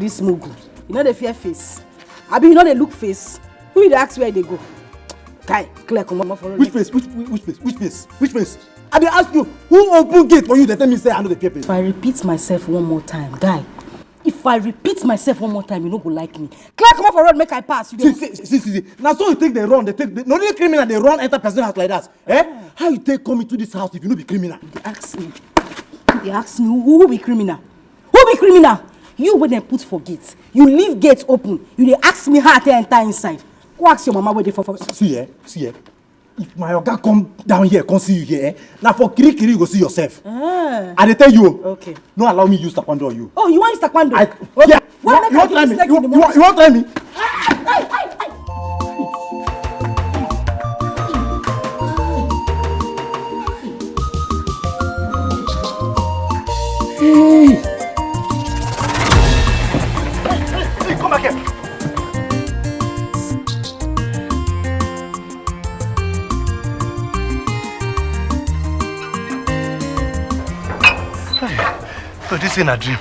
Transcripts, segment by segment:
this mogul. You know the fear face. I mean, you know the look face. Who they ask where they go? Kai, clear come on for which face? Which face? I dey ask you, who open gate for you? They tell me say I know the fear face. If I repeat myself one more time, guy. If I repeat myself one more time, you no go like me. Clear come on for road, make I pass. See. Now so you think they run, no only criminal they run enter person house like that. Eh? How you take come into this house if you no be criminal? They ask me who be criminal? Who be criminal? You when they put for gate. You leave gate open. You dey ask me how to enter inside. Go ask your mama where they for. See here. If my oga come down here, come see you here, now for kiri you go see yourself. I dey tell you. Okay. No allow me use taekwondo on you. Oh, you want use taekwondo? Okay. Yeah. You want try me? You want try me? Hey, come back here. So this ain't a dream.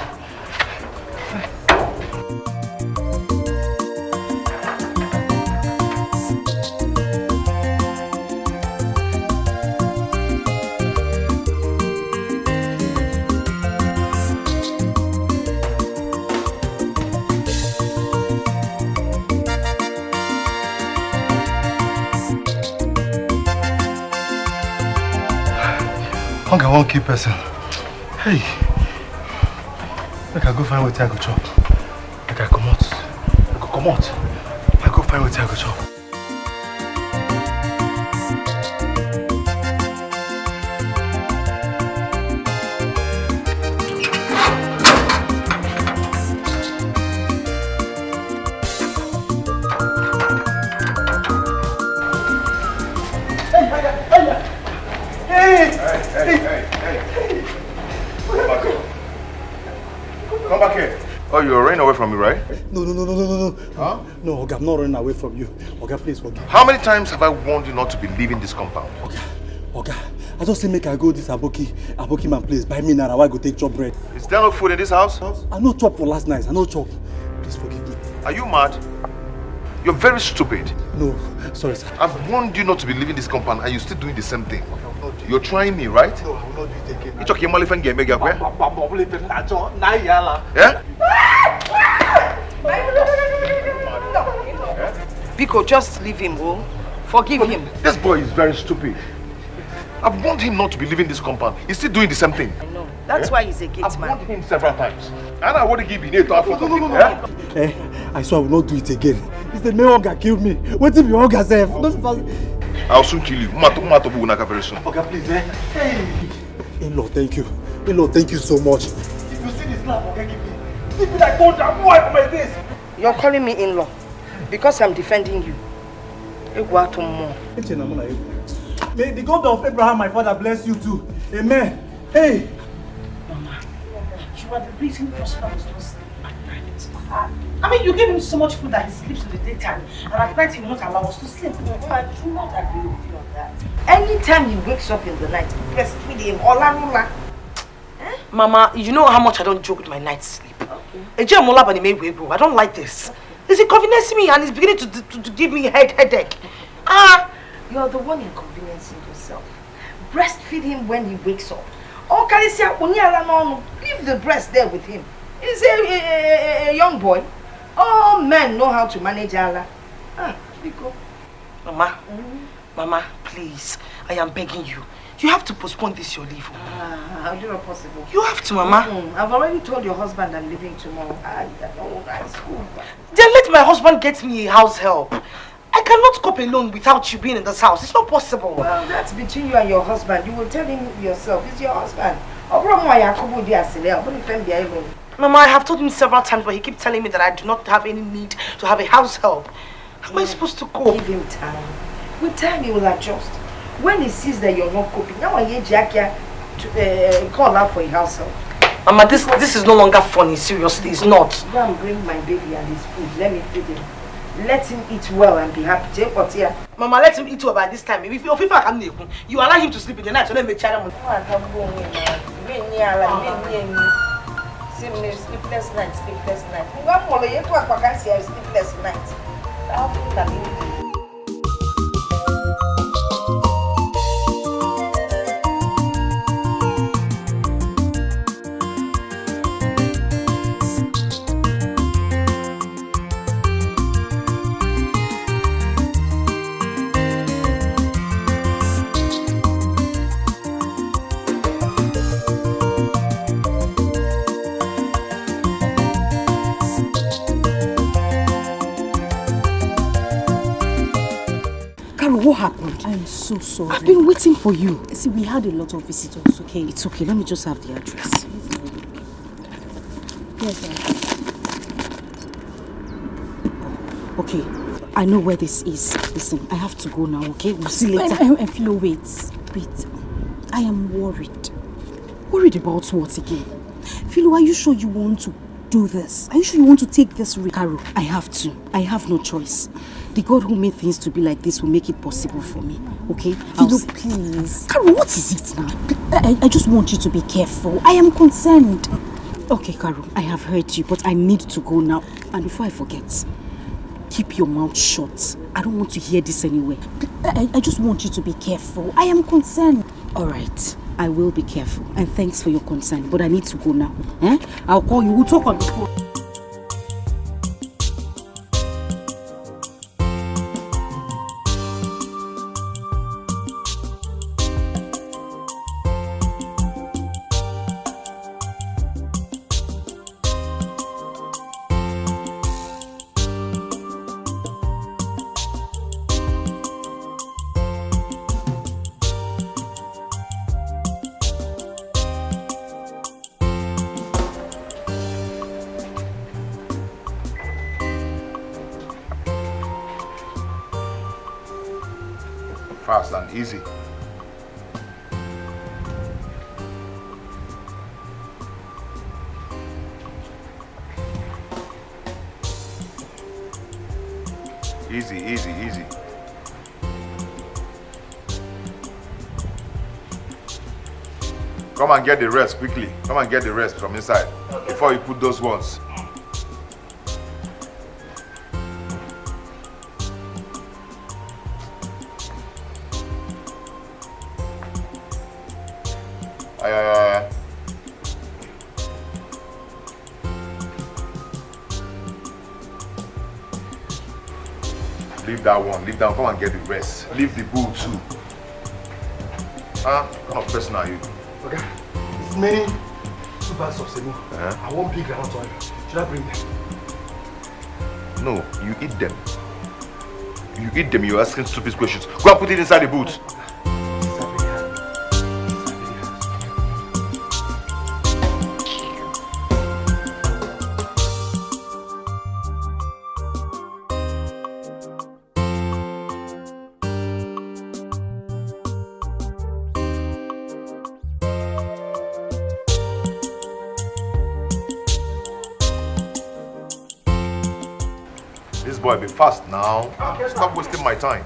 Hunger won't keep person. Hey. I go find what I go chop. Like I come out. I go find what I go chop. Hey. Come back here. Oh, you're running away from me, right? No. Huh? No, Oga, I'm not running away from you. Oga, please forgive me. How many times have I warned you not to be leaving this compound? Oga, I just say make I go this Aboki man place. Buy me now, I go take chop bread. Is there no food in this house? I no chop for last night. I no chop. Please forgive me. Are you mad? You're very stupid. No, sorry, sir. I've warned you not to be leaving this compound and you're still doing the same thing. You're trying me, right? No, I will not do it again. It's okay, Malifan game, make up. Yeah? Biko, just leave him, oh. Forgive him. This boy is very stupid. I've warned him not to be leaving this compound. He's still doing the same thing. I know. That's why he's a gate I've man. warned him several times. And I want to give him a thought. No. I swear I will not do it again. It's the main hunger killed me. What if your hunger self? I'll soon kill you. Very soon. Okay, please, Hey. In-law, thank you. In-law, thank you so much. If you see this slap, okay, give me. Give me that cold and wipe my face. You're calling me in-law because I'm defending you. May the God of Abraham, my father, bless you too. Amen. Hey. Mama, you are the reason Prosper was not sleeping at night. I mean, you gave him so much food that he sleeps in the daytime, and at night he will not allow us to sleep. I do not agree with you on that. Anytime he wakes up in the night, breastfeed him, Ola. Mama, you know how much I don't joke with my night sleep. Okay. I don't like this. He's inconveniencing me and he's beginning to give me headache. You're the one inconveniencing yourself. Breastfeed him when he wakes up. Oh, Kalisia, leave the breast there with him. He's a young boy. All men know how to manage Allah. Biko. Mama, Mama, please, I am begging you. You have to postpone this your leave. How is it possible? You have to, Mama. I've already told your husband I'm leaving tomorrow. That's cool. Then let my husband get me a house help. I cannot cope alone without you being in this house. It's not possible. Well, that's between you and your husband. You will tell him yourself. It's your husband. Mama, I have told him several times, but he keeps telling me that I do not have any need to have a house help. How am I supposed to cope? Give him time. With time, he will adjust. When he sees that you're not coping, now I hear Jackie to call out for a house help. Mama, this is no longer funny. Seriously, it's not. Go and bring my baby and his food. Let me feed him. Let him eat well and be happy. Take what here. Mama, let him eat well by this time. If you allow him to sleep in the night, so let me tell him. Sleepless night, sleepless night. One more, you talk about sleepless night. I'll put that in. What happened? I'm so sorry. I've been waiting for you. See, we had a lot of visitors, okay? It's okay. Let me just have the address. Yes, sir. Okay. I know where this is. Listen, I have to go now, okay? We'll see later. Philo, wait. I am worried. Worried about what again? Philo, are you sure you want to do this? Are you sure you want to take this risk? Carol, I have to. I have no choice. The God who made things to be like this will make it possible for me, okay? Philo, please. Carol, what is it now? I just want you to be careful. I am concerned. Okay, Carol, I have heard you, but I need to go now. And before I forget, keep your mouth shut. I don't want to hear this anywhere. I just want you to be careful. I am concerned. All right, I will be careful. And thanks for your concern, but I need to go now. Eh? I'll call you. We'll talk on the phone. Fast and easy. Easy, easy, easy. Come and get the rest quickly. Come and get the rest from inside before you put those ones. Leave that one. Leave that one. Come and get the rest. Leave the bull too. What kind of person are you? Okay. It's many 2 bags of semo. I want big ground oil. Should I bring them? No, you eat them. You eat them. You're asking stupid questions. Go and put it inside the boot. This boy, be fast now. Stop wasting my time.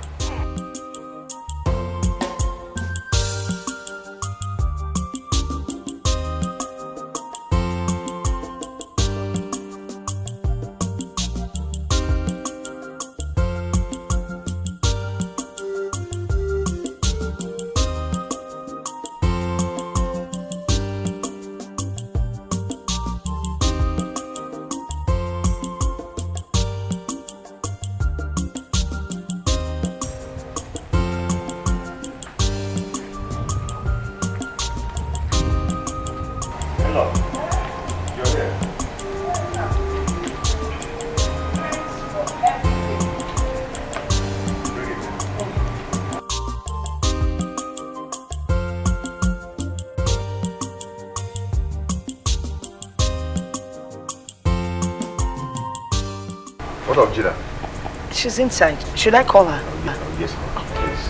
What of Gina? She's inside. Should I call her? Yes, please.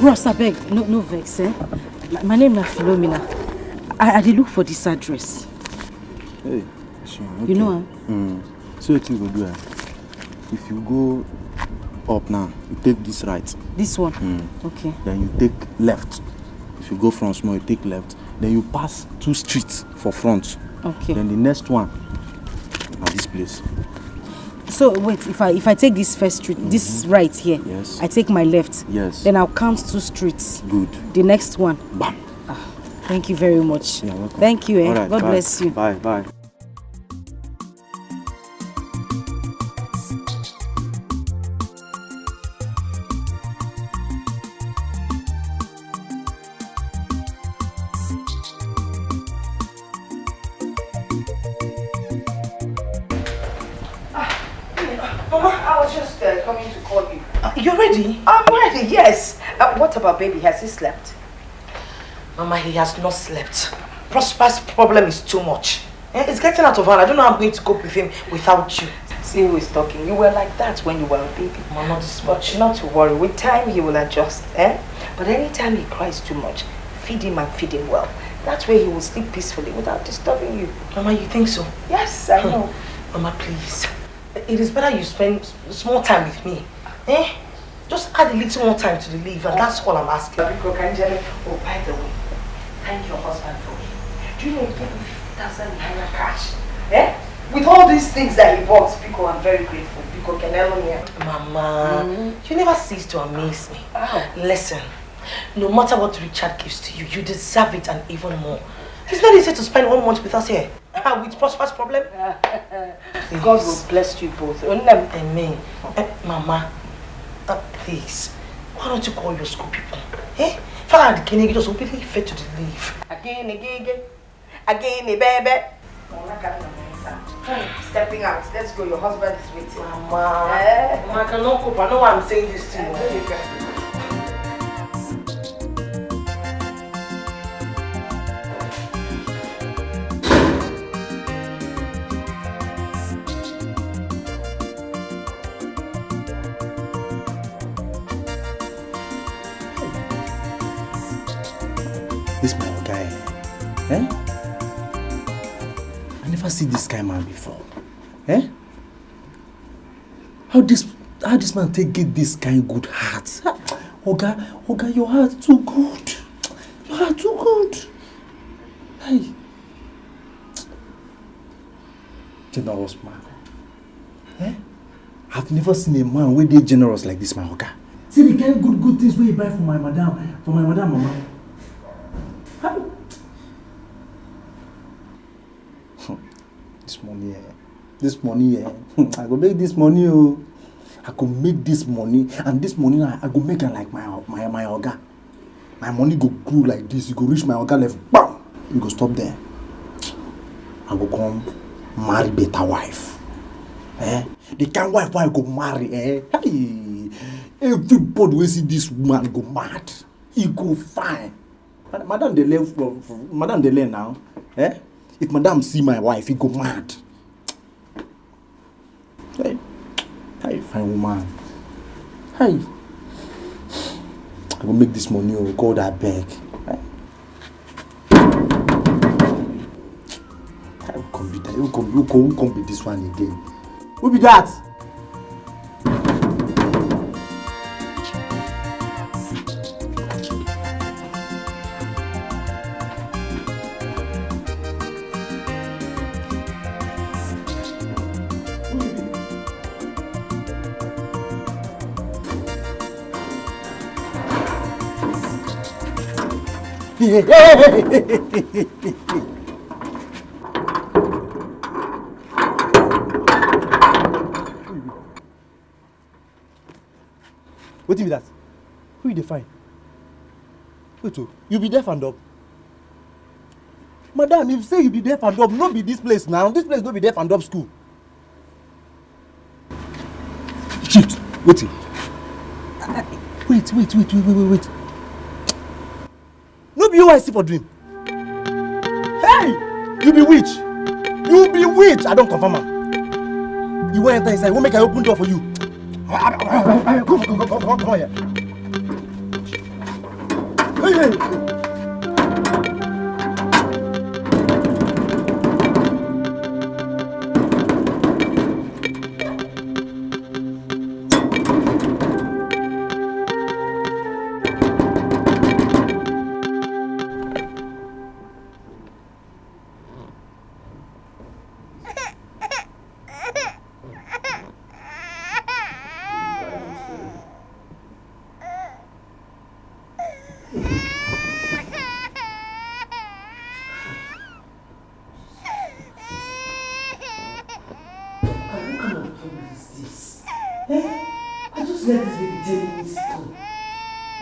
Bros, I beg, no vex, eh? My name is Philomena. I dey look for this address. Hey, sure, okay. You know So what you go do? If you go up now, you take this right. This one? Okay. Then you take left. If you go from small, you take left. Then you pass 2 streets for front. Okay. Then the next one, at this place. So wait, if I take this first street, this right here, yes. I take my left. Yes. Then I'll count 2 streets. Good. The next one. Bam. Thank you very much. You're welcome. Thank you, eh? All right, God bye. bless you. Bye. Mama, I was just coming to call you. You're ready? I'm ready, yes. What about baby? Has he slept? Mama, he has not slept. Prosper's problem is too much. It's getting out of hand. I don't know how I'm going to cope with him without you. See who is talking. You were like that when you were a baby. Mama, not this But much. not to worry. With time, he will adjust. But anytime he cries too much, feed him and feed him well. That way he will sleep peacefully without disturbing you. Mama, you think so? Yes, I know. Mama, please. It is better you spend small time with me. Just add a little more time to the leave, and that's all I'm asking. Oh, by the way, thank your husband for me. Do you know he gave me 50,000 naira cash? With all these things that he bought, Pico, I'm very grateful. Pico Canelo here. Mama, you never cease to amaze me. Oh. Listen, no matter what Richard gives to you, you deserve it and even more. It's not easy to spend 1 month with us here. With Prosper's problem. God will bless you both. Amen. Mama, please, why don't you call your school people? Father, can you just open the fair to the leave? Again, baby. Stepping out. Let's go. Your husband is waiting. Mama, Mama, I cannot cope. I know why I'm saying this to you. This my guy. I never see this kind man before. How this man get this kind good heart? Oga, your heart too good. Your heart too good. Hey. Generous man. I've never seen a man where they generous like this, my Oga. See the kind of good things where you buy for my madam, mama. This money, I go make this money, I go make this money, and this money I go make it like my Oga. My money go grow like this, you go reach my Oga level, bam! You go stop there. I go come marry better wife. The kind wife I go marry, Hey, everybody will see this woman go mad. He go fine. Madam they learn now. If Madam see my wife, he go mad. Hey, fine woman. Hey, I go make this money. God, I beg. I will come be that. You come be this one again. Who be that? What be that? Who you define? Wait, you be deaf and dumb? Madam, if you say you be deaf and dumb, no be this place now. This place no be deaf and dumb school. Shift. Wait. Wait. No be you I see for dream. Hey! You be witch. I don't confirm am. You want enter inside, won't make I open door for you. Come here.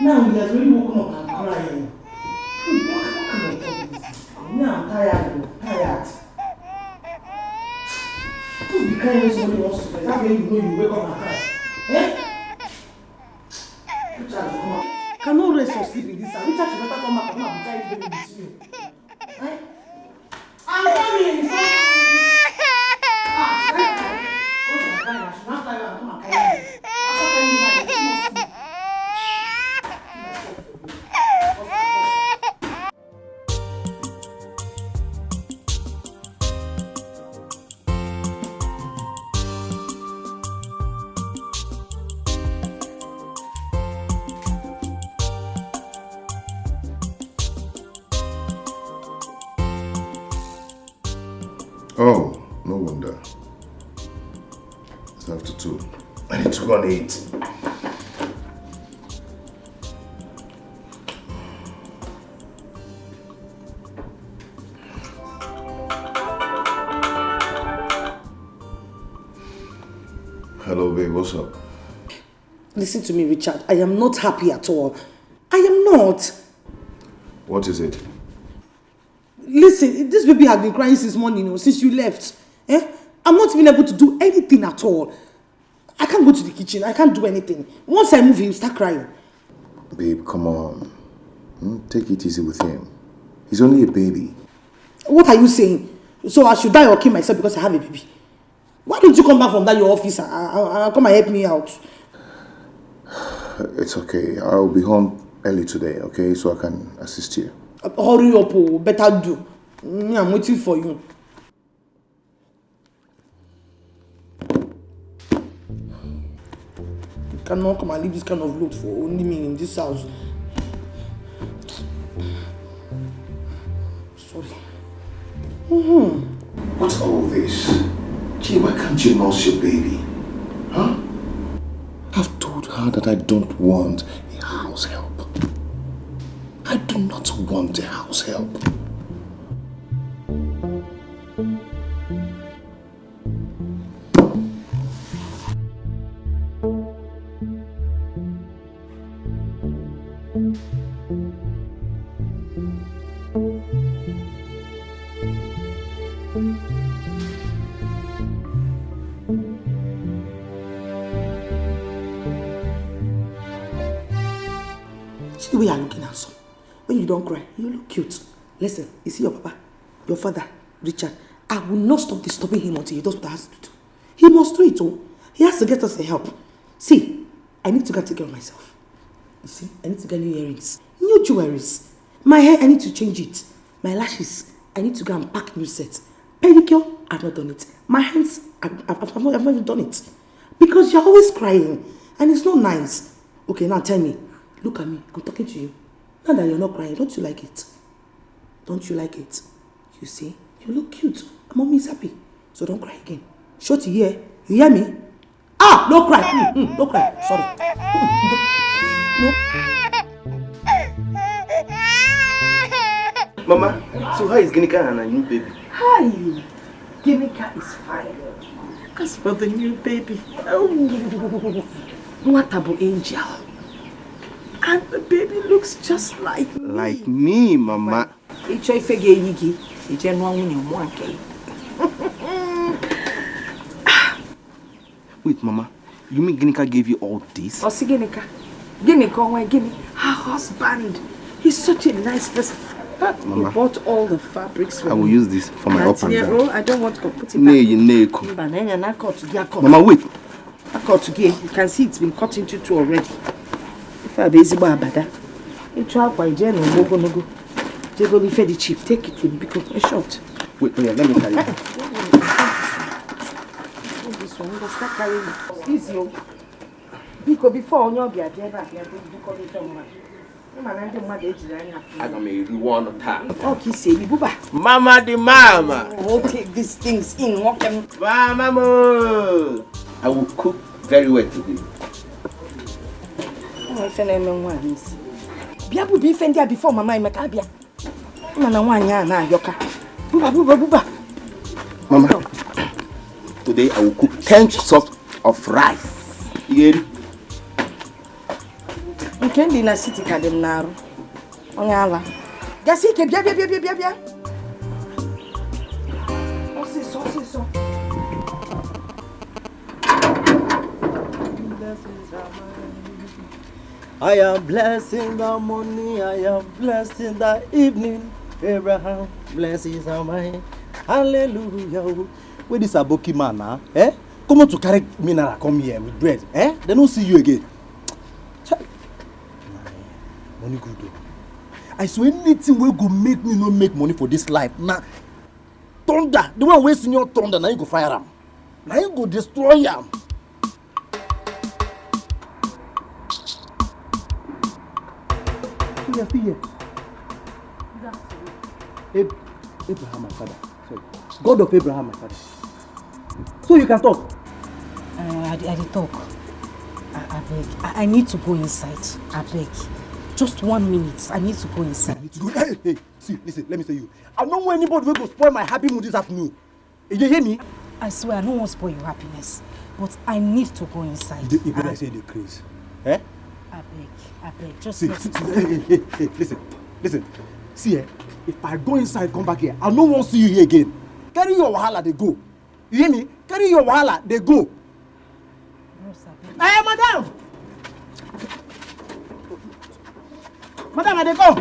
Now he has really woken up and crying. What kind of trouble is this? Now I'm tired, tired. Don't be crying when somebody wants to play. That's when you know you wake up and cry. Richard, come on. Cannot rest or sleep in this house. Richard should better come back and be trying to baby with you. I'm coming! Oh, no wonder. It's after 2. I need to go and eat. Hello, babe, what's up? Listen to me, Richard. I am not happy at all. I am not. What is it? Listen, this baby has been crying since morning, since you left. I'm not even able to do anything at all. I can't go to the kitchen. I can't do anything. Once I move, he'll start crying. Babe, come on. Take it easy with him. He's only a baby. What are you saying? So I should die or kill myself because I have a baby? Why don't you come back from that your office and come and help me out? It's okay. I'll be home early today, okay? So I can assist you. Hurry up, better do. I'm waiting for you. You cannot come and leave this kind of load for only me in this house. Sorry. What's all this? Gee, why can't you nurse your baby? Huh? I've told her that I don't want a house help. I do not want a house help. See the way you're looking handsome. When you don't cry, you look cute. Listen, you see your papa, your father, Richard. I will not stop disturbing him until he does what he has to do. He must do it, He has to get us the help. See, I need to go take care of myself. You see, I need to get new earrings, new jewelries. My hair, I need to change it. My lashes, I need to go and pack new sets. Pedicure, I've not done it. My hands, I've not even done it. Because you're always crying, and it's not nice. Okay, now tell me. Look at me, I'm talking to you. Now that you're not crying, don't you like it? Don't you like it? You see, you look cute. Mommy is happy. So don't cry again. Shorty here, you hear me? Ah, no cry. No cry. Sorry. No. Mama, so how is Ginika and a new baby? Hi. Ginika is fine. As for the new baby, what about Angel? And the baby looks just like me. Like me, Mama. Wait, Mama. You mean Ginika gave you all this? Oh, see Ginika. Ginika, her husband. He's such a nice person. Mama, he bought all the fabrics for I will use this for my up and down. I don't want to put it back. Mama, wait. You can see it's been cut into 2 already. If I busy about that. It's all by Jen or go. They go be fed cheap. Take it with because a shot. Wait, let me carry it. This one, you start carrying it. Easy. Because before on your beard, you call it from I can make you one time. okay, say, Buba. Mama the mama. We'll take these things in. Walk them. Mama. I will cook very well today. My friend, once. Biabu be fendia before Mama Macabia. Mana 1 year now, Yoka. Buba. Mama, today I will cook 10 sorts of rice. You get it? Okay, in a city cadem now. Onyala. Gassi, bia. So. I am blessed in the morning, I am blessed in the evening. Abraham, blessings are mine. Hallelujah. Where this Aboki man now? Come on to carry mineral, come here with bread. They don't see you again. Money good though. I swear anything will go make me not make money for this life. Now, thunder, the one wasting your thunder, now you go fire him. Now you go destroy him. Here. Abraham, my father. Sorry. God of Abraham, my father. So you can talk. I did talk. I beg. I need to go inside. I beg. Just 1 minute. I need to go inside. I need to go. Hey. See, listen, let me tell you. I don't want anybody will go spoil my happy mood this afternoon. You hear me? I swear, I don't want to spoil your happiness. But I need to go inside. You better say the craze. I beg. Just see, hey, listen. See, if I go inside, come back here, I don't want to see you here again. Carry your wahala, they go. You hear me? Carry your wahala, they go. Hey, madam! Madam, they go.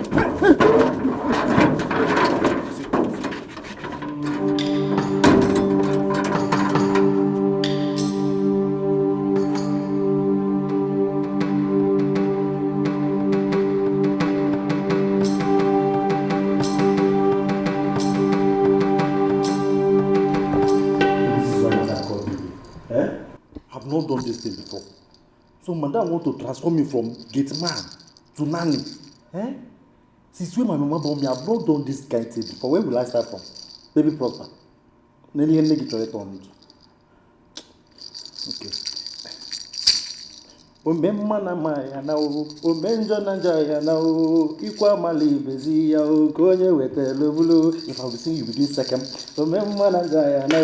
I've not done this thing before. So madam want to transform me from gate man to nanny. Since when my mama born me, I've not done this kind of thing before. Where will I start from? Baby Prosper. Nelly and Negi Toret on it. Okay. Omemana maya na omenjo na jaya na ikwa mali bezi ya konye wete lobulo. If I will sing you begin second. Omemana jaya na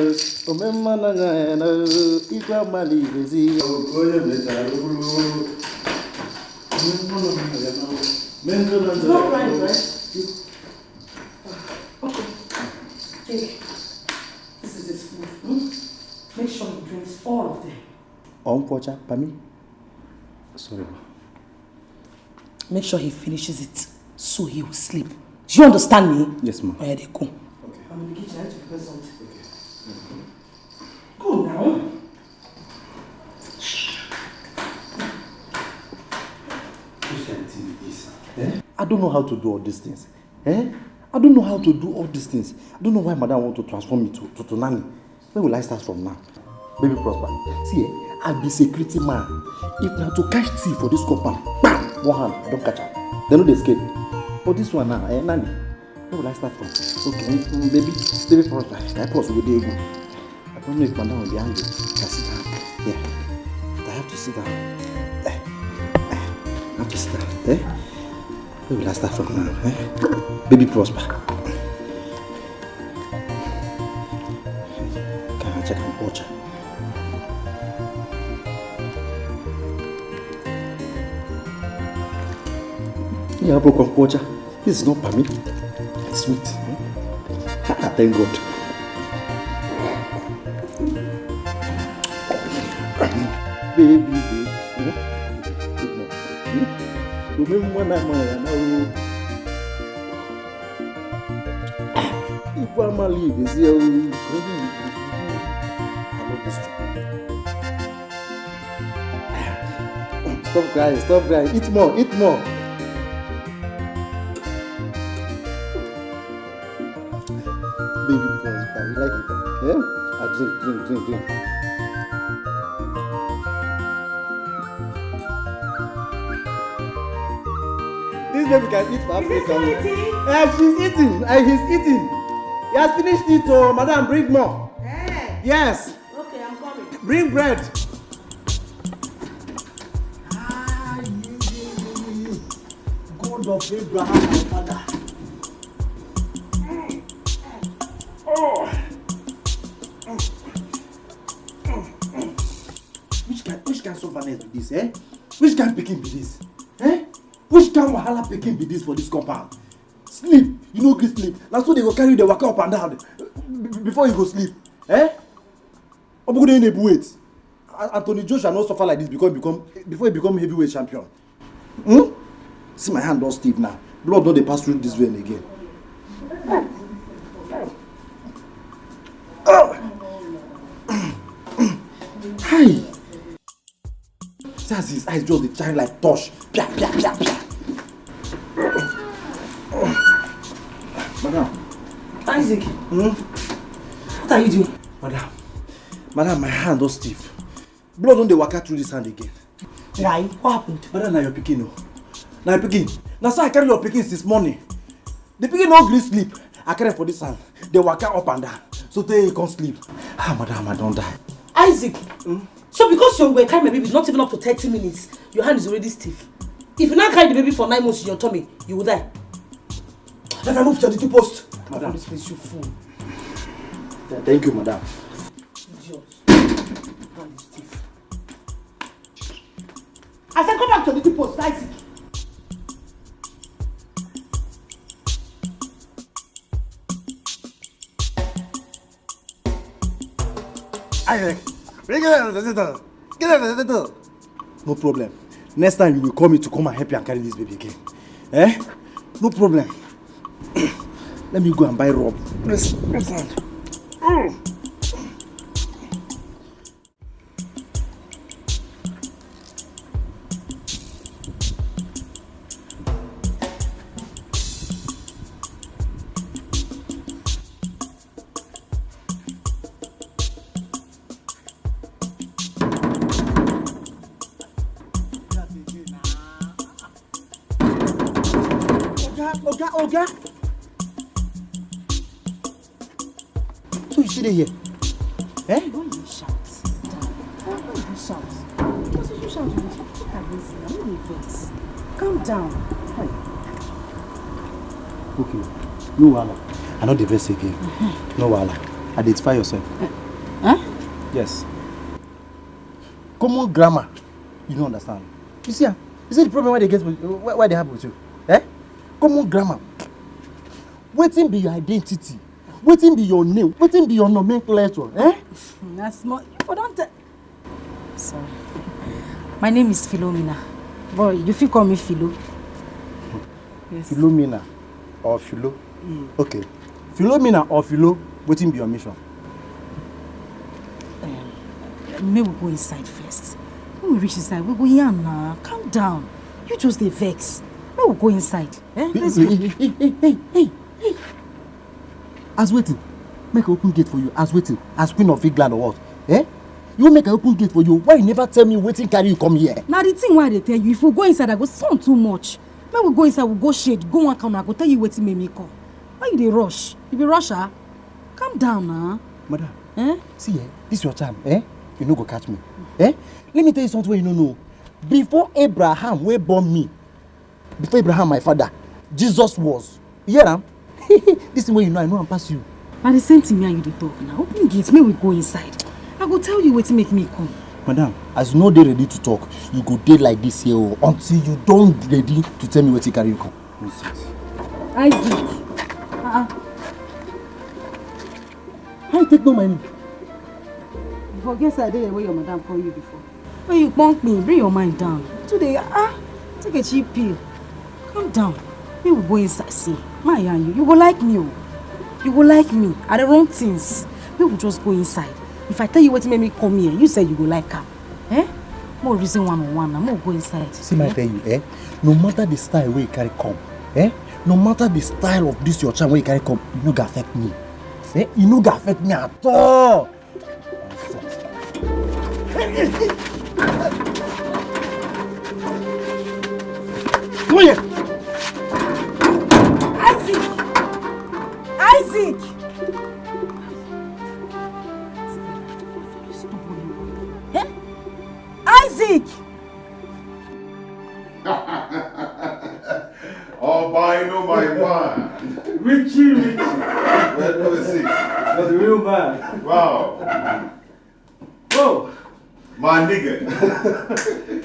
ikwa mali bezi ya konye wete lobulo. It's not right, right? Okay. Take. This is his food. Make sure he drinks all of them. Pocha, Pami. Sorry. Make sure he finishes it so he will sleep. Do you understand me? Yes, ma'am. Where they go? Okay. I'm in the kitchen. I have to prepare something. Okay. Go now. I don't know how to do all these things. I don't know how to do all these things. I don't know why madam want to transform me to nanny. Where will I start from now? Baby Prosper. See, I'll be security man. If now to catch thief for this compound, bam, one hand, don't catch her. They know they escape. But this one now, nanny. Where will I start from? Okay, baby Prosper. I pause with the ego. I don't know if madam will be angry. Can sit down. Yeah. I have to sit down. I have to sit down. Where will I start from now? Baby Prosper. Can I check and watch her? Yeah, broken watcher. This is not for me. It's sweet. Thank God. Baby. Remember now. If I'm a leave, is here. I love this job. Stop crying. Eat more. Eh? Drink. This baby can eat for Africa. She's eating. He's eating. He has finished it, oh, madam, bring more. Hey. Yes. Okay, I'm coming. Bring bread. God of Abraham, my father. Which kind softness be this, eh? Which kind pikin be this? Eh? Which kind wahala pikin be this for this compound? Sleep, you no gree sleep. Na so they go carry the waka up and down before you go sleep. Eh? Obugo dey enable weight. Anthony Joshua no suffer like this before he become heavyweight champion. Hmm? See my hand don stiff now. Blood don dey pass through this vein again. Hi. That's his eyes just dey shine like torch. Pia. Madam. Isaac. What are you doing? Madam, my hand don stiff. Blood don dey waka through this hand again. Why? What happened? Madam, na your pikin o. Na your pikin. Na so I carry your pikin since morning. The pikin no gree sleep. I carry for this hand. Dey waka up and down. So tey he come sleep. Madam, I don die. Isaac. So because you were carrying my baby not even up to 30 minutes, your hand is already stiff. If you now carry the baby for 9 months in your tummy, you will die. Let me move to the duty post. Madam. This place, you fool. Thank you, madam. Idiot. Hand is stiff. I said go back to the duty post, Isaac. Isaac, no problem. Next time you will call me to come and help you and carry this baby again. Eh? No problem. Let me go and buy rope. Listen. Oga. So you sit here? Eh? Why you shout? Why you shout? Because you shout, you shout at this. I don't vex. Calm down. Hey. Okay. No wahala. I know the verse again. No wahala. Identify yourself. Huh? Yes. Common grammar. You don't understand. You see, is it the problem why they get with, why they have with you? Eh? Common grammar. Wetin be your identity? Wetin be your name? Wetin be your nomenclature? Eh? That's small. You don't tell. Sorry. My name is Philomena. Boy, you feel call me Philo. Yes. Philomena or Philo? Okay. Philomena or Philo, wetin be your mission? May we go inside first. When we reach inside, we go yarn now. Calm down. You just dey vex. May we go inside. Eh? Let's go. Hey. As waiting, make an open gate for you. As waiting, as Queen of England or what? Eh? You make an open gate for you. Why you never tell me waiting carry you come here? Now the thing why they tell you, if we go inside, I go sound too much. May we go inside, we go shade, go one corner, I go tell you waiting make me come. Why you dey rush? You be rusher? Calm down now. Madam, Eh? see this your time, eh? You no go catch me. Eh? Let me tell you something you don't know. Before Abraham wey born me, before Abraham my father, Jesus was. You hear am? This thing wey you know, I know am pass you. Now the same thing me and you dey talk now. Open gates, may we go inside. I go tell you wetin make me come. Madam, as you no dey ready to talk, you go dey like this here until you don ready to tell me wetin carry you come. Isaac. How you take no money? You forget I dey where your madam call you before. When you punk me, bring your mind down. Today, take a cheap pill. Calm down. May we go inside. See, my and you go like me. You go like me. I the wrong things. May we just go inside. If I tell you what made me come here, you say you go like her. Eh? More reason one-on-one. Now, more go inside. See, I tell you, eh? No matter the style where you carry come, eh? No matter the style of this your child where you carry come, you no go affect me. Eh? You no go affect me at all. Come here. Isaac! Eh? Isaac! Oh, by no, my man. Richie. Well, number 6. That's a real man. Wow. Whoa. My nigga.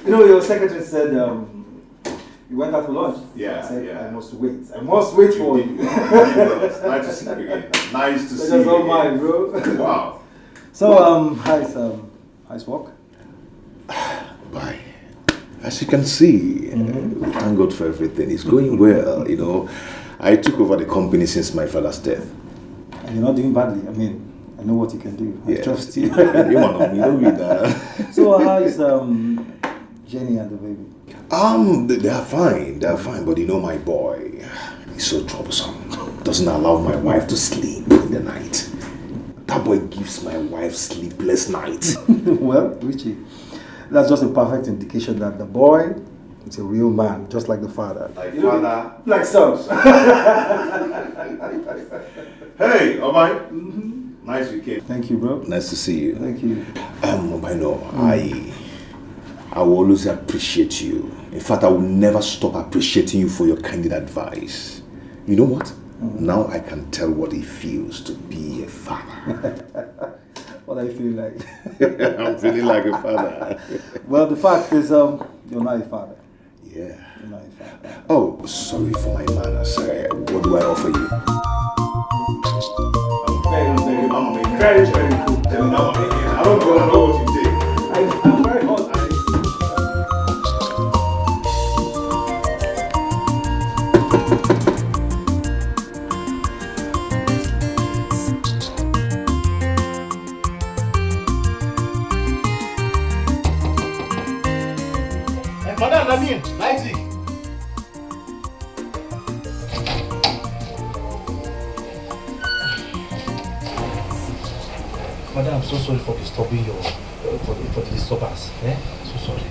You know, your secretary said you went out for lunch. Yeah, I said, yeah. I must wait for you. Nice to see you again. Nice to see you That's all again. mine, bro. Wow. So, how's work? Bye. As you can see, we thank God for everything. It's going well, you know. I took over the company since my father's death. And you're not doing badly. I mean, I know what you can do. I trust you. You want me, don't be that. So, how is Jenny and the baby? They are fine. They are fine. But you know, my boy, he's so troublesome. Doesn't allow my wife to sleep in the night. That boy gives my wife sleepless nights. Well, Richie, that's just a perfect indication that the boy is a real man, just like the father. Like father. Like sons. Hey, Obai. Nice weekend. Thank you, bro. Nice to see you. Thank you. Obai, I will always appreciate you. In fact, I will never stop appreciating you for your candid advice. You know what? Now I can tell what it feels to be a father. What are you feeling like? I'm feeling like a father. Well, the fact is, you're not a father. Yeah. You're not a father. Oh, sorry for my manners. What do I offer you? Very cool. I don't know what you take. I'm very hot. Madam, Nadine, Isaac. Madam, I'm so sorry for disturbing your for the disturbance. So sorry.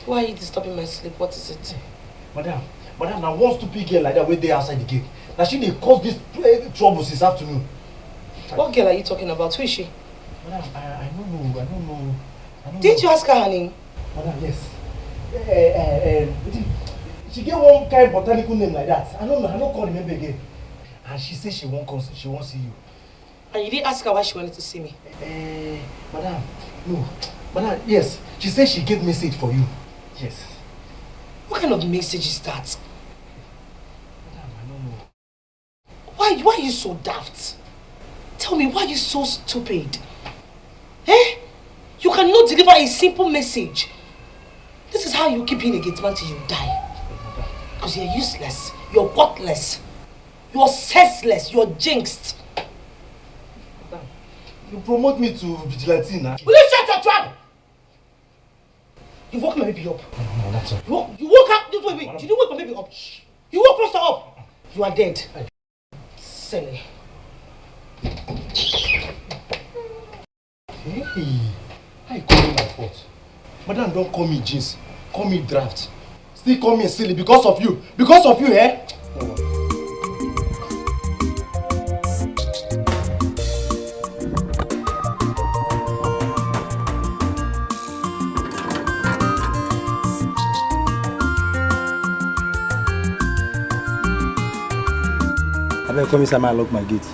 Why are you disturbing my sleep? What is it? Madam, now one stupid girl like that wait there outside the gate. Now she dey cause this trouble since afternoon. What girl are you talking about? Who is she? Madam, I don't know. Didn't you ask her her name? Madam, yes. She get one kind botanical name like that. I don't call remember again. And she said she won't come, she won't see you. And you didn't ask her why she wanted to see me? Madam, no. Madam, yes. She said she gave message for you. Yes. What kind of message is that? Madam, I don't know. Why are you so daft? Tell me, why are you so stupid? Eh? You cannot deliver a simple message. This is how you keep being a gate man till you die. Because you're useless, you're worthless, you're senseless, you're jinxed. Madam, you promote me to vigilante now. Will you shut your trap? You woke my baby up. No, that's all. You woke up. Wait. Did you wake my baby up? You woke Roster up. You are dead. Silly. Hey, how you call me my fault? Madam, don't call me jeans. Call me draft. Still call me silly because of you. Because of you, eh? I better come inside my lock my gate.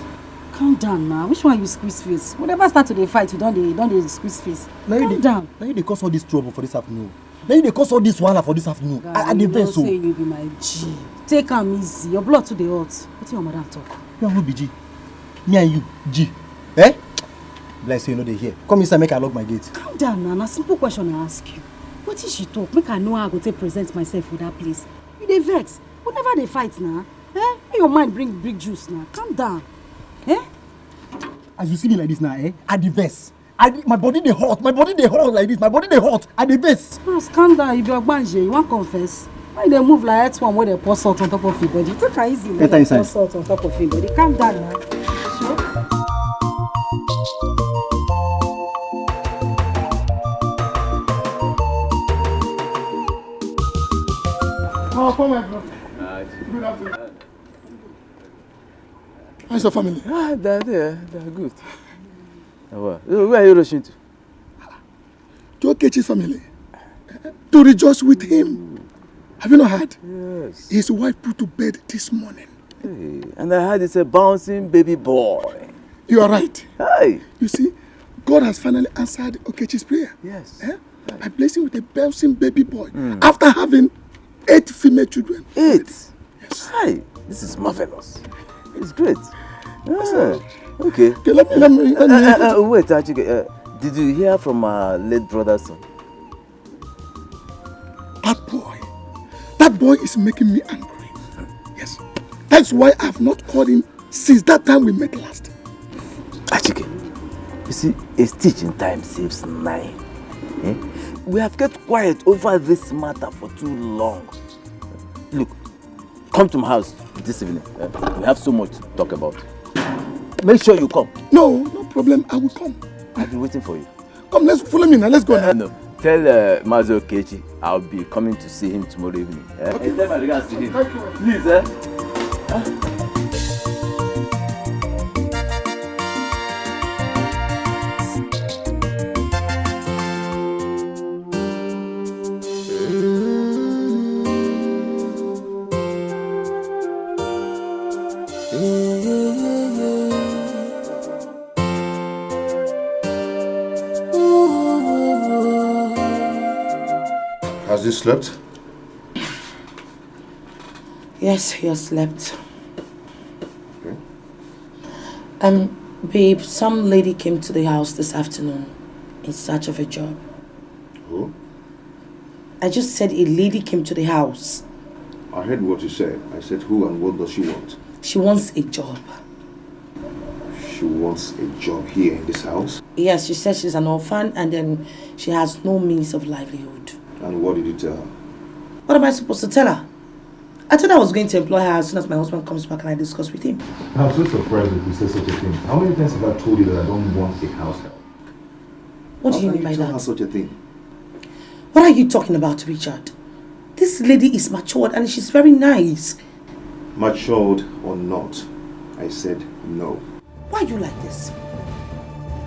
Calm down now. Which one you squeeze face? Whenever start to dey fight, you don't squeeze face. Calm down. Now you dey cause all this trouble for this afternoon. Now you dey cause all this wahala for this afternoon. I dey vex so. You know say you be my G. Take am easy. Your blood too dey hot. Wetin your madam talk? You and who be G? Me and you, G. Eh? Bless you, no dey hear. Come inside, make I lock my gate. Calm down now. Na simple question I ask you. Wetin she talk? Make I know how I go take present myself for that place. You dey vex. Whenever they fight now, make your mind bring big juice now. Calm down. As you see me like this now, I dey vex. My body dey hot. My body dey hot like this. My body dey hot. I dey vex. Calm down. You be ogbanje. You wan confess? Why they move like that one where they pour salt on top of your body? Take it easy. Pour salt on top of your body. Calm down now. Sure. come my brother. Good afternoon. How's your family? They're good. Where are you rushing to? To Okechi's family. To rejoice with him. Have you not heard? Yes. His wife put to bed this morning. Hey, and I heard it's a bouncing baby boy. You are right. Hey. You see, God has finally answered Okechi's prayer. Yes. By blessing with a bouncing baby boy. After having 8 female children. 8? Yes. Hey, this is marvelous. It's great. Okay. Okay, let me wait, Achike, did you hear from my late brother's son? That boy is making me angry. Yes. That's why I have not called him since that time we met last. Achike, you see, a stitch in time saves 9. We have kept quiet over this matter for too long. Look, come to my house this evening. We have so much to talk about. Make sure you come. No problem. I will come. I've been waiting for you. Come, let's follow me now. Let's go now. No. Tell Mazo Okechi I'll be coming to see him tomorrow evening. Okay. Tell my regards to him. Thank you. Please, Has he slept? Yes, he has slept. Okay. Babe, some lady came to the house this afternoon in search of a job. Who? I just said a lady came to the house. I heard what you said. I said who and what does she want? She wants a job. She wants a job here in this house? Yes, she said she's an orphan and then she has no means of livelihood. And what did you tell her? What am I supposed to tell her? I thought I was going to employ her as soon as my husband comes back and I discuss with him. I'm so surprised that you say such a thing. How many times have I told you that I don't want a house help? What do you mean by tell her that? such a thing? What are you talking about, Richard? This lady is matured and she's very nice. Matured or not, I said no. Why are you like this?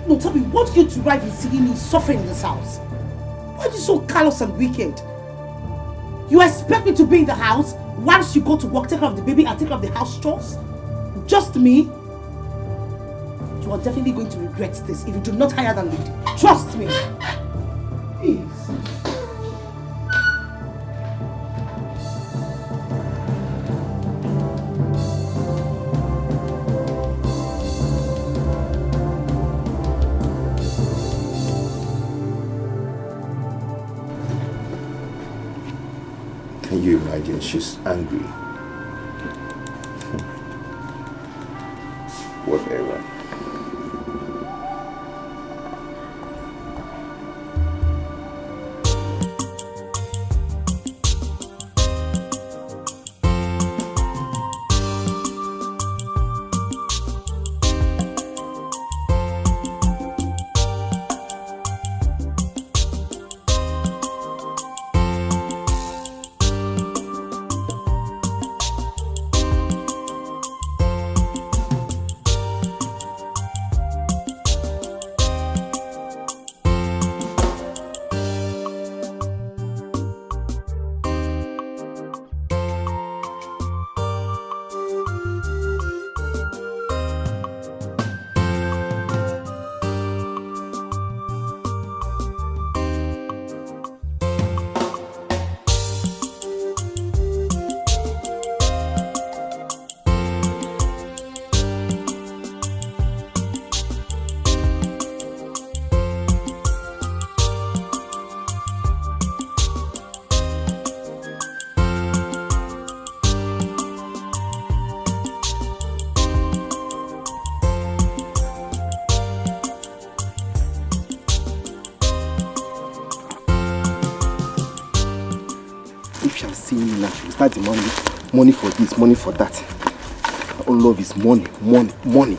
No, tell me, what you drive in seeing me suffering in this house? Why are you so callous and wicked? You expect me to be in the house once you go to work, take care of the baby and take care of the house chores? Just me? You are definitely going to regret this if you do not hire that lady. Trust me. Please. Can you imagine? She's angry. Whatever. Start the money for this, money for that. All love is money, money, money.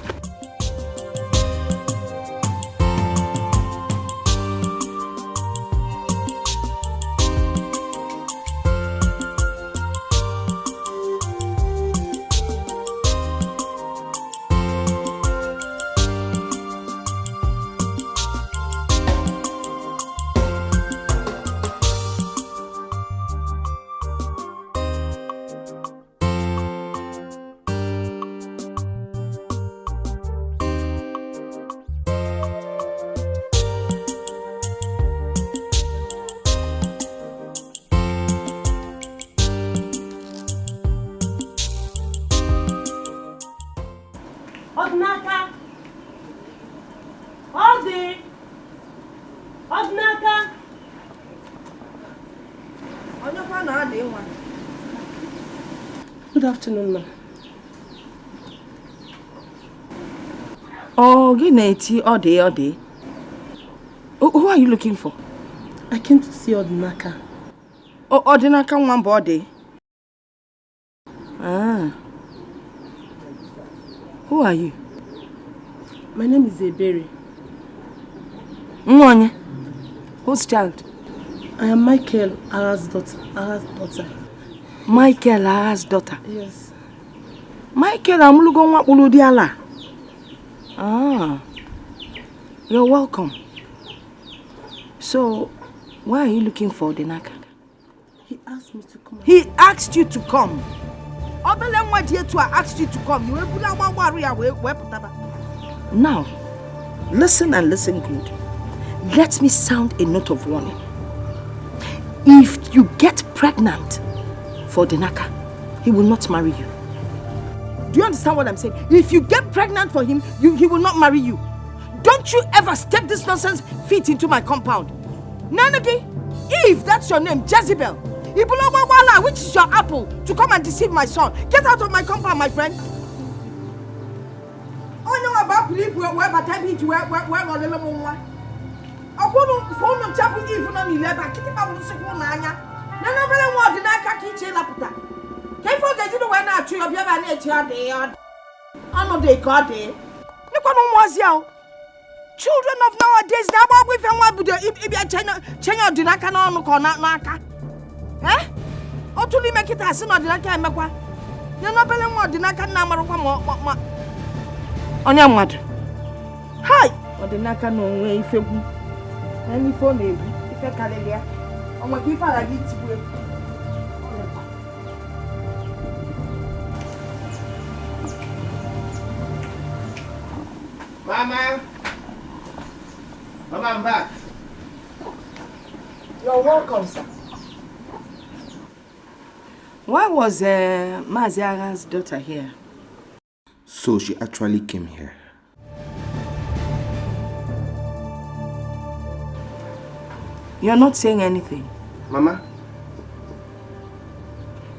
Odinaka! Good afternoon, ma. Oh, Gineti, all day. Who are you looking for? I came to see Odinaka. Oh, Odinaka one body. Ah. Who are you? My name is Ebere. Mwanya. Whose child? I am Michael Ara's daughter. Michael Ara's daughter? Yes. Michael Amulugo Wapuludiala. Ah. You're welcome. So, why are you looking for Odinaka? He asked me to come. He asked you to come. I asked you to come. Now, listen and listen good. Let me sound a note of warning. If you get pregnant for Odinaka, he will not marry you. Do you understand what I'm saying? If you get pregnant for him, he will not marry you. Don't you ever step this nonsense feet into my compound. Nanagi, if that's your name, Jezebel, which is your apple, to come and deceive my son. Get out of my compound, my friend. Oh no, about believe where but I need to where on the level one. I want to phone on chapel even on 11. Keep up with the second nanya. None of them want the Naka kitchen laputa. Can't forget you when I tree of your man at your day. I know they got it. Look what was you. Children of nowadays, now what we found with the China Dinaka no corner Naka. Eh? Or to make it as not Dinaka and Makwa. You're not telling what Dinaka number of on your mother. Hi! Or the Naka no way if you any phone baby, if I can hear. I'm going to give her a little. Mama! Mama, I'm back. You're welcome, sir. Why was Maziara's daughter here? So she actually came here. You're not saying anything. Mama?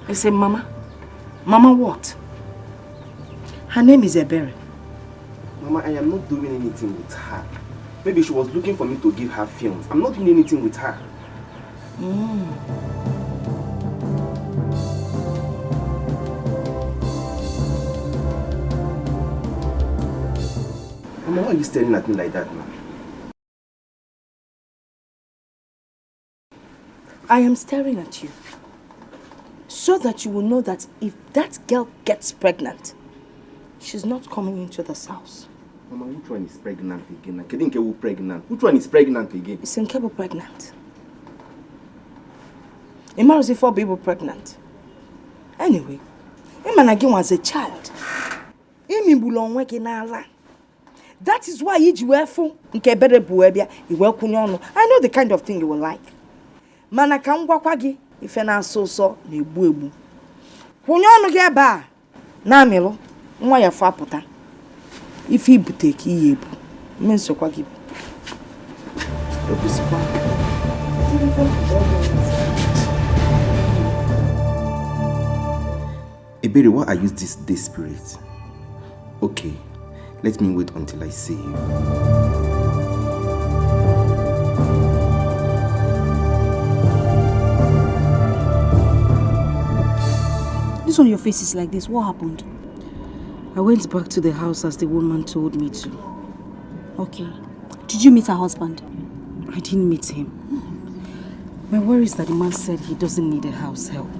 I say, Mama? Mama what? Her name is Ebere. Mama, I am not doing anything with her. Maybe she was looking for me to give her films. I'm not doing anything with her. Mama, why are you staring at me like that now? I am staring at you so that you will know that if that girl gets pregnant, she's not coming into this house. Mama, which one is pregnant again? I didn't get who pregnant. Which one is pregnant again? Is Nkebo pregnant? Emma was 4 people pregnant. Anyway, Emma again was a child. That is why you wearful Nkebere buebia, you welcome. I know the kind of thing you will like. Mana kangwa kwagi ife na so na egbu egbu. Kwunye onu ge ba na milo nwa ya fa puta. Ife ibute ka iye ebu. Menso kwagi. Obusikwa. Ebere, why are you this desperate? Okay, let me wait until I see you. This on your face is like this. What happened? I went back to the house as the woman told me to. Okay. Did you meet her husband? I didn't meet him. My worry is that the man said he doesn't need a house help.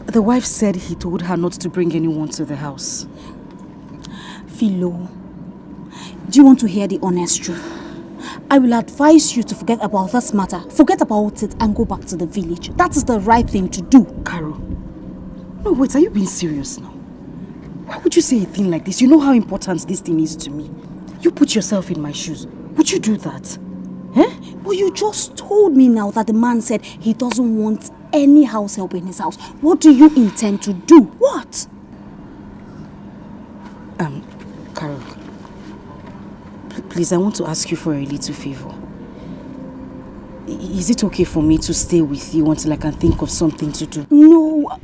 The wife said he told her not to bring anyone to the house. Philo, do you want to hear the honest truth? I will advise you to forget about this matter. Forget about it and go back to the village. That is the right thing to do. Carol. No, wait, are you being serious now? Why would you say a thing like this? You know how important this thing is to me. You put yourself in my shoes. Would you do that? Eh? But you just told me now that the man said he doesn't want any house help in his house. What do you intend to do? What? Carol. Please, I want to ask you for a little favor. is it okay for me to stay with you until I can think of something to do? No,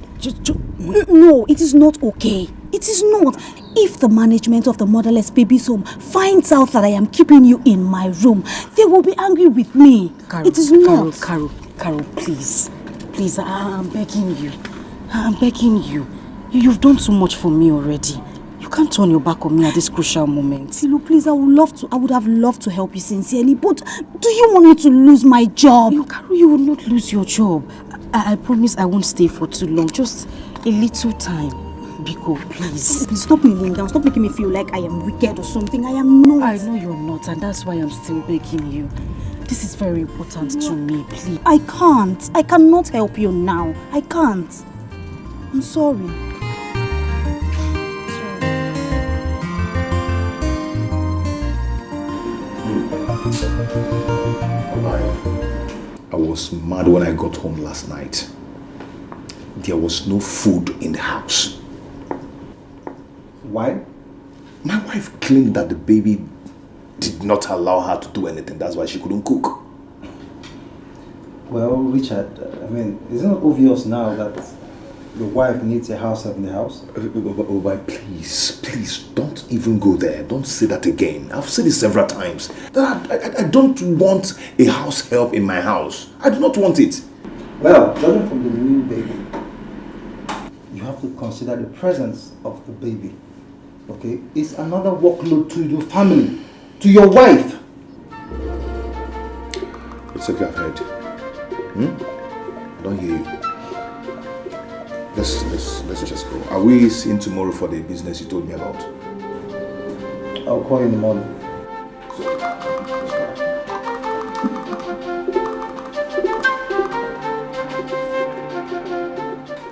no, it is not okay. It is not. If the management of the motherless baby's home finds out that I am keeping you in my room, they will be angry with me. Carol, it is not. Carol, please. Please, I'm begging you. I'm begging you. You've done so much for me already. You can't turn your back on me at this crucial moment. Silo, please, I would have loved to help you sincerely, but do you want me to lose my job? Carol, you will not lose your job. I promise I won't stay for too long. Just a little time. Biko, please. Please stop kneeling down. Stop making me feel like I am wicked or something. I am not. I know you're not, and that's why I'm still begging you. This is very important to me, please. I can't. I cannot help you now. I can't. I'm sorry. I was mad when I got home last night. There was no food in the house. Why? My wife claimed that the baby did not allow her to do anything. That's why she couldn't cook. Well, Richard, I mean, isn't it obvious now that your wife needs a house help in the house? But please, don't even go there. Don't say that again. I've said it several times. I don't want a house help in my house. I do not want it. Well, judging from the new baby, you have to consider the presence of the baby. Okay? It's another workload to your family, to your wife. It's okay, I've heard. I don't hear you. Let's just go. Are we seeing tomorrow for the business you told me about? I'll call you in the morning.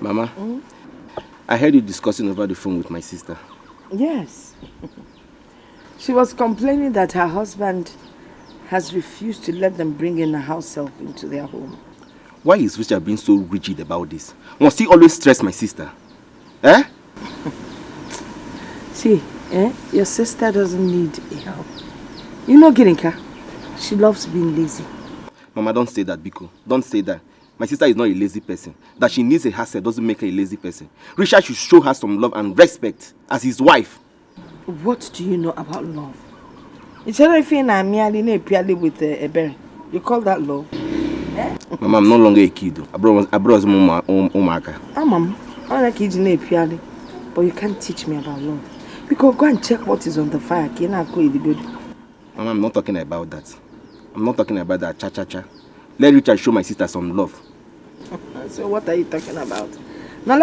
Mama, I heard you discussing over the phone with my sister. Yes. She was complaining that her husband has refused to let them bring in a house help into their home. Why is Richard being so rigid about this? Must he always stress my sister? Eh? See, your sister doesn't need a help. You know Girinka? She loves being lazy. Mama, don't say that, Biko. Don't say that. My sister is not a lazy person. That she needs a house help doesn't make her a lazy person. Richard should show her some love and respect as his wife. What do you know about love? It's everything I'm merely with a berry. You call that love? Mama, I'm no longer a kid. I brought Umaka. Mom, I like it, but you can't teach me about love. Because go and check what is on the fire. Mama, I'm not talking about that. I'm not talking about that cha-cha-cha. Let Richard show my sister some love. So what are you talking about? Now,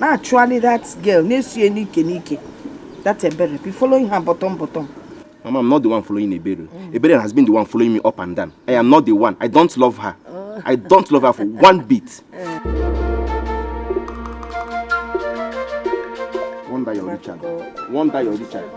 actually, that girl, that's a berry. Be following her bottom. Mama, I'm not the one following Ebere. Ebere has been the one following me up and down. I am not the one. I don't love her. I don't love her for one bit. One day you're Richard. One day you're Richard.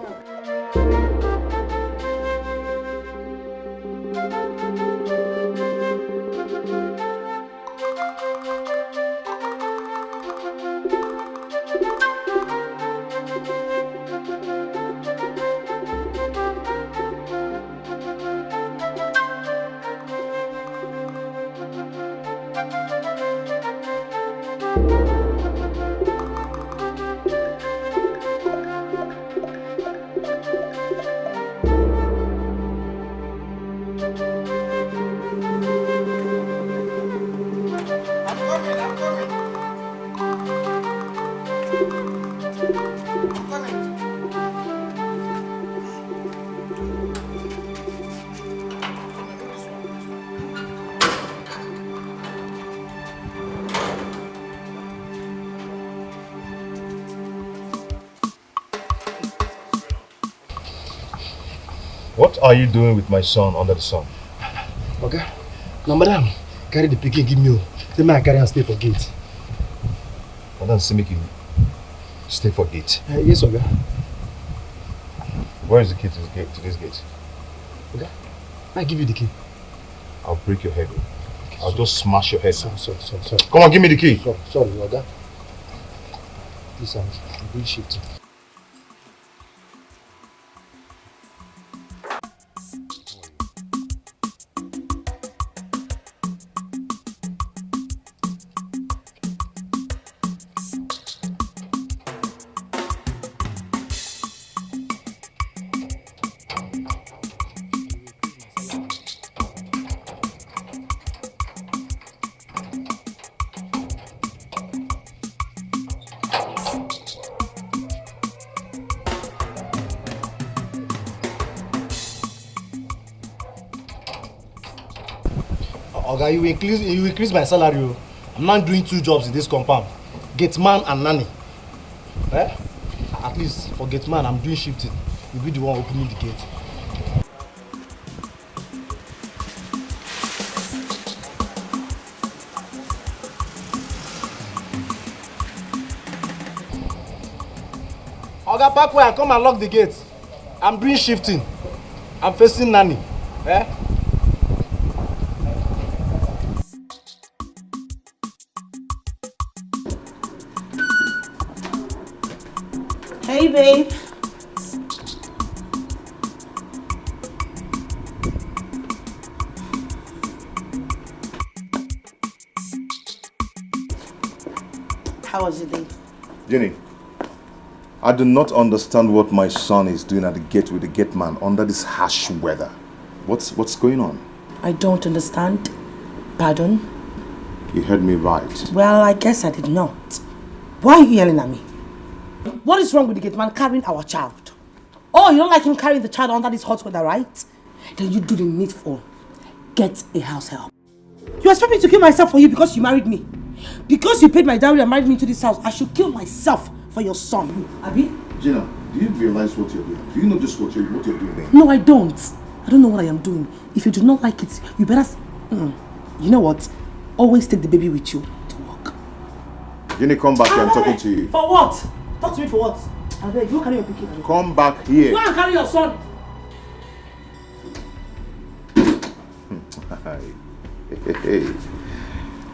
What are you doing with my son under the sun? Okay. Now, madam, carry the pikin, give me. Then I carry and stay for gate. Madam, say make you stay for gate. Yes, okay. Where is the key to this gate? Okay. I give you the key. I'll break your head. Okay, I'll just smash your head. Sorry. Come on, give me the key. Sorry, okay. Please, I'm doing shifting. Oga, you increase my salary. Oh. I'm not doing 2 jobs in this compound. Gate man and nanny. Eh? At least for gate man, I'm doing shifting. You'll be the one opening the gate. Oga, back where I come and lock the gate. I'm doing shifting. I'm facing nanny. Eh? Hey, babe. How was your day? Jenny, I do not understand what my son is doing at the gate with the gate man under this harsh weather. What's going on? I don't understand. Pardon? You heard me right. Well, I guess I did not. Why are you yelling at me? What is wrong with the gate man carrying our child? Oh, you don't like him carrying the child under this hot weather, right? Then you do the needful. Get a house help. You expect me to kill myself for you because you married me? Because you paid my dowry and married me into this house, I should kill myself for your son. Abi? Gina, do you realize what you're doing? Do you know just what you're doing there? No, I don't. I don't know what I am doing. If you do not like it, you better... You know what? Always take the baby with you to work. Jenny, come back here. I'm talking to you. For what? Talk to me for what? I beg, you carry your pikin. Come back here. Go and carry your son.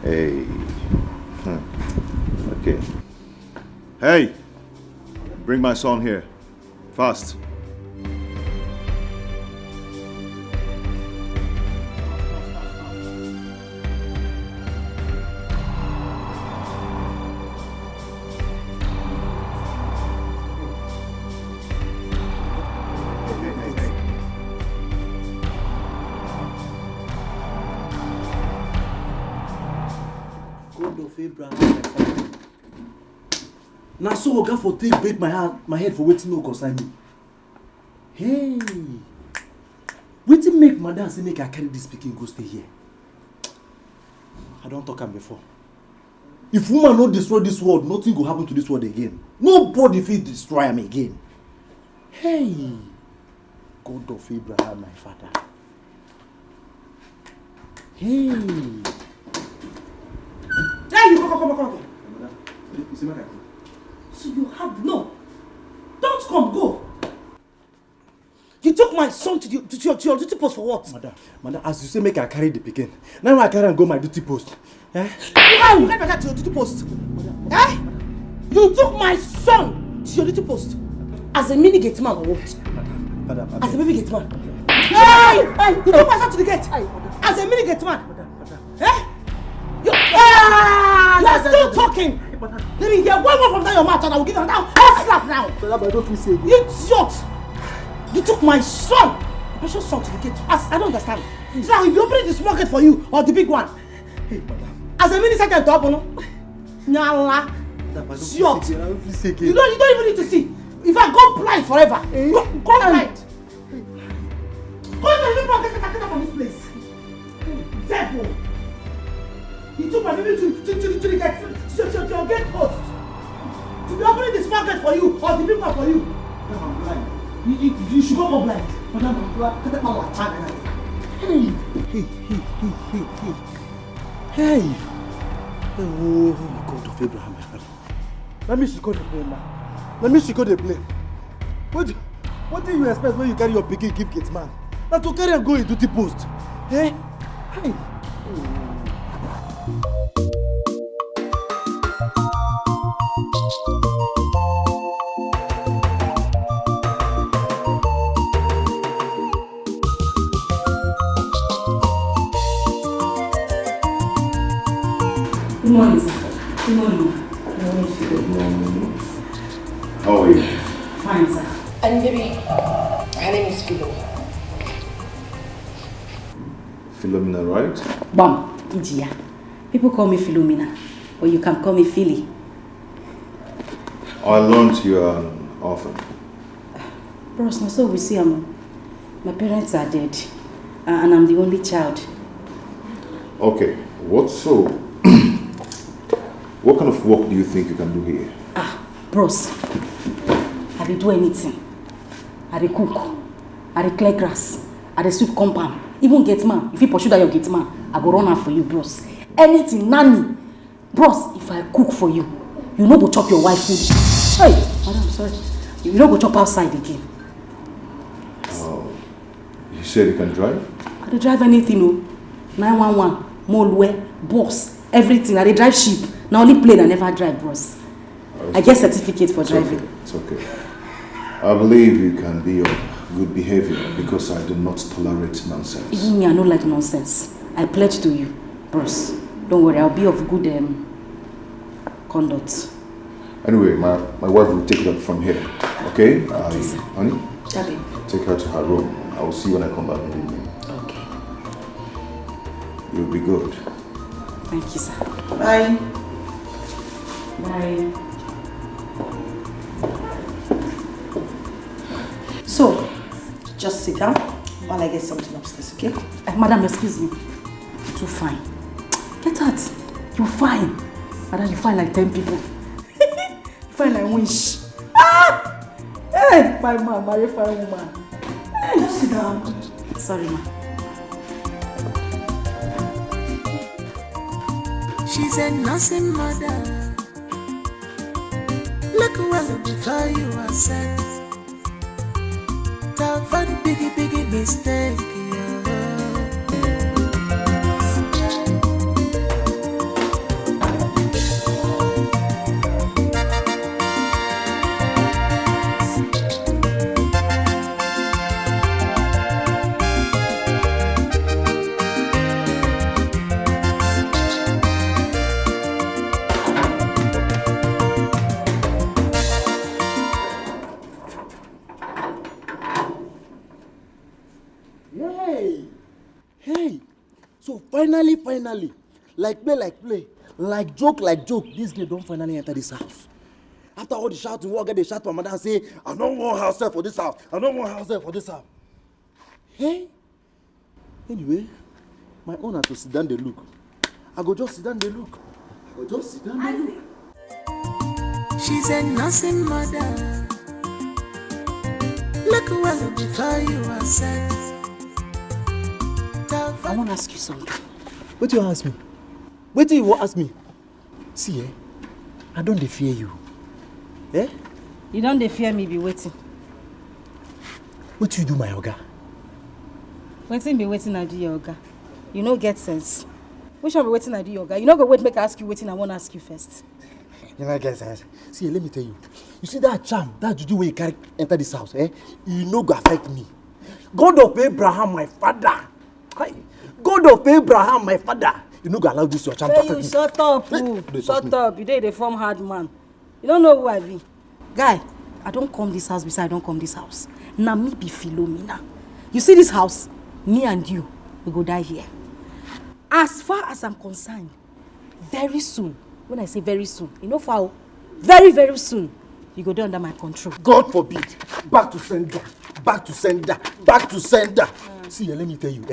Hey. Okay. Hey, bring my son here. Fast. Now so Oga for take break my head for waiting no concern me. Hey, wetin make madam say make I carry this pikin go stay here? I don't talk am before. If woman no destroy this world, nothing go happen to this world again. Nobody fit destroy am again. Hey, God of Abraham, my father. Hey. Hey, you come. So you have no. Don't come, go. You took my son to your duty post for what? Madam, as you say, make I carry the pikin. Now I carry and go my duty post. Eh? Why you carry to your duty post? Eh? You took my son to your duty post as a mini gate man or what? Madam. As a baby gate man. Hey! You took my son to the gate as a mini gate man. Eh? You're still talking. Let me hear one more from your mouth and I will give you another hot slap now. Idiot! You took my son, precious son, to the gate. I don't understand. So now if you open the small gate for you or the big one. Hey, madam. As a mini second top, Nyala. Idiot. You don't even need to see. If I go blind forever, go blind. Go from this place. Devil. You took my baby to the gate, to your gate post. To be opening the small gate for you or the big one for you. Madam, I'm blind. You should go blind. Madam, I'm blind. Hey. Oh, God of Abraham, my father. Let me should go the blame now. Let me should go the blame. What do you expect when you carry your pikin give gate man? Now to carry and go into the post. Eh? Hey. Good morning, sir. Good morning. Good morning. How are you? Fine, sir. And baby, her name is Philo. Philomena, right? Bam, Ijia. People call me Philomena, or you can call me Philly. I learned you are an orphan. Bros, so we see my parents are dead, and I'm the only child. Okay, what kind of work do you think you can do here? Bros, I dey do anything. I dey cook, I dey clear grass, I dey sweep compound. Even gate man, if you pursue that your gate man, I go run am for you, bros. Anything, nanny. Bros, if I cook for you, you no go chop your wife food. Hey, madam, sorry. You no go chop outside again. Oh, you said you can drive? I dey drive anything, oh. 911, Molwe, bus, everything. I dey drive ship. Now only plane I never drive, bros. I get certificate for driving. It's okay. I believe you can be of good behavior because I do not tolerate nonsense. Even me, I don't like nonsense. I pledge to you, bros. Don't worry, I'll be of good conduct. Anyway, my wife will take it up from here. Okay? Honey? Daddy. Take her to her room. I will see you when I come back in the evening. Okay. You'll be good. Thank you, sir. Bye. Bye. So, just sit down while I get something upstairs, okay? Madam, excuse me. You're too fine. Get out. You're fine. Madam, you fine like 10 people. You fine like wish. Ah! Hey, fine man, marry fine woman. Hey, just sit down. Sorry, ma. She's a nursing mother. Look well before you are set. Tough and biggie mistake. Finally, like play, like joke, this girl don't finally enter this house. After all the shouting, walk, they shout to my mother and say, I don't want house there for this house. I don't want house there for this house. Hey? Anyway, my owner to sit down, they look. I go just sit down, they look. She's a nursing mother. Look well before you are set. I want to ask you something. What do you ask me? What do you ask me? See, I don't fear you. Eh? You don't fear me be waiting. What do you do, my oga? Waiting be waiting I do your oga. You no get sense. Which one be waiting I do your oga? You no go wait make I ask you waiting I want to ask you first. You know get sense. See, let me tell you. You see that charm, that juju when you carry enter this house, you no go affect me. God of Abraham, my father. God of Abraham, my father. You no go allow this your charm to affect me. Shut up, shut up. You dey form hard man. You don't know who I be. Guy, I don't come this house beside I don't come this house. Now me be Philomena. You see this house? Me and you, we go die here. As far as I'm concerned, very soon, when I say very soon, you know foul, very, very soon, you go there under my control. God forbid. Back to sender. See, let me tell you,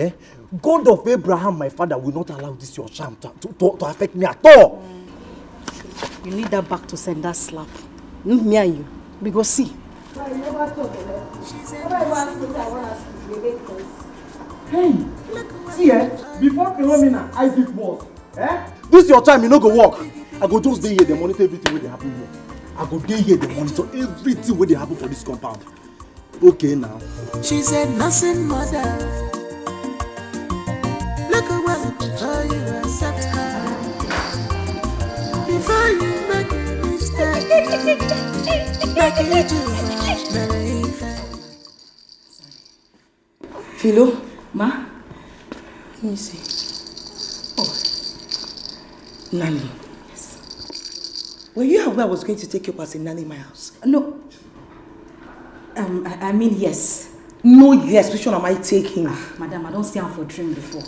God of Abraham, my father, will not allow this your charm to affect me at all. You need that back to sender slap. Me and you. We go see. Hey, see, before Philomena, Isaac was, this your time, you no go work. I go just dey here, the monitor everything wey dey happen here. I go dey here, the monitor everything wey dey happen for this compound. Okay now. She's a nursing mother. Look well before you accept her. Before you make a mistake, make it too much. Philo? Ma? Let me see. Oh. Nanny. Yes. Were you aware I was going to take you up as a nanny in my house? No. I mean yes. No, yes. Which one am I taking? Madam, I don't see him for dream before.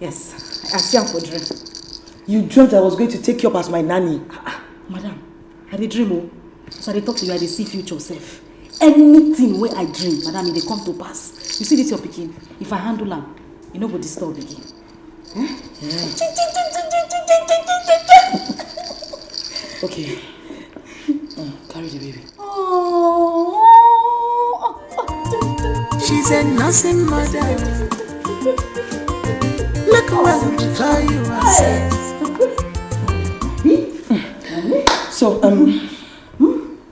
Yes, I see him for dream. You dreamt I was going to take you up as my nanny? Madam, I did dream. So I talk to you, I see future self. Anything where I dream, madam, it come to pass. You see this your picking. If I handle him, you know go disturb again. Okay. Carry the baby. She's a nursing mother. Look well before you are set. So,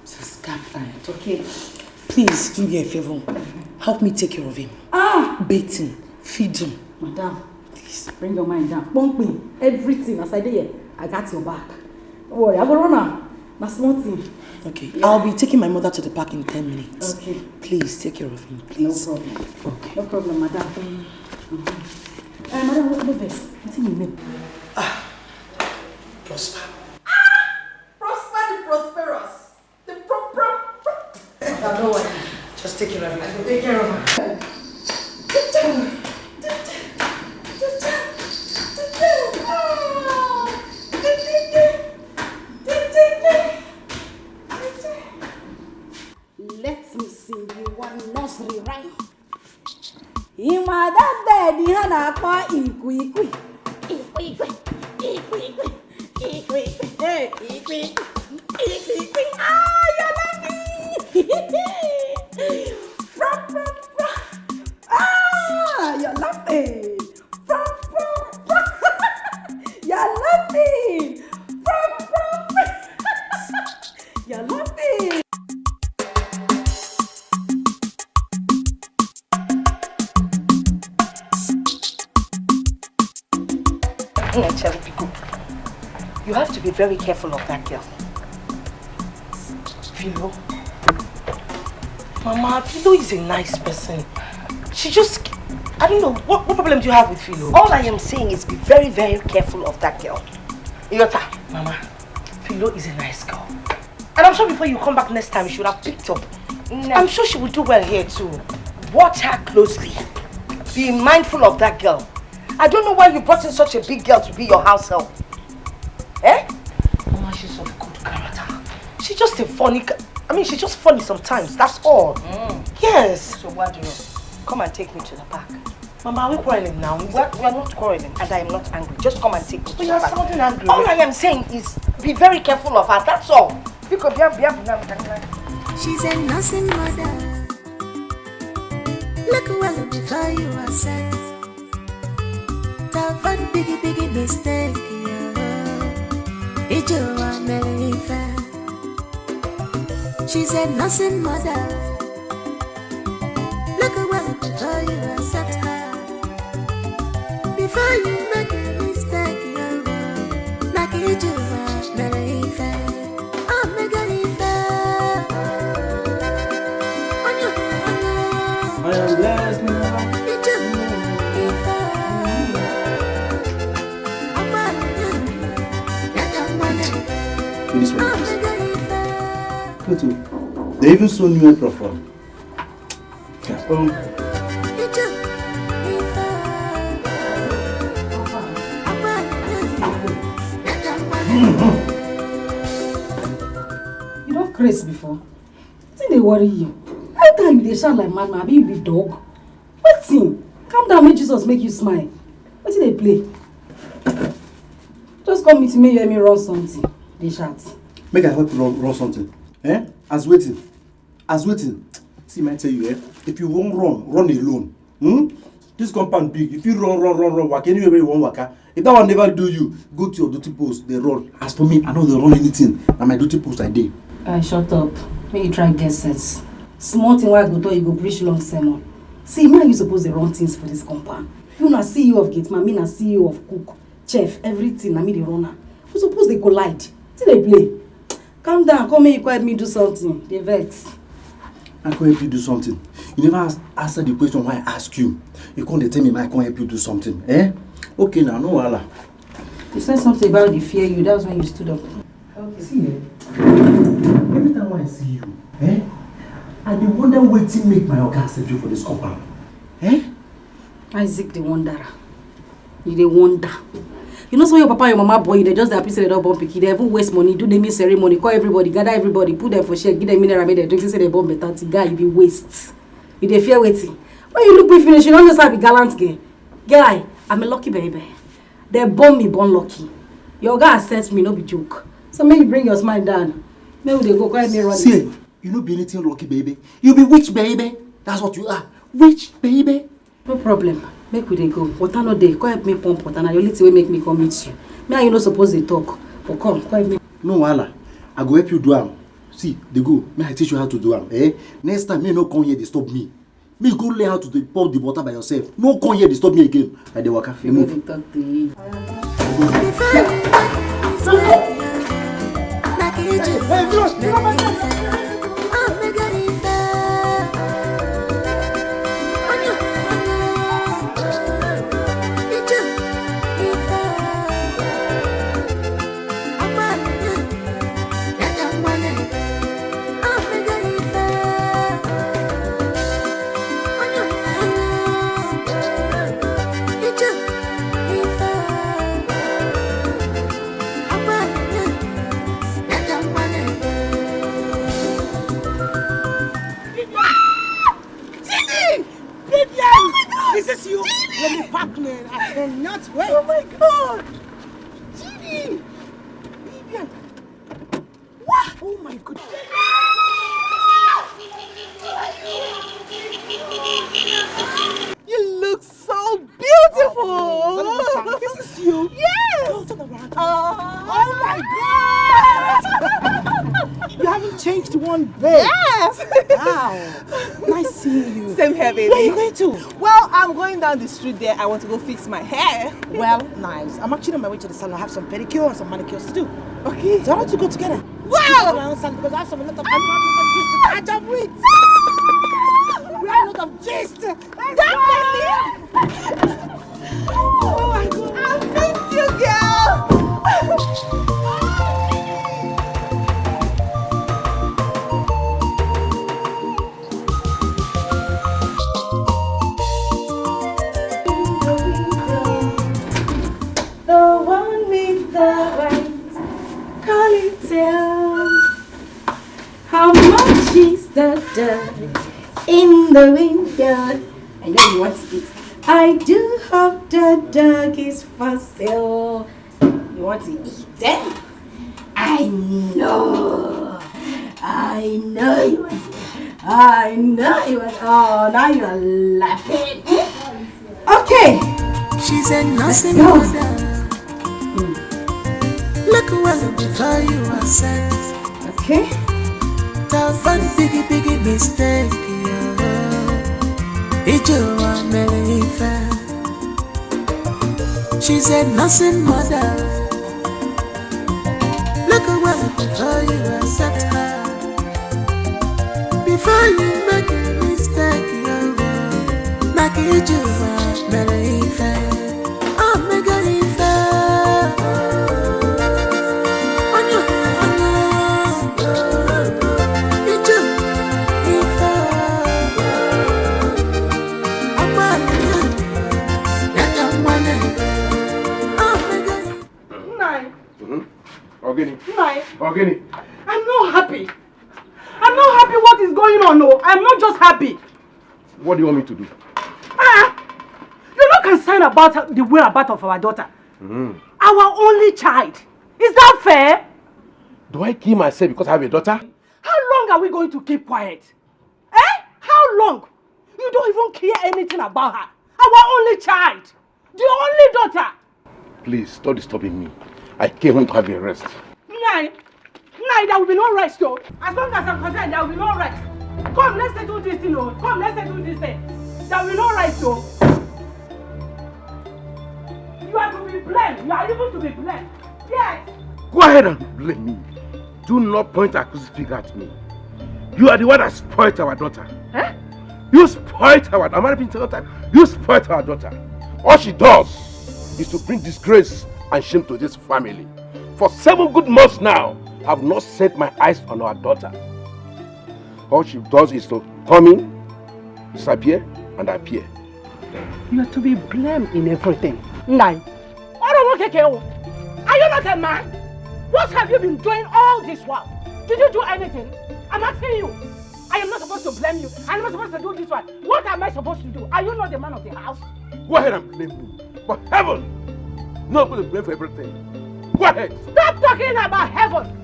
Sister Plant, okay? Please do me a favor. Help me take care of him. Bathe him, feed him. Madam, please bring your mind down. Bump me. Everything as I did here, I got your back. Don't worry, I go run now. My small thing. Okay. Yeah. I'll be taking my mother to the park in 10 minutes. Okay. Please take care of him, please. No problem. Okay. No problem, madam. Madam, what the best? What's your name? Prosper. Prosper the prosperous. The Don't worry. Just take care of him. I will take care of her. Let me sing you one nursery rhyme. Ima that daddy hana kwa ikwi. Ah, you're laughing. Ah, you're laughing. You're laughing. You're laughing. You have to be very careful of that girl. Philo? Mama, Philo is a nice person. She just... I don't know. What problem do you have with Philo? All I am saying is be very, very careful of that girl. Iota, Mama, Philo is a nice girl. And I'm sure before you come back next time, you should have picked up. No. I'm sure she will do well here too. Watch her closely. Be mindful of that girl. I don't know why you brought in such a big girl to be your house help. Eh? Mama, she's of good character. She's just a funny... I mean, she's just funny sometimes, that's all. Yes. So what do you know? Come and take me to the park. Mama, are we quarreling now? We are not quarreling and I am not angry. Just come and take me to the you're park. sounding angry. All I am saying is be very careful of her, that's all. She's a nursing mother. Look well before you are set. That one biggie mistake, it's your America. She's a nursing mother. Look well before you accept her. Before you make a mistake, like it's your America. I am blessed now. This one. They even saw new April from. You don't crazy before. Didn't they worry you? Every time you shout like madman, you be dog. What's him? Calm down, make Jesus make you smile. What did they play? Just come meet me, you hear me run something. They shout. Make I help you run something. Eh? As waiting. See, I tell you, if you won't run alone. This compound big. If you run, walk anywhere you want waka. If that one never do you, go to your duty post, they run. As for me, I know they run anything. And my duty post I did. Shut up. Make you try get sense. Small thing where I go to, you go preach long sermon. See, man, you suppose they run things for this compound. You na CEO of gate man, me na CEO of cook, chef, everything. I me the runner. We suppose they collide. Till they play. Calm down. Come here, you help me do something. They vex. I can't help you do something. You never answer the question why I ask you. You can't tell me I can't help you do something. Eh? Okay now, no wala. You said something about the fear you. That was when you stood up. Okay. See, every time when I see you, I dey wonder wetin make my oga accept you for this compound. Isaac the wanderer. You dey wonder. You know, so your papa and your mama boy, they just happy say they don't bomb picky. They even waste money, do naming ceremony, call everybody, gather everybody, put them for share, give them mineral, make them drink, say they bomb better. Guy, you be waste. You dey fear waiting. When you look me finish, you don't know how to be gallant girl. Guy, I'm a lucky baby. They born me born lucky. Your guy assess me, no be joke. So may you bring your smile down. Maybe they go quiet me run. See, you no be anything lucky, baby. You be witch, baby. That's what you are. Witch, baby. No problem. Make we dey go. Water no dey. Come help me pump water. Now your little way make me come meet you. Me and you no suppose to talk. But come help me. No wahala. I go help you do am. See, they go. May I teach you how to do am. Next time, me no come here disturb me. Me go learn how to pump the water by yourself. No come here disturb me again. I dey waka. You move. Talk to you. Is this you? Let me pack, man. I cannot wait. Oh my God. Genie. Vivian. What? Oh my goodness. You look so beautiful. Oh, this is you? Yes. Oh, turn around. Oh my God. You haven't changed one bit. Yes. Wow. Nice seeing you. Same here, baby. Where are you going to? Well, I'm going down the street there. I want to go fix my hair. Well, nice. I'm actually on my way to the salon. I have some pedicure and some manicures to do. Okay. So I want to go together. Wow. Because I have some a lot of gist to catch up with. We have a lot of gist. Definitely. Oh my God. I missed you, girl. The one with the white collie tail. How much is the dirt in the window? I know you want to eat. I do hope the dog is for sale. You want to eat it? I know. I know you want to. I know you want. Oh, now you are laughing. Okay. She's a nursing mother. Look well before you are set. Okay. Tough and biggie mistake. It's your America. She's a nursing mother. Look well before you accept her. Before you make a mistake, make it your America. Organic. I'm not happy. I'm not happy what is going on. No, I'm not just happy. What do you want me to do? You're not concerned about the whereabouts of our daughter. Our only child. Is that fair? Do I kill myself because I have a daughter? How long are we going to keep quiet? How long? You don't even care anything about her. Our only child. The only daughter. Please, stop disturbing me. I came home to have a rest. Nine, there will be no rest, though. As long as I'm concerned, there will be no rest. Come, let's settle this thing, though. Come, let's settle this thing. There will be no rest, though. You are to be blamed. You are even to be blamed. Yes. Go ahead and blame me. Do not point a accusing finger at me. You are the one that spoiled our daughter. You spoiled our daughter. Am I being told that? You spoiled our daughter. All she does is to bring disgrace and shame to this family. For 7 good months now, I have not set my eyes on our daughter. All she does is to come in, disappear, and appear. You are to be blamed in everything. Nine. Are you not a man? What have you been doing all this while? Did you do anything? I'm asking you. I am not supposed to blame you. I'm not supposed to do this one. What am I supposed to do? Are you not the man of the house? Go ahead and blame me. For heaven, not going to blame for everything. Go ahead. Stop talking about heaven.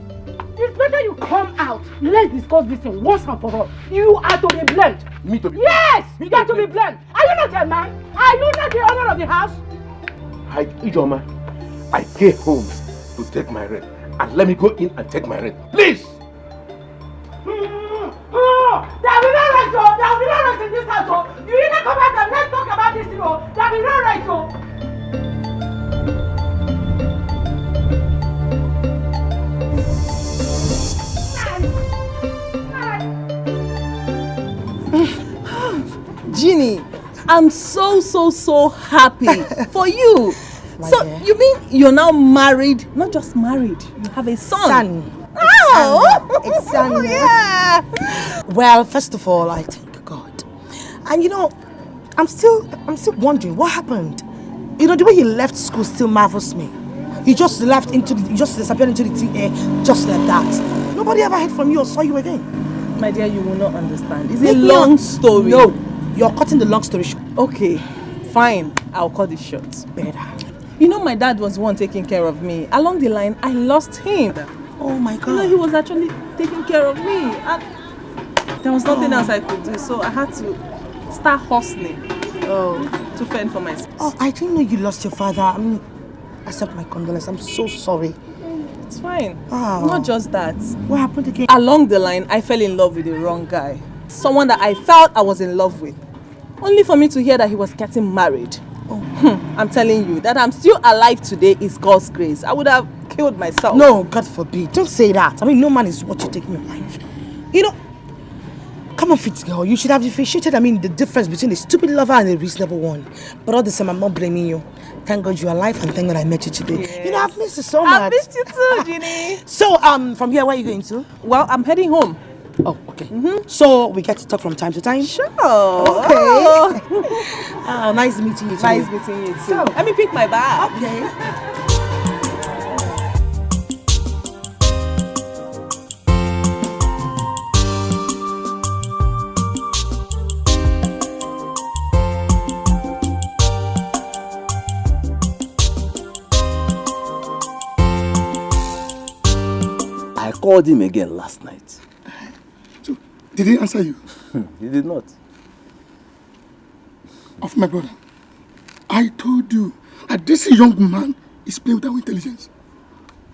It's better you come out. Let's discuss this thing once and for all. You are to be blamed. Me to be Yes, you are to be blamed. Are you not a man? Are you not the owner of the house? Ijoma, I came home to take my rent. And let me go in and take my rent. Please! There will be no right, so there will be no right in this house. So you either come back and let's talk about this, There will be no right, so. Jeannie, I'm so happy for you. So dear. you mean you're now married? Not just married, you have a son. Oh, A son, yeah. Well, first of all, I thank God. And I'm still wondering what happened. The way he left school still marvels me. He just disappeared into the thin air, just like that. Nobody ever heard from you or saw you again. My dear, you will not understand. It's a long story. No, you're cutting the long story short. Okay, fine. I'll cut it short. Better. My dad was the one taking care of me. Along the line, I lost him. Oh my God. He was actually taking care of me. And there was nothing else I could do. So I had to start hustling to fend for myself. Oh, I didn't know you lost your father. Accept my condolences. I'm so sorry. It's fine. Oh. Not just that. What happened again? Along the line, I fell in love with the wrong guy. Someone that I felt I was in love with. Only for me to hear that he was getting married. Oh. I'm telling you, that I'm still alive today is God's grace. I would have killed myself. No, God forbid. Don't say that. No man is what you take in your life. Come on, fit girl. You should have differentiated, the difference between a stupid lover and a reasonable one. But all the same, I'm not blaming you. Thank God you're alive and thank God I met you today. Yes. I've missed you so much. I've missed you too, Jeannie. So, from here, where are you going to? Well, I'm heading home. Oh, okay. So, we get to talk from time to time? Sure. Okay. Oh, nice meeting you too. Nice meeting you too. So, let me pick my bag. Okay. I called him again last night. So, did he answer you? He did not. Of my brother, I told you that this young man is playing with our intelligence.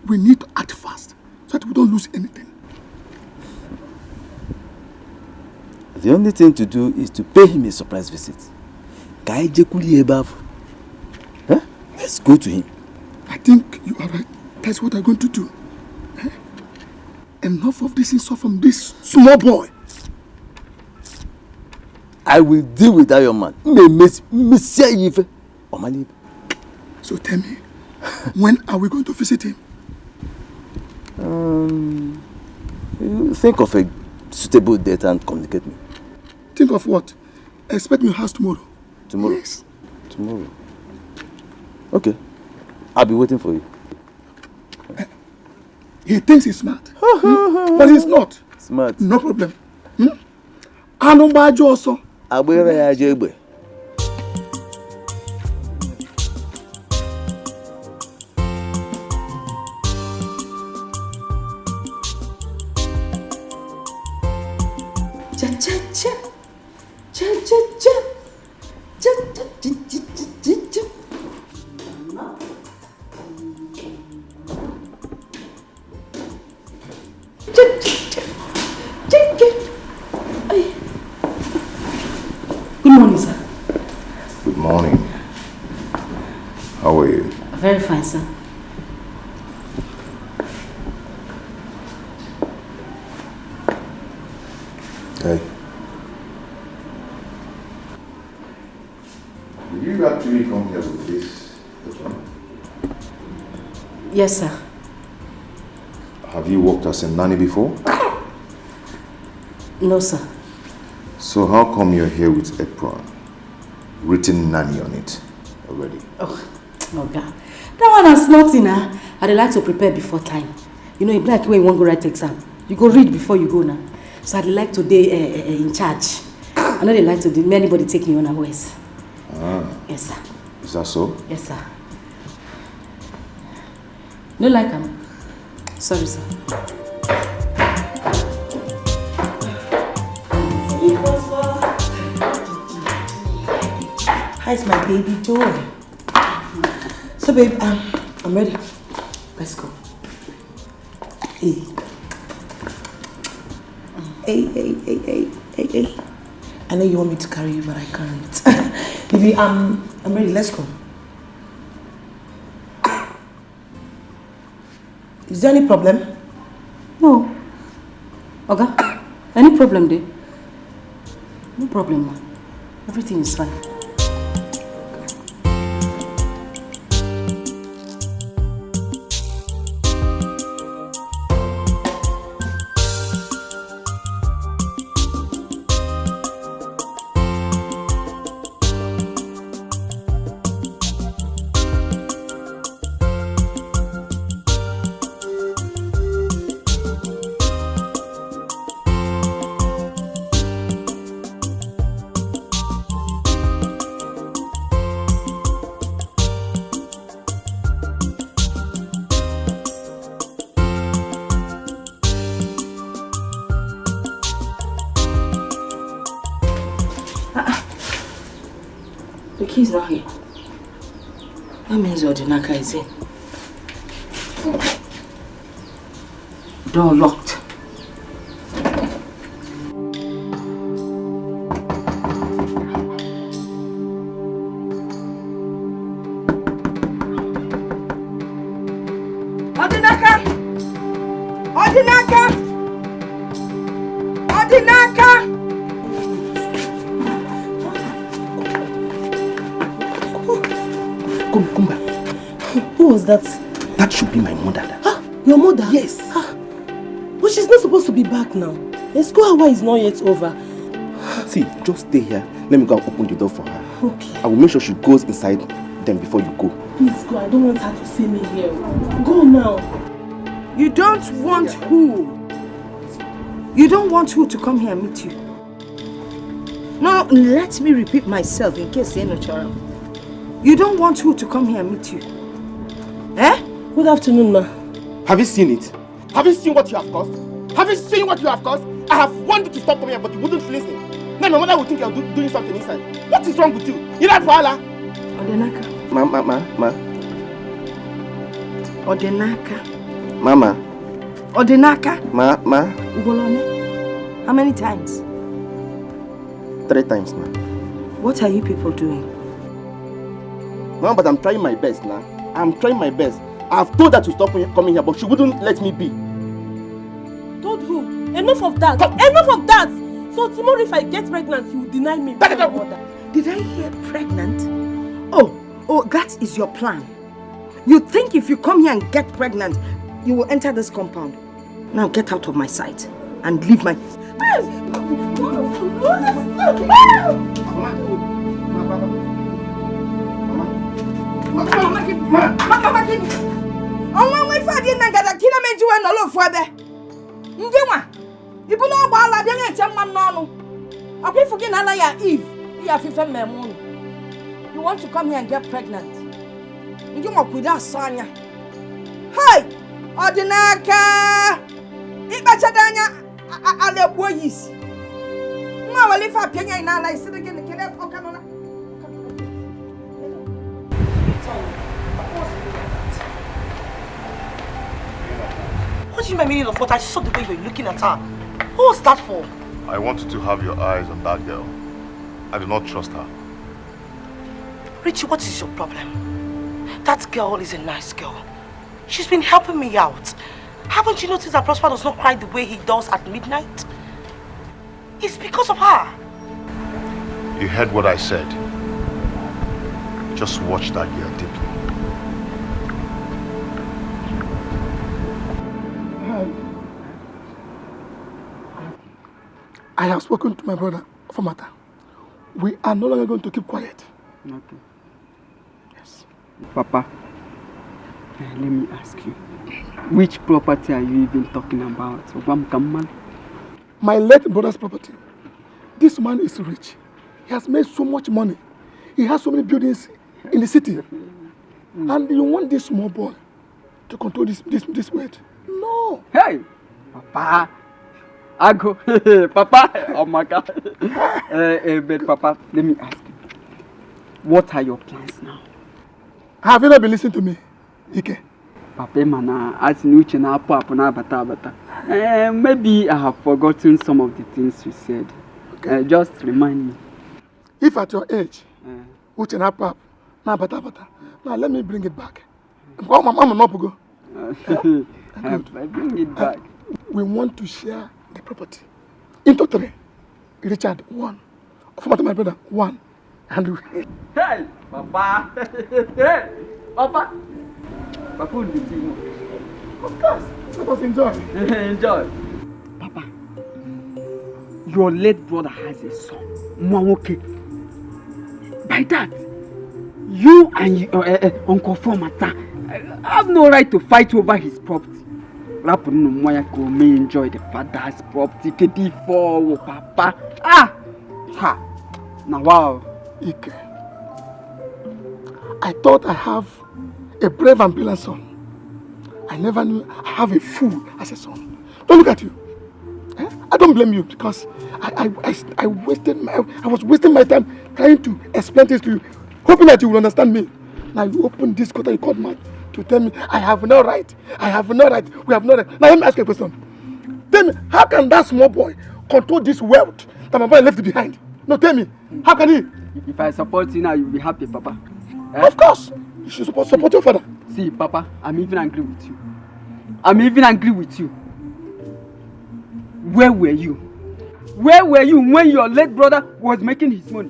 We need to act fast so that we don't lose anything. The only thing to do is to pay him a surprise visit. Let's go to him. I think you are right. That's what I'm going to do. Enough of this insult from this small boy. I will deal with that young man. So tell me, when are we going to visit him? Think of a suitable date and communicate me. Think of what? Expect me in your house tomorrow. Tomorrow? Yes. Tomorrow. Okay. I'll be waiting for you. He thinks he's smart. But he's not. Smart. No problem. Anumbajo also. Abwere ya jegbe. Cha cha cha. Cha cha cha. Cha cha cha cha cha cha. Good morning, sir. Good morning. How are you? Very fine, sir. Hey. Did you actually come here with this? Yes, sir. Have you worked as a nanny before? No, sir. So how come you're here with apron? Written nanny on it already. Oh God. That one has nothing, I'd like to prepare before time. It's like when you want to go write exam. You go read before you go now. So I'd like to be in charge. I know they like to do anybody take me unawares. Ah. Yes, sir. Is that so? Yes, sir. No like him. Sorry, sir. How's my baby doing? So babe, I'm ready. Let's go. Hey. Hey. I know you want me to carry you, but I can't. Baby, I'm ready. Let's go. Is there any problem? No. Okay. Any problem there? No problem, man. Everything is fine. The key is not here. That means Odinaka is in. Door locked. Odinaka! Odinaka! Odinaka! Come back. Who was that? That should be my mother. Huh? Your mother? Yes. But she's not supposed to be back now. The school hour is not yet over. See, just stay here. Let me go and open the door for her. Okay. I will make sure she goes inside them before you go. Please go. I don't want her to see me here. Go now. You don't want who? You don't want who to come here and meet you? No, let me repeat myself in case you're not sure. You don't want who to come here and meet you? Eh? Good afternoon, ma. Have you seen it? Have you seen what you have caused? Have you seen what you have caused? I have wanted to stop coming here, but you wouldn't listen. Now my mother would think you're doing something inside. What is wrong with you? You like Paula? Odinaka. Ma. Odinaka. Mama. Odinaka. Ma. Ugolone. How many times? 3 times, ma. What are you people doing? No, but I'm trying my best now. I'm trying my best. I've told her to stop coming here, but she wouldn't let me be. Told who? Enough of that. Enough of that. So tomorrow if I get pregnant, you will deny me. Did I hear pregnant? Oh, that is your plan. You think if you come here and get pregnant, you will enter this compound. Now get out of my sight and leave my... You want to come here and get pregnant? You want to put Sonia? Hey! Odinaka! Ibachadanya ale boys. No, well if I pay you now like sit again can I okay What do you mean of what I saw the way you're looking at her? What was that for? I want you to have your eyes on that girl. I do not trust her. Richie, what is your problem? That girl is a nice girl. She's been helping me out. Haven't you noticed that Prosper does not cry the way he does at midnight? It's because of her. You heard what I said. Just watch that girl deeply. I have spoken to my brother for matter. We are no longer going to keep quiet. Okay. Yes. Papa, let me ask you. Which property are you even talking about? My late brother's property. This man is rich. He has made so much money. He has so many buildings in the city. And you want this small boy to control this weight. No. Hey, Papa. I go, Papa. Oh my God. But Papa, let me ask you. What are your plans now? Have you not been listening to me, Ike? Papa, mana, as Nuche na papa na bata. Maybe I have forgotten some of the things you said. Okay. Just remind me. If at your age, Uche na papa na bata. Now let me bring it back. I'm not go. I bring it back. We want to share the property into 3. Richard 1. Of my brother 1. And hey, Papa. Hey, Papa. Papa will be team. Of course. Let us enjoy. Enjoy. Papa, your late brother has a son, Mwawoke. By that, you and Uncle Fomata have no right to fight over his property. Rapuno Mwayako may enjoy the father's property before Papa. Ha! Now wow. Ike, I thought I have a brave and brilliant son. I never knew I have a fool as a son. Don't look at you. I don't blame you because I was wasting my time trying to explain this to you, hoping that you will understand me. Now you open this quarter, you called mouth to tell me I have no right. We have no right. Now let me ask you a question. Tell me, how can that small boy control this wealth that my boy left behind? No, tell me, how can he? If I support you now, you'll be happy, Papa. Of course. You should support your father. See, Papa, I'm even angry with you. Where were you? Where were you when your late brother was making his money?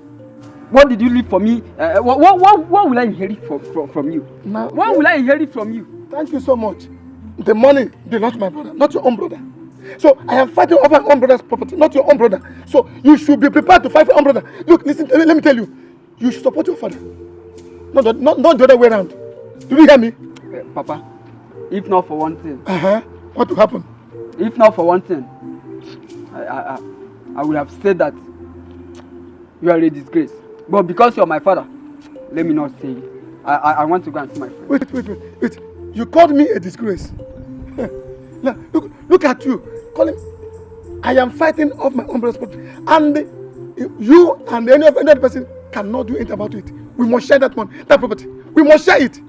What did you leave for me? What will I inherit from you? Now, what will I inherit from you? Thank you so much. The money belongs to my brother, not your own brother. So I am fighting over my own brother's property, not your own brother. So you should be prepared to fight for your own brother. Look, listen, let me tell you. You should support your father. Not the other way around. Do you hear me? Papa, if not for one thing. What will happen? If not for one thing, I would have said that you are a disgrace. But because you're my father, let me not say it. I want to go and see my friend. Wait. You called me a disgrace. Now, look at you. Call him. I am fighting off my own brother's property. And you and any other person cannot do anything about it. We must share that property. We must share it.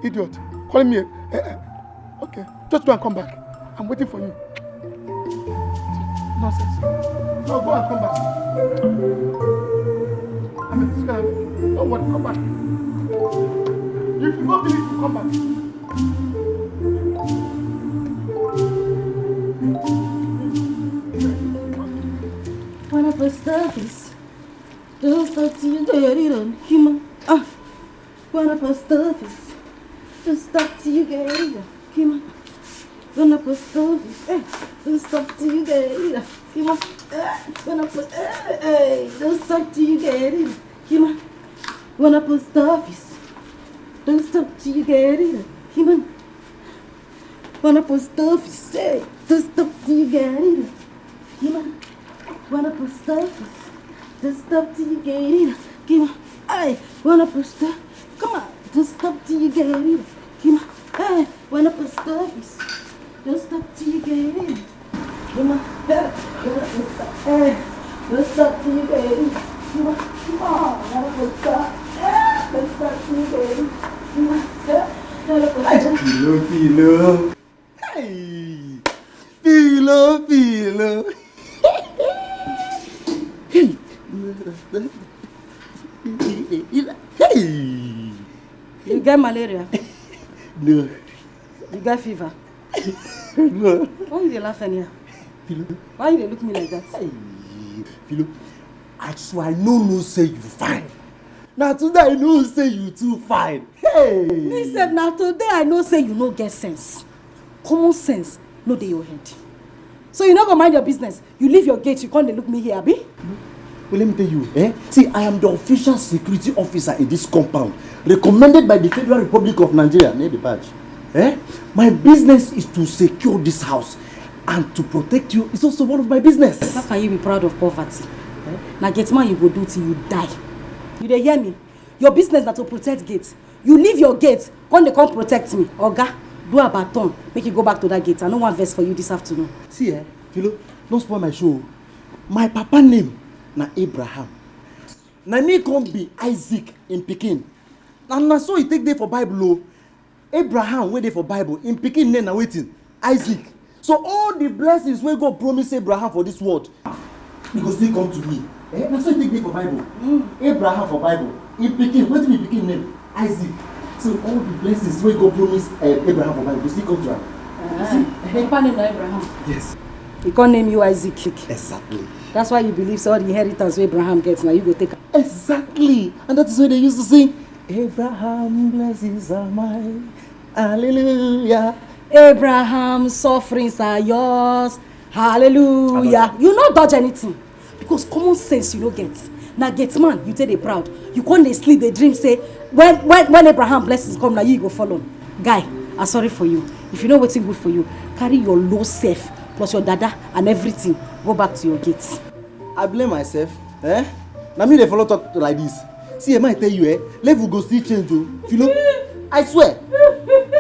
Idiot. Calling me. Okay. Just go and come back. I'm waiting for you. Nonsense. No, go and come back. Don't worry, come back. If you don't believe it, come back. When I first start this, just start to you get it on human. When I first start this, just start to you get it on human. When I first start this, just start to you get it on human. When I first, just start to you get it on human. When I first start this, just start to you get it on human. When I first start this, just stop till you get it. Human. When I put stuff, just stop till you get it. Come on, hey. When I put stuff, come on, just stop till you get it. Come on, hey. When I put stuff, just stop till you get it. Come on, hey. Just stop till you get it. Come on, when I put stuff, just stop till you get it. Come on, Philo. Hey, Philo. Hey. You get malaria? No. You get fever? No. Why you laughing here? Philo. Why you look me like that? Hey. Philo, I swear I no say you fine. Now today I know say you too fine. Hey. Me said now today I know say you no get sense. Common sense no dey your head. So you not go mind your business. You leave your gate, you can't look me here, abi? Well, let me tell you, See, I am the official security officer in this compound, recommended by the Federal Republic of Nigeria, near the badge. My business is to secure this house, and to protect you is also one of my business. How can you be proud of poverty? Now get man you go do till you die. You dey hear me? Your business na to protect gates. You leave your gate, when they come protect me, oga. do a baton, make you go back to that gate. I no want verse for you this afternoon. See, Philo, don't spoil my show. My papa name na Abraham. Na me come be Isaac in Pikin. And na so he take there for Bible. Abraham wait there for Bible. In Pikin name na waiting. Isaac. So all the blessings wey God promise Abraham for this world, he go still come to me. Na so he take there for Bible. Abraham for Bible. In Pikin, wetin be Pikin name? Isaac. So all the blessings wey God promise Abraham for Bible, go still come to am. Papa name na Abraham. Yes. He can't name you Isaac. Exactly. That's why you believe so all the inheritance Abraham gets, now you go take. Exactly. And that is why they used to sing, Abraham blessings are mine. Hallelujah. Abraham's sufferings are yours. Hallelujah. You not dodge anything. Because common sense you don't get. Now get man, you take the proud. You can't they sleep, they dream, say, when Abraham blessings come, now you go follow. Guy, I'm sorry for you. If you know what's good for you, carry your low self plus your dada and everything. Go back to your gates. I blame myself. Now me they follow talk like this. See, I might tell you, level go still change. Philo, I swear,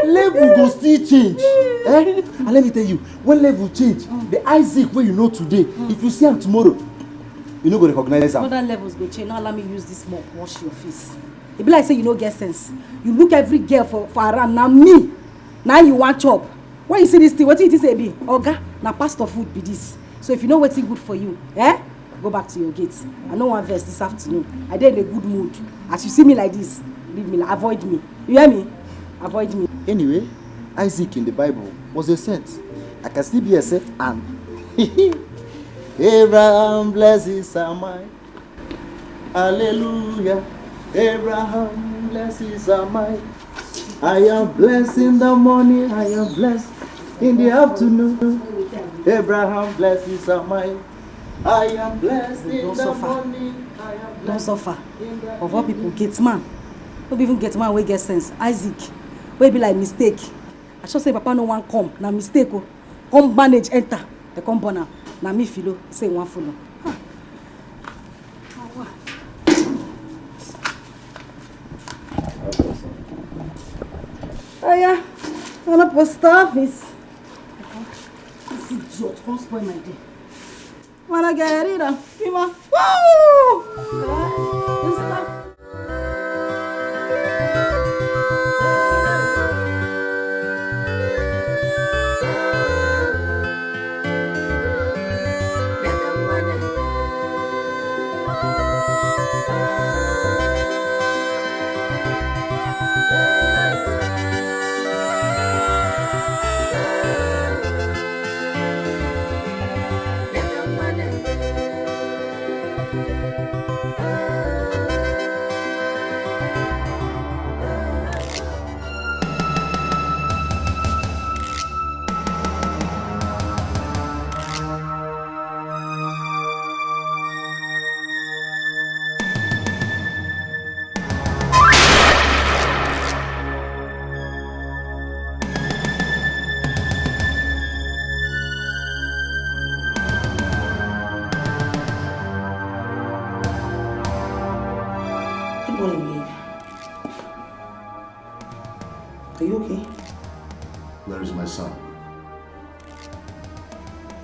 level go still change. And let me tell you, when level change, the Isaac where you know today, if you see him tomorrow, you no go recognize him. Other levels go change. Now allow me use this mop wash your face. It be like say you no get sense. You look every girl for around. Now me, now you want chop. When you see this thing, what it is, be oga? Now pastor food be this. So if you know what's good for you, go back to your gates. I know one verse this afternoon. I did in a good mood. As you see me like this, leave me, avoid me. You hear me? Avoid me. Anyway, Isaac in the Bible was a saint. I can still be a saint and Abraham blesses are mine. Hallelujah. Abraham blesses are mine. I am blessed in the morning. I am blessed in the afternoon. Abraham blesses are mine. I am blessed in the morning. Don't suffer. Of all people, get man. Don't even get man where get sense. Isaac, where be like mistake. I should say papa no one come. Now mistake. Come manage enter. They come born now. Now me Philo say one follow. Oh yeah, turn up post office. This idiot can't spoil my day. When I get it, give me. Woo! Are you okay? Where is my son?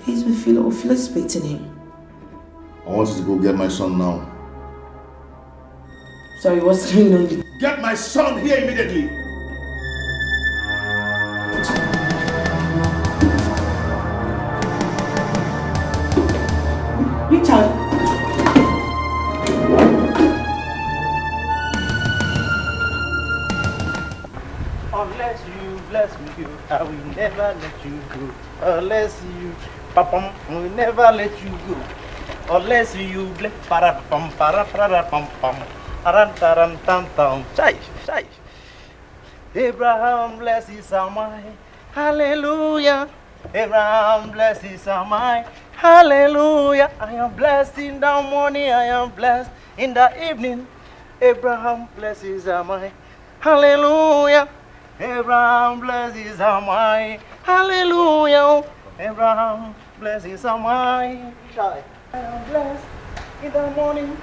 He's with Philo. Philo's expecting him. I want you to go get my son now. Sorry, what's going on? Get my son here immediately! Richard! Unless you bless me, I will never let you go. Unless you, papa, I will never let you go. Unless you bless, para pam, para pam pam, aran taran tam tam, chai. Abraham blesses are mine, hallelujah. Abraham blesses are mine, hallelujah. I am blessed in the morning, I am blessed in the evening. Abraham blesses are mine, hallelujah. Abraham blesses are mine, hallelujah. Abraham blesses are mine. I am blessed in the morning.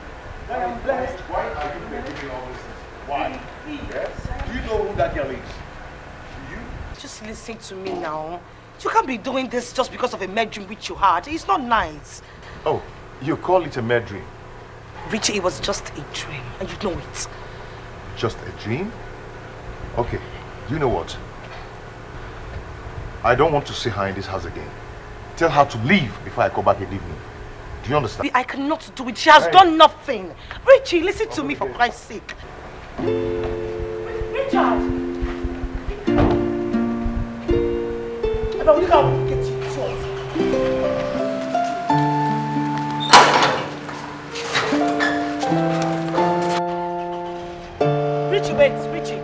I am blessed. Why are you making all this? Why? Yes? Do you know who that girl is? Do you? Just listen to me now. You can't be doing this just because of a mad dream which you had. It's not nice. Oh, you call it a mad dream? Richie, it was just a dream, and you know it. Just a dream? Okay, you know what? I don't want to see her in this house again. Tell her to leave before I come back and leave me. Do you understand? I cannot do it. She has done nothing. Richie, listen to me for Christ's sake. Richard! I will get you sorted. Richie, wait, Richie.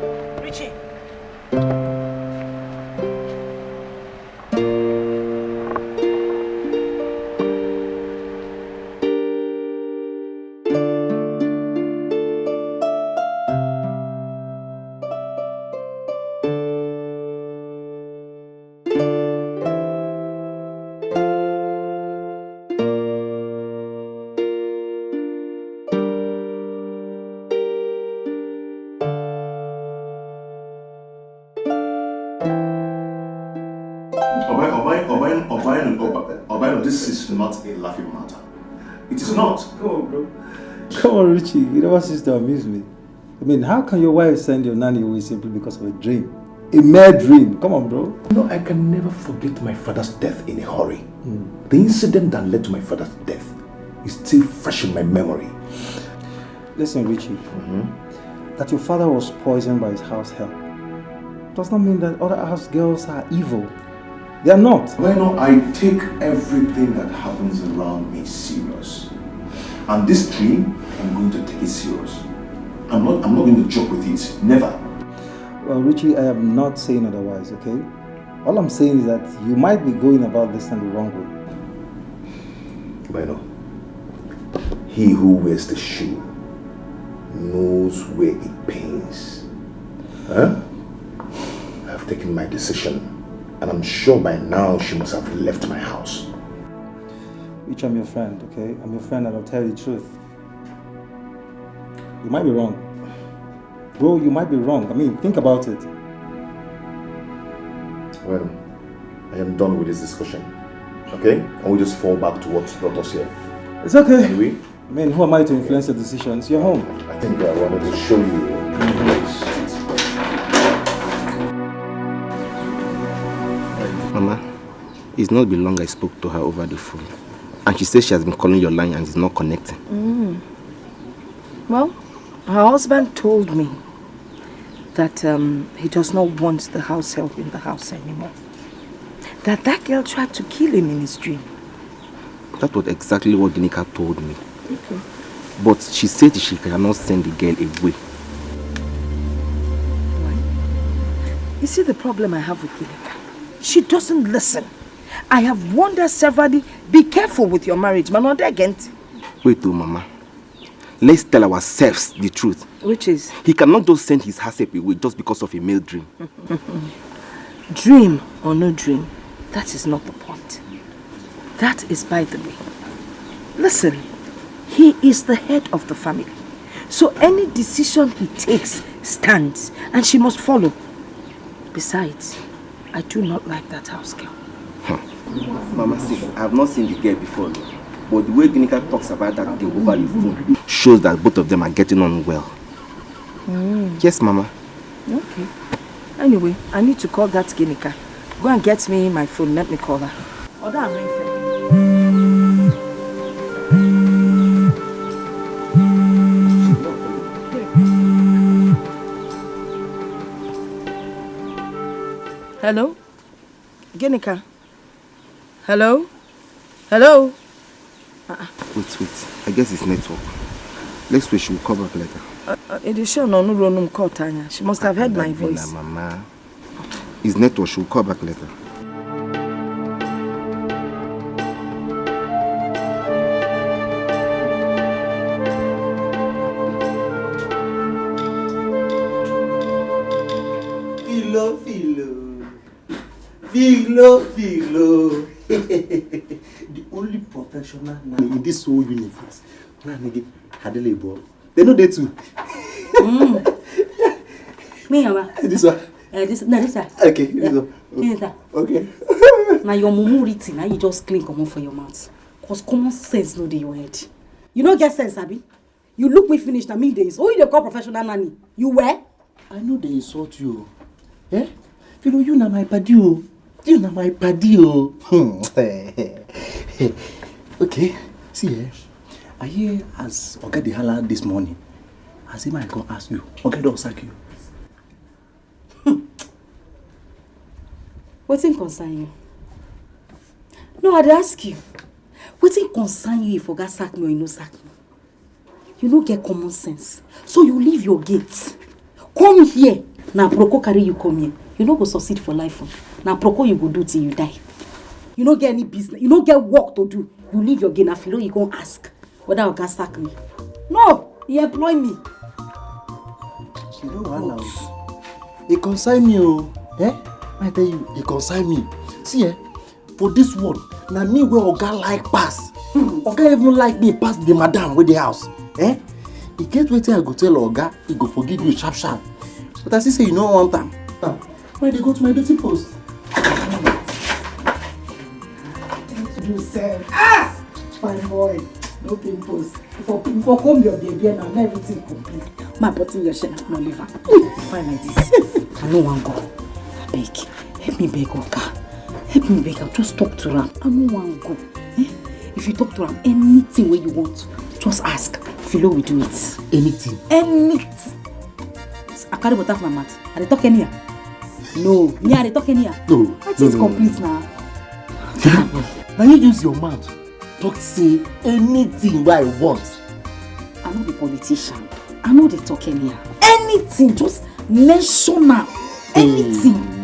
This is not a laughing matter. It is not. Come on, bro. Come on, Richie. You never cease to amuse me. I mean, how can your wife send your nanny away simply because of a dream? A mere dream. Come on, bro. No, I can never forget my father's death in a hurry. The incident that led to my father's death is still fresh in my memory. Listen, Richie. That your father was poisoned by his house help does not mean that other house girls are evil. They are not. Well, I take everything that happens around me serious. And this dream, I'm going to take it serious. I'm not going to joke with it. Never. Well, Richie, I am not saying otherwise, okay? All I'm saying is that you might be going about this in the wrong way. Bueno, he who wears the shoe knows where it pains. Huh? I've taken my decision. And I'm sure by now she must have left my house. Rich, I'm your friend, okay? I'm your friend and I'll tell you the truth. You might be wrong. Bro, you might be wrong. I mean, think about it. Well, I am done with this discussion. Okay? And we just fall back to what brought us here. It's okay. Can we? I mean, who am I to influence the decisions? You're home. I think I wanted to show you the place. Mama, it's not been long I spoke to her over the phone. And she says she has been calling your line and is not connecting. Well, her husband told me that he does not want the house help in the house anymore. That girl tried to kill him in his dream. That was exactly what Ginika told me. Okay. But she said she cannot send the girl away. Why? You see the problem I have with Ginika? She doesn't listen. I have warned her severally, be careful with your marriage, man, not again. Wait, Mama. Let's tell ourselves the truth. Which is? He cannot just send his house help away just because of a male dream. Dream or no dream, that is not the point. That is by the way. Listen, he is the head of the family. So any decision he takes stands and she must follow. Besides, I do not like that house girl. Mama, see, I have not seen the girl before, but the way Ginika talks about that girl over the phone shows that both of them are getting on well. Yes, Mama. Okay. Anyway, I need to call that Ginika. Go and get me my phone, let me call her. Hello? Ginika? Hello? Hello? Wait. I guess it's network. Let's wait, she will call back later. It is sure no room call Tanya. She must have heard my voice. Mama. It's network, she will call back later. Philo. The only professional nanny in this whole universe. Nanny Adelebo. They know they too. Me, Mama. This one. This side. Okay, Okay. Now your mumu written, now you just clean common for your mouth. Cause common sense no dey your head. You no get sense, Abi? You look me finished na me days. Oh, you dey call professional nanny. You were? I know they insult you. Eh? You na my paddy, oh. You na my paddy, oh. Okay, see, I hear as Oga dey holla this morning. As him I go ask you, Oga don sack you. Wetin concern you? No, I dey ask you. Wetin concern you if Oga sack me or you no sack me? You no get common sense. So you leave your gate. Come here. Now Proko carry you come here. You no go succeed for life. Now Proko you go do till you die. You no get any business. You no get work to do. You leave your gate. Now Philo you go ask whether Oga sack me. No, he employ me. You know what now? He consign me, oh. Eh? I tell you, he consign me. See, for this one, now me where Oga like pass. Oga even like me pass the madam with the house. Eh? He get wetin I go tell Oga, he go forgive you sharp sharp. But as he say you no want am. Why they go to my duty post? You said, fine boy, no pimples. For come your baby and everything complete. My button your shirt no liver. Fine like this. I no want go. Beg, help me beg Oga. Help me beg. I'll just talk to Ram. I no want go. If you talk to Ram, anything where you want, just ask. Philo will do it. Anything. Anything. I carry water for my mouth. Are they talking here? No. Me, are they talking here? No. That is complete now. Now you use your mouth. Talk say anything where I want. I'm not a politician. I know they talking here. Anything, just mention now. Anything.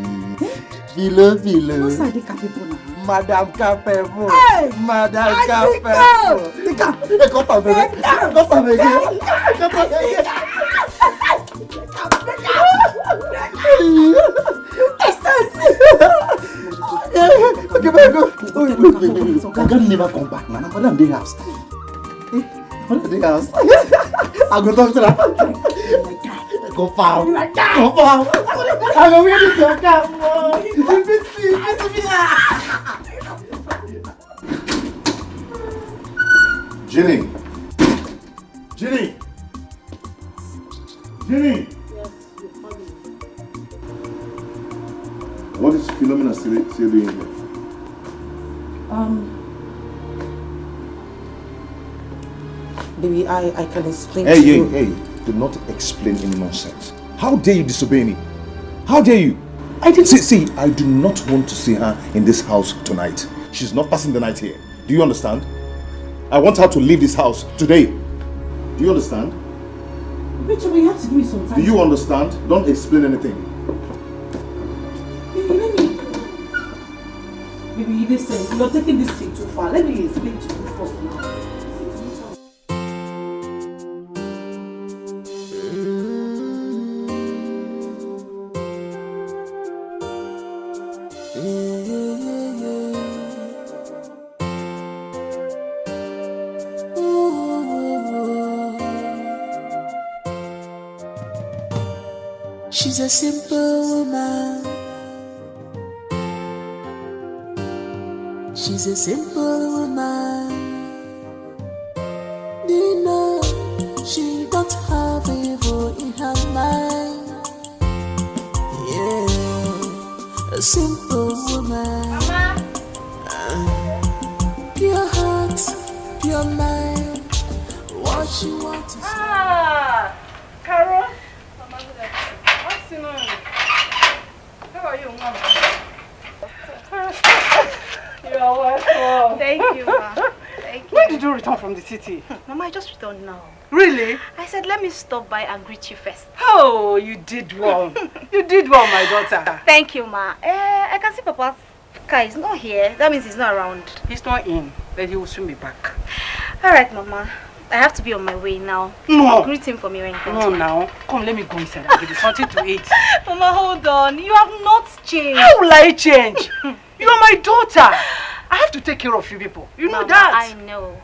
Philo. What's that they capable now? Madam Capable. Hey! Madam Capable. Take out. Got am again. Okay, but go. Oga never come back, man. Madam dey house. Madam dey house. I go talk to her. Go far. I go wear this your cap. Jenny! Yes, you're calling. What is Philomena still doing here? Baby, I can explain to you. Hey, do not explain any nonsense. How dare you disobey me? How dare you? I didn't see, I do not want to see her in this house tonight. She's not passing the night here. Do you understand? I want her to leave this house today. Do you understand? Rachel, you have to give me some time. Do you understand? Don't explain anything. Baby, listen, you're taking this thing too far. Let me explain to you first now. She's a simple woman. She's a simple woman. You know, she don't have evil in her mind. Yeah, a simple woman. Mama. Pure heart, pure mind. What she wants to say. Carol. Mama, good afternoon. What's going on? How are you, Mama? You are welcome. Thank you, Ma. Thank you. When did you return from the city? Mama, I just returned now. Really? I said, let me stop by and greet you first. Oh, you did well. You did well, my daughter. Thank you, Ma. I can see Papa's car is not here. That means he's not around. He's not in, but he will soon be back. All right, Mama. I have to be on my way now. No. Greet him for me when he comes. No, now. Come, let me go inside and give you something to eat. Mama, hold on. You have not changed. How will I change? You are my daughter. I have to take care of you people. You know Mama, that.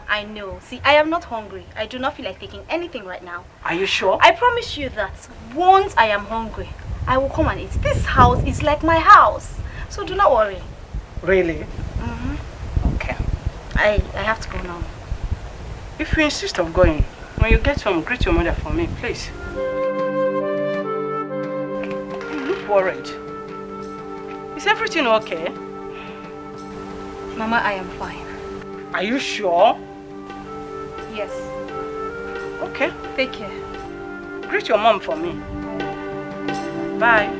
I know. See, I am not hungry. I do not feel like taking anything right now. Are you sure? I promise you that once I am hungry, I will come and eat. This house is like my house. So do not worry. Really? Okay. I have to go now. If you insist on going, when you get home, greet your mother for me, please. You look worried. Is everything okay? Mama, I am fine. Are you sure? Yes. Okay. Take care. Greet your mom for me. Bye.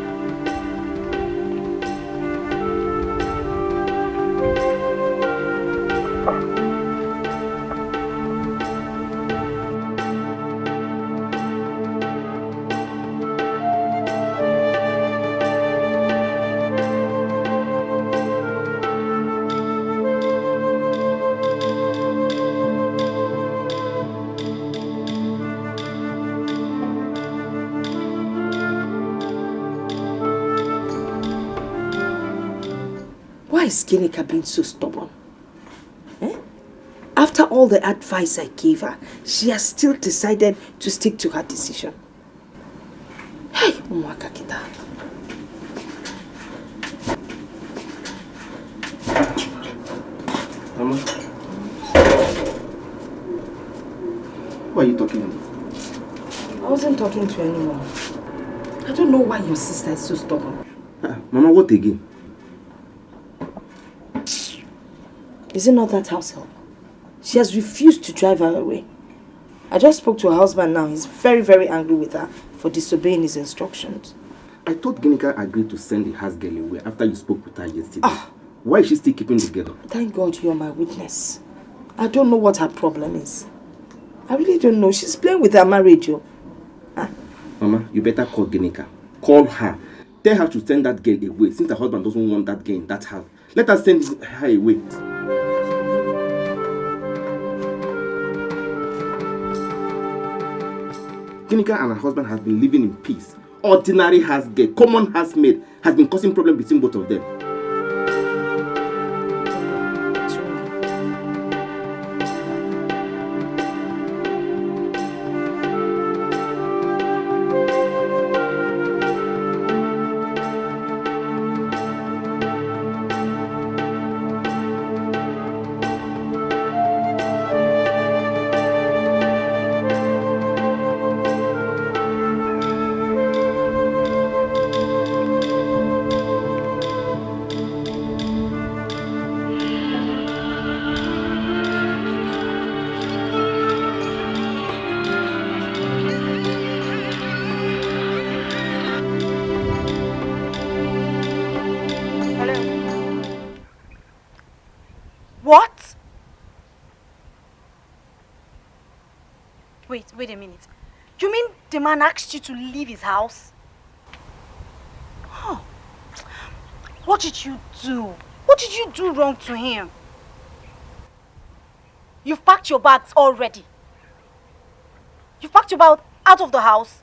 Why is Ginika being so stubborn? After all the advice I gave her, she has still decided to stick to her decision. Hey, Umwaka kita. Mama, who are you talking about? I wasn't talking to anyone. I don't know why your sister is so stubborn. Mama, what again? Is it not that house help? She has refused to drive her away. I just spoke to her husband now. He's very, very angry with her for disobeying his instructions. I thought Ginika agreed to send the house girl away after you spoke with her yesterday. Why is she still keeping the girl? Thank God you're my witness. I don't know what her problem is. I really don't know. She's playing with her marriage, yo. Mama, you better call Ginika. Call her. Tell her to send that girl away since her husband doesn't want that girl in that house. Let her send her away. Ginika and her husband have been living in peace. Ordinary house girl, common housemaid, has been causing problems between both of them. Wait a minute. You mean the man asked you to leave his house? Oh. What did you do? What did you do wrong to him? You've packed your bags already. You've packed your bag out of the house.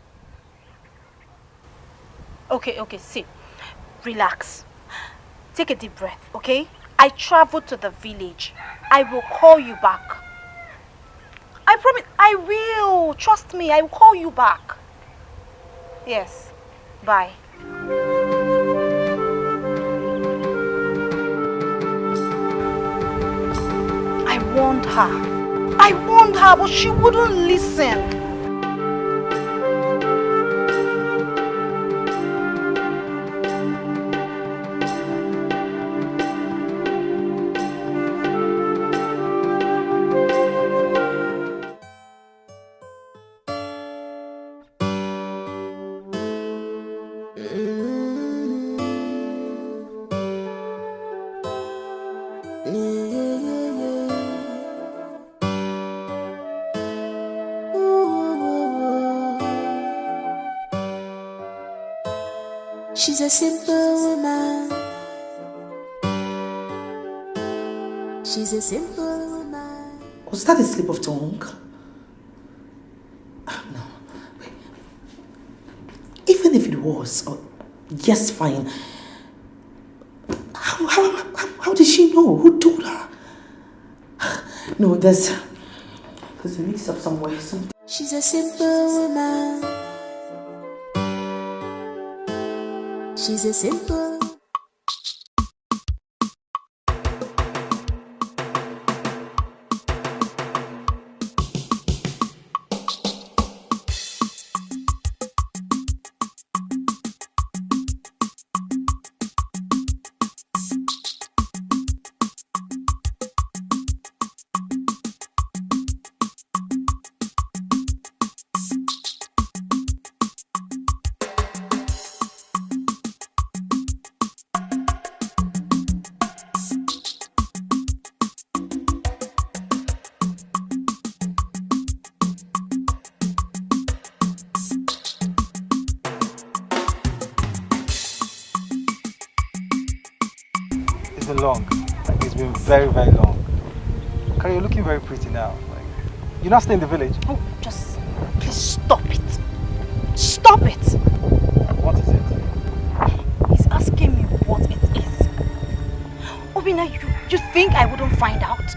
Okay, see. Relax. Take a deep breath, okay? I traveled to the village. I will call you back. I promise, I will. Trust me, I will call you back. Yes. Bye. I warned her, but she wouldn't listen. She's a simple woman. She's a simple woman. Was that a slip of tongue? No. Wait. Even if it was, yes, fine. How did she know? Who told her? No, there's a mix-up somewhere. Something. She's a simple woman. She's a simple. It's been long. Like, it's been very, very long. Carrie, you're looking very pretty now. Like, you're not staying in the village? Oh, just please stop it. Stop it. What is it? He's asking me what it is. Obina, you think I wouldn't find out?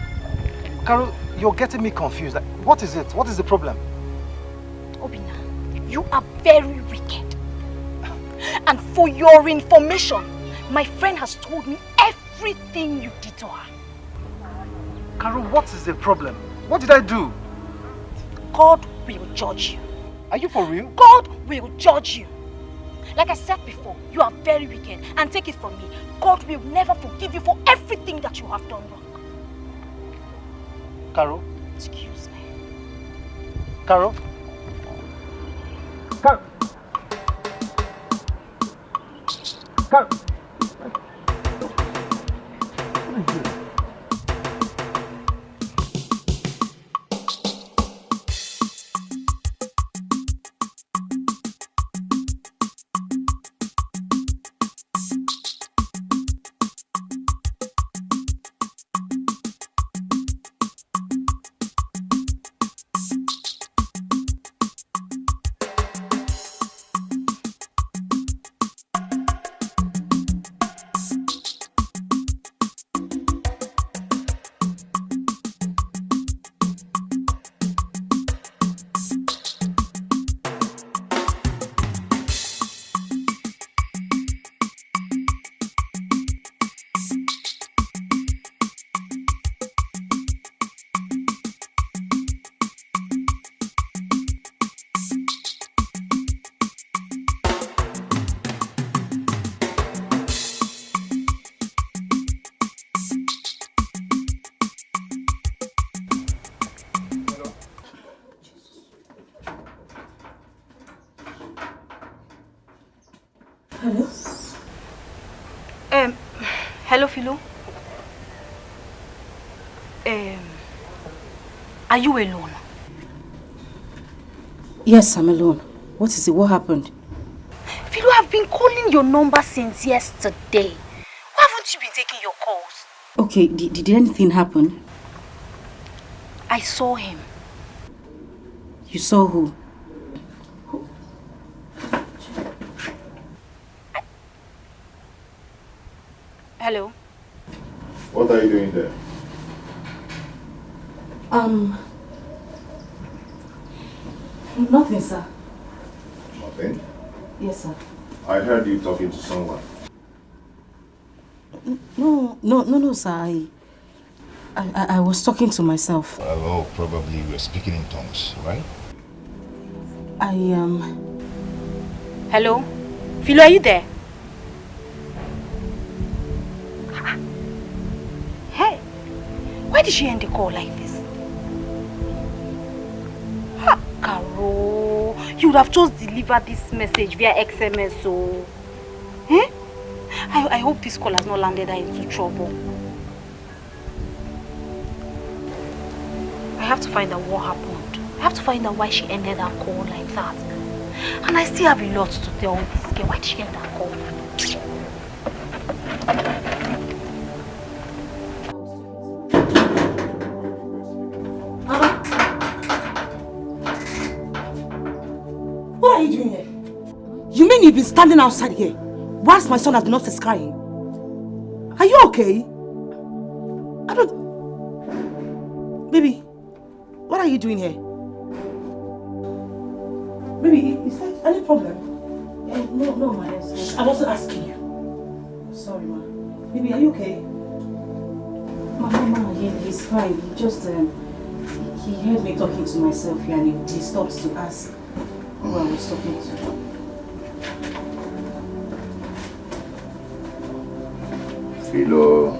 Carol, you're getting me confused. Like, what is it? What is the problem? Obina, you are very wicked. And for your information, my friend has told me everything you did to her. Carol, what is the problem? What did I do? God will judge you. Are you for real? God will judge you. Like I said before, you are very wicked. And take it from me, God will never forgive you for everything that you have done wrong. Carol? Excuse me. Carol? Carol? Carol? Hello? Hello, Philo. Are you alone? Yes, I'm alone. What is it? What happened? Philo, I've been calling your number since yesterday. Why haven't you been taking your calls? Okay, did anything happen? I saw him. You saw who? Hello? What are you doing there? Nothing, sir. Nothing? Yes, sir. I heard you talking to someone. No, sir. I was talking to myself. Oh, probably you were speaking in tongues, right? Hello? Philo, are you there? Hey, why did she end the call like this? Ha, Caro, you would have just delivered this message via XMS, so... Eh? I hope this call has not landed her into trouble. I have to find out what happened. I have to find out why she ended her call like that. And I still have a lot to tell this girl. Why did she end her call? What are you doing here? You mean you've been standing outside here whilst my son has been upstairs crying? Are you okay? I don't... Baby, what are you doing here? Baby, is there any problem? No, my dear. I wasn't asking you. Sorry, ma. Baby, are you okay? Mama, he's fine. He just, he heard me talking to myself here and he stopped to ask who I was talking to. Philo.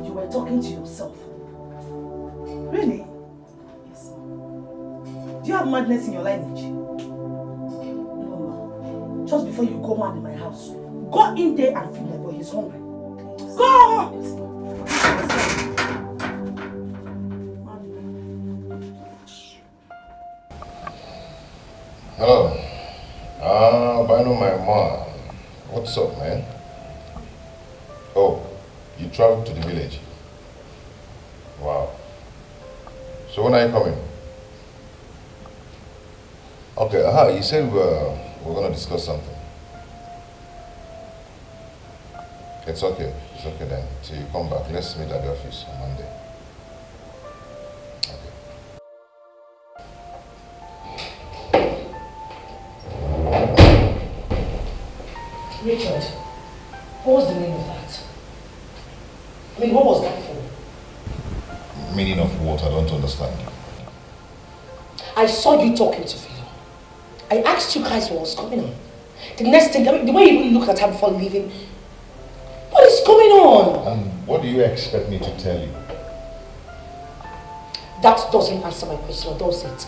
You were talking to yourself. Really? Yes, Do you have madness in your lineage? no, Just before you go mad in my house, go in there and feed my boy. He's hungry. Go! Hello. I know my mom. What's up, man? Oh, you traveled to the village? Wow. So when are you coming? Okay, you said we're gonna discuss something. It's okay then. Till you come back, let's meet at the office on Monday. Richard, what was the meaning of that? I mean, what was that for? Meaning of what? I don't understand. I saw you talking to Philo. I asked you guys what was going on. The next thing, I mean, the way you even looked at her before leaving, what is going on? And what do you expect me to tell you? That doesn't answer my question, does it?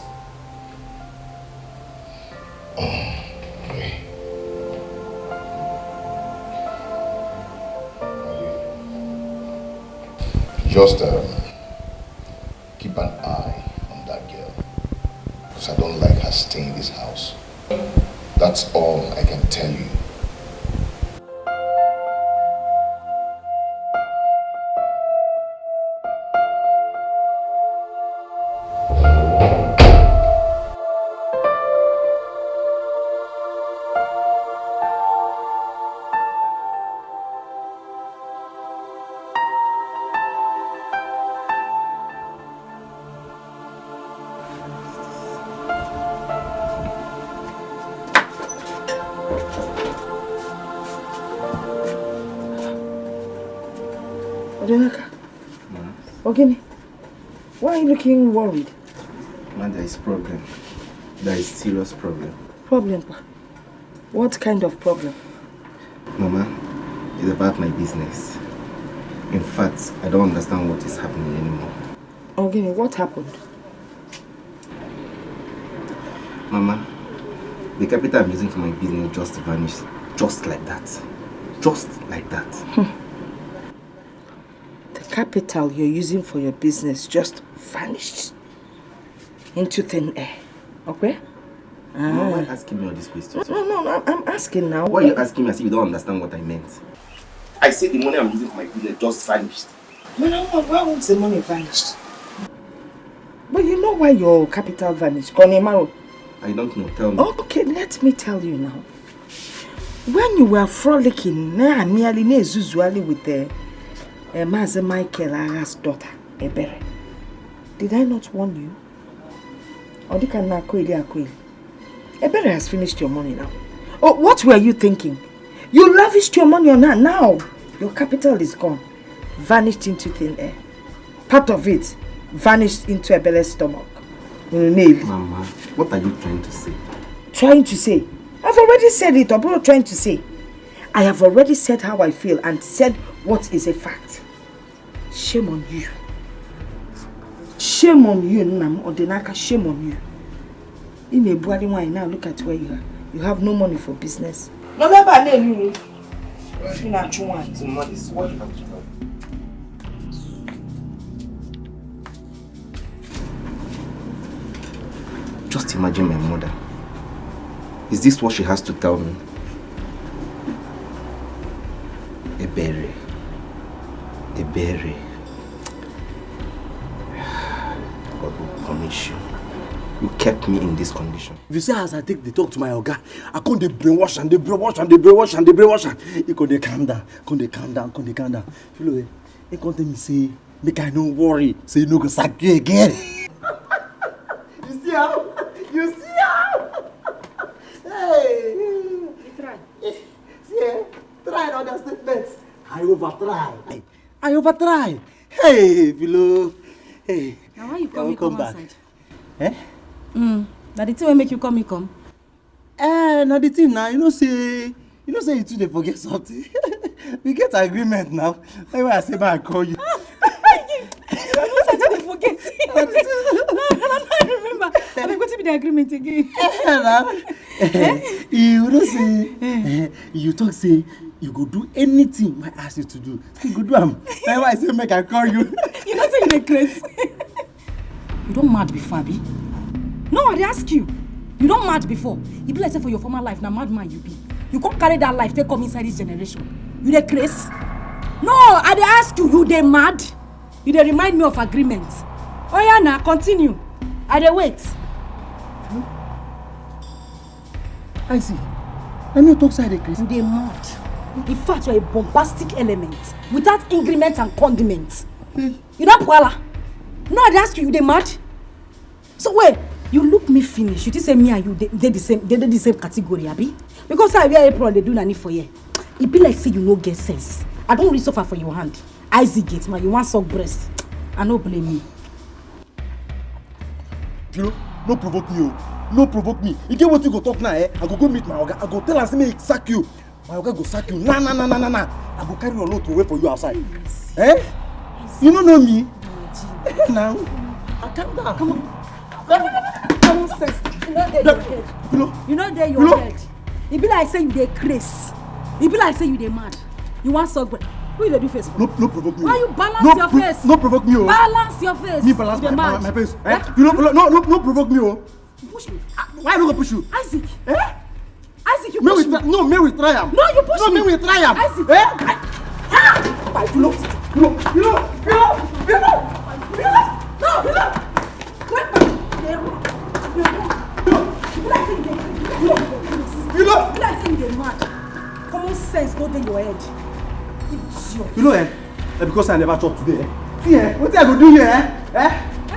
Just keep an eye on that girl, because I don't like her staying in this house. That's all I can tell you. Ogini, why are you looking worried? Man, there is problem. There is serious problem. Problem? What kind of problem? Mama, it's about my business. In fact, I don't understand what is happening anymore. Ogini, what happened? Mama, the capital I'm using for my business just vanished. Just like that. Just like that. The capital you're using for your business just vanished into thin air. Okay? Mama, why are you asking me all these questions? No, I'm asking now. Why are you asking me as if you don't understand what I meant? I said the money I'm using for my business just vanished. Mama, why won't the money vanish? But you know why your capital vanished? Konemaro. I don't know, tell me. Okay, let me tell you now. When you were frolicking nearly with the Master Michael Ara's daughter, Ebere, did I not warn you? Ebere has finished your money now. Oh, what were you thinking? You lavished your money on her. Now your capital is gone, vanished into thin air. Part of it vanished into Ebere's stomach. Mama, what are you trying to say? Trying to say? I've already said it, or trying to say. I have already said how I feel and said what is a fact. Shame on you. Shame on you, Nam Odenaka, shame on you. In a bloody wine now, look at where you are. You have no money for business. No, never name you. You're not one. So, Mama, this is what you have to do. Just imagine my mother. Is this what she has to tell me? Ebere. Ebere. God will punish you. You kept me in this condition. If you see as I take the talk to my oga, I can't they brainwash and they brainwash and they brainwash and they brainwash and he can't calm down, can't they calm down, can't they calm down. Feel he can't tell me say, make I no worry, say you no go sack you again. You see how? You see how? I overtry. Hey, below. Hey. Now why you come back? outside? Eh? That the thing will make you come. Now the thing now, you say you two dey forget something. We get agreement now. That's why I say I call you. You said you forget. I remember. I'm going to be the agreement again. You don't say. You talk say you go do anything I ask you to do. You go do am. That's why I say make I call you. You don't say you dey crazy. You don't mad before, Abi? No, I dey ask you. You don't mad before. You be like say for your former life, now madman you be. You can't carry that life, take come inside this generation. You dey crazy? No, I dey ask you, you dey mad? You dey remind me of agreement. Oh yeah, now continue. I dey wait. I see. Let me talk side crazy. You dey mad. In fact, you're a bombastic element without increment and condiments. You don't pwala. No, I dey ask you, you dey mad? So wait, you look me finish. You think say me and you they the same category, Abi? Because I wear apron, they do nothing for you. It be like say you no get sense. I don't really suffer for your hand. Isaac gate, man, you want suck breast. I no blame me. You know, no provoke me, oh. No provoke me. You get what you go talk now, eh? I go meet my oga. I go tell her say me sack you. My oga go sack you. Nah. I go carry your load to wait for you outside. Yes. Eh? Yes. You don't know me. Now, calm down. Come on. Common sense. You know there your head. It be like say you dey craze. It be like say you dey mad. You want suck breast. Who you dey do face for? No provoke me. Why you balance your face? No provoke me, oh. Balance your face. Me balance my face. Eh? You no provoke me, oh. Push me. Why am I gonna push you? Isaac. Eh? Isaac, you push me. No, may we try am. No, you push me. No, may we try am. Isaac. Eh? You know. Common sense no dey your head. Idiot. You know, because I never talk today. See, what I go do here?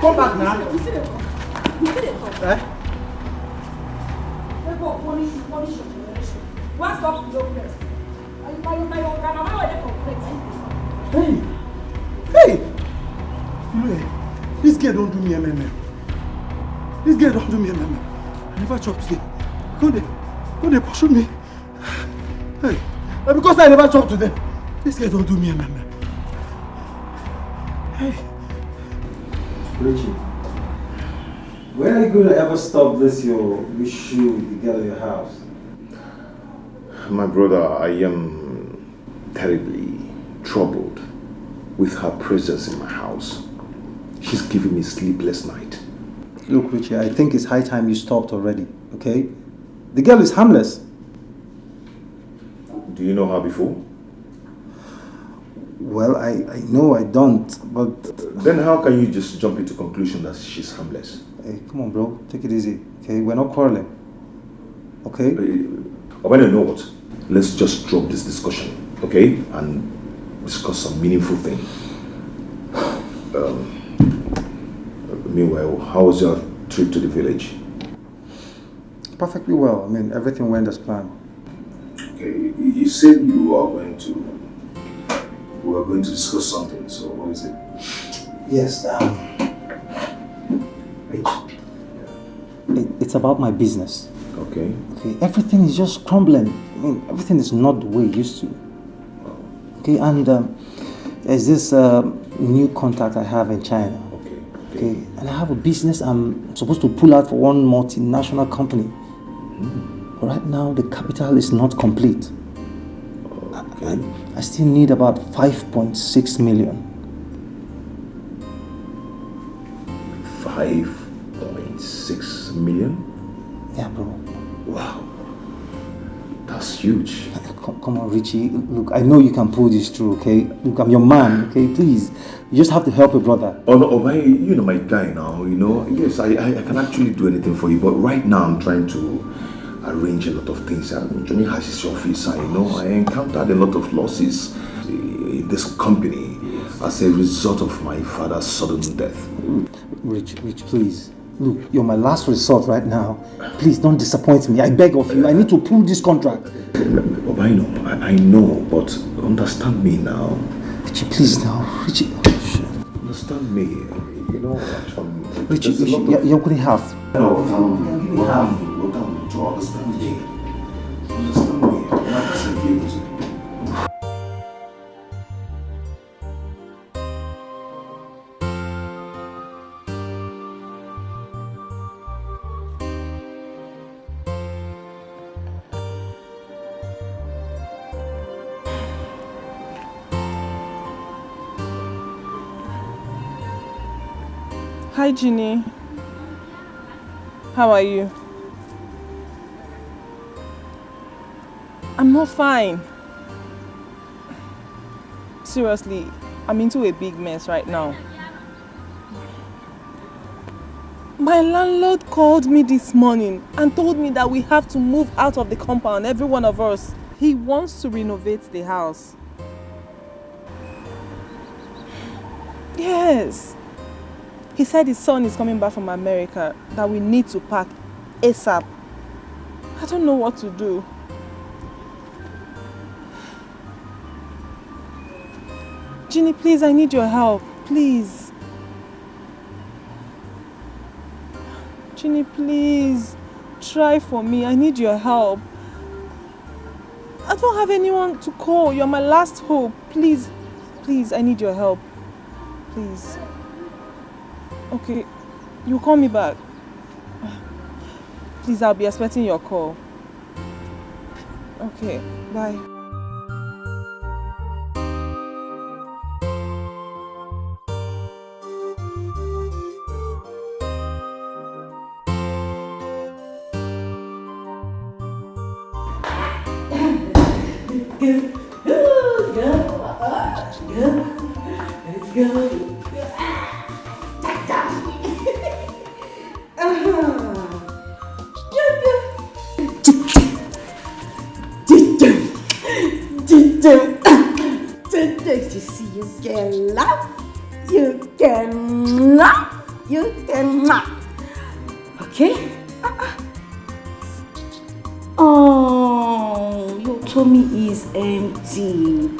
Come back now. You see the talk. They go punish your generation. What's up with your breast? Hey! You know, this girl don't do me MM. This girl don't do me MM. I never chop today. Go they pursue me. Hey, because I never chop today. This girl don't do me MM. Hey. Richie, when are you going to ever stop this your issue with the girl in your house? My brother, I am terribly troubled with her presence in my house. She's giving me sleepless night. Look, Richie, I think it's high time you stopped already, okay? The girl is harmless. Do you know her before? Well, I know I don't, but... Then how can you just jump into conclusion that she's harmless? Hey, come on, bro. Take it easy, okay? We're not quarreling, okay? When you know what? Let's just drop this discussion, okay? And discuss some meaningful thing. Meanwhile, how was your trip to the village? Perfectly well. I mean, everything went as planned. Okay, you said we were going to discuss something, so what is it? Yes, it's about my business. Okay. Okay, everything is just crumbling. I mean, everything is not the way it used to. Okay, and there's this new contact I have in China. Okay, and I have a business I'm supposed to pull out for one multinational company. But right now, the capital is not complete. Okay. I still need about 5.6 million. 5.6 million? Yeah, bro. Wow. That's huge. Come on, Richie. Look, I know you can pull this through, okay? Look, I'm your man, okay? Please. You just have to help a brother. Oh, no, you know my guy now, you know. Yes, I can actually do anything for you, but right now I'm trying to arrange a lot of things. Johnny has his office, and you know, I encountered a lot of losses in this company as a result of my father's sudden death. Rich, please. Look, you're my last resort right now. Please don't disappoint me. I beg of you. I need to pull this contract. I know, but understand me now. Richie, please now. Richie, understand me. You know, Richie, you're going to have. No, to understand me. Understand me. I'm not able to. Hi, Ginny. How are you? I'm not fine. Seriously, I'm into a big mess right now. My landlord called me this morning and told me that we have to move out of the compound, every one of us. He wants to renovate the house. Yes. He said his son is coming back from America, that we need to pack ASAP. I don't know what to do. Ginny, please, I need your help. Please. Ginny, please. Try for me. I need your help. I don't have anyone to call. You're my last hope. Please, please, I need your help. Please. Okay, you call me back. Please, I'll be expecting your call. Okay, bye. Let's go. You see, you can laugh, you can laugh, you can laugh. Okay? Oh, your tummy is empty.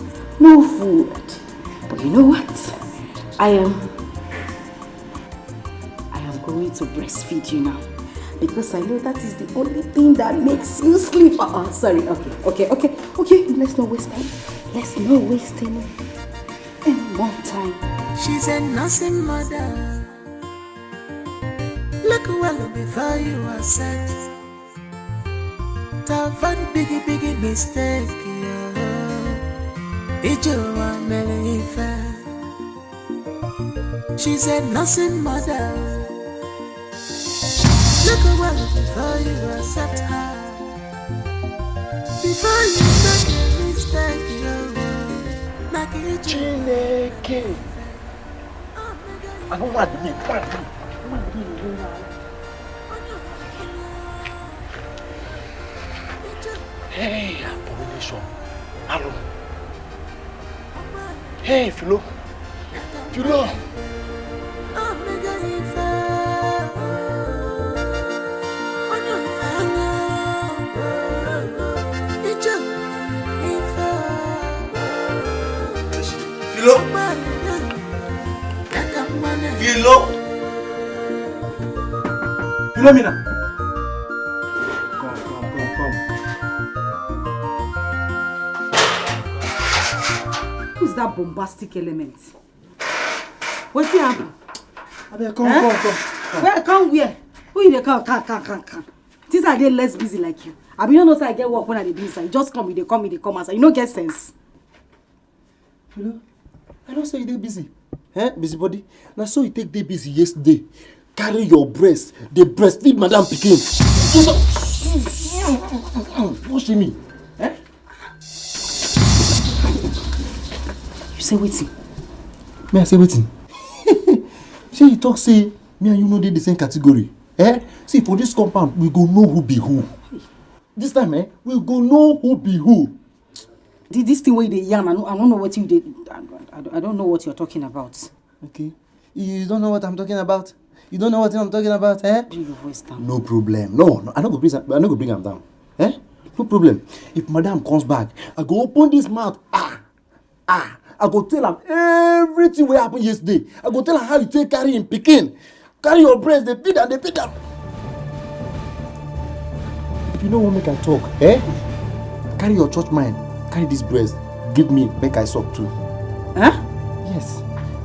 No food. But you know what? I am going to breastfeed you now. Because I know that is the only thing that makes you sleep. Oh, sorry. Okay. Let's not waste time. Let's not waste any more time. She's a nursing mother. Look well before you are set. Tough and biggie mistake. She's a nursing mother. Look well before you accept her. Before you make a mistake, Chineke. I don't want to be Hey, abomination. Hello. Hey, Philo. Philomena. Come. Who's that bombastic element? What's he happen? Come. Where? Come where? Who you dey come? Things are they less busy like you. I mean, you know, so I get work when I do inside. Just come, they come outside. You don't get sense. Philo, I don't say you dey busy. Busybody. Now so you take day busy yesterday. Carry your breast. They breastfeed Madam Pikin. What's me? You say waiting. Me I say waiting. See you talk say me and you know they the same category. See for this compound we go know who be who. This time we go know who be who. This thing where they yarn, I don't know what you did. I don't know what you're talking about. Okay. You don't know what I'm talking about? You don't know what I'm talking about, Bring your voice down. No problem. No, I don't go bring him down. No problem. If madam comes back, I go open this mouth. I go tell her everything what happened yesterday. I go tell her how you take carry him pikin. Carry your breast, they beat them. If you know what make I talk, carry your church mind, carry this breast, give me, make I suck too. Huh? Yes.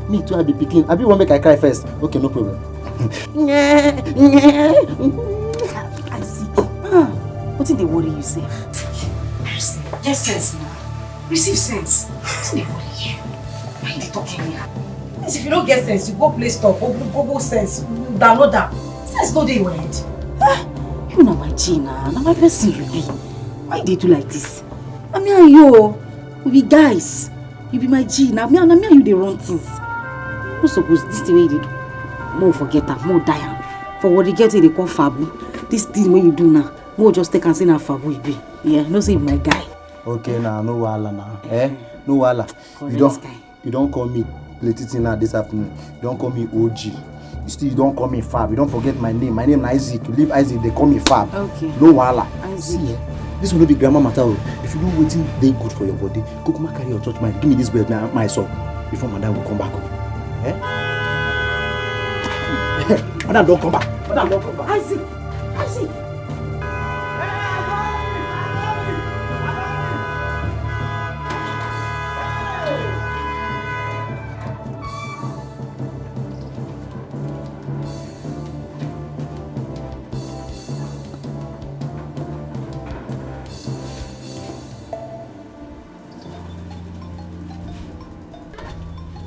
Me too, I be pikin. I be one make I cry first. Okay, no problem. I see. What did they worry you, say? Get sense now. Receive sense. What did they worry you? Why are they talking here? If you don't get sense, you go play store, go sense, download that. Sense no dey your head. You know my Gina, now my person you be. Why they do like this? I mean and you, we be guys. You be my Gina, me and you they run things. No suppose this the way they do. More forget her, more die her. For what they get they call fabu. This thing when you do now, more just take and say na fabu it be. Yeah, no say my guy. Okay, now no wahala now. No wahala. You don't call me Letitina this afternoon. You don't call me OG. You don't call me Fab. You don't forget my name. My name is Isaac. You leave Isaac, they call me Fab. Okay. No wahala. Isaac. See, this will not be grammar matter. If you know waiting, they good for your body. Go come carry your church mind. Give me this bread now, my son. Before madam will come back. Madam don't come back. Madam don't come back. Isaac.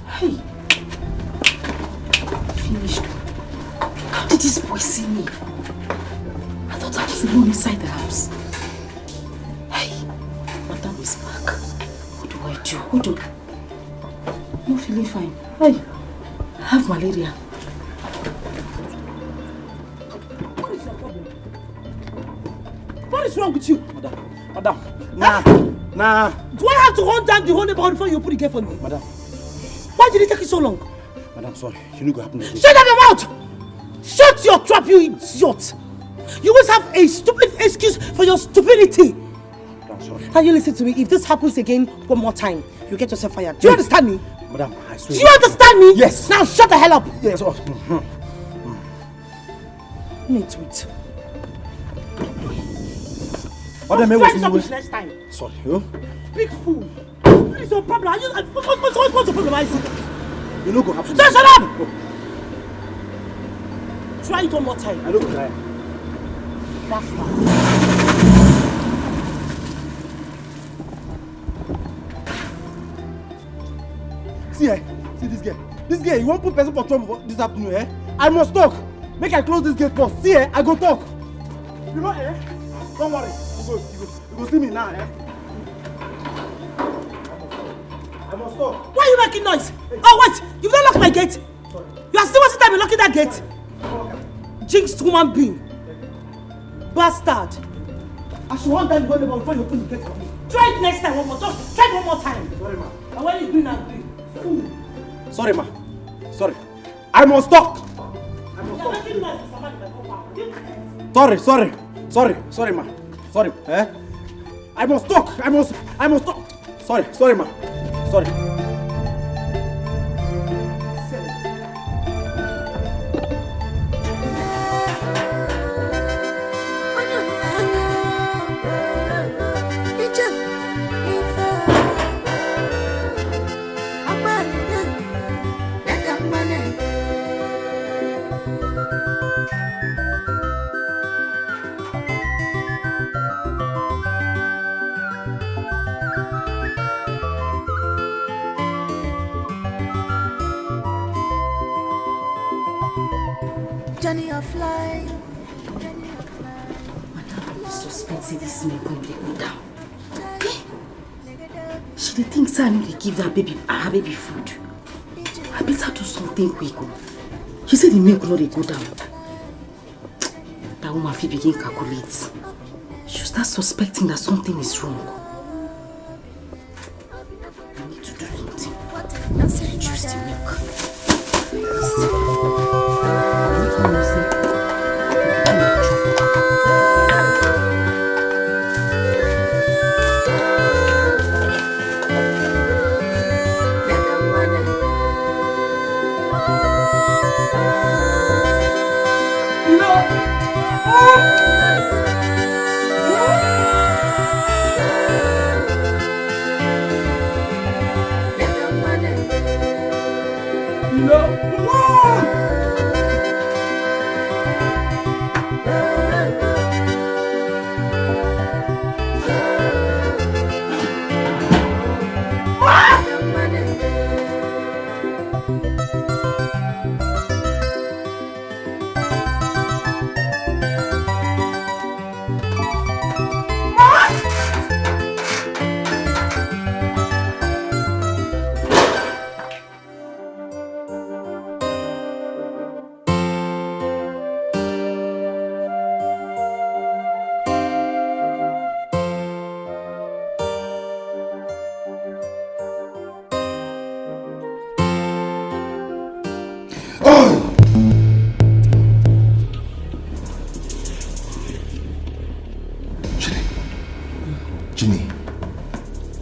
Hey, finished. How did this boy see me? I thought I was alone inside the house. Hey, madam is back. What do I do? I'm not feeling fine. Hey, I have malaria. What is your problem? What is wrong with you? Madam. Nah. Do I have to hunt down the whole neighborhood before you put the gate on me? Madam. Why did it take you so long? Madam, sorry. You know what happened today. Shut up your mouth! Shut your trap, you idiot! You always have a stupid excuse for your stupidity. I'm sorry. Can you listen to me? If this happens again one more time, you get yourself fired. Do you understand me? Madam, I swear. Do you understand me? Yes. Now shut the hell up. Yes. Wait, wait. Madam, try something next time. Sorry. Big fool. What is your problem? What's your problem? You know what happened. Shut up! Try it one more time. I don't cry. That's fine. See this girl. This girl, you won't put person for trouble this afternoon, I must talk. Make I close this gate first. See, I go talk. You know, don't worry. You go see me now, I must talk. Why are you making noise? Oh, wait! You've not locked my gate. Sorry. You are still wasting time in locking that gate. Jinxed human being. Bastard. I should want that to go before you open the gate for me. Try it next time one more. Just try it one more time. Sorry, ma. And when you do now, fool. Sorry, ma. Sorry. I must talk. You're making noise for somebody by compound. Sorry, ma. Sorry, I must talk. I must talk. Sorry, ma. Sorry. Journey of life. Madam, suspecting this may go down. She thinks I need to give her baby food. I better do something quick. She said the milk will not go down. That woman will begin calculate. She'll start suspecting that something is wrong. I need to do something. Reduce the milk.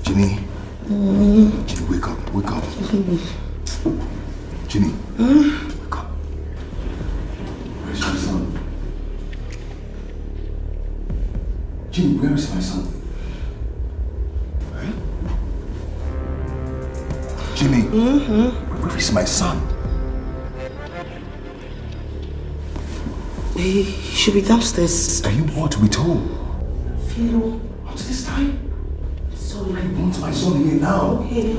Ginny. Ginny, wake up. Wake up. Ginny. Wake up. Where's my son? Ginny, where is my son? Eh? Ginny. Where is my son? He should be downstairs. Are you what we told? Philo. What's this time? Sorry. I want my son here now. Okay.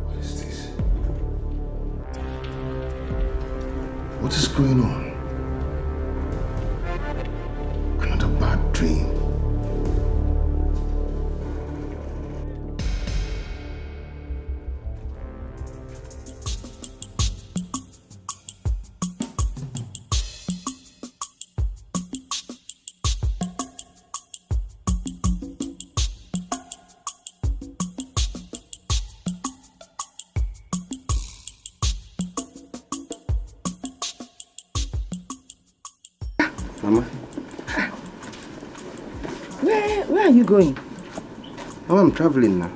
What is this? What is going on? Another bad dream. Mama. Where are you going? Mama, I'm traveling now.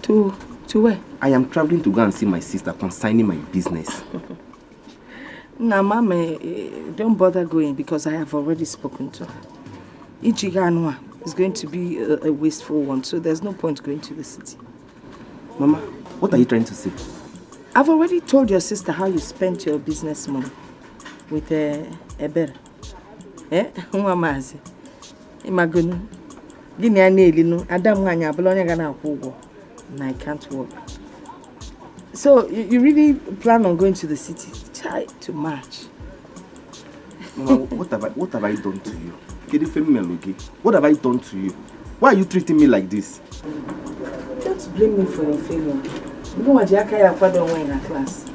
To where? I am traveling to go and see my sister concerning my business. Nah, Mama, don't bother going because I have already spoken to her. Ichiganwa is going to be a wasteful one, so there's no point going to the city. Mama, what are you trying to say? I've already told your sister how you spent your business money with Ebere. Eh? Nwamazi. Imagunu. Gini anelinu. Adam wanya abalonya gana akwụgwọ. And I can't work. So you really plan on going to the city? Try to march. Mama, what have I done to you? What have I done to you? Why are you treating me like this? Don't blame me for your failure. You know what Jakaya father went in our class.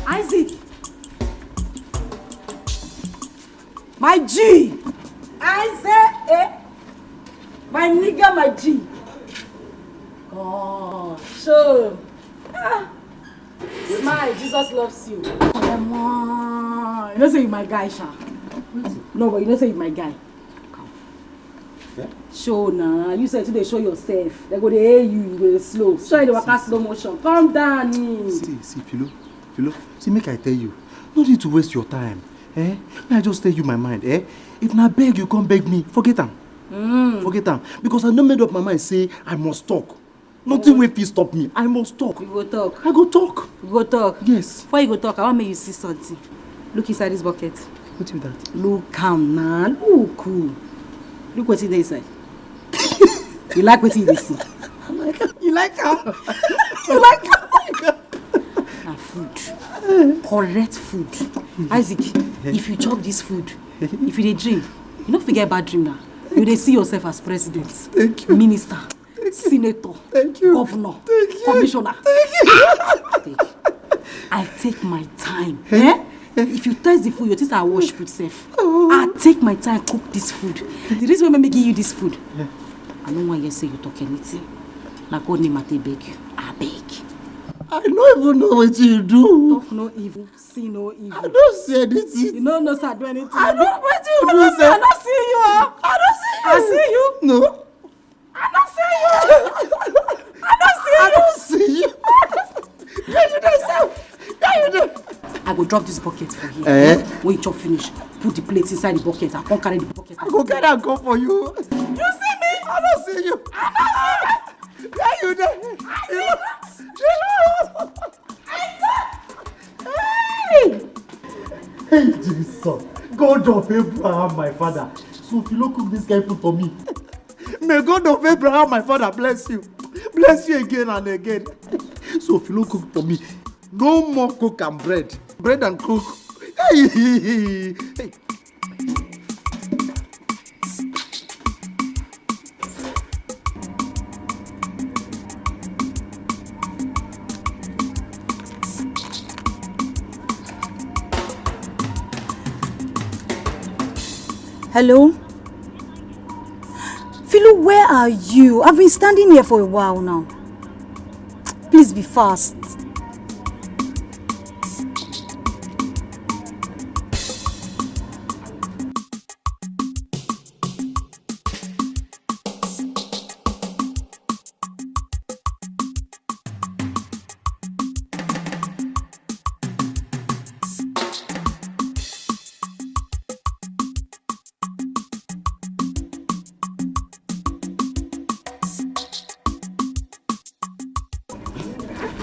Isaac! My G! Isaac! My nigga, my G! Oh, sure. Smile, Jesus loves you. Come on. You don't say you're my guy, Sha. No, but you don't say you're my guy. Come. Yeah? Show now. You said today show yourself. They go to hear you, you go slow. Show you the waka slow motion. Calm down. See, Philo. See, make I tell you. No need to waste your time. Eh? May I just tell you my mind, eh? If na beg, you come beg me. Forget them. Forget them. Because I don't made up my mind, say, I must talk. Nothing will please stop me. I must talk. You go talk. I go talk. You go talk. Yes. Before you go talk, I want to make you see something. Look inside this bucket. What is that? Look calm now. Look cool. Look what's in the inside. You like what you see? You like how? You like how? Na food. Correct food. Isaac, if you chop this food, if you dey dream, you don't forget bad dream now. You dey see yourself as president, thank you, minister, senator, thank you, governor, thank you, commissioner. Thank you. I take my time. Eh? If you taste the food, your taste I wash food safe. I take my time cook this food. The reason why I'm making you this food, I don't want you to say you talk anything. Now God name I beg you. I beg. I don't even know what you do. Talk no evil, see no evil. I don't see anything. You don't know sir do anything. I don't what you do, I sir. don't see you. I don't see you. I see you. No. I don't see you. I don't see you. Get you there, sir. Get you there. I go drop this bucket for you. When you chop finish, put the plates inside the bucket. I can't carry the bucket. I go carry and go for you. You see me? I don't see you. I don't see you. Get you there. Hey, Jesus. God of Abraham, my father. So if you don't cook this guy food for me, may God of Abraham, my father, bless you. Bless you again and again. So if you don't cook for me, no more cook and bread. Bread and cook. Hey. Hello? Philo, where are you? I've been standing here for a while now. Please be fast.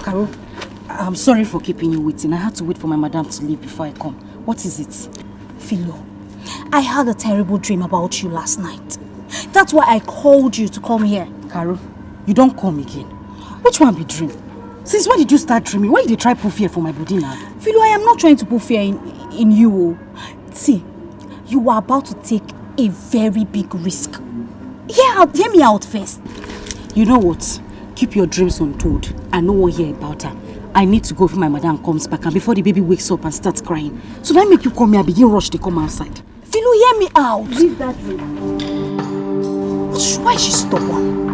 Carol, I'm sorry for keeping you waiting. I had to wait for my madam to leave before I come. What is it? Philo, I had a terrible dream about you last night. That's why I called you to come here. Carol, you don't come again. Which one be dream? Since when did you start dreaming? Why did you try to put fear for my body now? Philo, I am not trying to put fear in you. See, you are about to take a very big risk. Hear me out first. You know what? Keep your dreams untold. I no one hear about her. I need to go if my madam comes back and before the baby wakes up and starts crying. So that make you come here and begin rush to come outside. Philo, hear me out. Leave that dream. Why is she stubborn?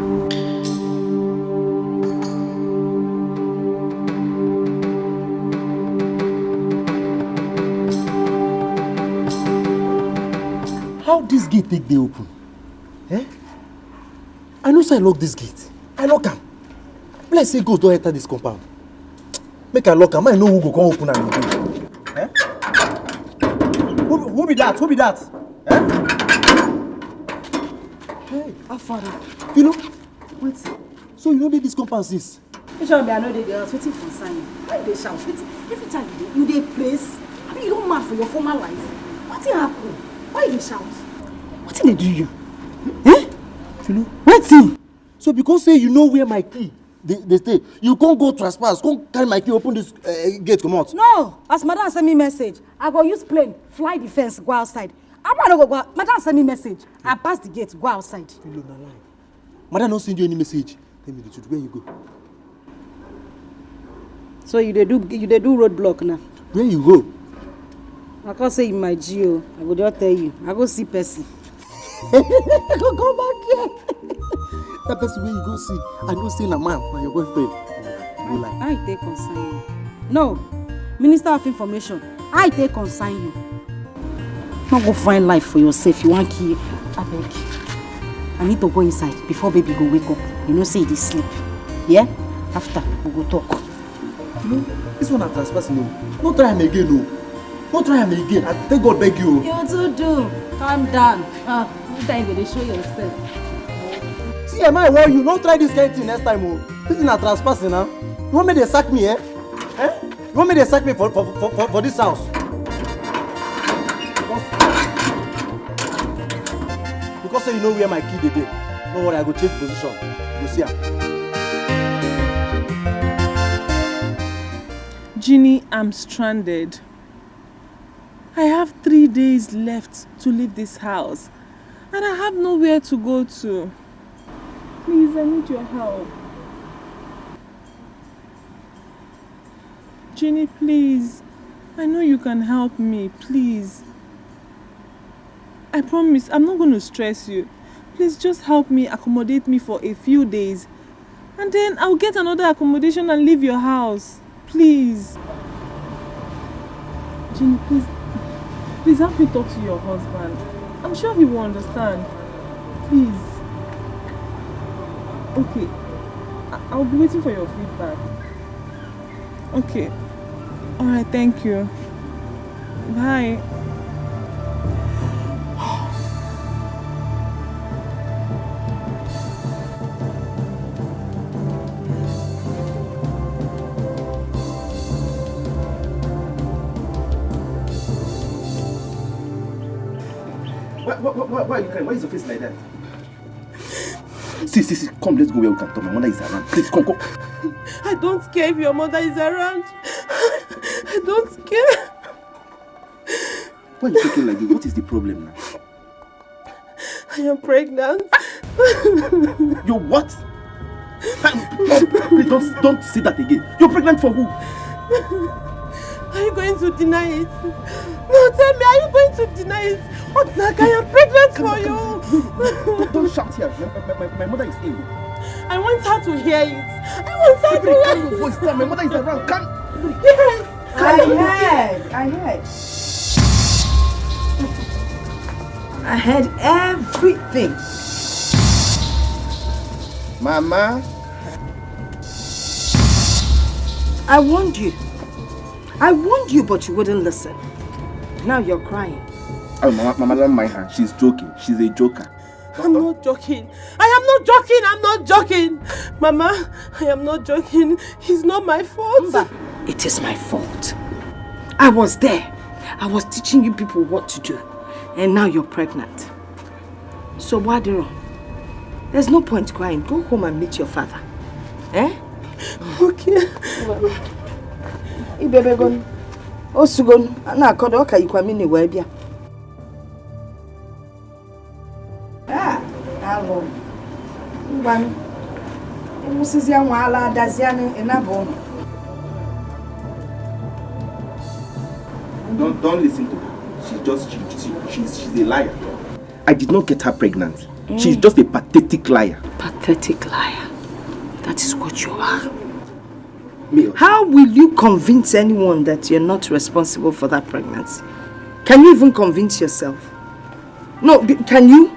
How this gate take dey open? Eh? I know say I lock this gate. I lock am. Let's say ghost don't enter this compound. Make I lock am. I know who go come open am again. Eh? Who be that? Who be that? Eh? Hey, how far? You know? Wait. So you know this compound since? Which one be I know the girls? What's it concern you? Why they shout? Every time you dey place. I mean, you don't mad for your former life. What's it happen? Why they shout? What did they do you? Eh? You know? Wait. So because say you know where my key they stay, you can't go trespass, can't carry my key, open this gate, come out. No, as madam send me message, I go use plane, fly the fence, go outside. I want to go out. Madam send me message, I pass the gate, go outside. You know, lie. Madam don't send you any message. Tell me the truth, where you go? So you do roadblock now? Where you go? I can't say in my geo. I go just tell you. I go see Percy. I go come back here. That person where you go see, I go see na man, na your boyfriend. You like? I take consign you. No, Minister of Information. I take consign you. Not go find life for yourself. You want key? I beg. I need to go inside before baby go wake up. You know, say they sleep. Yeah? After we go talk. You know, this one I'm trespassing. No try him again, no. Don't try him again. I thank God beg you. You too do. Calm down. This time you show yourself. See, am I warn you? Don't try this kind of thing next time. Oh. This is not trespassing now. You want me to sack me, eh? You want me to sack me for this house? Because say you know where my key dey. Don't worry, I go change position. You see her. Ginny, I'm stranded. I have 3 days left to leave this house. And I have nowhere to go to. Please, I need your help. Ginny, please. I know you can help me, please. I promise, I'm not going to stress you. Please just help me, accommodate me for a few days. And then I'll get another accommodation and leave your house. Please. Ginny, please. Please help me talk to your husband. I'm sure he will understand. Please. Okay. I'll be waiting for your feedback. Okay. Alright, thank you. Bye. Why are you crying? Why is your face like that? See, come, let's go where we can talk. My mother is around. Please, come. I don't care if your mother is around. I don't care. Why are you talking like this? What is the problem now? I am pregnant. You're what? Please don't say that again. You're pregnant for who? Are you going to deny it? No, tell me, are you going to deny it? What? Like I am pregnant for you. Don't shout here. My mother is ill. I want her to hear it. I want her to hear your voice down. My mother is around. Come. Yes. I heard. I heard everything. Mama. I warned you. I warned you, but you wouldn't listen. Now you're crying. Oh, Mama, don't mind her. She's joking. She's a joker. I'm not joking. I am not joking. I'm not joking. Mama, I am not joking. It's not my fault. It is my fault. I was there. I was teaching you people what to do. And now you're pregnant. So, Wadiro, there's no point crying. Go home and meet your father. Eh? Okay. Ibebegon. Osugon. Na kodo oka ikwamini webia. Hello. Ngwan. Emusizia nwa ala adaziane enabo. Don't listen to her. She's a liar. I did not get her pregnant. She's just a pathetic liar. Pathetic liar. That is what you are. How will you convince anyone that you're not responsible for that pregnancy? Can you even convince yourself? No, can you?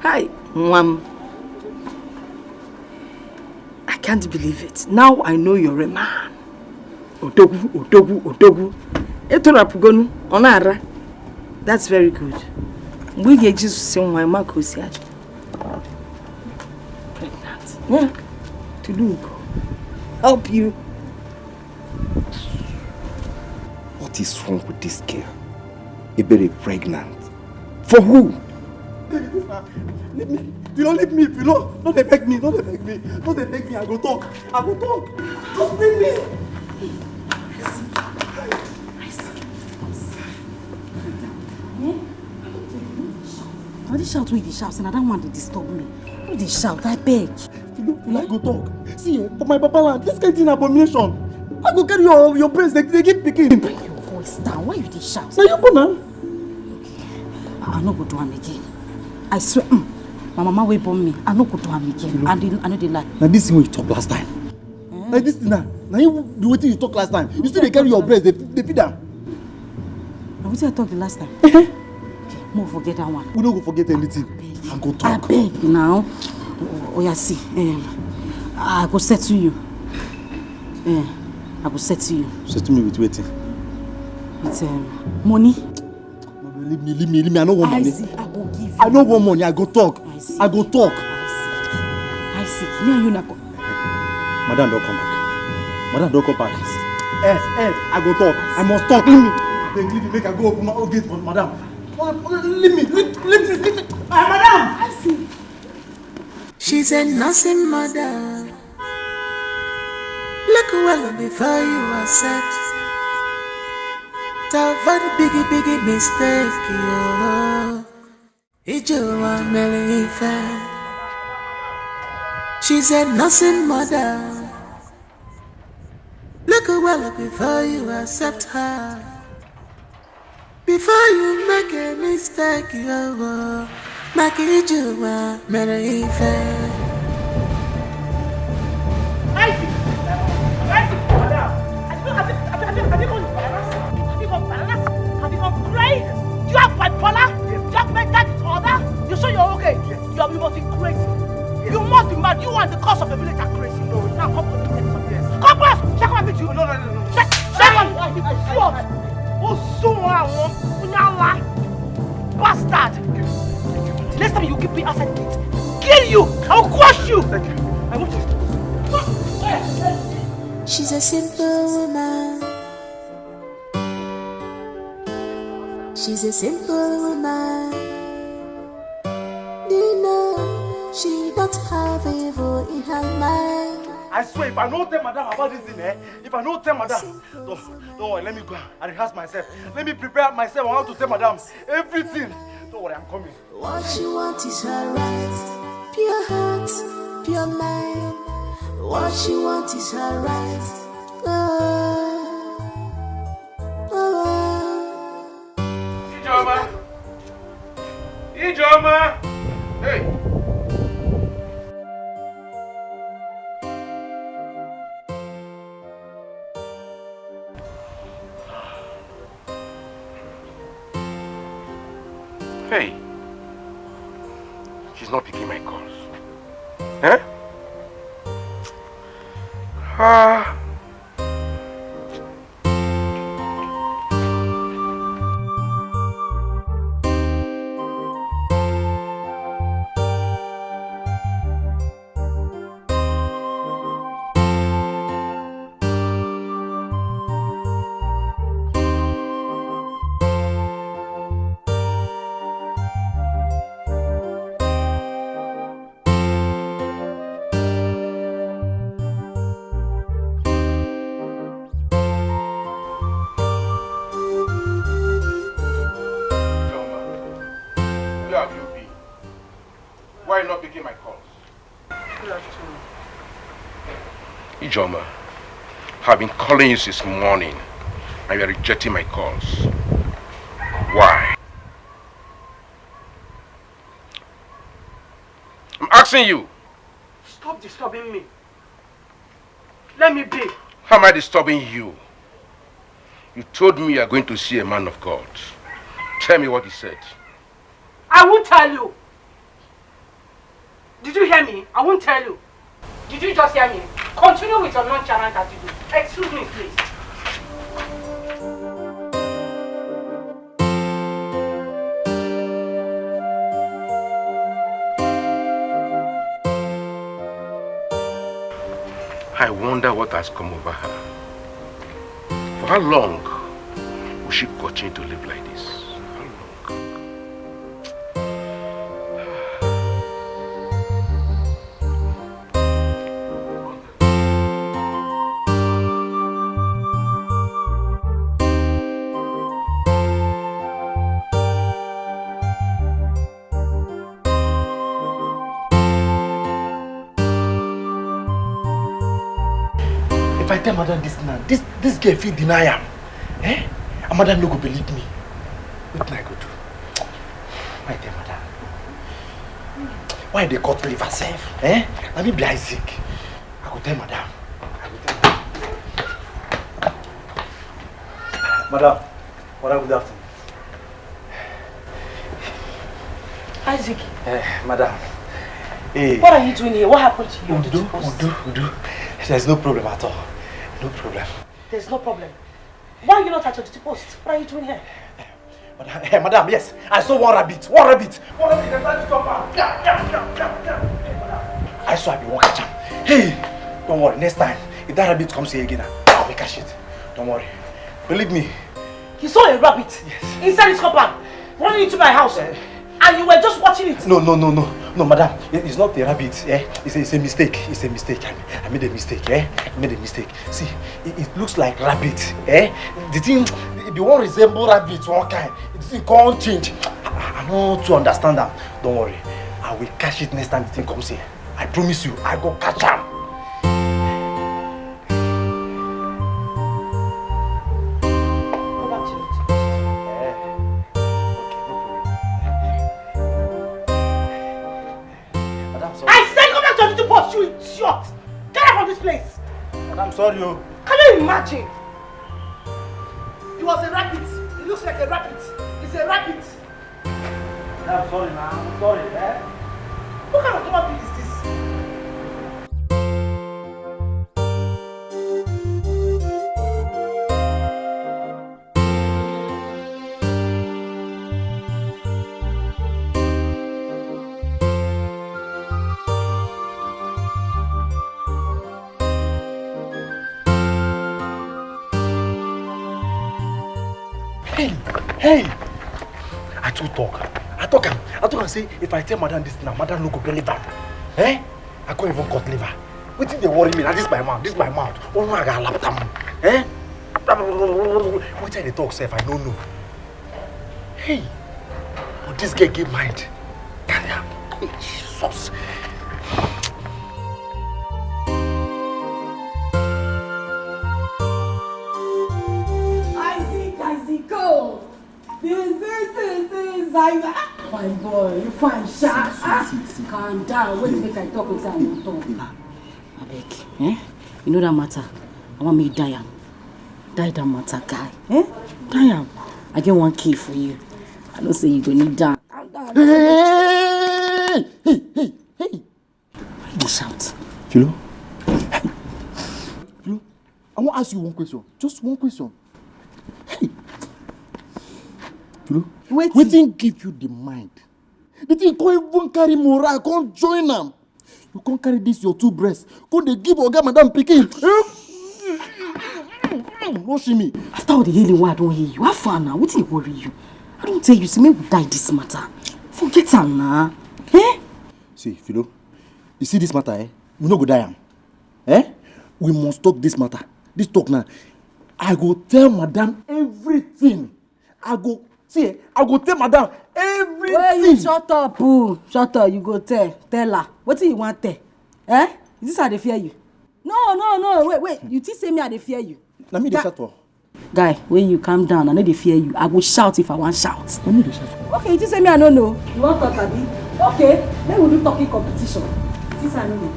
Hi, Mom. I can't believe it. Now I know you're a man. Odogu. Etorapugonu, onara. That's very good. We get just saying why Marco said. Pregnant. Yeah. To do. Help you. What is wrong with this girl? Ebere pregnant. For who? Leave me. If you don't leave me, if you don't beg me, don't beg me. Don't beg me, I go talk. Just bring me. Why they shout with the shouts and I don't want to disturb me? Why they shout? I beg. I go talk. See, for my papa land, this kind of abomination. I go carry your praise, they keep picking. Bring your voice down. Why you they shout? Now you go now. I no go do am again. I swear, my mama will bomb me. I no go do am again. I know they lie. Now this thing when you talk last time. Like this thing now you do what you talk last time. You still they carry your breast, they feed them. Now what did I talk the last time? Okay, more forget that one. We don't go forget anything. I go talk. I beg now. Oh yeah, see. I go settle you. I go settle you. Settle me with waiting. With money. Leave me. I don't want money. I see. I go give you. I don't want money. I go talk. I go talk. I see. Me and you na go. Madam, don't come back. I go talk. I must talk. Leave me. Then leave me. Make I go open my own gate for madam. Leave me. Madam. I see. She's a nursing mother. Look well before you accept. To avoid a biggie mistake, she's a nursing mother. Look well before you accept her. Before you make a mistake, make it You have bipolar? You have mental disorder? You sure you're okay? Yes. You must be crazy. Yes. You must be mad. You and the cause of the village are crazy. No, now come on. Yes. Come on! Check on me too. No. Check on me. Oh, so bastard! Next time you keep me outside the gate, kill you! I will crush you! Thank you. I want you. She's a simple woman. She's a simple woman. Do you know she don't have evil in her mind? I swear, if I don't tell madam about this thing, if I don't tell madam, don't worry, let me go and rehearse myself. Let me prepare myself on how to tell madam everything. Don't worry, I'm coming. What she wants is her right. Pure heart, pure mind. What she wants is her right. Ijoma! Hey! Hey! She's not picking my calls. Huh? Why are you not picking my calls? Good afternoon. Ijoma, I've been calling you since morning and you are rejecting my calls. Why? I'm asking you. Stop disturbing me. Let me be. How am I disturbing you? You told me you are going to see a man of God. Tell me what he said. I won't tell you. Did you hear me? I won't tell you. Did you just hear me? Continue with your nonchalant attitude. Excuse me, please. I wonder what has come over her. For how long will she continue to live like this? How long? If I tell madam this now, this girl feel deny am. Eh? And madam no go believe me. What I go do? I tell madam. Why they cut liver herself? Eh? Let me be Isaac. I go tell madam. Madam, good afternoon. Isaac. Madam. Hey. What are you doing here? What happened to you? Udo. There's no problem at all. No problem. There's no problem. Why are you not at your duty post? What are you doing here? Madam, yes. I saw one rabbit. One rabbit. They tried to stop her. I saw I be one catch him. Hey, don't worry. Next time, if that rabbit comes here again, I'll make a shit. Don't worry. Believe me. You saw a rabbit? Yes. Inside his compound, running into my house. And you were just watching it? No, madam. It's not a rabbit. Eh? It's a mistake. It's a mistake. I made a mistake. Eh? I made a mistake. See, it looks like rabbit. Eh? The one resemble rabbit one kind. The thing can't change. I want to understand that. Don't worry. I will catch it next time the thing comes here. I promise you, I go catch him. You idiot! Get out from this place! I'm sorry, oh. Can you imagine? It was a rabbit. It looks like a rabbit. It's a rabbit. I'm sorry, man. I'm sorry, eh? What kind of human being is this? Hey! I talk and say if I tell madam this now, madam no go believe her. Eh? I can't even cut liver. What did they worry me? Now this my mouth. Oh no, I got lap them. Eh? What did they talk self? I don't know. Hey! But this girl get mind. Hey, Jesus. Isaac, go! This is fine boy, you fine. Calm down. Wait make I talk with you. Talk. Abeg, you know that matter? I want me to die. Die that matter, guy. Die. I get 1K for you. I don't say you go need that. Hey! Why you shout? Philo? Philo, I want to ask you one question. Just one question. Hey! Philo, wetin give you the mind? The thing can't even carry moral, can't join them. You can't carry this your 2 breasts. Can't they give Oga Madam Pikin? No see me. After all the healing, why I don't hear you? How far now? What did worry you? I don't tell you, see me die this matter. Forget am now. See, Philo, you see this matter, we no go die am. We must talk this matter. This talk now. I go tell Madam everything. I go tell Madam everything. Well, you shut up, boo. Shut up, you go tell her. What do you want tell? Is this how they fear you? No, wait. You think say me how they fear you? Let me shut up. Guy, when you calm down, I know they fear you. I will shout if I want shout. Let me shout. Okay, you think say me I don't know. You want talk, Abi? Okay, then we do talking competition. You think I don't know?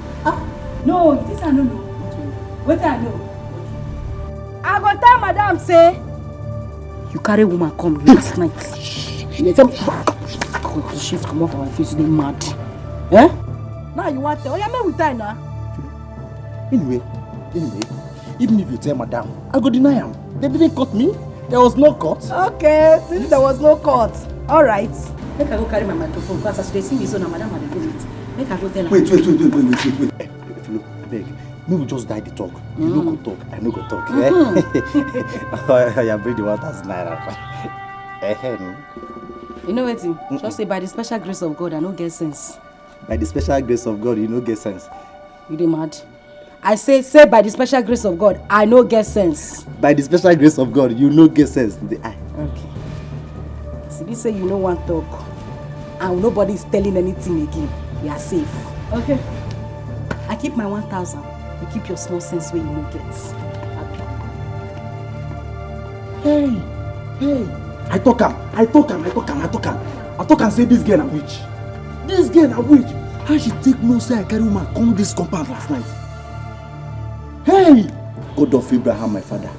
No, you think I don't know. What I know? I go tell Madam say you carry woman come last night. You tell me shift come off our face, they mad. Now you want to tell? Oh, yeah, me with time now. Anyway, even if you tell Madam, I go deny him. They didn't cut me. There was no cut. Okay, since there was no cut. All right. Make I go carry my microphone because as they see me so now, Madam, I dey do it. Make I go tell her. Wait. Philo, I beg. Me will just die the talk. You no go talk. I no go talk. I bring the 1,000 naira. You know what? Just say by the special grace of God, I no get sense. By the special grace of God, you no get sense. You dey mad? I say by the special grace of God, I no get sense. By the special grace of God, you no get sense. Okay. See, this say you no want talk, and nobody is telling anything again. You are safe. Okay. I keep my 1,000. You keep your small sense where you no get. Hey. I talk am. Say this girl a witch. How she take no say I carry woman come this compound last night? Hey! God of Abraham, my father.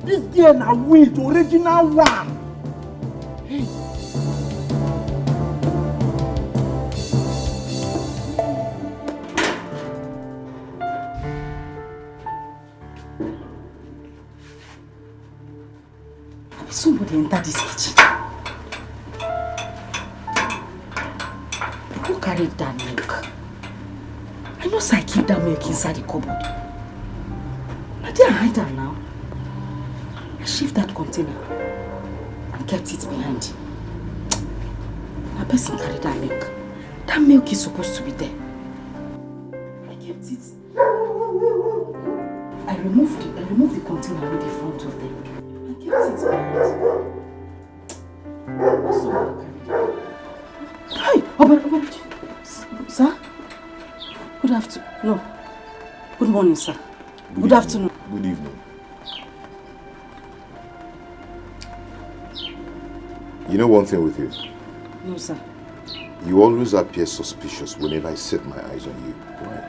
This girl a witch, original one. Hey! Somebody enter this kitchen. Who carried that milk? I know I keep that milk inside the cupboard. I didn't hide her now. I shift that container and kept it behind. A person carried that milk. That milk is supposed to be there. I kept it. I removed the container with the front of them. I kept it behind. Hi, Obed. Sir? Good afternoon. No. Good morning, sir. Good afternoon. Good evening. You know one thing with you? No, sir. You always appear suspicious whenever I set my eyes on you. Why?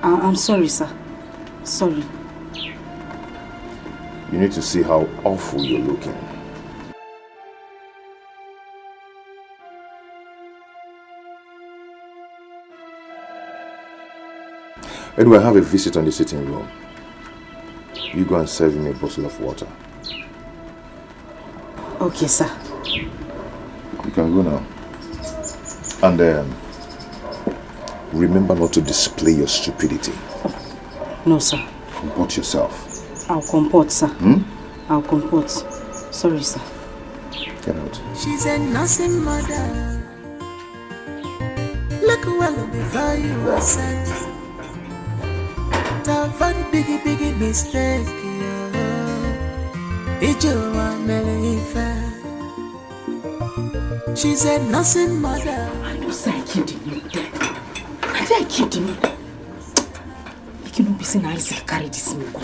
I'm sorry, sir. Sorry. You need to see how awful you're looking. Anyway, I have a visit on the sitting room. You go and serve me a bottle of water. Okay, sir. You can go now. And remember not to display your stupidity. No, sir. Comport yourself. I'll comport, sir. I'll comport. Sorry, sir. Get out. She's a nursing mother. Look well before you were sent. Tough and biggie mistake. She's a nursing mother. I know, sir. I keep the milk there. I keep the milk. You cannot be saying I carry this milk.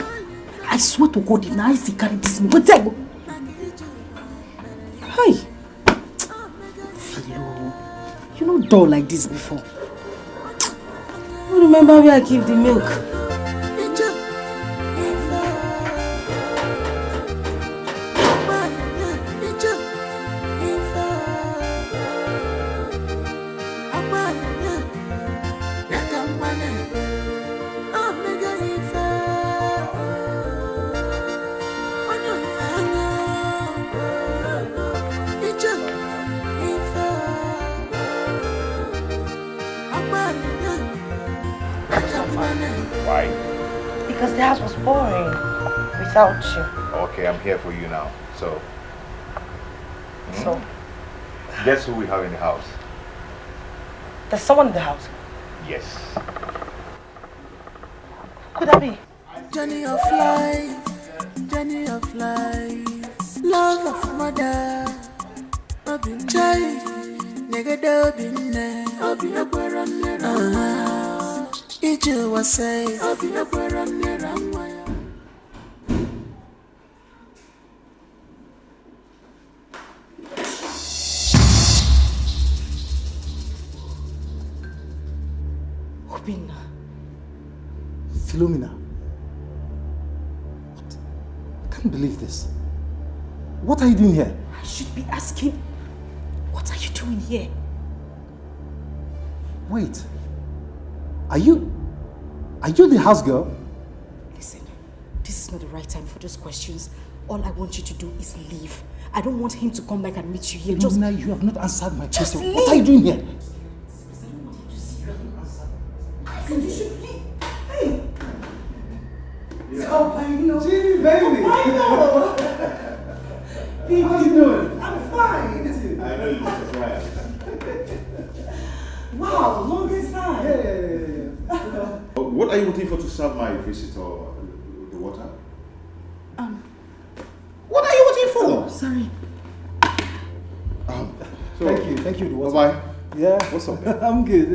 I swear to God, if I carry this milk, what's that? Hey, store like this before. You remember where I keep the milk? Why? Because the house was boring without you. Okay, I'm here for you now. So, So, guess who we have in the house? there's someone in the house. Yes. Could that be? Journey of life, love of mother. Child, nigga, dobin, Iju was say, Obinna. Philomena. What? I can't believe this. What are you doing here? I should be asking, what are you doing here? Wait. Are you the house girl? Listen, this is not the right time for those questions. All I want you to do is leave. I don't want him to come back and meet you here. Just Philomena, you have not answered my question. leave. What are you doing here? You should leave. Hey! Oh, I know. Gee, baby! I know. How you doing? I'm fine. I know you smile. Wow, longest time. Yeah. What are you waiting for to serve my visitor the water? What are you waiting for? Sorry. Thank you. Bye-bye. Yeah. What's up, man? I'm good.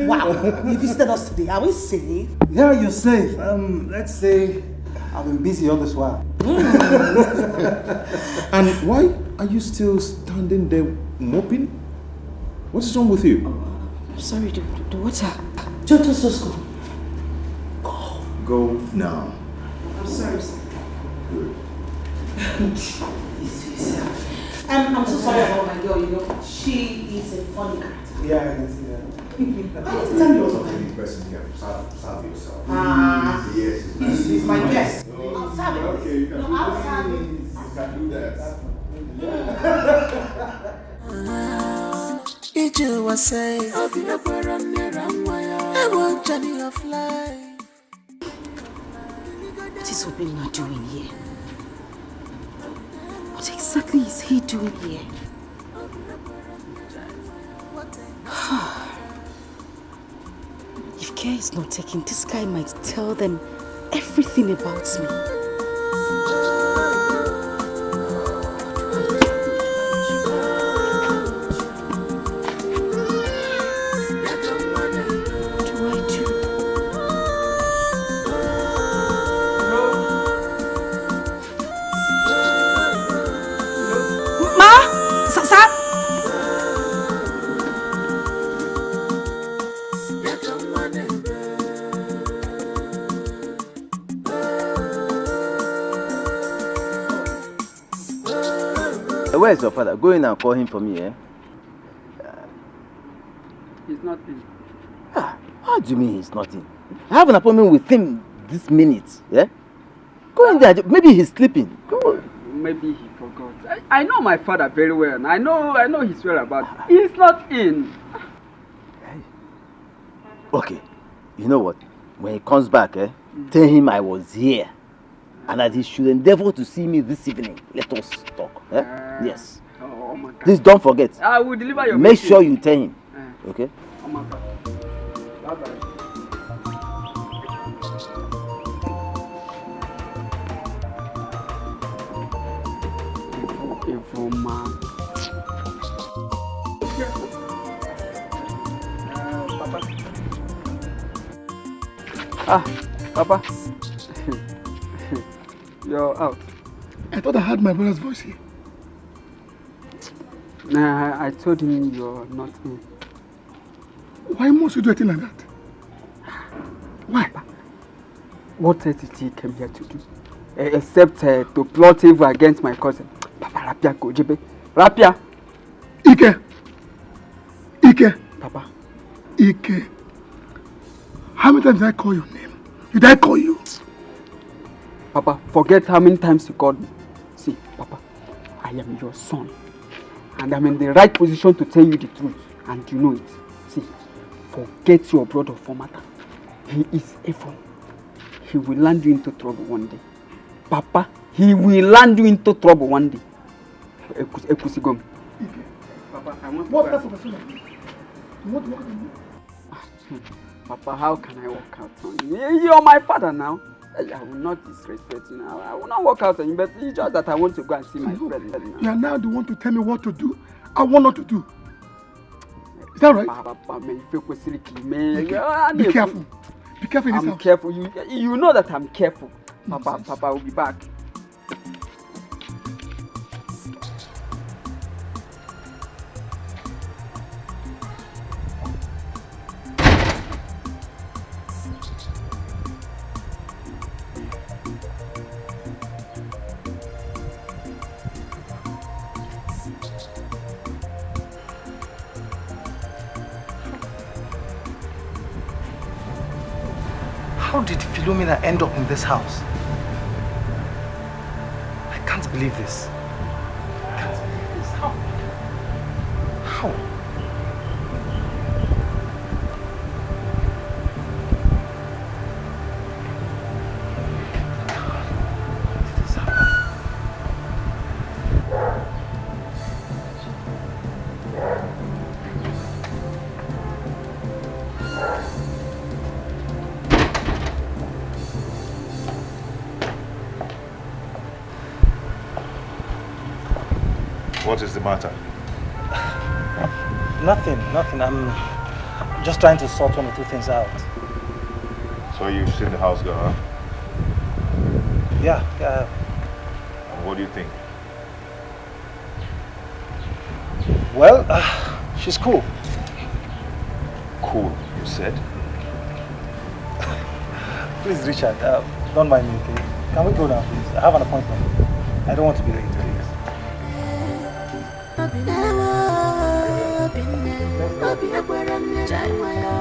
Wow, you visited us today. Are we safe? Yeah, you're safe. Let's say I've been busy all this while. And why are you still standing there moping? What is wrong with you? I'm sorry, the water. Just go. Go now. I'm sorry, sir. Good. I'm so sorry about my girl, you know. She is a funny character. Yeah, I can see that. Tell me also. Person here. Serve yourself. Yes, he's my guest. No. I'll serve it. Okay, you can No, do I'll that. serve it. You can do that. Iju was say, I want journey of life. What is Obinna doing here? What exactly is he doing here? If care is not taken, this guy might tell them everything about me. Where is your father? Go in and call him for me, eh? He's not in. How do you mean he's not in? I have an appointment with him this minute, yeah? Go in there. Maybe he's sleeping. Go. Maybe he forgot. I know my father very well. And I know his whereabouts. He's not in. Okay. You know what? When he comes back, tell him I was here. And that he should endeavor to see me this evening. Let us talk. Yes. Oh my God. Please don't forget. I will deliver your Make message. sure you tell him. Okay? Oh my God. Bye-bye. Evil man. Papa. Papa. You're out. I thought I heard my brother's voice here. Nah, I told him you're not in. Why must you do a thing like that? Why? What else did he came here to do? Except to plot evil against my cousin. Papa, Rapia Kojebe. Rapia! Ike! Papa. Ike. How many times did I call your name? Did I call you? Papa, forget how many times you called me. See, Papa, I am your son. And I'm in the right position to tell you the truth. And you know it. See, forget your brother Formata. He is evil. He will land you into trouble one day. Papa, he will land you into trouble one day. Ekusigom. Papa, I want to what type of person are you? You want to walk on me? Papa, how can I walk out on you? You're my father now. I will not disrespect you now. I will not walk out on you, but it's just that I want to go and see my friend now. You are now the one to tell me what to do. I want not to do. Is that right? Papa, Be careful. Be careful in this I'm house. careful. You know that I'm careful. Papa, Papa will be back. How did Philomena end up in this house? I can't believe this. I can't believe this. How? How? What is the matter? Nothing. I'm just trying to sort one or two things out. So you've seen the house girl, huh? Yeah. And what do you think? Well, she's cool. Cool, you said? Please, Richard, don't mind me, okay? Can we go now, please? I have an appointment. I don't want to be late, please.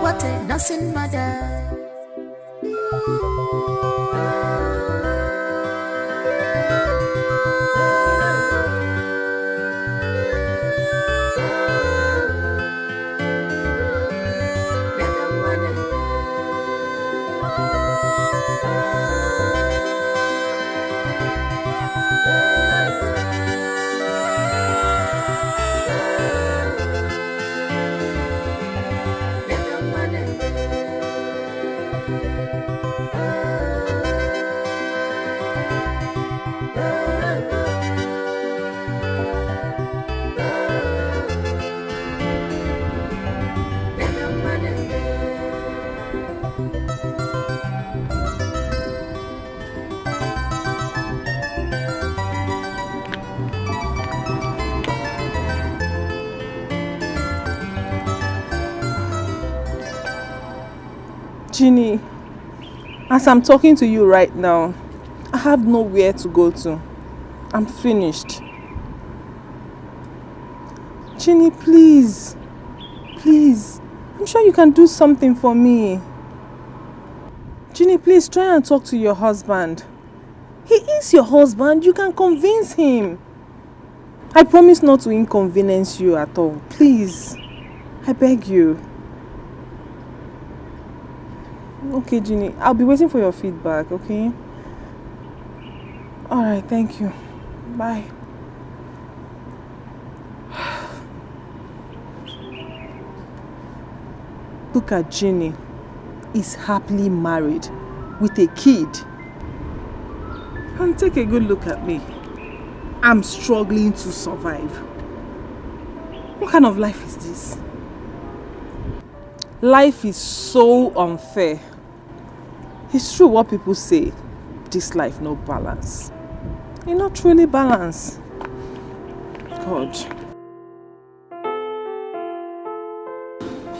What a nothing matter. Ginny, as I'm talking to you right now, I have nowhere to go to. I'm finished. Ginny, please. Please. I'm sure you can do something for me. Ginny, please try and talk to your husband. He is your husband. You can convince him. I promise not to inconvenience you at all. Please. I beg you. Okay, Ginny. I'll be waiting for your feedback, okay? Alright, thank you. Bye. Look at Ginny. Is happily married with a kid. And take a good look at me. I'm struggling to survive. What kind of life is this? Life is so unfair. It's true what people say. This life no balance. It's not truly balance. God.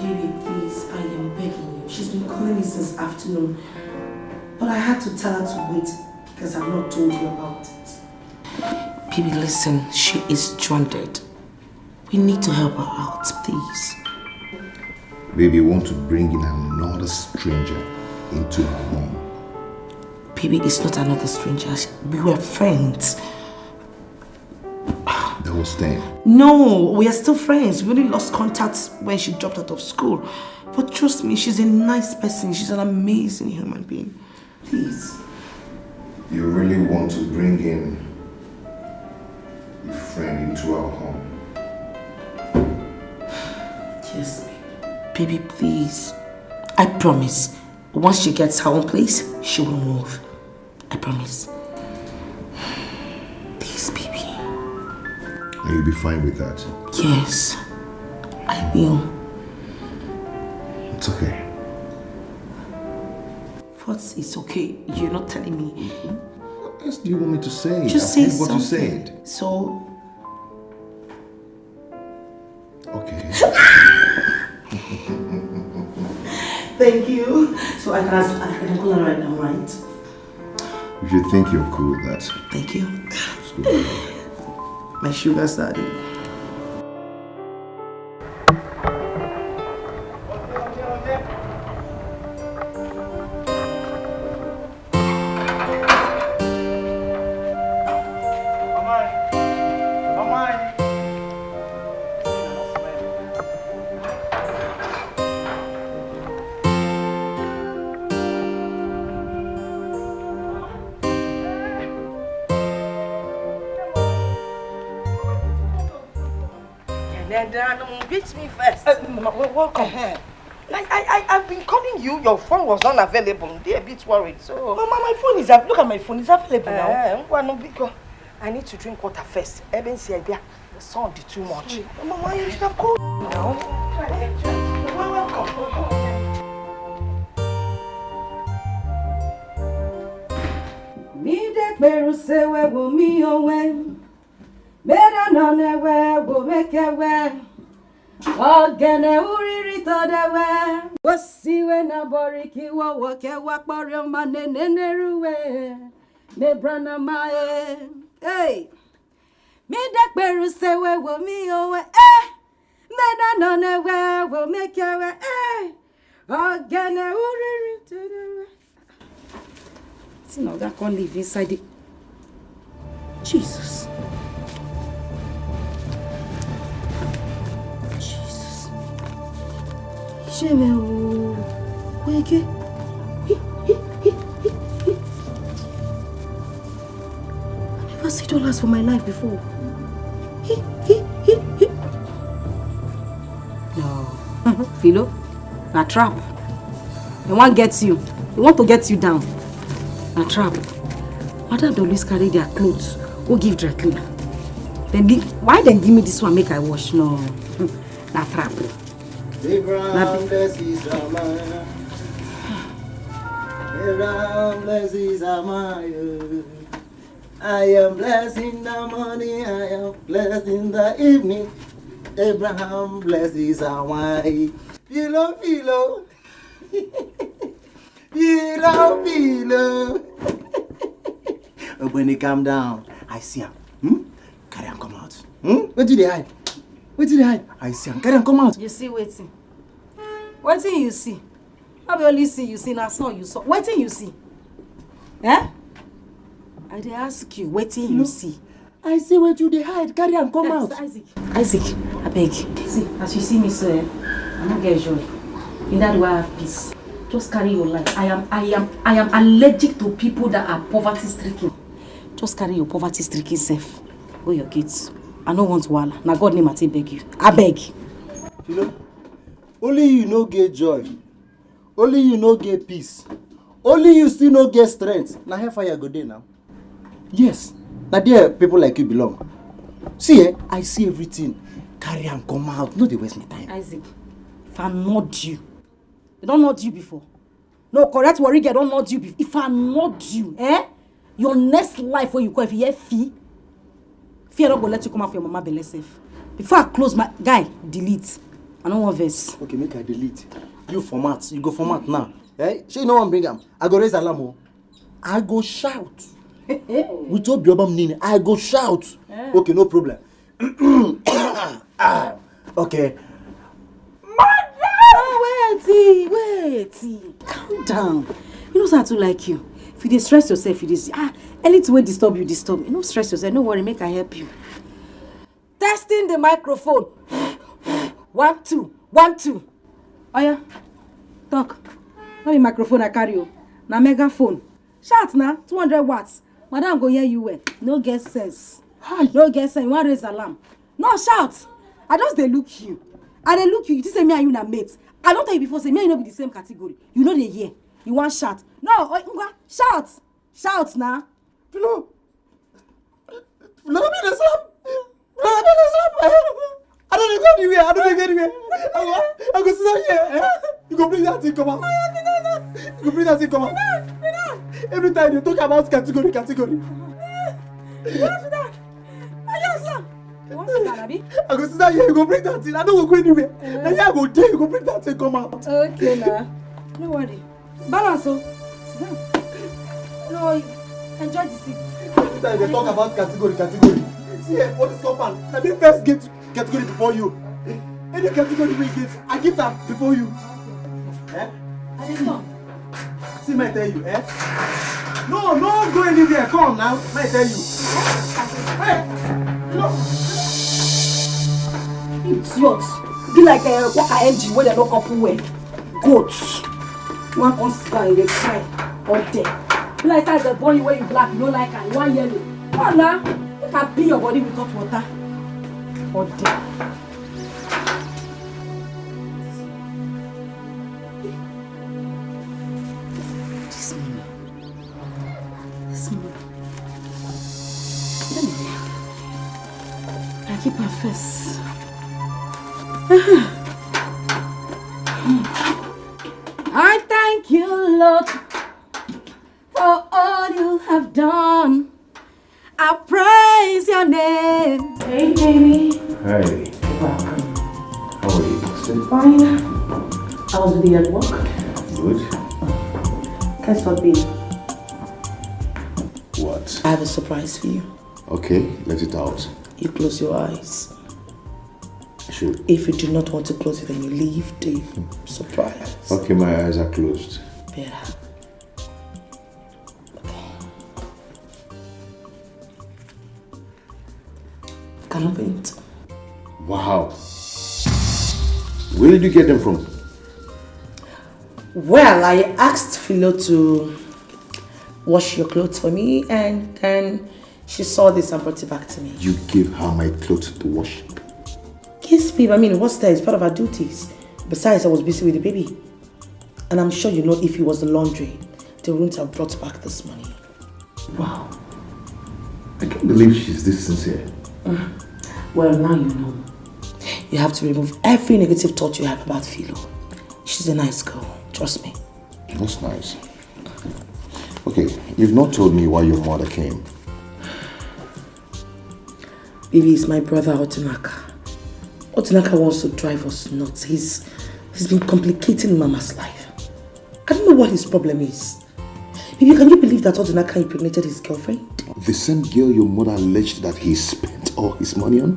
Baby, please, I am begging you. She's been calling me since afternoon. But I had to tell her to wait because I've not told you about it. Baby, listen, she is stranded. We need to help her out, please. Baby, you want to bring in another stranger into our home. Baby, it's not another stranger. We were friends. That was then. No, we are still friends. We only lost contact when she dropped out of school. But trust me, she's a nice person. She's an amazing human being. Please. You really want to bring in a friend into our home? Yes, baby. Baby, please. I promise. Once she gets her own place, she will move. I promise. Please, baby. And you'll be fine with that? Yes, I will. It's okay. What is okay? You're not telling me. What else do you want me to say? Just say what you something. said. So. Okay. Thank you. So I can call her right now, right? If you think you're cool with that. Thank you. My sugar daddy. Beat me first. Welcome. I've been calling you. Your phone was not available. They're a bit worried. So, Mama, my phone is up. Look at my phone. It's available now. I need to drink water first. Eben see idea. The sun did too much. Mama, you should have called now. Welcome. Me de beru se we wo mi owe. Better none we wo make we. Ogene uriri to de we. Wo si we na boriki wo wo ke wa pore ma neneruwe. Me brana mae. Hey. Me de beru se we wo mi owe. Better none we wo make we. Ogene uriri to de we. See now that can't live inside it. Jesus. Jesus. Sheme wake. I never seen dollars for my life before. No. Philo, a trap. The one gets you. They want to get you down. A trap. Madam dey always carry their clothes. Go give dry cleaner. Then why then give me this one make I wash? No. Na trap. Abraham blesses Amaya. Abraham blesses Amaya. I am blessed in the morning, I am blessed in the evening. Abraham blesses Amaya. Philo, Philo. Philo. When he calm down, I see him. Carry him come out. Where do they hide? Where do they hide? I see him. Carry him come out. You see waiting. Waiting you see. I will only see you see now son you saw. Waiting you see. Eh? I dey ask you, waiting you see. I see where do they hide. Carry him come out. Isaac, I beg. See, as you see me so, I don't get joy. In that way I have peace. Just carry your life. I am allergic to people that are poverty stricken. Just carry your poverty stricken self. Go your kids. I don't want wahala. Now God name I take beg you. I beg. You know, only you no get joy. Only you no get peace. Only you still no get strength. Now how far you go there now? Yes. Now there people like you belong. See, I see everything. Carry and come out. No, they waste my time. Isaac, if I nod you. They don't nod you before. No, correct worry, I don't nod you before. If I nod you, your next life where you go, if you hear fear not go let you come out for your mama belly safe. Before I close my guy, delete. I don't want this. Okay, make I delete. You format. You go format now. Eh? She no one bring them. I go raise alarm. I go shout. With your biobam nini, I go shout. Okay, no problem. Okay. Oh, wait. Calm down. You know how to like you. If you stress yourself, anything will disturb you, disturb. You know, stress yourself. No worry, make I help you. Testing the microphone. 1, 2, 1, 2. Oh yeah, talk. Not the microphone I carry you. Na megaphone. Shout now, 200 watts. Madam go hear you well. No get sense. No get sense. You want raise alarm? No shout. I just they look you. I they look you. You say me and you na mates. I don't tell you before. Say me and you no be the same category. You know they hear. You want shout? No, shout. Shout now. No. No, I don't go anywhere. I go sit here. You go bring that thing come out. You go bring that thing come out. Every time you talk about category. What is that? You want to sit down, I go sit here. You go bring that thing. I don't go anywhere. Now I go there. You go bring that thing come out. Okay, now. No worry. Balance, sit down. No, enjoy the seat. Every time they talk about category. See here, for this compound, let me first get category before you. Any category we get, I get that before you. Eh? I didn't know. See, may I tell you, eh? No, go anywhere. Come now, may I tell you. Hey, no. Idiot. Be like a walker engine where they lock up where. Goats. You want to sky, they cry. Or dead. Be like that the boy where you black, you don't like her, you want yellow. Come on now. You can pee your body with hot water. Or dead. This money. Anyway, I keep her face. I thank you, Lord, for all you have done. I praise your name. Hey, baby. Hey. Welcome. How are you? Sit. Fine. How's the day at work? Good. Guess what, baby? What? I have a surprise for you. Okay, let it out. You close your eyes. Sure. If you do not want to close it, then you leave the surprise. Okay, my eyes are closed. Better. Can I paint? Wow. Where did you get them from? Well, I asked Philo to wash your clothes for me, and then she saw this and brought it back to me. You gave her my clothes to wash? Yes, babe. I mean, what's that? It's part of our duties. Besides, I was busy with the baby. And I'm sure you know if it was the laundry, they wouldn't have brought back this money. Wow. I can't believe she's this sincere. Well, now you know. You have to remove every negative thought you have about Philo. She's a nice girl. Trust me. That's nice. Okay, you've not told me why your mother came. Baby is my brother, Otinaka. Otinaka wants to drive us nuts. He's been complicating Mama's life. I don't know what his problem is. Baby, can you believe that Otinaka impregnated his girlfriend? The same girl your mother alleged that he spent all his money on?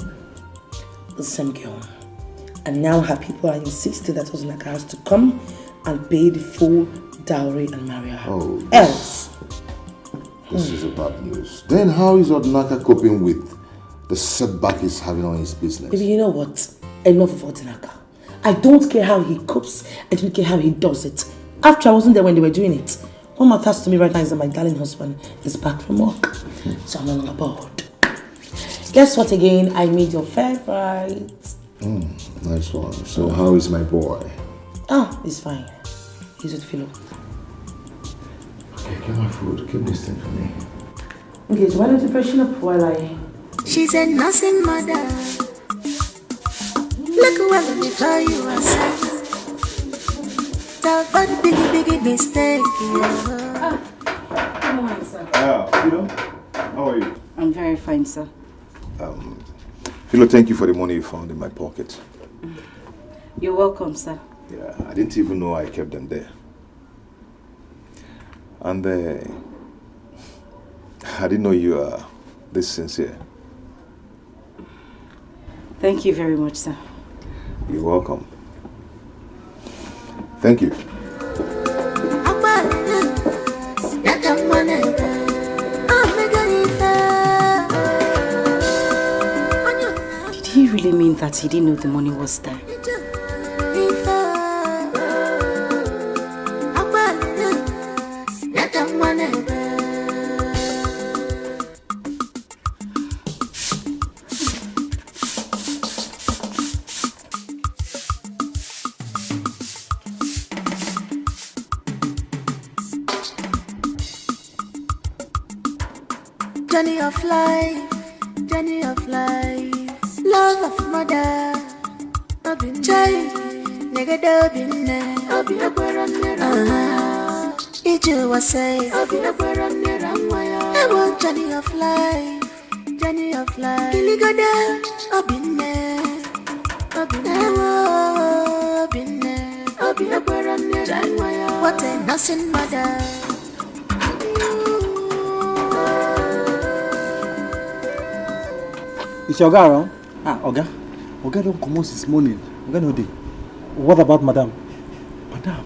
The same girl. And now her people are insisting that Otinaka has to come and pay the full dowry and marry her. Oh, else. This is a bad news. Then how is Otinaka coping with the setback he's having on his business? Baby, you know what? Enough of Otinaka. I don't care how he copes. I don't care how he does it. After I wasn't there when they were doing it. What matters to me right now is that my darling husband is back from work. So I'm on board. Guess what again? I made your favorite. Nice one. So how is my boy? Ah, he's fine. He's with Philo. Okay, get my food. Keep this thing for me. Okay, so why don't you freshen up while I... She's a nursing mother. Look well before you are set. That one biggie mistake. Good morning, sir. Philo, how are you? I'm very fine, sir. Philo, thank you for the money you found in my pocket. You're welcome, sir. Yeah, I didn't even know I kept them there. And I didn't know you are this sincere. Thank you very much, sir. You're welcome. Thank you. Did he really mean that he didn't know the money was there? Journey of life, love of mother. Chai, nigga dobinne. Iju was say, I want journey of life. Kiligada, obinne. What a nothing mother. Is your guy around? Oga don't come out this morning. Oga no day. What about Madam?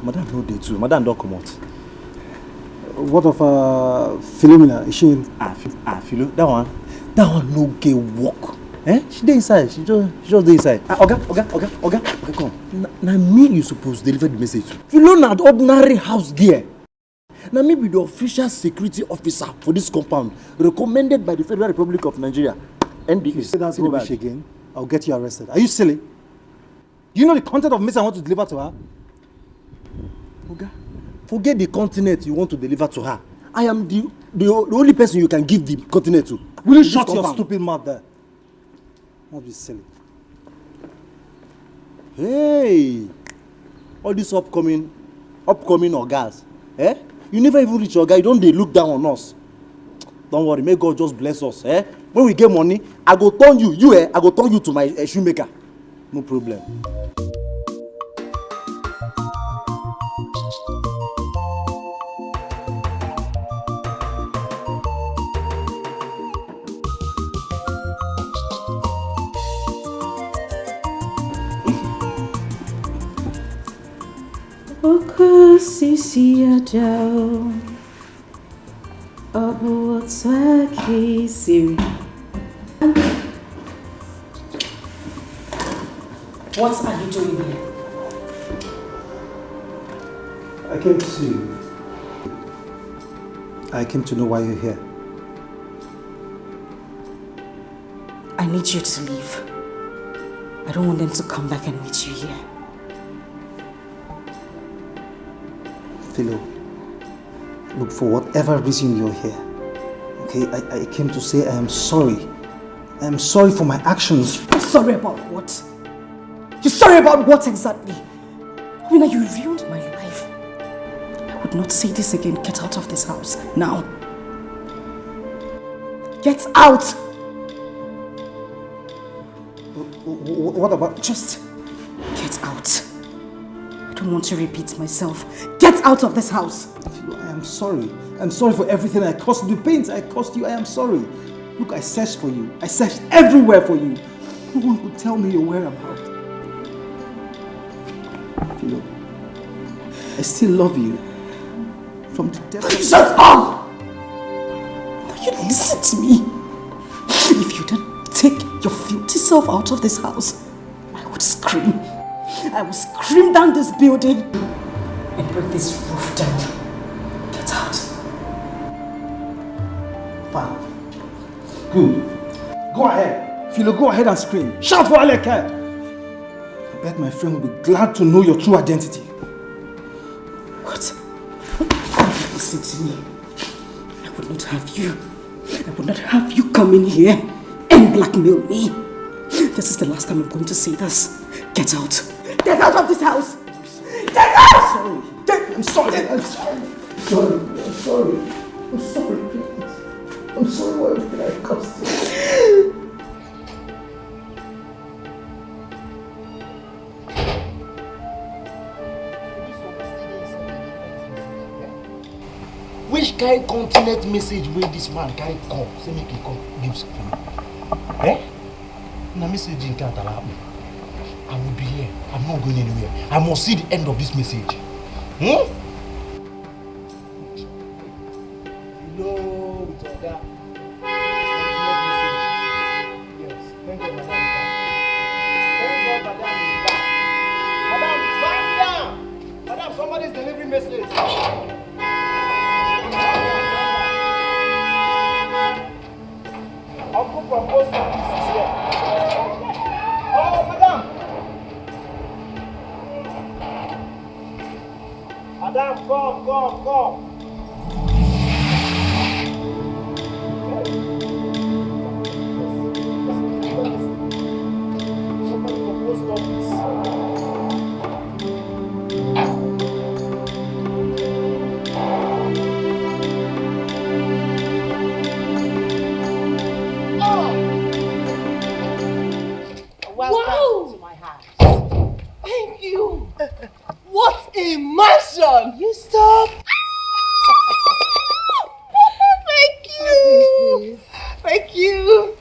Madam no day too. Madam don't come out. What of Philomena? Is she in? Philo, that one no get work. She dey inside. She just dey inside. Oga, come. Now me you supposed deliver the message. Philomena, the ordinary house girl. Now me be the official security officer for this compound, recommended by the Federal Republic of Nigeria. And if you say that rubbish again, I'll get you arrested. Are you silly? You know the content of message I want to deliver to her? Oga, forget the continent you want to deliver to her. I am the only person you can give the continent to. Will you shut your stupid mouth there? Not be silly. Hey, all these upcoming Ogas, you never even reach your guy. You don't they look down on us. Don't worry, may God just bless us. When we get money, I go turn you. I go turn you to my shoemaker. No problem. Oko sisi ajao, abu otaki siri. What are you doing here? I came to see you. I came to know why you're here. I need you to leave. I don't want them to come back and meet you here. Philo, look, for whatever reason you're here, okay, I came to say I am sorry. I am sorry for my actions. You're sorry about what? You're sorry about what exactly? Rina, you ruined my life. I would not say this again. Get out of this house, now. Get out! What about... Just get out. I don't want to repeat myself. Get out of this house. I am sorry. I'm sorry for everything I caused you. The pains I caused you, I am sorry. Look, I searched for you. I searched everywhere for you. No one could tell me your whereabouts. Philo, I still love you. From the depths. Shut up! Now you listen to me. If you don't take your filthy self out of this house, I would scream. I will scream down this building and break this roof down. Get out. Fine. Good. Go ahead. Philo, go ahead and scream. Shout for all I can. I bet my friend will be glad to know your true identity. What? Listen to me. I would not have you. I would not have you come in here and blackmail me. This is the last time I'm going to say this. Get out. Get out of this house! Get out! I'm sorry. I'm sorry. I'm sorry, please. I'm sorry for everything I caused you. Which kind continent message will this man carry come? Say make he come, give something. Eh? Na message in Katala. I will be here. I'm not going anywhere. I must see the end of this message. Hmm? Hello, Toga. Yes, thank God, Madam. Thank God, Madam is back. Madam, calm down. Madam, somebody's delivering message. Uncle from post office is here. Oh, Madam. Madam, come. Somebody from post office. Welcome to my house. Thank you. What a mansion! You stop. Thank you. Thank you.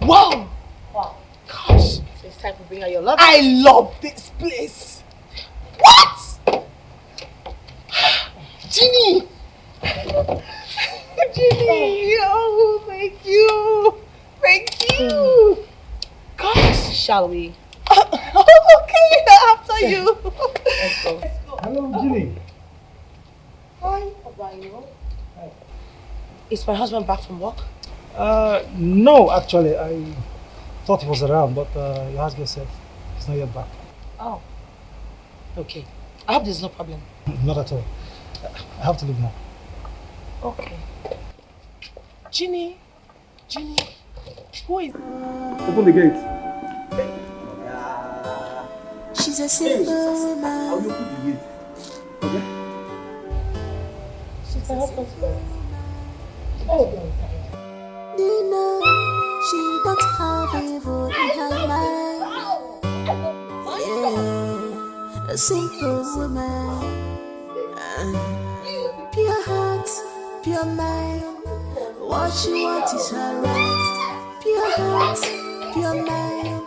Wow. Gosh. So it's time to bring out your love. I love this place. What? Ginny. Ginny. Oh, thank you. Thank you. Gosh. Shall we? Okay, after you. Let's go. Hello, Ginny. Hi, Abayo. Is my husband back from work? No, actually, I thought he was around, but you asked yourself. He's not yet back. Oh. Okay. I hope there's no problem. Not at all. I have to leave now. Okay. Ginny. Who is... Open the gate. She's a simple woman. How you open the gate? Okay? She's my husband's friend. Oh, Nina, she don't have evil in her mind. Yeah, a simple woman. Pure heart, pure mind. What she wants is her right. Pure heart, pure mind.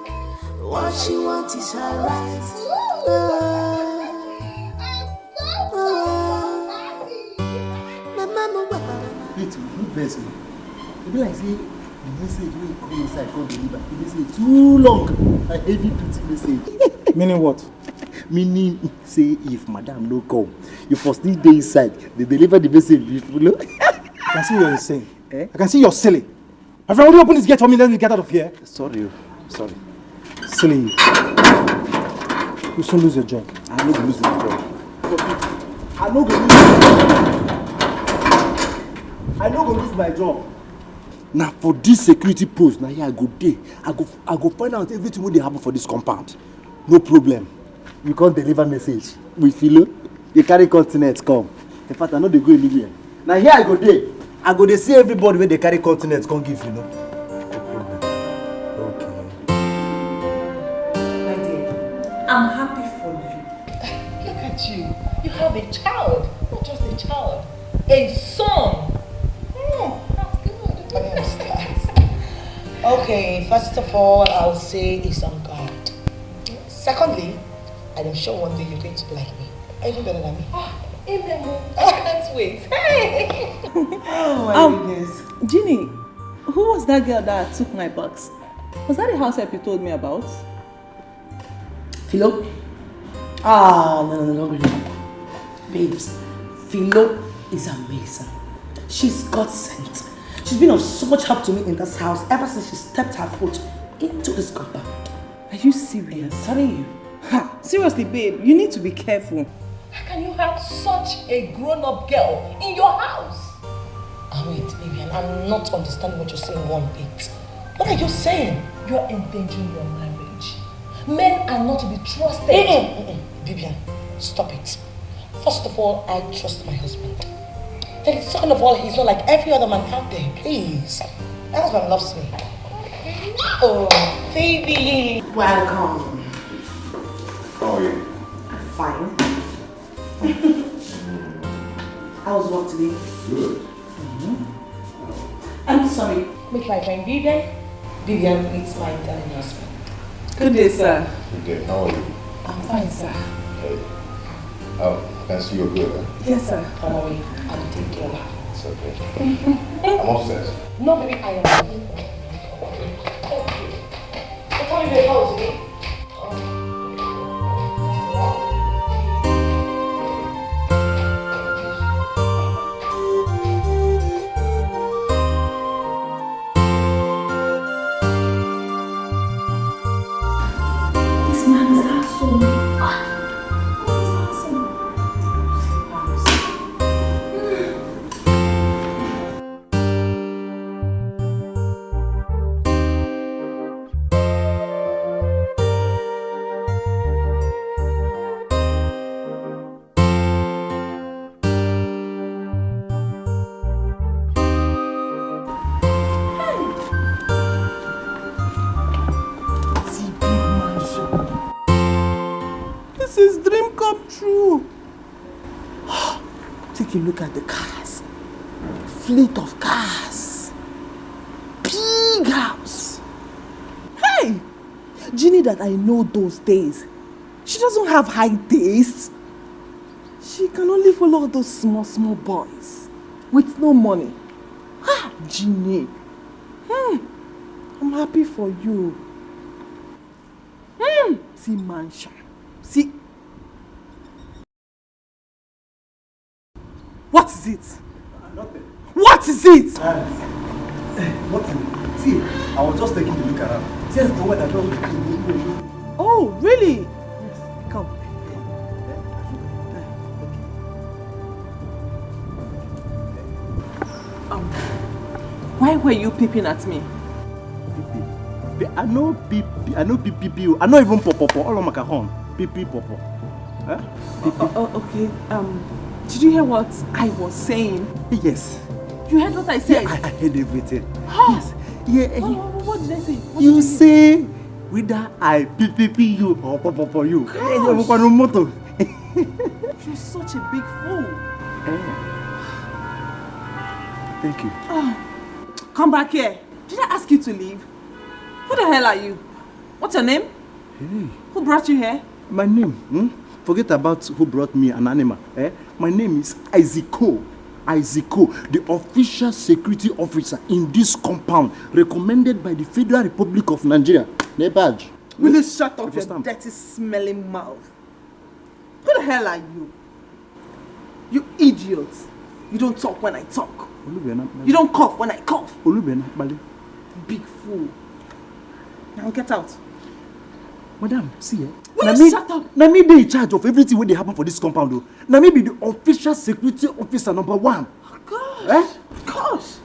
What she wants is her right. My mama, Wait, who vex me? It be like say the message wey come inside come deliver. The message too long. A heavy duty message. Meaning what? Meaning say if madam no come, you for still dey inside. They deliver the message before. I can see you're insane. I can see you're silly. Have you already opened this gate for me? Let me get out of here. Sorry. Silly. You soon lose your job. I no go lose my job. I no go lose my job. Now for this security post, now here I go dey. I go find out everything wey dey happen for this compound. No problem. You can't deliver message. We feel you carry continent come. In fact, I know they go anywhere. Now here I go dey. I go dey see everybody when they carry continent come give, you know. I'm happy for you. Look at you. You have a child. Not just a child. A son. That's good. I understand. Okay, first of all, I'll say it's on God. Secondly, I'm sure one day you're going to be like me. Even better than me. Amen. I can't wait. Hey! Oh my goodness. Ginny, who was that girl that took my box? Was that the house help you told me about? Philo? Ah, no, really. Babes, Philo is amazing. She's God sent. She's been of so much help to me in this house ever since she stepped her foot into this compound. Are you serious? I'm telling you. Ha, seriously, babe, you need to be careful. How can you have such a grown-up girl in your house? Wait, Vivian, I'm not understanding what you're saying one bit. What are you saying? You're endangering your marriage. Men are not to be trusted. Vivian, stop it. First of all, I trust my husband. Then second of all, he's not like every other man out there. Please. My husband loves me. Oh, baby. Welcome. How are you? Fine. How was work today? Good. I'm sorry. Meet my friend Vivian. Vivian meets my darling husband. Good day, sir. Good day. How are you? I'm fine, sir. Hey. Oh, I can see you're good, huh? Yes, sir. Don't worry. I'll take care of her. It's okay. I'm upstairs. No, baby, I am. What time are you going today? This is dream come true. Take a look at the cars. Fleet of cars. Big house. Hey! Ginny that I know those days, she doesn't have high taste. She can only follow those small boys with no money. Ah, Ginny. I'm happy for you. See mansion. See. What is it? Nothing. What is it? Nothing. See, I was just taking a look around. See, the weather don't. Oh, really? Yes. Come. Why were you peeping at me? I know peep. I know peep. I know even popo. All of my cajon. Peep popo. Huh? Okay. Did you hear what I was saying? Yes. You heard what I said? Yeah, I heard everything. Huh? Yes. Yeah. What did I say? You say whether I peep you or popo you. You're such a big fool. Thank you. Oh, come back here. Did I ask you to leave? Who the hell are you? What's your name? Hey. Who brought you here? My name? Forget about who brought me an animal. My name is Isiko, the official security officer in this compound, recommended by the Federal Republic of Nigeria. Badge. Will you shut up your dirty, smelling mouth? Who the hell are you? You idiot. You don't talk when I talk. You don't cough when I cough. Big fool. Now get out. Madam, see Will you shut up? Now me be in charge of everything when they happen for this compound though. Now me be the official security officer number 1. Oh gosh. Gosh.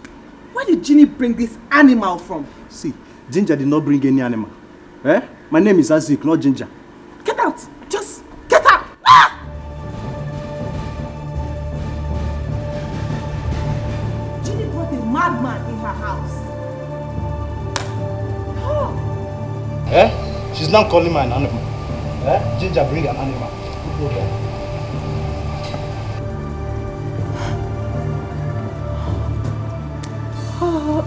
Where did Ginny bring this animal from? See, Ginger did not bring any animal. My name is Azik, not Ginger. Get out. Just get out. Ah! Ginny brought a madman in her house. Oh. She's now calling me an animal. Ginger, bring an animal. Okay. Oh,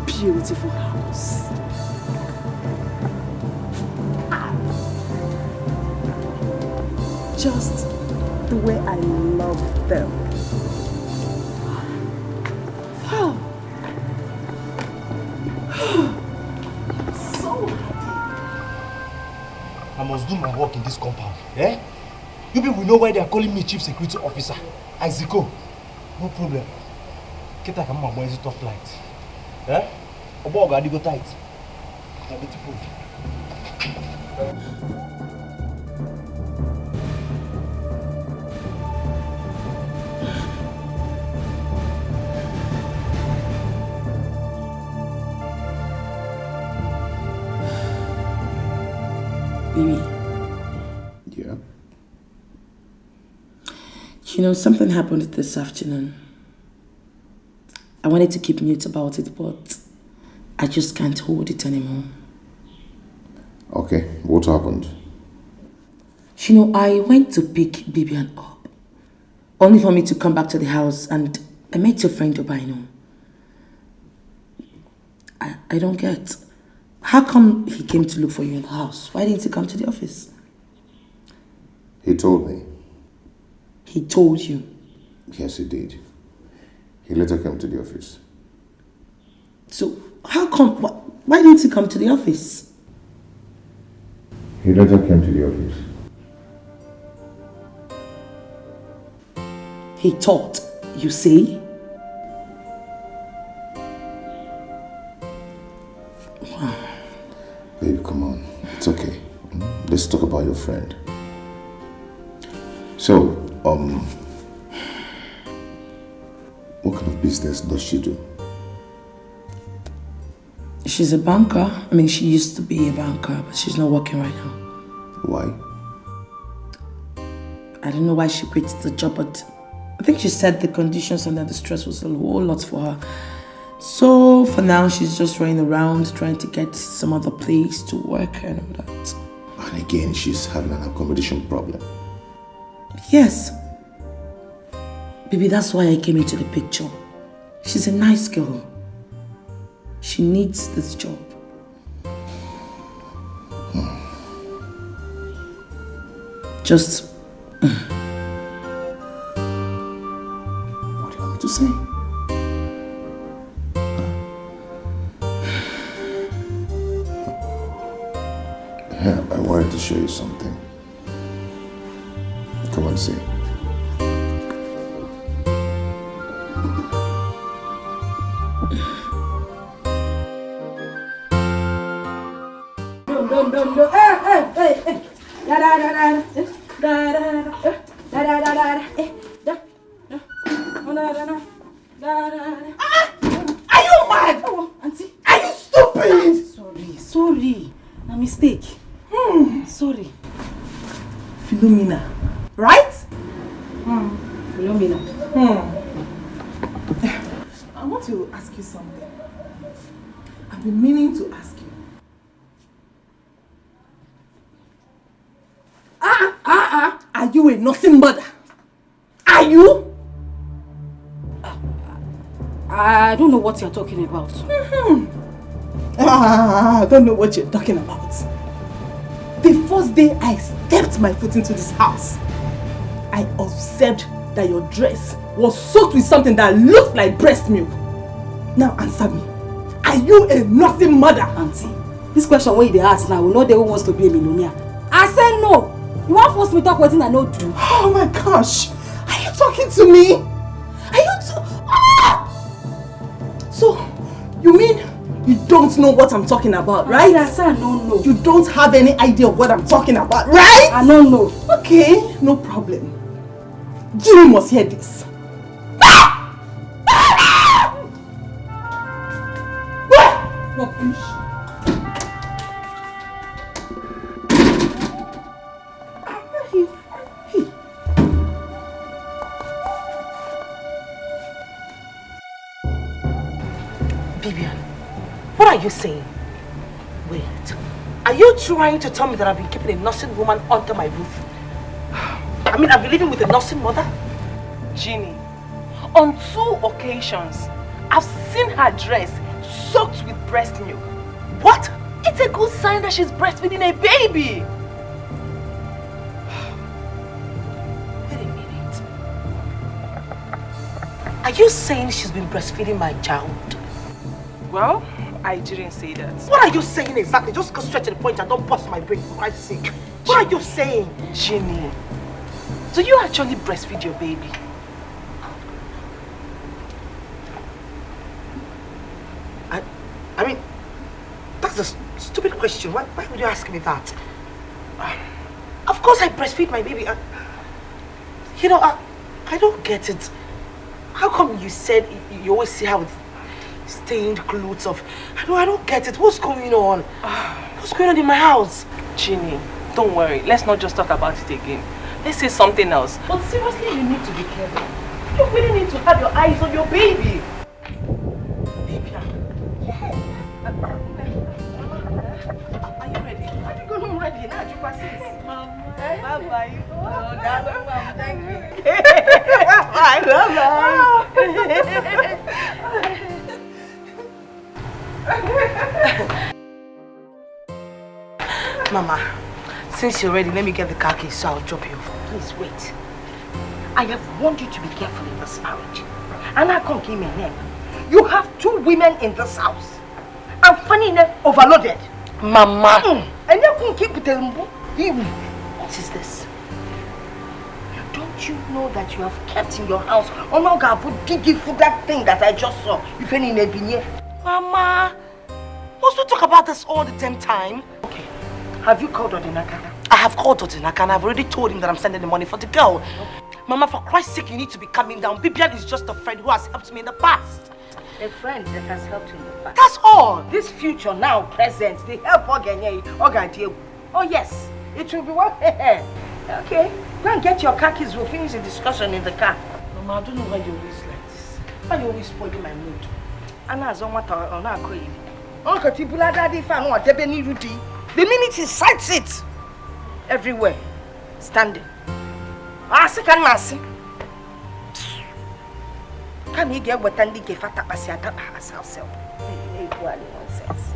beautiful house. Just the way I love them. Oh. So happy. I must do my work in this compound. You people know why they are calling me Chief Security Officer. Isiko. No problem. Keta come on, boys, top light. Obo go tight. Beautiful. Baby. Yeah? You know, something happened this afternoon. I wanted to keep mute about it, but I just can't hold it anymore. Okay, what happened? You know, I went to pick Bibian up. Only for me to come back to the house and I met your friend Obaino. I don't get. How come he came to look for you in the house? Why didn't he come to the office? He told me. He told you? Yes, he did. He later came to the office. So, how come? Why didn't he come to the office? He later came to the office. He thought, you say? Babe, come on. It's okay. Let's talk about your friend. So, what kind of business does she do? She's a banker. I mean, she used to be a banker, but she's not working right now. Why? I don't know why she quit the job, but I think she said the conditions and that the stress was a whole lot for her. So, for now, she's just running around trying to get some other place to work and all that. And again, she's having an accommodation problem. Yes. Baby, that's why I came into the picture. She's a nice girl. She needs this job. Just... What do you want me to say? Yeah, I wanted to show you something. Come and see. No. Hey. Da da da da. Da da da. Da da da da. Da. Are you mad? Oh, auntie. Are you stupid? Sorry. A mistake. Sorry. Philomena, right? Philomena. I want to ask you something. I've been meaning to ask you. Are you a nursing mother? Are you? I don't know what you're talking about. I don't know what you're talking about. The first day I stepped my foot into this house, I observed that your dress was soaked with something that looked like breast milk. Now answer me. Are you a nursing mother? Auntie, this question when they ask now, we know they who wants to be a millionaire. I said no. You won't force me to talk what I know do. Oh my gosh. Are you talking to me? Are you So, you mean you don't know what I'm talking about, right? Yes, I don't know. You don't have any idea of what I'm talking about, right? I don't know. Okay, no problem. Jimmy must hear this. Rubbish. Vivian, what are you saying? Wait, are you trying to tell me that I've been keeping a nursing woman under my roof? I mean, I've been living with a nursing mother? Ginny, on 2 occasions, I've seen her dress soaked with breast milk. What? It's a good sign that she's breastfeeding a baby. Wait a minute. Are you saying she's been breastfeeding my child? Well, I didn't say that. What are you saying exactly? Just go straight to the point and don't bust my brain for Christ's sake. What are you saying? Ginny, do you actually breastfeed your baby? I mean, that's a stupid question. Why would you ask me that? Of course I breastfeed my baby. You know, I don't get it. How come you said you always see her with stained clothes of... I don't get it. What's going on? What's going on in my house? Ginny, don't worry. Let's not just talk about it again. Let's say something else. But seriously, you need to be careful. You really need to have your eyes on your baby. Baby, yes. Are you ready? Are you going ready? Now you pass it. Bye-bye. Oh, thank you. Mama, since you're ready, let me get the car keys so I'll drop you off. Please wait. I have warned you to be careful in this marriage. And I can't give me a name. You have 2 women in this house. I'm funny enough overloaded. Mama. And you can't keep telling me. What is this? Don't you know that you have kept in your house Onoga for digging for that thing that I just saw? If any nebinye. Mama, must we talk about this all the damn time? Okay. Have you called Odinaka? I have called Odinaka and I've already told him that I'm sending the money for the girl. Okay. Mama, for Christ's sake, you need to be calming down. Bibian is just a friend who has helped me in the past. A friend that has helped you in the past. That's all. This future now, present, they help Ogenye. Oh yes, it will be one. Okay, go and get your car keys. We'll finish the discussion in the car. Mama, I don't know why you're always like this. Why you always spoiling my mood? The minute he sights it, everywhere, standing. Can he get what Andy gave at Tapasiata herself? Nonsense.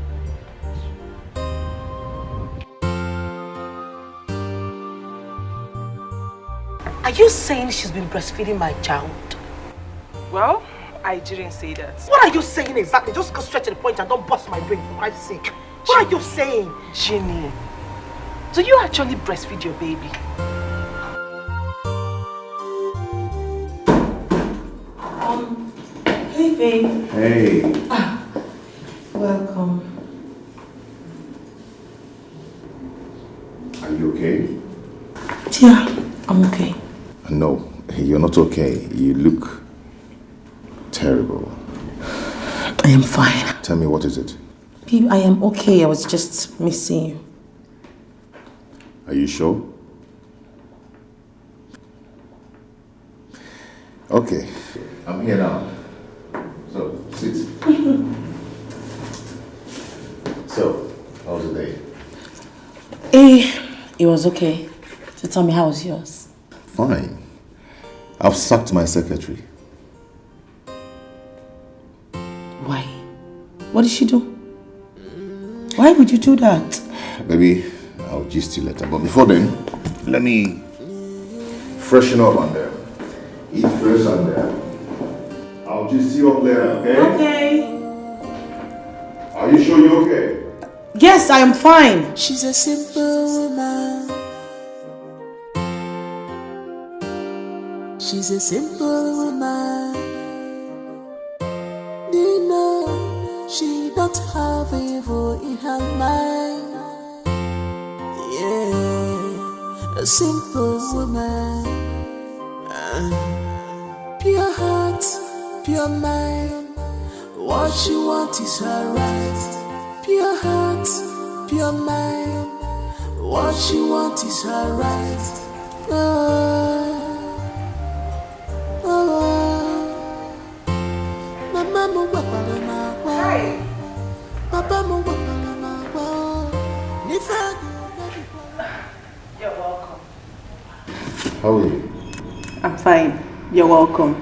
Are you saying she's been breastfeeding my child? Well, I didn't say that. What are you saying exactly? Just go straight to the point and don't bust my brain for Christ's sake. What are you saying? Jenny, do you actually breastfeed your baby? Hey, babe. Hey. Welcome. Are you okay? Yeah, I'm okay. No, you're not okay. You look terrible. I am fine. Tell me, what is it? Babe, I am okay. I was just missing you. Are you sure? Okay, I'm here now. So, sit. So, how was the day? It was okay. So tell me, how was yours? Fine. I've sacked my secretary. Why? What did she do? Why would you do that? Baby, I'll gist you later. But before then, let me freshen up on there. Eat fresh on there. I'll gist you up later, okay? Okay. Are you sure you're okay? Yes, I am fine. She's a simple woman. She's a simple woman. You know, she don't have evil in her mind. Yeah, a simple woman. Pure heart, pure mind. What she wants is her right. Pure heart, pure mind. What she wants is her right. You're welcome. How are you? I'm fine. You're welcome.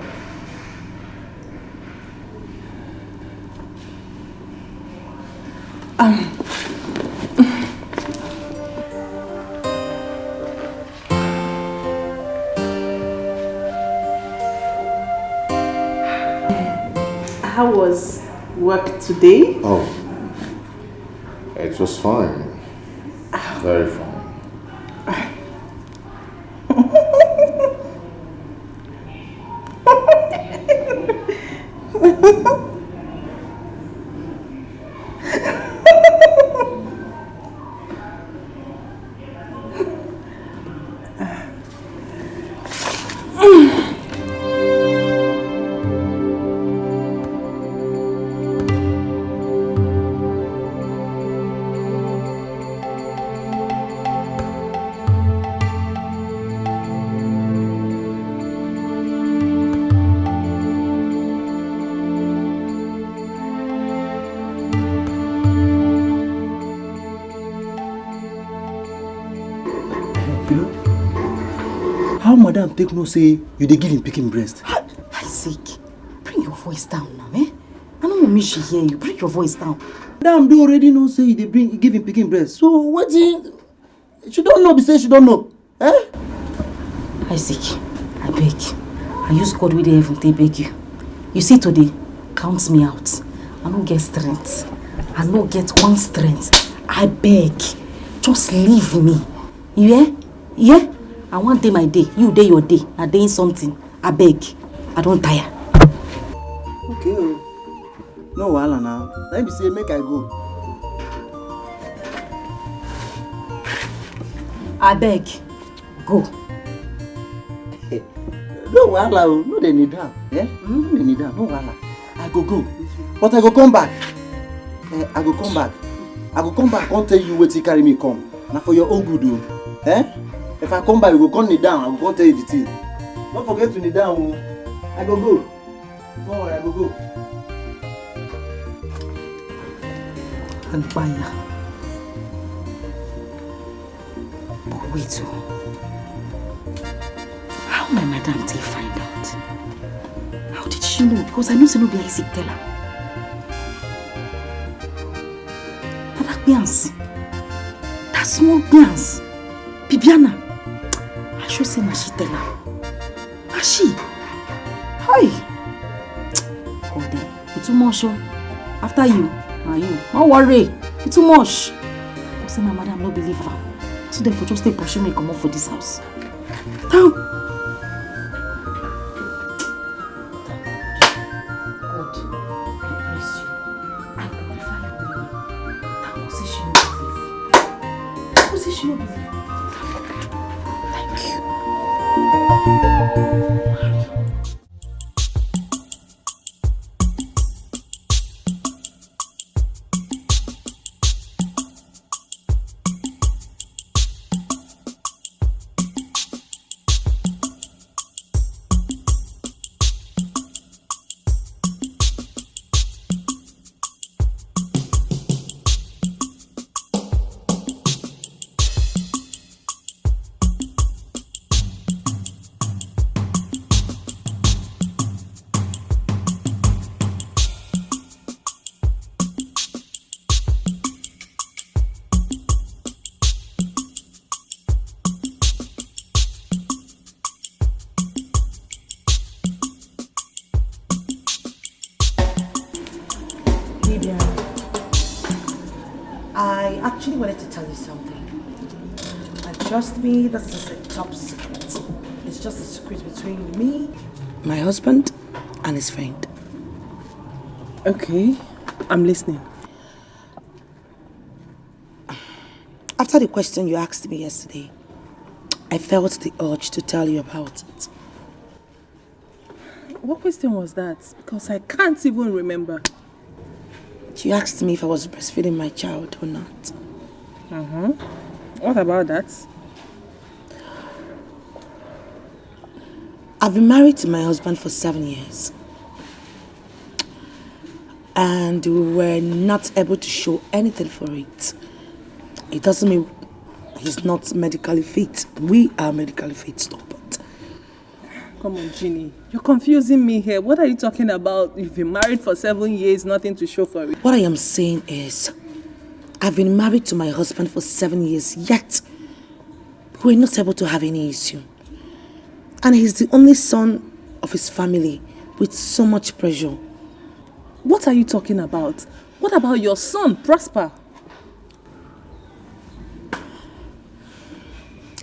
How was work today? Oh, it was fine. Very fine. how madam take no say you dey give him picking breast? Isaac, bring your voice down now, eh? I don't want me to hear you. Bring your voice down. Madam do already know say you give him picking breast. So what she don't know, be say she don't know. Eh? Isaac, I beg. I use God with the heaven to beg you. You see today, count me out. I don't get strength. I don't get one strength. I beg. Just leave me. Yeah? Yeah? I want day my day. You day your day. I day something. I beg. I don't tire. Okay. No wahala now. Let me say make I go. I beg. Go. No wahala. No they need that. Yeah? No they need that. No wahala. I go. But I go come back. I go come back. I go come back. I can't tell you where to carry me come. Now for your own good, though. Eh? If I come back, you go come kneel down. I go come tell you the thing. Don't forget to kneel down. I go. Don't worry, I go. And Baya. But wait, how my madam did find out? How did she know? Because I know she no be Isaac tell her. That Biance, that small Biance, Bibiana, I should say na she tell her. Na she? Hi. God, it's too much. After you, now you. Don't worry, it's too much. I say my madam no believe her. So therefore just take pursue me come up for this house. Down. I actually wanted to tell you something. And trust me, this is a top secret. It's just a secret between me, my husband, and his friend. Okay, I'm listening. After the question you asked me yesterday, I felt the urge to tell you about it. What question was that? Because I can't even remember. You asked me if I was breastfeeding my child or not. What about that? I've been married to my husband for 7 years. And we were not able to show anything for it. It doesn't mean he's not medically fit. We are medically fit, stop it. Come on, Ginny. You're confusing me here. What are you talking about? You've been married for 7 years, nothing to show for it. What I am saying is, I've been married to my husband for 7 years, yet we're not able to have any issue. And he's the only son of his family with so much pressure. What are you talking about? What about your son, Prosper?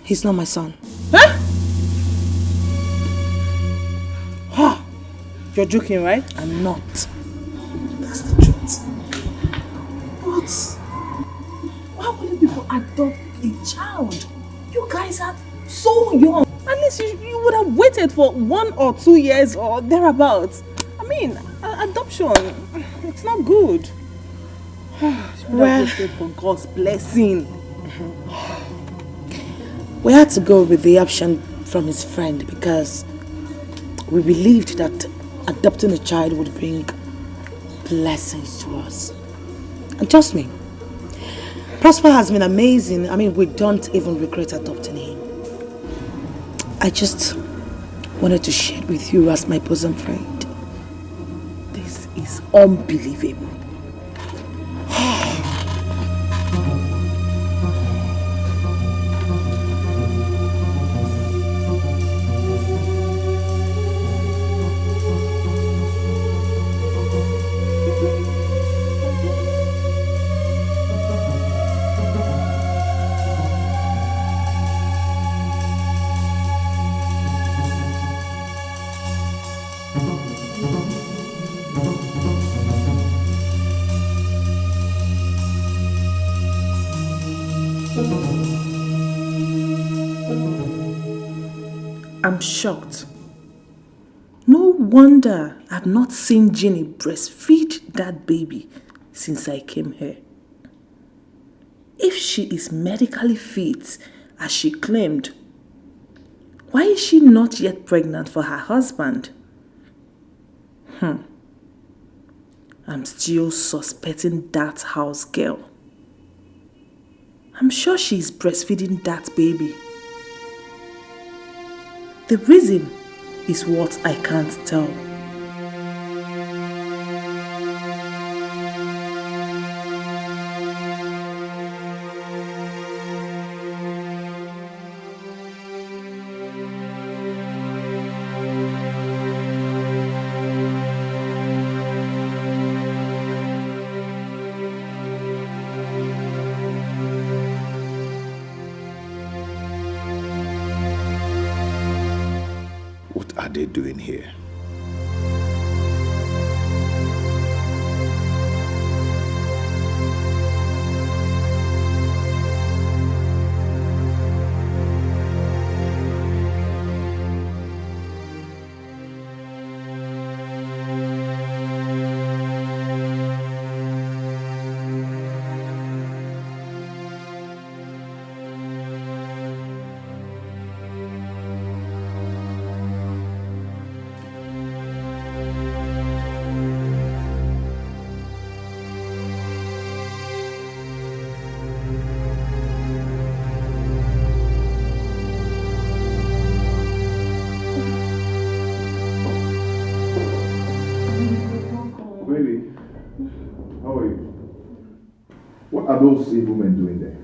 He's not my son. Huh? You're joking, right? I'm not. That's the truth. What? Why would you people adopt a child? You guys are so young. At least you would have waited for 1 or 2 years or thereabouts. I mean, adoption, it's not good. Well, for God's blessing. We had to go with the option from his friend because we believed that adopting a child would bring blessings to us. And trust me, Prosper has been amazing. I mean, we don't even regret adopting him. I just wanted to share it with you as my bosom friend. This is unbelievable. I'm shocked. No wonder I've not seen Jenny breastfeed that baby since I came here. If she is medically fit, as she claimed, why is she not yet pregnant for her husband? I'm still suspecting that house girl. I'm sure she's breastfeeding that baby. The reason is what I can't tell. What are they doing here? Baby, how are you? What are those evil men doing there?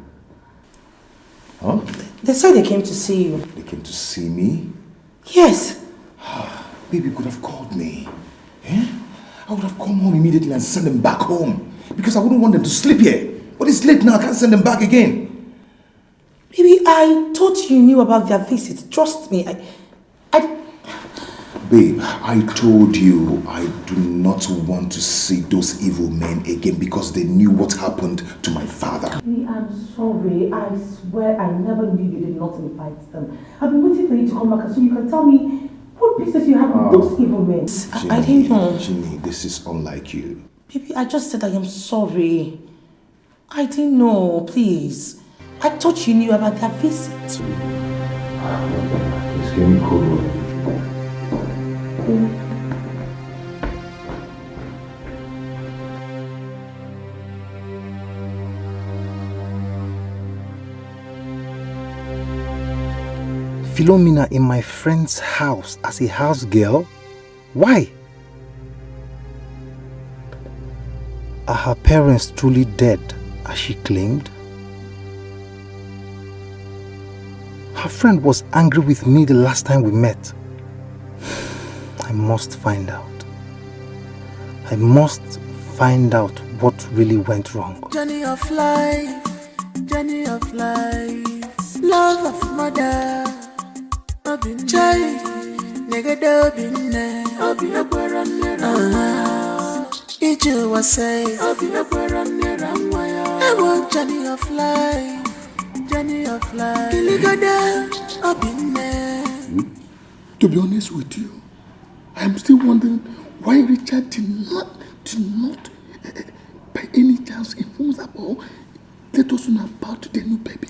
Huh? They said they came to see you. They came to see me? Yes. Baby, you could have called me. Eh? I would have come home immediately and sent them back home. Because I wouldn't want them to sleep here. But it's late now, I can't send them back again. Baby, I thought you knew about their visit. Trust me. Babe, I told you I do not want to see those evil men again because they knew what happened to my father. I'm sorry. I swear I never knew you did not invite them. I've been waiting for you to come back so you can tell me what business you have with those evil men. I didn't know. Ginny, this is unlike you. Baby, I just said I am sorry. I didn't know, please. I thought you knew about their visit. Please give me cold water. Philomena in my friend's house as a house girl? Why? Are her parents truly dead as she claimed? Her friend was angry with me the last time we met. I must find out. I must find out what really went wrong. Journey of life, love of mother. Child, nigga dobinne, Iju was say, I want journey of life, To be honest with you, I'm still wondering why Richard did not by any chance inform us about let us know about the new baby.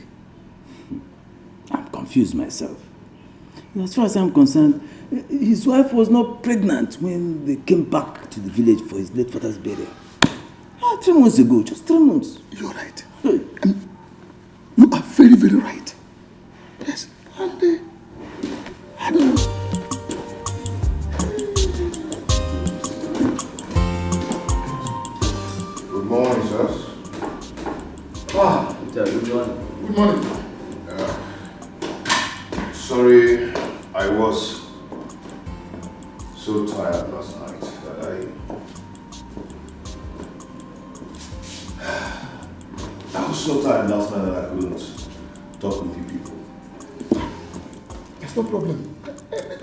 I'm confused myself. As far as I'm concerned, his wife was not pregnant when they came back to the village for his late father's burial. 3 months ago, just 3 months. You're right. You are very, very right. Yes. And Good morning. Good morning. Sorry, I was so tired last night that I was so tired last night that I couldn't talk with you people. There's no problem.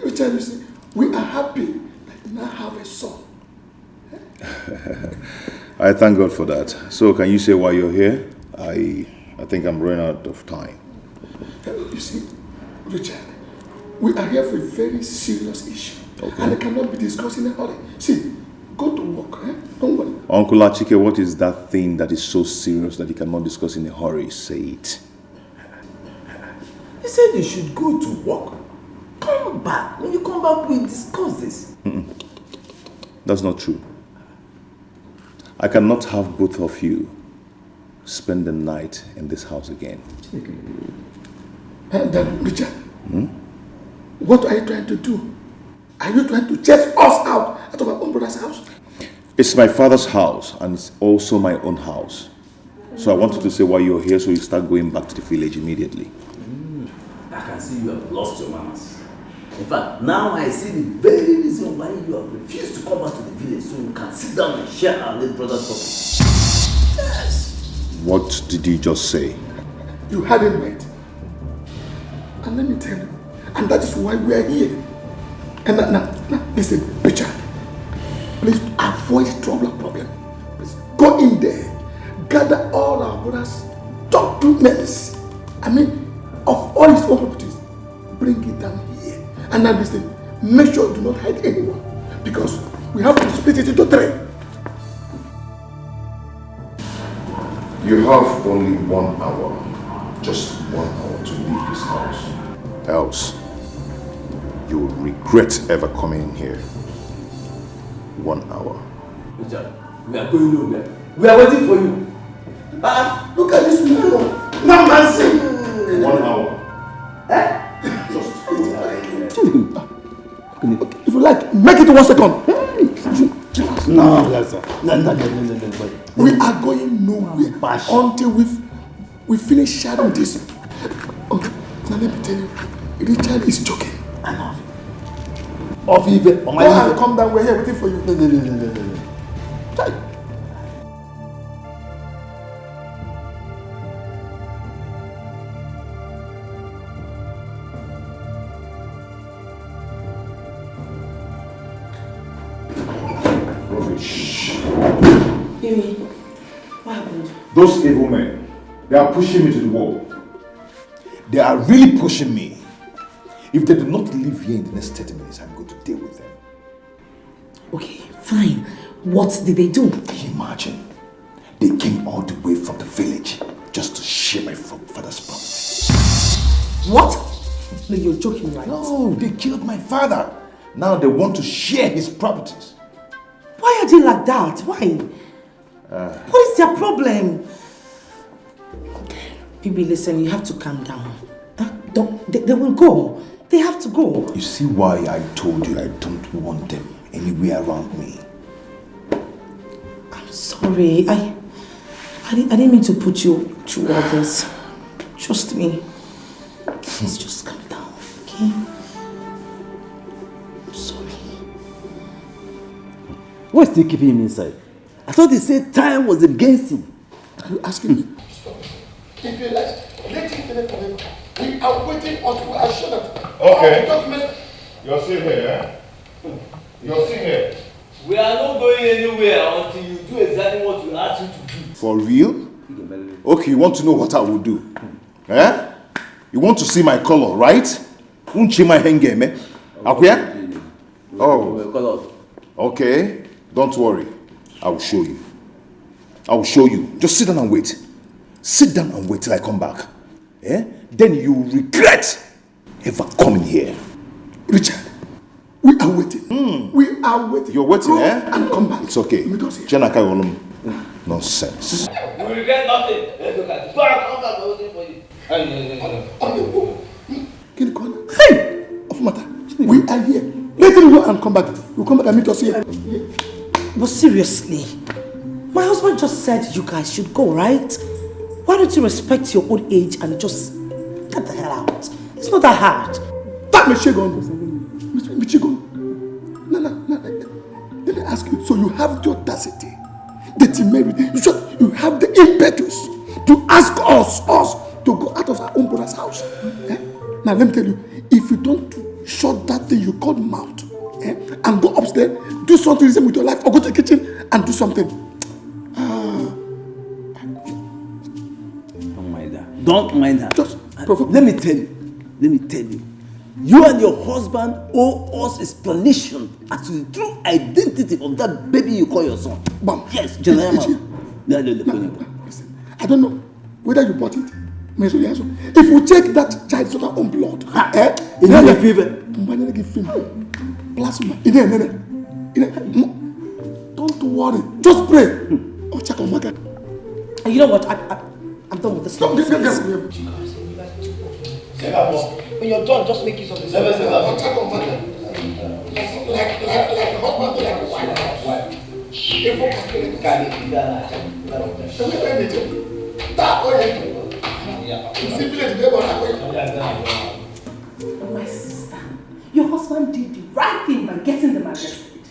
Richard, you see, we are happy that you now have a son. I thank God for that. So can you say why you're here? I think I'm running out of time. You see, Richard, we are here for a very serious issue. Okay. And it cannot be discussed in a hurry. See, go to work, eh? Don't worry. Uncle Achike, what is that thing that is so serious that you cannot discuss in a hurry? Say it. He said you should go to work. Come back. When you come back, we'll discuss this. That's not true. I cannot have both of you spend the night in this house again. And then, Richard, what are you trying to do? Are you trying to chase us out of our own brother's house? It's my father's house and it's also my own house. So I wanted to say why you're here so you start going back to the village immediately. I can see you have lost your manners. In fact, now I see the very reason why you have refused to come back to the village so you can sit down and share our late brother's property. Yes. What did you just say? You had it right. And let me tell you, and that is why we are here. And now, listen, Richard, please avoid trouble and problem. Please go in there, gather all our brothers' documents. Of all his own properties, bring it down here. And now listen, make sure you do not hide anyone, because we have to split it into 3. You have only 1 hour, just 1 hour to leave this house. Else, you will regret ever coming in here. 1 hour. Richard, we are going nowhere. We are waiting for you. Look at this man. Now, man, 1 hour. If you like, make it 1 second. No. We are going nowhere until we finish sharing this. Okay, now let me tell you, Richard is joking. Go and come down, we're here waiting for you. No. Amy, what happened? Those evil men, they are pushing me to the wall. They are really pushing me. If they do not leave here in the next 30 minutes, I'm going to deal with them. Okay, fine. What did they do? Can you imagine? They came all the way from the village just to share my father's property. What? No, you're joking, right? No, they killed my father. Now they want to share his properties. Why are they like that? Why? What is their problem? Baby, listen, you have to calm down. They will go. They have to go. You see why I told you I don't want them anywhere around me? I'm sorry. I didn't mean to put you through all this. Trust me. Please just calm down, okay? I'm sorry. What's still keeping him inside? I thought he said time was against him. Are you asking me? If you let him finish for him. We are waiting until we are sure that Okay. all the documents. You're still here, eh? You're still here. We are not going anywhere until you do exactly what we asked you to do. For real? Okay, you want to know what I will do? Eh? You want to see my color, right? Unchi my hengeme. Okay? Oh. Okay. Don't worry. I will show you. I will show you. Just sit down and wait. Sit down and wait till I come back. Eh? Then you will regret ever coming here. Richard, we are waiting. We are waiting. You're waiting, Go eh? and come back. It's okay. Janaka Olum. Nonsense. You will regret nothing. Let's look at it. Go and come back. We're waiting for you. Hey! Of matter. We are here. Let him go and come back. We'll come back and meet us here. But seriously, my husband just said you guys should go, right? Why don't you respect your old age and just get the hell out? It's not that hard. That Michigan. No. Let me ask you. So you have the audacity, the temerity, you have the impetus to ask us to go out of our own brother's house. Eh? Now let me tell you, if you don't shut that thing you call mouth, and go upstairs, do something with your life, or go to the kitchen and do something. Don't mind her. Just let me tell you. You and your husband owe us explanation as to the true identity of that baby you call your son. Bam. Yes, Listen, I don't know whether you bought it. If we take that child's own blood, plasma. Don't worry. Just pray. Oh, check on my God. And you know what? I'm done with this. When you're done, just make use of this. Like husband, like wife. My sister, your husband did the right thing by getting them arrested.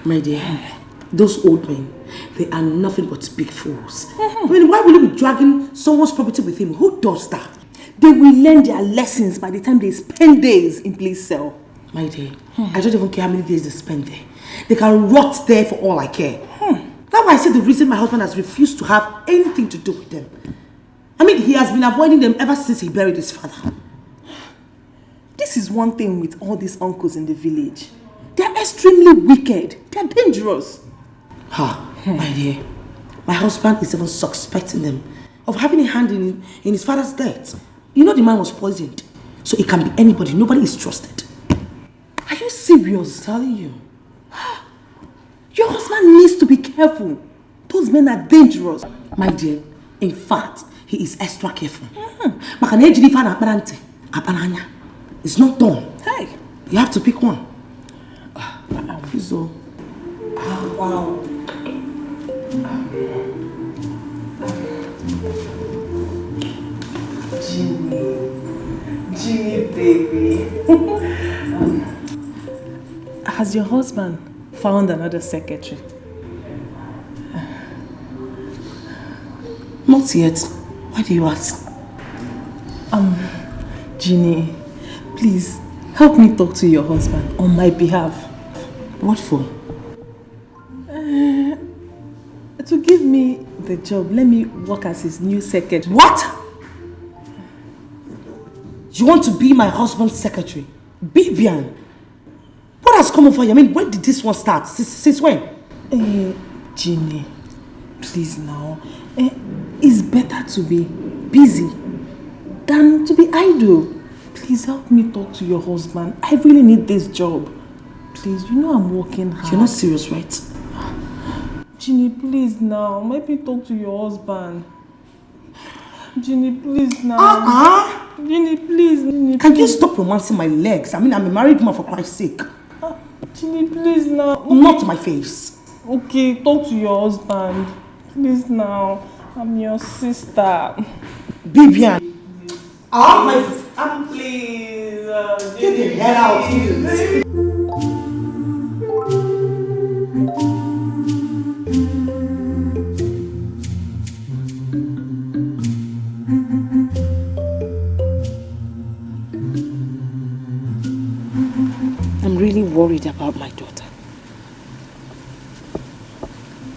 My dear, those old men, they are nothing but big fools. I mean, why will you be dragging someone's property with him? Who does that? They will learn their lessons by the time they spend days in police cell. My dear, I don't even care how many days they spend there. They can rot there for all I care. That's why I said the reason my husband has refused to have anything to do with them. I mean, he has been avoiding them ever since he buried his father. This is one thing with all these uncles in the village. They are extremely wicked. They are dangerous. My dear, my husband is even suspecting them of having a hand in his father's death. You know the man was poisoned. So it can be anybody. Nobody is trusted. Are you serious? I'm telling you. Your husband needs to be careful. Those men are dangerous. My dear, in fact, he is extra careful. It's not done. Hey, you have to pick one. So, wow. Jimmy, baby. Has your husband found another secretary? Not yet. Why do you ask? Ginny, please help me talk to your husband on my behalf. What for? To give me the job. Let me work as his new secretary. What? You want to be my husband's secretary? Bibian? What has come over you? I mean, when did this one start? Since when? Ginny, please now. It's better to be busy than to be idle. Please help me talk to your husband. I really need this job. Please, you know I'm working hard. You're not serious, right? Ginny, please now. Let me talk to your husband. Ginny, please now. Ginny, please. Ginny, Can you stop romancing my legs? I mean, I'm a married woman, for Christ's sake. Ginny, please now. Not my face. Okay, talk to your husband. Please now. I'm your sister. Bibian. Please. Get the hell out of here. I'm really worried about my daughter.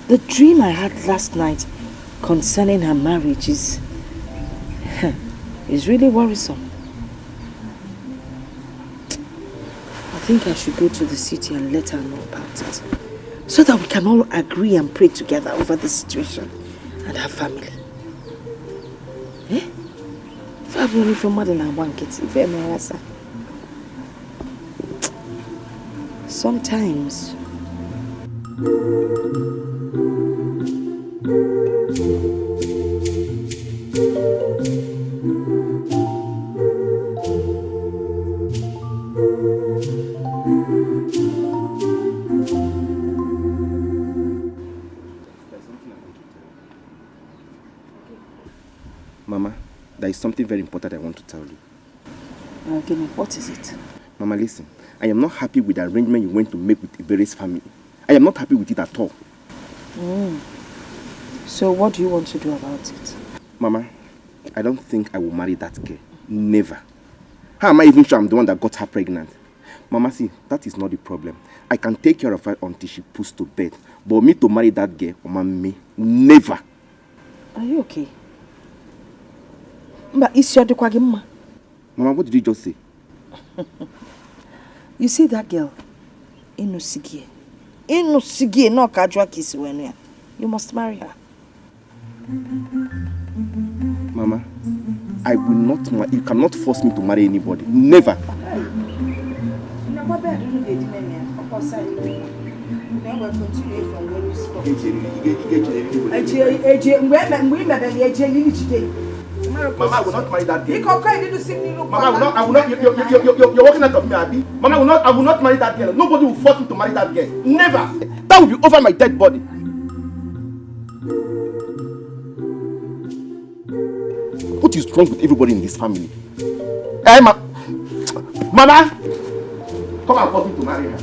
The dream I had last night concerning her marriage is really worrisome. I think I should go to the city and let her know about it, so that we can all agree and pray together over the situation and her family. Family for more than I want it. Sometimes. Mama, there is something very important I want to tell you. Okay, what is it? Mama, listen. I am not happy with the arrangement you went to make with Ibere's family. I am not happy with it at all. So what do you want to do about it? Mama, I don't think I will marry that girl. Never. How am I even sure I'm the one that got her pregnant? Mama, see, that is not the problem. I can take care of her until she puts to bed. But me to marry that girl, Mama, me, never. Are you okay? But is your Mama, what did you just say? You see that girl? Inusigie, no kajwa kisi wenu. You must marry her. Mama, I will not marry. You cannot force me to marry anybody. Never. Mama, I will not marry that girl. Mama, I will not. You're walking out of me, Abby. Mama, I will not marry that girl. Nobody will force me to marry that girl. Never. That will be over my dead body. What is wrong with everybody in this family? Hey, Mama, come and force me to marry her.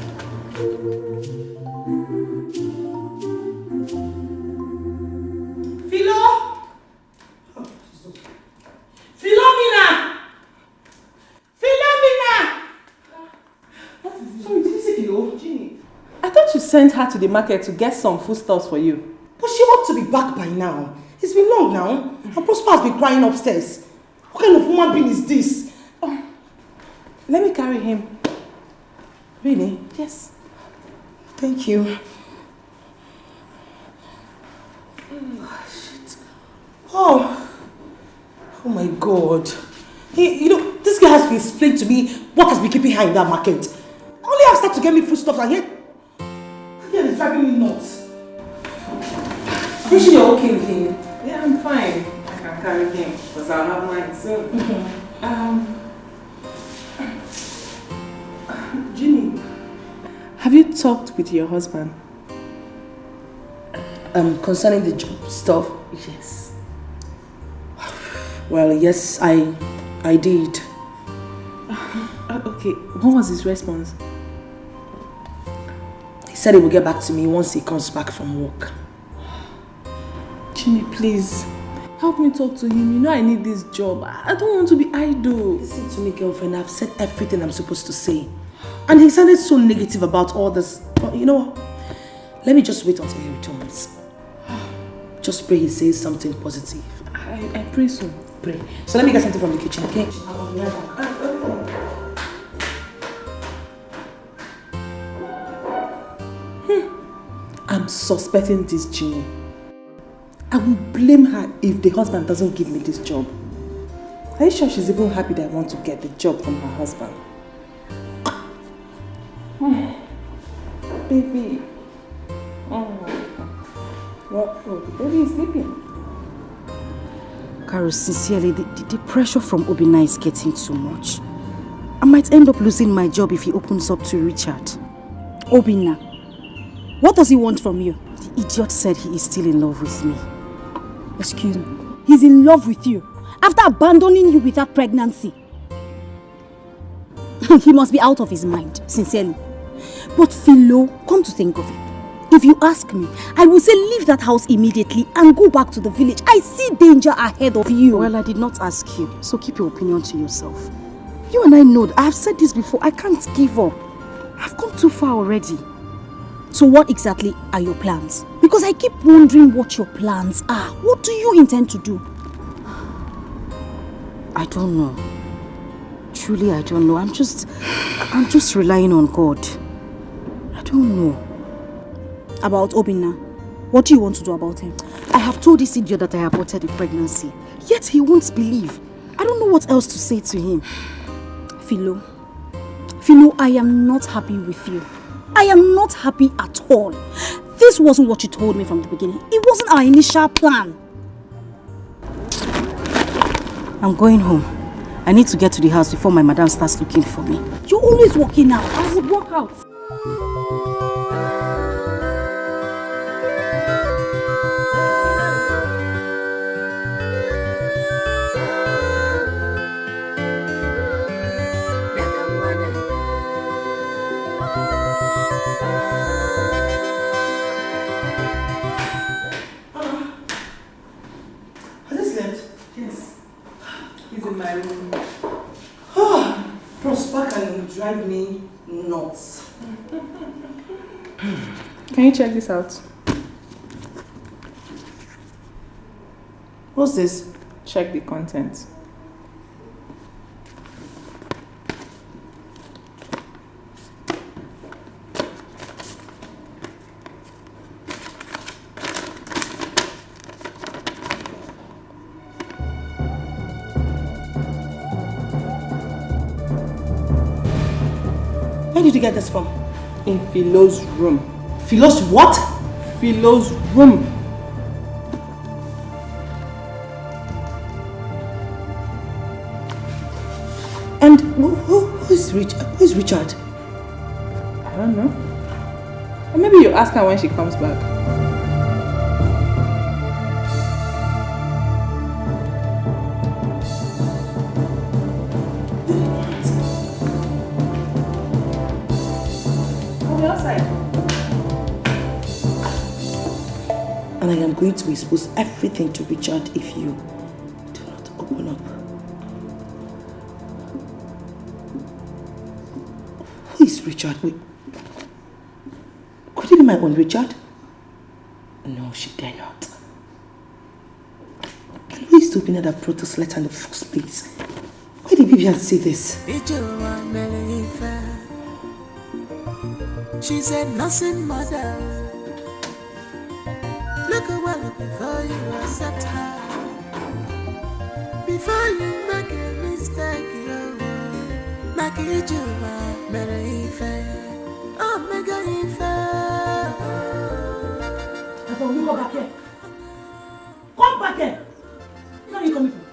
Philomena! What is it? Sorry, did you see Philo? Ginny. I thought you sent her to the market to get some foodstuffs for you. But she ought to be back by now. It's been long now. And Prosper has been crying upstairs. What kind of human being is this? Oh, let me carry him. Really? Yes. Thank you. Shit. Oh my God. Hey, this guy has to explain to me what has been keeping her in that market. I only asked her to get me foodstuffs and yet is driving me nuts. Are you sure you're okay with him? Yeah, I'm fine. I can carry him because I'll have mine soon. Ginny, have you talked with your husband? Concerning the job stuff? Yes. Well, yes, I did. Okay, what was his response? He said he will get back to me once he comes back from work. Ginny, please, help me talk to him. You know I need this job. I don't want to be idle. Listen to me, girlfriend. I've said everything I'm supposed to say. And he sounded so negative about all this. But you know what? Let me just wait until he returns. Just pray he says something positive. I pray so. Pray. So let me get something from the kitchen, okay? I'm suspecting this Ginny. I will blame her if the husband doesn't give me this job. Are you sure she's even happy that I want to get the job from her husband? Baby. The baby is sleeping. Carol, sincerely, the pressure from Obina is getting too much. I might end up losing my job if he opens up to Richard. Obina, what does he want from you? The idiot said he is still in love with me. Excuse me. He's in love with you after abandoning you with that pregnancy. He must be out of his mind, sincerely. But Philo, come to think of it, if you ask me, I will say leave that house immediately and go back to the village. I see danger ahead of you. Well, I did not ask you, so keep your opinion to yourself. You and I know, I have said this before, I can't give up. I've come too far already. So what exactly are your plans? Because I keep wondering what your plans are. What do you intend to do? I don't know. Truly, I don't know. I'm just relying on God. I don't know. About Obina, what do you want to do about him? I have told this idiot that I aborted the pregnancy. Yet he won't believe. I don't know what else to say to him. Philo, I am not happy with you. I am not happy at all. This wasn't what you told me from the beginning. It wasn't our initial plan. I'm going home. I need to get to the house before my madam starts looking for me. You're always walking out. I would walk out. He's in my room. Prosper can drive me nuts. Can you check this out? What's this? Check the content. Where did you get this from? In Philo's room. Philo's what? Philo's room. And who is Richard? I don't know. Or maybe you ask her when she comes back. And I am going to expose everything to Richard if you do not open up. Who is Richard? Wait. Could it be my own Richard? No, she dare not. And who is the opener that brought this letter in the first place? Why did Vivian say this? She said nothing matters. Look well before you accept her. Before you make a mistake, make it you oh, make it fair. Come back here. Come back here. Where are you coming from?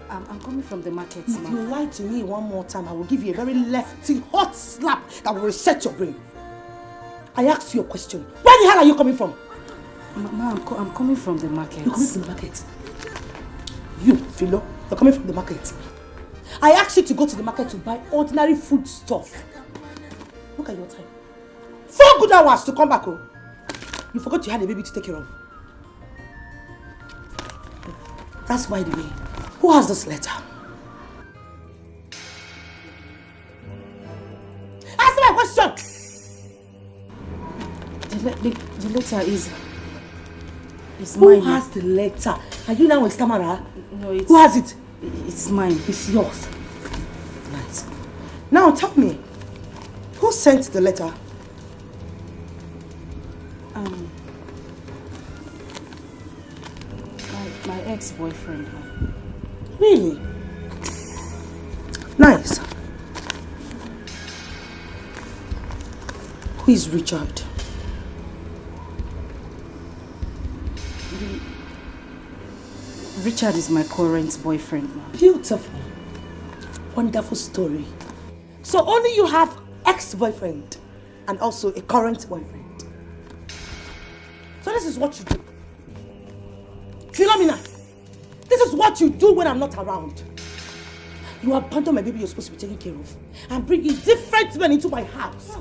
I'm coming from the market, If you lie to me one more time, I will give you a very lefty hot slap that will reset your brain. I asked you a question. Where the hell are you coming from? Ma, I'm coming from the market. You're coming from the market? You, Philo, you're coming from the market. I asked you to go to the market to buy ordinary food stuff. Look at your time. 4 good hours to come back home. You forgot you had a baby to take care of. That's by the way. Who has this letter? Answer my question! The letter is Who mine. has the letter? Are you now a stammerer? No, it's... Who has it? It's mine. It's yours. Right. Now tell me, who sent the letter? My ex-boyfriend. Really? Nice. Who is Richard? Richard is my current boyfriend, ma'am. Beautiful. Wonderful story. So only you have ex-boyfriend and also a current boyfriend. So this is what you do. Philomena, this is what you do when I'm not around. You abandon my baby you're supposed to be taking care of and bring in different men into my house.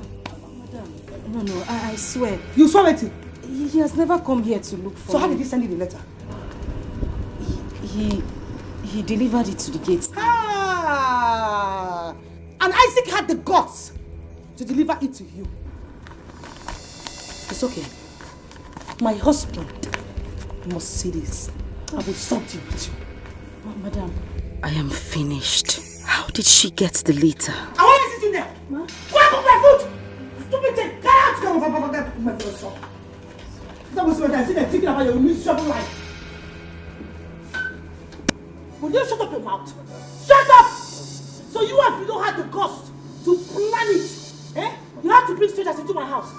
Madam, no, I swear. You swear it? He has never come here to look for So how me. did he send you the letter? He delivered it to the gate. Ah! And Isaac had the guts to deliver it to you. It's okay. My husband must see this. I will something with you. Madam, I am finished. How did she get the letter? I want you sitting there. Ma? Go and cook my food. Stupid thing. Get out. Go and my food shop. That was when I see them thinking about your miserable life. Will you shut up your mouth? Shut up! So you and Fido had the cost to plan it. Eh? You had to bring strangers into my house.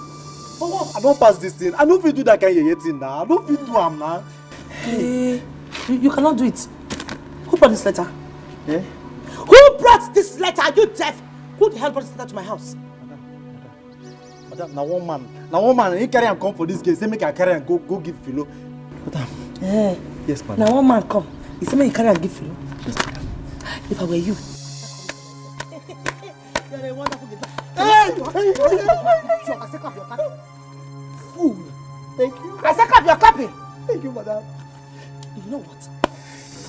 For what? I don't pass this thing. I don't feel do that kind of thing now. I don't feel do am now. Hey, you cannot do it. Who brought this letter? Eh? Who brought this letter? Are you deaf? Who the hell brought this letter to my house? Madam, now one man, he carry and come for this case. Say make I carry and go give Philo. Madam. Eh. Yes, madam. Now one man come. He said make you carry and give Philo. Yes, madam. If I were you. You're a wonderful guy. I say clap your clapping. Fool. Thank you. I say clap your clapping. Thank you, madam. You know what?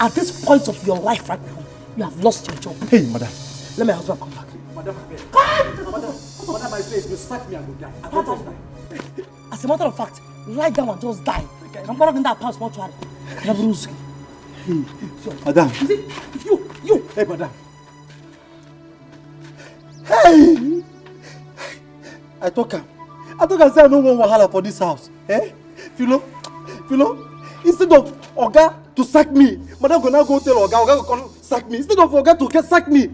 At this point of your life right now, you have lost your job. Hey, madam. Let my husband come back. Madam, madam, I say, if you sack me, I will die. I will just die. As a matter of fact, lie down and just die. I'm going to that past mortuary. Madam. You. Hey, madam. Hey! I talk say I no want wahala for this house. Eh? Philo, instead of Oga to sack me, madam go now go tell Oga go come sack me. Instead of Oga to sack me,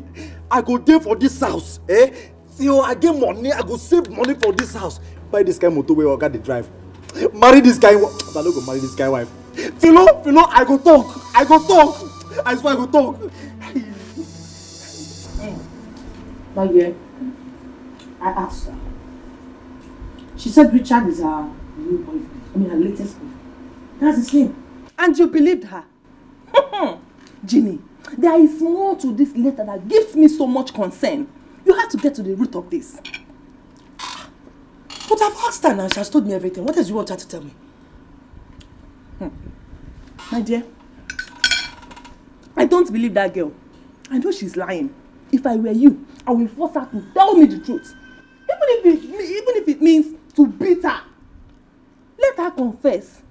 I go there for this house. Eh? Till I get money, I go save money for this house. Buy this guy motor where Oga dey drive. Marry this guy. I no go marry this guy wife. Philo, I go talk. I swear I go talk. My dear, I asked her. She said Richard is her new boyfriend. I mean her latest boyfriend. That's his name. And you believed her? Ginny, there is more to this letter that gives me so much concern. You have to get to the root of this. But I've asked her now. She has told me everything. What else do you want her to tell me? My dear, I don't believe that girl. I know she's lying. If I were you, I will force her to tell me the truth. Even if it means to beat her. Let her confess.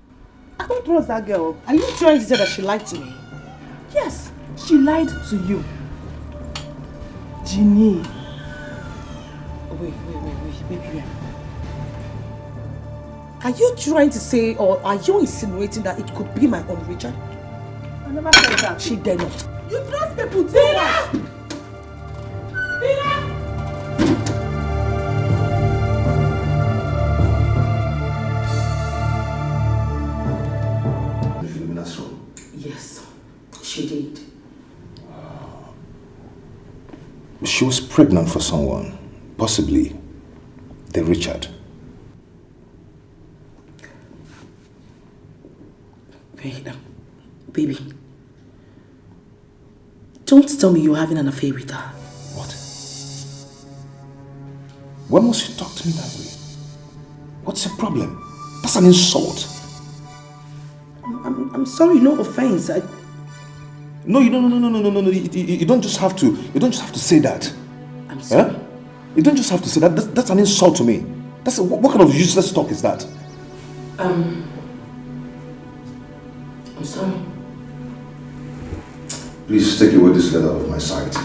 I don't trust that girl. Are you trying to say that she lied to me? Yes, she lied to you. Ginny. Wait. Are you trying to say, or are you insinuating that it could be my own Richard? I never said that. She dare not. You trust people too much. Yes, she did. She was pregnant for someone, possibly the Richard. Wait, baby. Don't tell me you're having an affair with her. What? When must you talk to me that way? What's your problem? That's an insult. I'm sorry, no offense. No. You don't just have to. You don't just have to say that. I'm sorry. Eh? You don't just have to say that. That's an insult to me. What kind of useless talk is that? I'm sorry. Please take away this letter of my sight.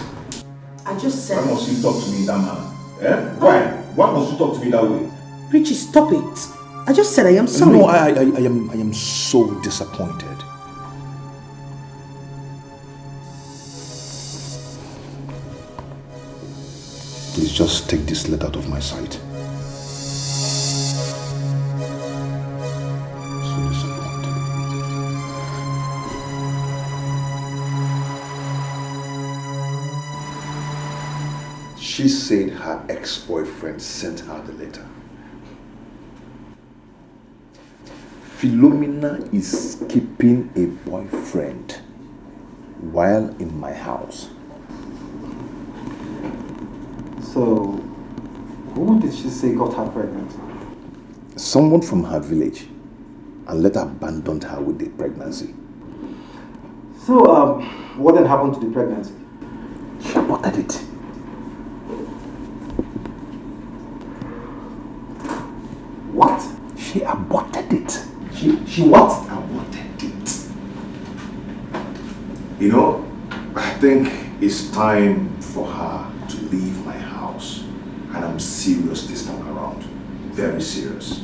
I just said. Why must you talk to me in that manner? Eh? Why? Why must you talk to me that way? Richie, stop it. I just said I am sorry. No, I am so disappointed. Please just take this letter out of my sight. So disappointed. She said her ex-boyfriend sent her the letter. Philomena is keeping a boyfriend while in my house. So, who did she say got her pregnant? Someone from her village, and later abandoned her with the pregnancy. So, what then happened to the pregnancy? She aborted it. What? She aborted it. She what? Aborted it. You know, I think it's time for her to leave my house. And I'm serious this time around. Very serious.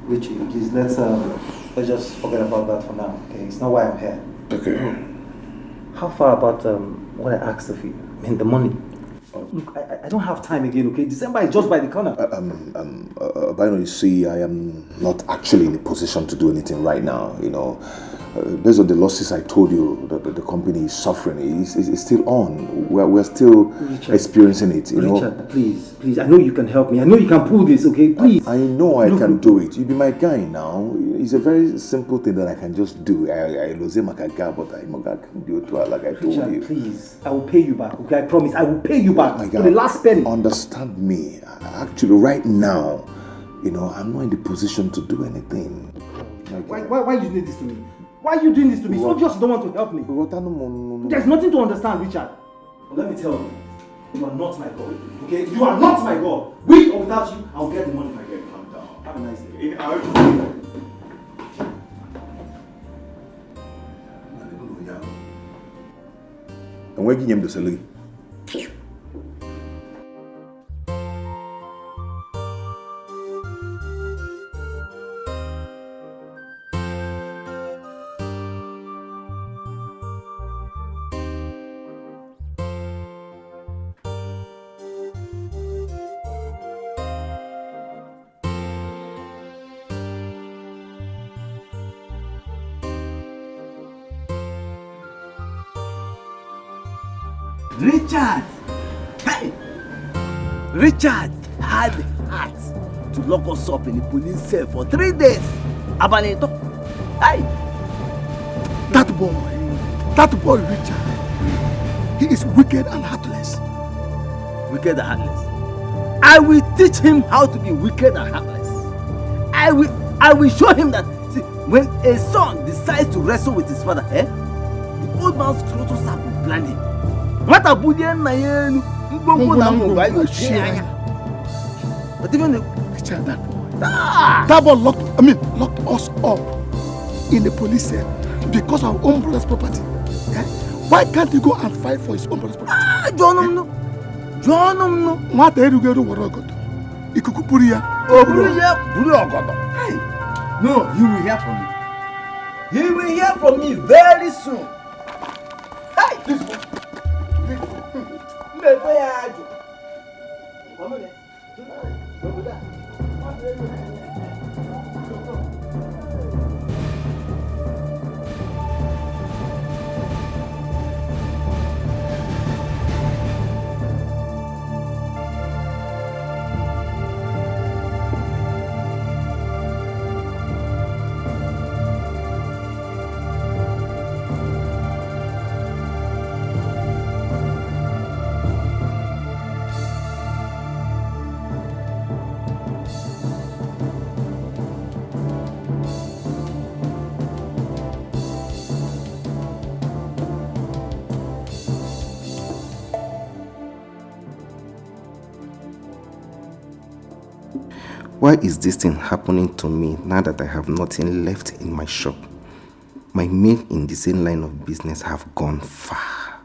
Richie, please let's just forget about that for now. Okay, it's not why I'm here. Okay. How far about what I asked of you? I mean the money. Look, I don't have time again, okay? December is just by the corner. But you see, I am not actually in a position to do anything right now, you know. Based on the losses I told you that the company is suffering, it's still on. We're still Richard, experiencing it, you know. Richard, please, I know you can help me. I know you can pull this, okay? Please. I know I can do it. You be my guy now. It's a very simple thing that I can just do. I lose him, but I can do it like I told Richard, you. Please, I will pay you back, okay? I promise, I will pay you back my for the last penny. Understand me. Actually, right now, you know, I'm not in the position to do anything. Why you do this to me? Why are you doing this to me? It's obvious you don't want to help me. No. There's nothing to understand, Richard. But let me tell you, you are not my God. Okay? You are not my God. With or without you, I'll get the money if I get it. Calm down. Have a nice day. And where give him the salary? Richard! Hey! Richard had the heart to lock us up in the police cell for 3 days. Abaneto. Hey! That boy Richard, he is wicked and heartless. Wicked and heartless. I will teach him how to be wicked and heartless. I will show him that, see, when a son decides to wrestle with his father, the old man's scrotus will blind him. What a bullion na yenu, mbongo na mbongo ayo share. But even the Richard, that boy locked us up in the police cell because of our own brother's property. Yeah? Why can't he go and fight for his own brother's property? John no. What are you going to do? Ikukupuriya. Hey, no, he will hear from me. He will hear from me very soon. Hey, please go. Why is this thing happening to me now that I have nothing left in my shop? My men in the same line of business have gone far.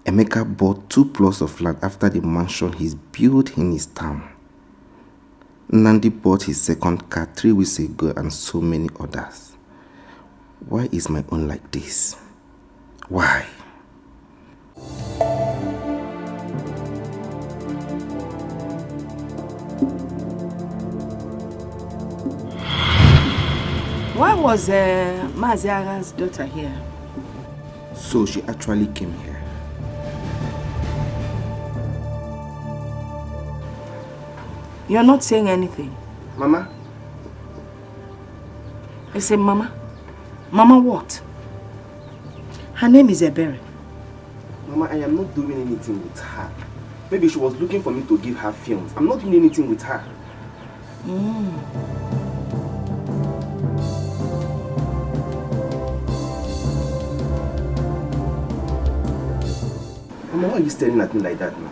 Emeka bought 2 plots of land after the mansion he's built in his town. Nandi bought his second car 3 weeks ago and so many others. Why is my own like this? Why? Why was Maziaga's daughter here? So she actually came here. You're not saying anything. Mama? I say, Mama? Mama what? Her name is Ebere. Mama, I am not doing anything with her. Maybe she was looking for me to give her films. I'm not doing anything with her. Mama, why are you staring at me like that now?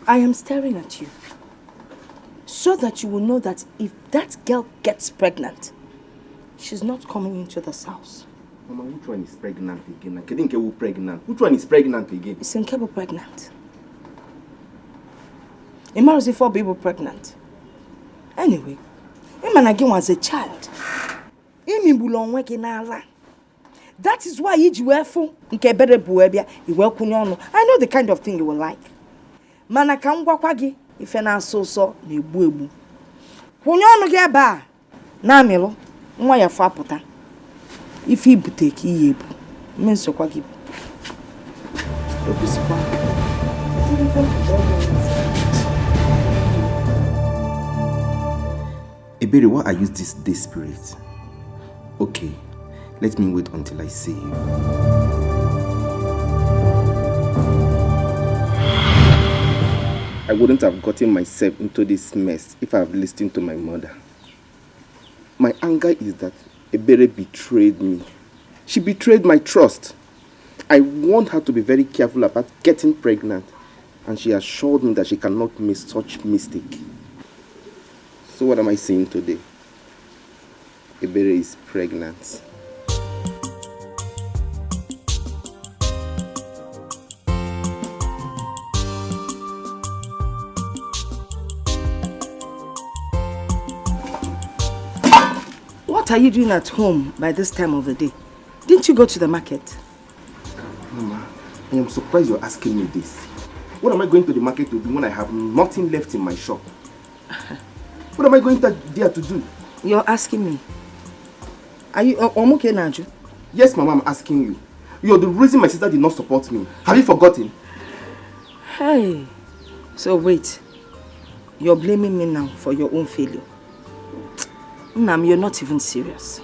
I am staring at you so that you will know that if that girl gets pregnant, she's not coming into this house. Mama, which one is pregnant again? I didn't get who pregnant. Which one is pregnant again? It's Nkebo pregnant. Imara's 4 people pregnant. Anyway, Imanagi was a child. That is why you I know the kind of thing you will like. Mana kangwa kwagi ife na so na egbu egbu. Kwunye onu gi eba na amilo nwa ya fa puta. Ife ibute ka iye ebu. Menso kwagi. Obisikwa. Ebere, why are you this desperate? Okay, let me wait until I see you. I wouldn't have gotten myself into this mess if I have listened to my mother. My anger is that Ebere betrayed me. She betrayed my trust. I want her to be very careful about getting pregnant. And she assured me that she cannot make such mistake. So what am I saying today? Ebere is pregnant. What are you doing at home by this time of the day? Didn't you go to the market? Mama, I am surprised you're asking me this. What am I going to the market to do when I have nothing left in my shop? What am I going there to do? You're asking me. Are you okay, Naju? Yes, Mama, I'm asking you. You're the reason my sister did not support me. Have you forgotten? Hey. So wait. You're blaming me now for your own failure. Nam, you're not even serious.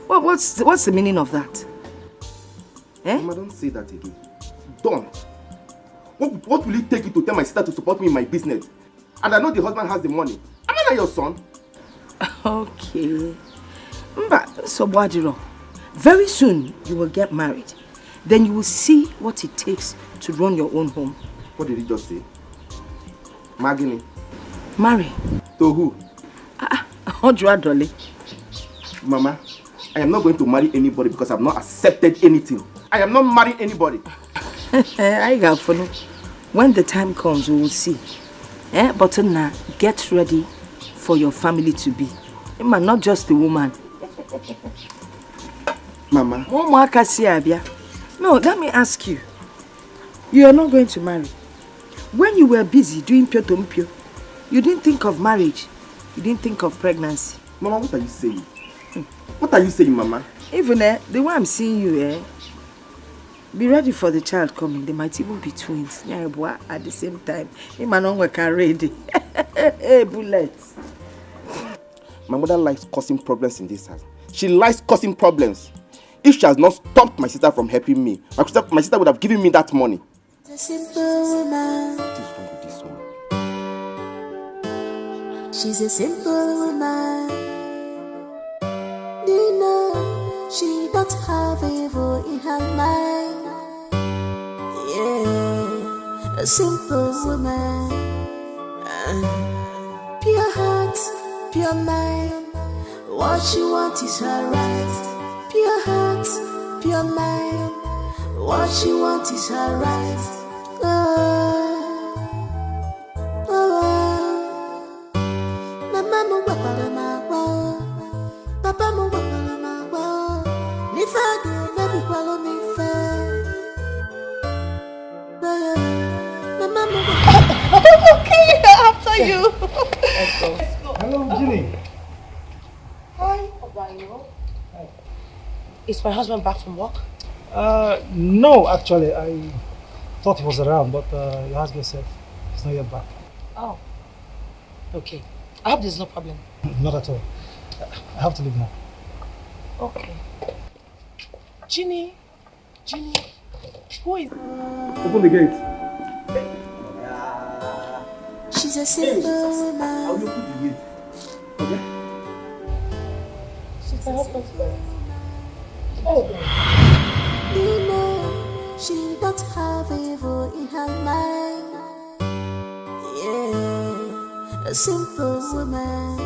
What's the meaning of that? Eh? Mama, don't say that again. Don't. What will it take you to tell my sister to support me in my business? And I know the husband has the money. Am I not your son? Okay. So Wadiro, very soon you will get married. Then you will see what it takes to run your own home. What did he just say? Magini. Marry. To who? Dolly. Mama, I am not going to marry anybody because I have not accepted anything. I am not marrying anybody. I got for no. When the time comes, we will see. But now, get ready for your family to be. Not just a woman. Mama. No, let me ask you. You are not going to marry. When you were busy doing pio, you didn't think of marriage. You didn't think of pregnancy. Mama, what are you saying? What are you saying, Mama? Even the way I'm seeing you, be ready for the child coming. They might even be twins. Yeah, boy, at the same time. Imanongwe can ready. Hey, bullets. My mother likes causing problems in this house. She likes causing problems. If she has not stopped my sister from helping me, my sister would have given me that money. A simple woman. What is wrong with this one? She's a simple woman. Do you know she don't have evil in her mind? Yeah, a simple woman. Pure heart, pure mind. What she wants is her right. Pure heart, pure mind. What she wants is her right. Okay, after you. Let's go. Hello, Ginny. Hi, Obayo. Is my husband back from work? No, actually, I thought he was around, but your husband said he's not yet back. Oh, okay. I hope there's no problem. Not at all. I have to leave now. Okay. Ginny, who is... Open the gate. She's a simple woman. I'll open the gate. Okay? She's my husband's friend. Oh. You know, she don't have evil in her mind. Yeah, a simple woman.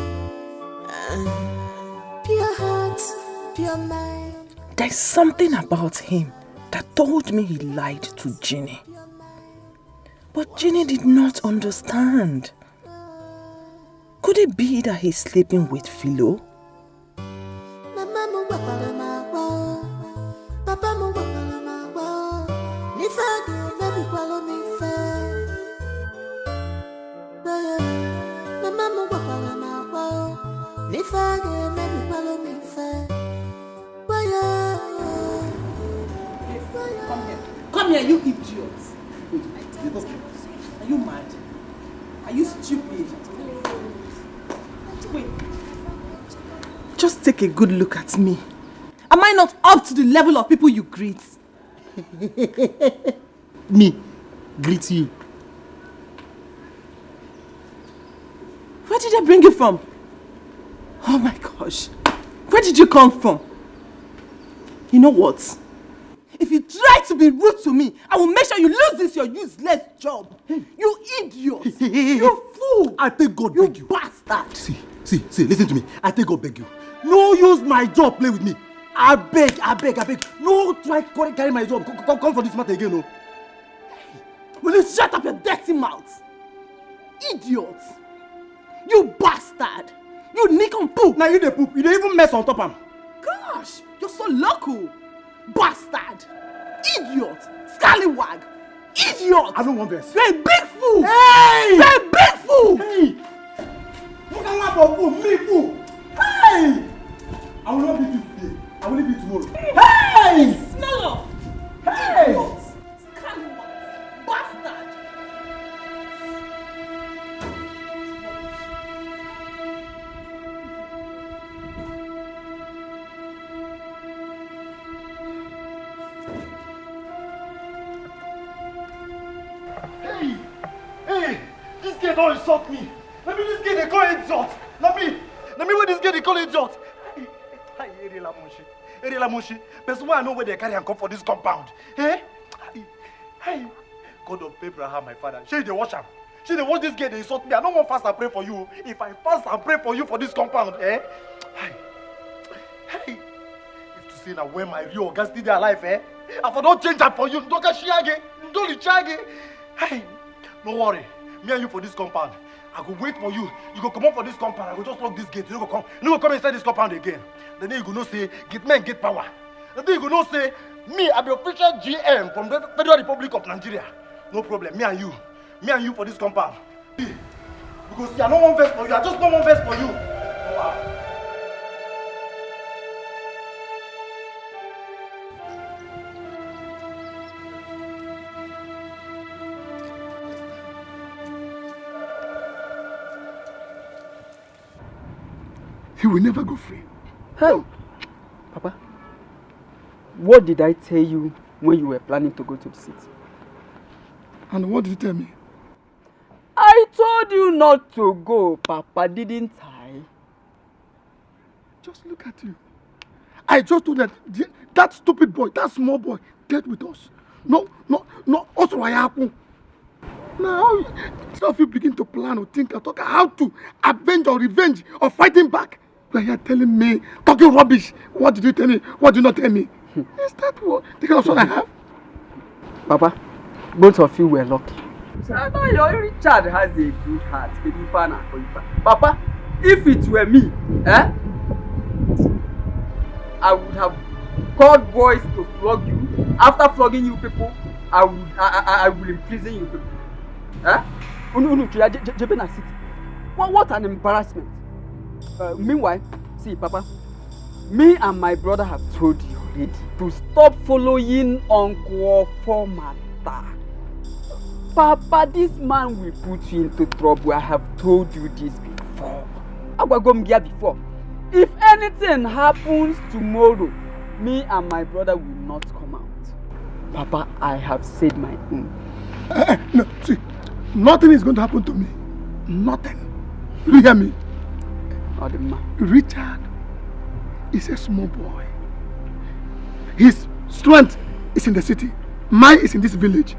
Pure heart, pure mind. There's something about him that told me he lied to Ginny. But Ginny did not understand. Could it be that he's sleeping with Philo? Come here, you idiots. Are you mad? Are you stupid? Wait. Just take a good look at me. Am I not up to the level of people you greet? Me? Greet you? Where did they bring you from? Oh my gosh. Where did you come from? You know what? If you try to be rude to me, I will make sure you lose this your useless job. You idiot. You fool. I take God beg you. Bastard. See, listen to me. I take God beg you. No use my job play with me. I beg. No try carry my job. Come for this matter again, no. Will you shut up your dirty mouth? Idiot. You bastard. You nick on poop. Now you the poop. You don't even mess on top of him. Gosh, you're so local. Bastard. Idiot. Scallywag. Idiot. I don't want this. You're a big fool. Hey! You're a big fool. Hey! Look at what for fool. Me fool. Hey! I will not beat you today. I will leave you tomorrow. Hey! Smell off. Hey! Idiot. Scallywag. Bastard. Hey! This girl don't insult me. Let me this girl they call idiot. Let me where this girl they call idiot. Hey, Eriela Moshi. But why I know where they carry and come for this compound. Hey! Hey! God of Abraham, my father. She they watch him. She they watch this girl they insult me. I don't want fast and pray for you. If I fast and pray for you for this compound, eh? Hey! If to say now when my real guys still alive, eh? I for don't change that for you. Don't get shiage. Don't lichage. Hey! No worry. Me and you for this compound. I go wait for you. You go come up for this compound. I go just lock this gate. You go come inside this compound again. Then you go know say, get men get power. Then you go know say, me I be official GM from the Federal Republic of Nigeria. No problem. Me and you for this compound. Because see, I don't want verse for you. I just don't want verse for you. Wow. He will never go free. Hey, Papa, what did I tell you when you were planning to go to the city? And what did you tell me? I told you not to go, Papa, didn't I? Just look at you. I just told that stupid boy, that small boy, dealt with us. No, us what happened. Now, instead of you begin to plan or think or talk how to avenge or revenge or fighting back, you are here telling me, talking rubbish. What did you tell me? What did you not tell me? Is that what the kind of son I have? Papa, both of you were lucky. I know your Richard has a good heart. Papa, if it were me, I would have called boys to flog you. After flogging you people, I will imprison you people. What an embarrassment. Meanwhile, see, Papa, me and my brother have told you already to stop following Uncle Formata. Papa, this man will put you into trouble. I have told you this before. Before. If anything happens tomorrow, me and my brother will not come out. Papa, I have said my own. No, see, nothing is going to happen to me. Nothing. You hear me? Richard is a small boy. His strength is in the city. Mine is in this village.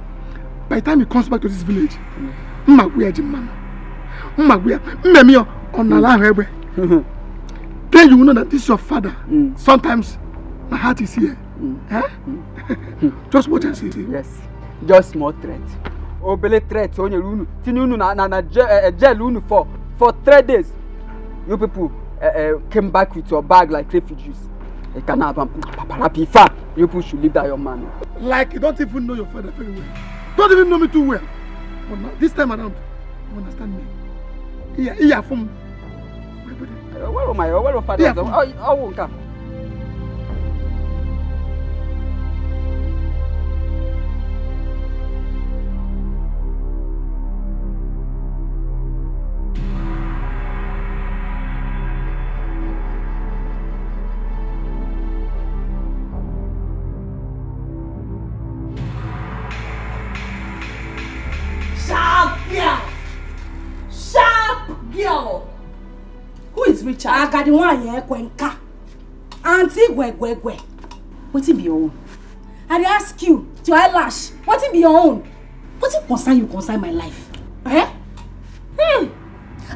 By the time he comes back to this village, then you will know that this is your father. Sometimes my heart is here. Just watch and see. Yes, just small threat. Obele threat on your room. Tinunu na jail for 3 days. You people came back with your bag like refugees. You people should leave that your man. Like you don't even know your father very well. Don't even know me too well. But now, this time around, you understand me. Here from. Where am I? Where am father? I won't come. Richard? I got the one here, Kwenka. Auntie Gwegwegwe. What it be your own? I ask you to eyelash. What it be your own? What it concern my life? Eh?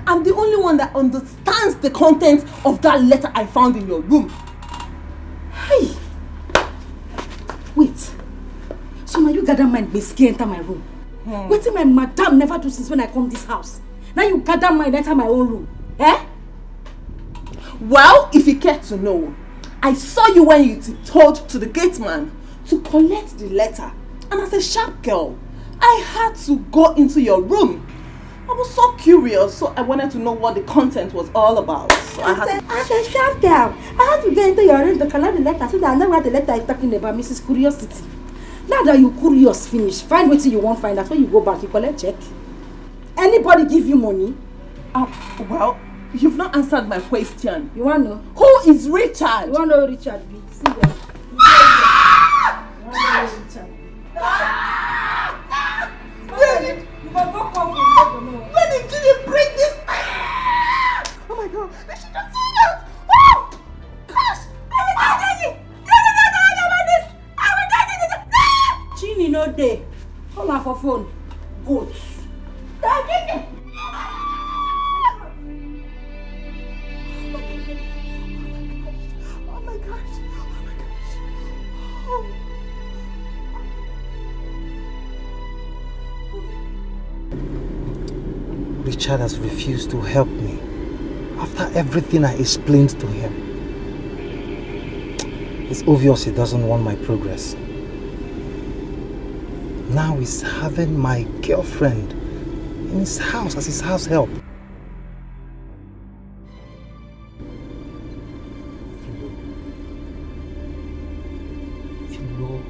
I'm the only one that understands the content of that letter I found in your room. Hey! Wait. So now you gather mind basically enter my room. Waiting my madam never do since when I come this house. Now you gather mind enter my own room. Eh? Well, if you care to know, I saw you when you told to the gate man to collect the letter. And as a sharp girl, I had to go into your room. I was so curious, so I wanted to know what the content was all about. So I had to... As a sharp girl, I had to get into your room to collect the letter so that I know what the letter is talking about, Mrs. Curiosity. Now that you curious finish, find what you won't find. That's when you go back, you collect check. Anybody give you money? Well, you've not answered my question. You want to know? Who is Richard? You want to know who Richard be? See them. You want to know who Richard be? When did you break this? Oh my God! They should have seen that! Oh! Gosh! Chini no day. Come on for phone. Goats. Oh my gosh! Richard has refused to help me after everything I explained to him. It's obvious he doesn't want my progress. Now he's having my girlfriend in his house as his house help. Philo,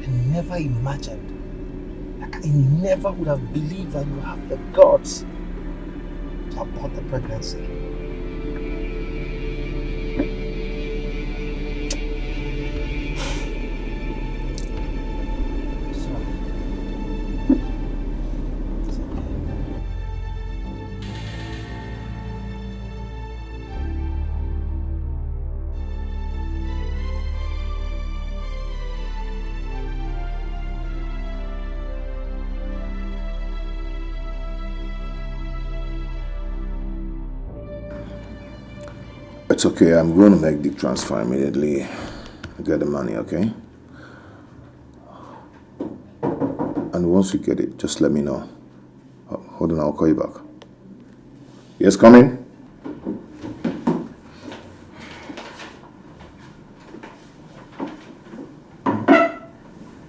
I never imagined, I never would have believed that you have the guts to abort the pregnancy. It's okay, I'm going to make the transfer immediately. Get the money, okay? And once you get it, just let me know. Hold on, I'll call you back. Yes, come in.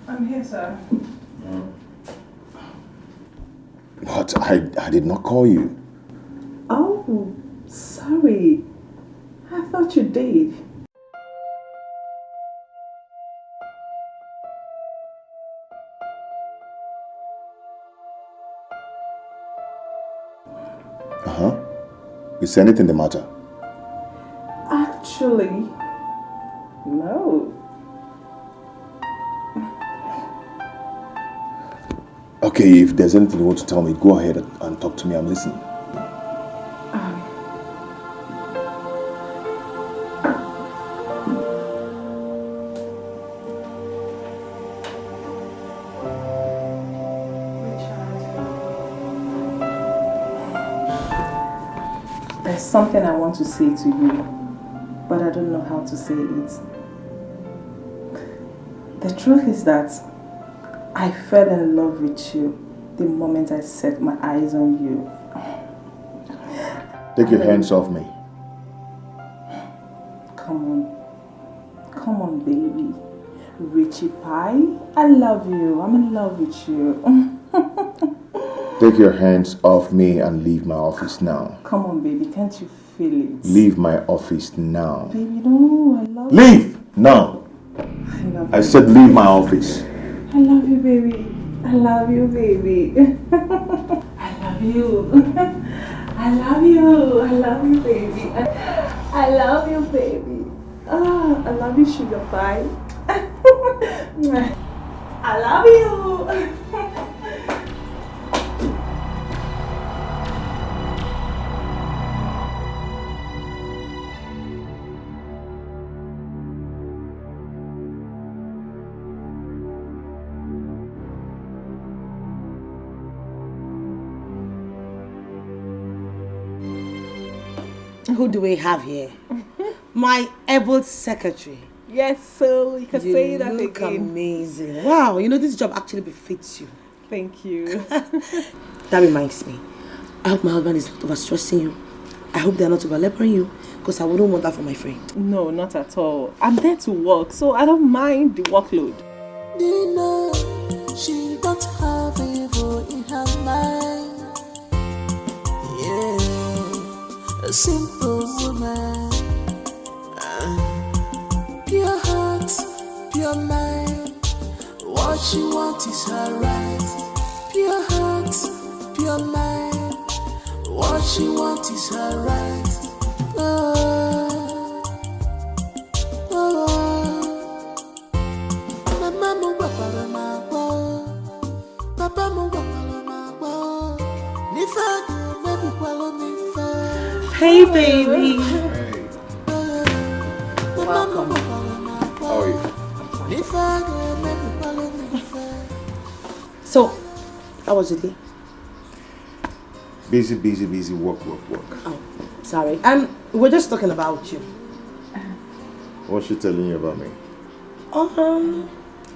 I'm here, sir. But I did not call you. Oh, sorry. I thought you did. Is anything the matter? Actually, no. Okay, if there's anything you want to tell me, go ahead and talk to me. I'm listening. There's something I want to say to you, but I don't know how to say it. The truth is that I fell in love with you the moment I set my eyes on you. Take your hands off me. Come on, baby. Richie Pie, I love you. I'm in love with you. Take your hands off me and leave my office now. Come on, baby. Can't you feel it? Leave my office now. Baby, no, I love you. Leave now. I said leave my office. I love you, baby. I love you, baby. I love you. I love you. I love you, baby. I love you, baby. Ah, I love you, sugar pie. I love you. who do we have here? My able secretary. Yes, so you can say that You look again. amazing. Wow, you know this job actually befits you. Thank you. That reminds me. I hope my husband is not overstressing you. I hope they're not overlapping you, because I wouldn't want that for my friend. No, not at all. I'm there to work, so I don't mind the workload. Nina, she don't have evil in her mind. Yeah, a simple woman. Pure heart, pure mind. What she wants is her right. Pure heart, pure mind. What she wants is her right. Hey, baby. Welcome. How are you? So, how was your day? Busy, busy, busy. Work. Oh, sorry. We're just talking about you. What's she telling you about me?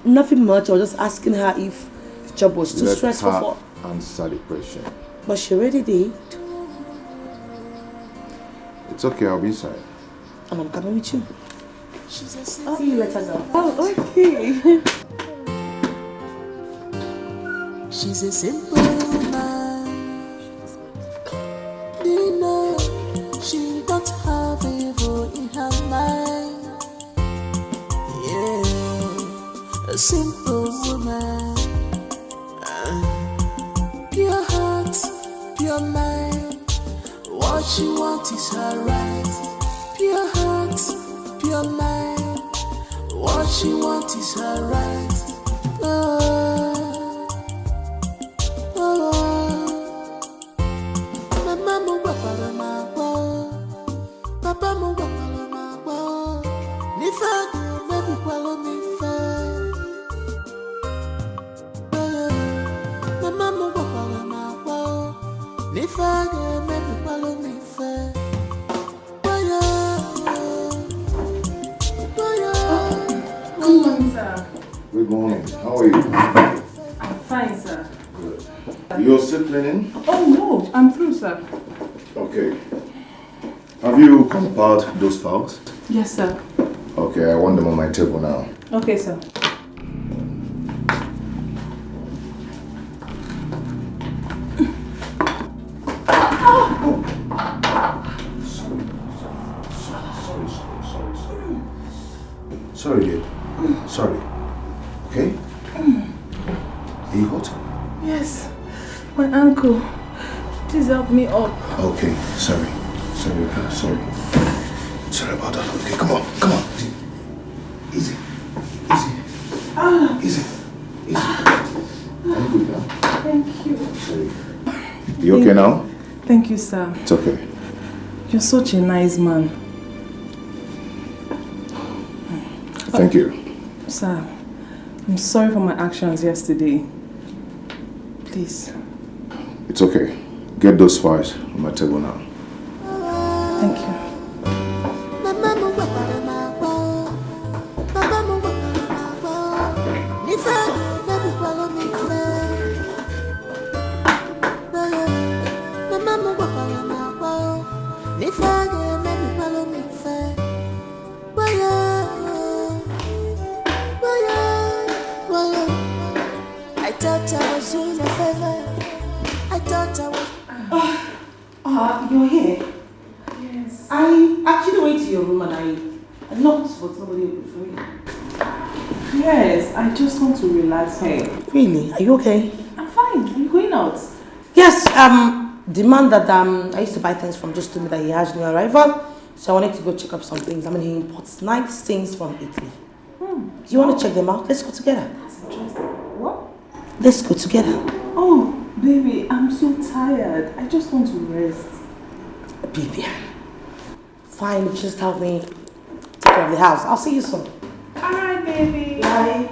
Nothing much. I was just asking her if the job was too Let stressful her for. answer the question. But she already did. It's okay, I'll be inside. And I'm coming with you. See you later, girl. Oh, okay. She's a simple woman. Nina, she don't have evil in her mind. Yeah, a simple woman. Pure heart, pure mind. What she wants is her right. Pure heart, pure mind. What she wants is her right. Good morning. How are you? I'm fine, sir. Good. You're still cleaning? Oh, no. I'm through, sir. Okay. Have you compiled those files? Yes, sir. Okay, I want them on my table now. Okay, sir. Sorry, dear. Sorry. Okay? Are you hot? Yes. My ankle. Please help me up. Okay, sorry. Sorry about that. Okay, come on. Easy. Easy. I'm good now. Thank you. Sorry. You okay now? Thank you, sir. It's okay. You're such a nice man. Thank you. Sir, I'm sorry for my actions yesterday. Please. It's okay. Get those files on my table now. Thank you. I thought I was doing a favor. I thought I was. You're here? Yes. I actually went to your room and I knocked, but nobody opened for me. Yes, I just want to relax here. Really? Are you okay? I'm fine. Are you going out? Yes, the man that I used to buy things from just told me that he has new arrival. So I wanted to go check up some things. I mean, he imports nice things from Italy. Do you want to check them out? Let's go together. That's interesting. What? Let's go together. Oh, baby, I'm so tired. I just want to rest. Baby, fine. Just help me take care of the house. I'll see you soon. Alright, baby. Bye.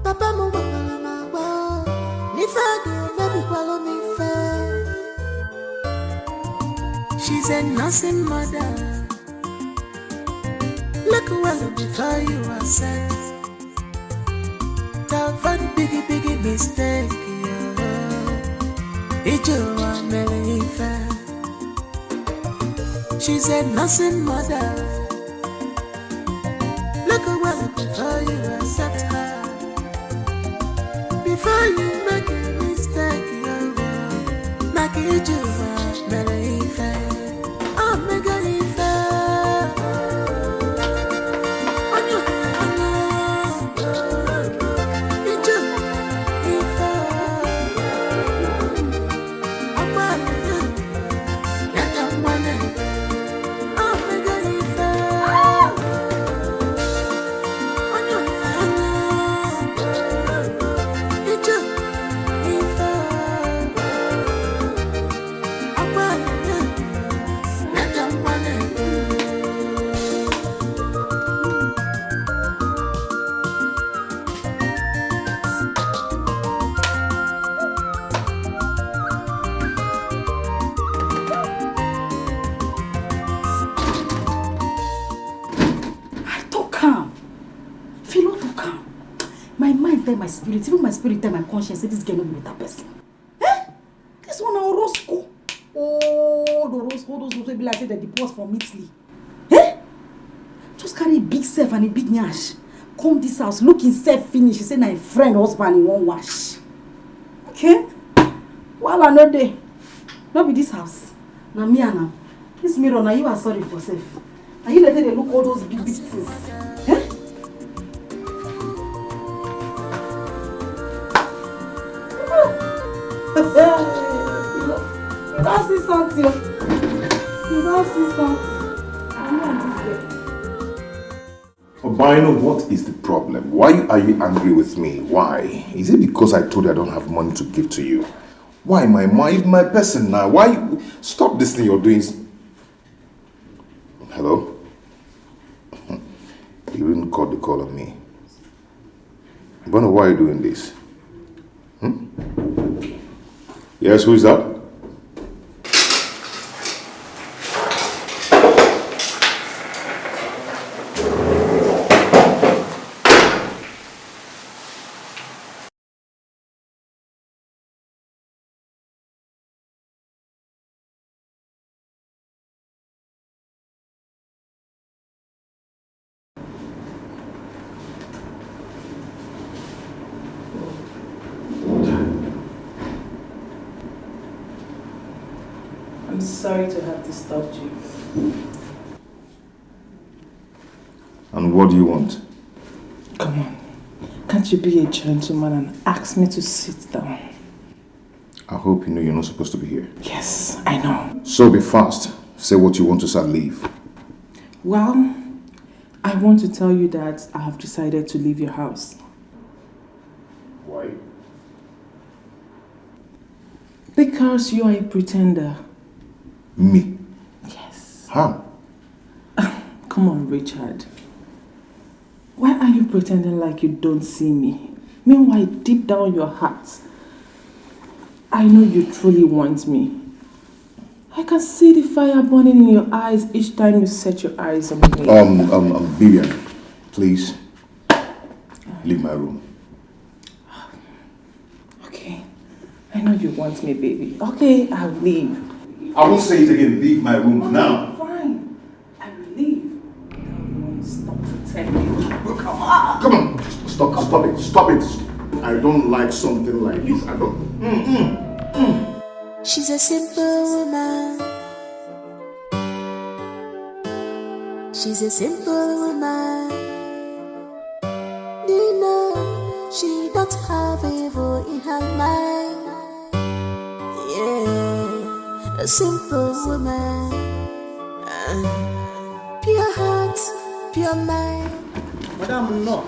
Papa She's a nursing mother. Look well before you are set. That one biggie mistake. She's a nursing mother. Look well before you accept her. Before you make a mistake, make it you my spirit, even my spirit tell my conscience say this girl no be better person. Eh? This one na Orozco. Oh, the Orozco, those people be like say they deport from Italy. Eh? Just carry a big self and a big nyash. Come this house, look himself finish. He say na a friend husband in one wash. Okay? While I know dey, not be this house. Na me and am. This mirror, now you are sorry for self. Now you let them look all those big things. Eh? You don't see something. You don't see something. Obino, what is the problem? Why are you angry with me? Why? Is it because I told you I don't have money to give to you? Why, my person now? Why? Stop this thing you're doing. Hello? You didn't call the call on me. Obino, why are you doing this? Yes, who is that? I'm sorry to have disturbed you. And what do you want? Come on. Can't you be a gentleman and ask me to sit down? I hope you know you're not supposed to be here. Yes, I know. So be fast. Say what you want to say and leave. Well, I want to tell you that I have decided to leave your house. Why? Because you are a pretender. Me? Yes. How? Come on, Richard. Why are you pretending like you don't see me? Meanwhile, deep down your heart, I know you truly want me. I can see the fire burning in your eyes each time you set your eyes on me. Vivian, please leave my room. Okay. I know you want me, baby. Okay, I'll leave. I won't say it again. Leave my room now. Fine. I will leave. Stop pretending. Come on. Come on. Stop it. Stop it. I don't like something like this. I don't. She's a simple woman. She's a simple woman. Nina, she don't have evil in her mind. Yeah, a simple woman. Pure heart, pure mind. Madam, no.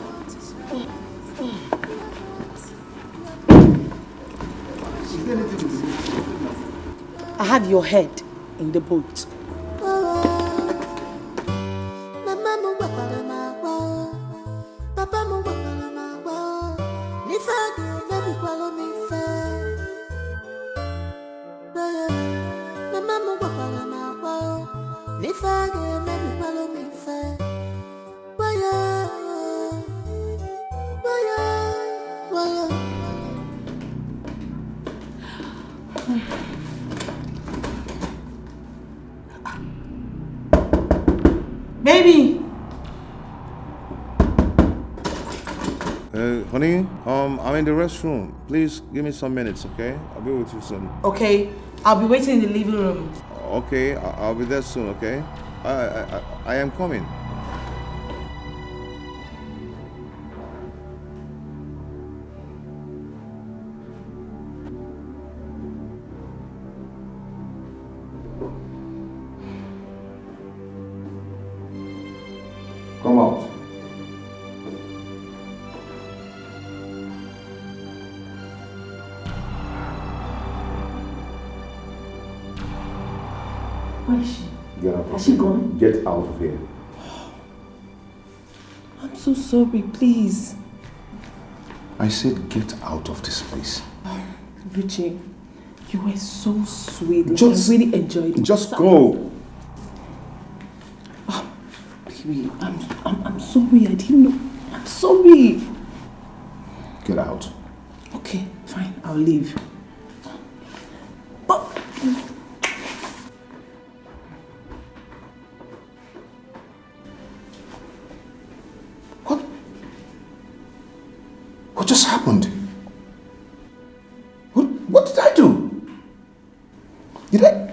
I have your head in the boat. Baby! Honey, I'm in the restroom. Please give me some minutes, okay? I'll be with you soon. Okay, I'll be waiting in the living room. Okay, I'll be there soon, okay? I am coming. Come out. Where is she? Get out. Has she gone? Get out of here. I'm so sorry, please. I said get out of this place. Richie, you were so sweet. Like, Just- I really enjoyed it. Just go. Baby, I'm sorry. I didn't know. I'm sorry. Get out. Okay, fine. I'll leave. What just happened? What did I do? Did I?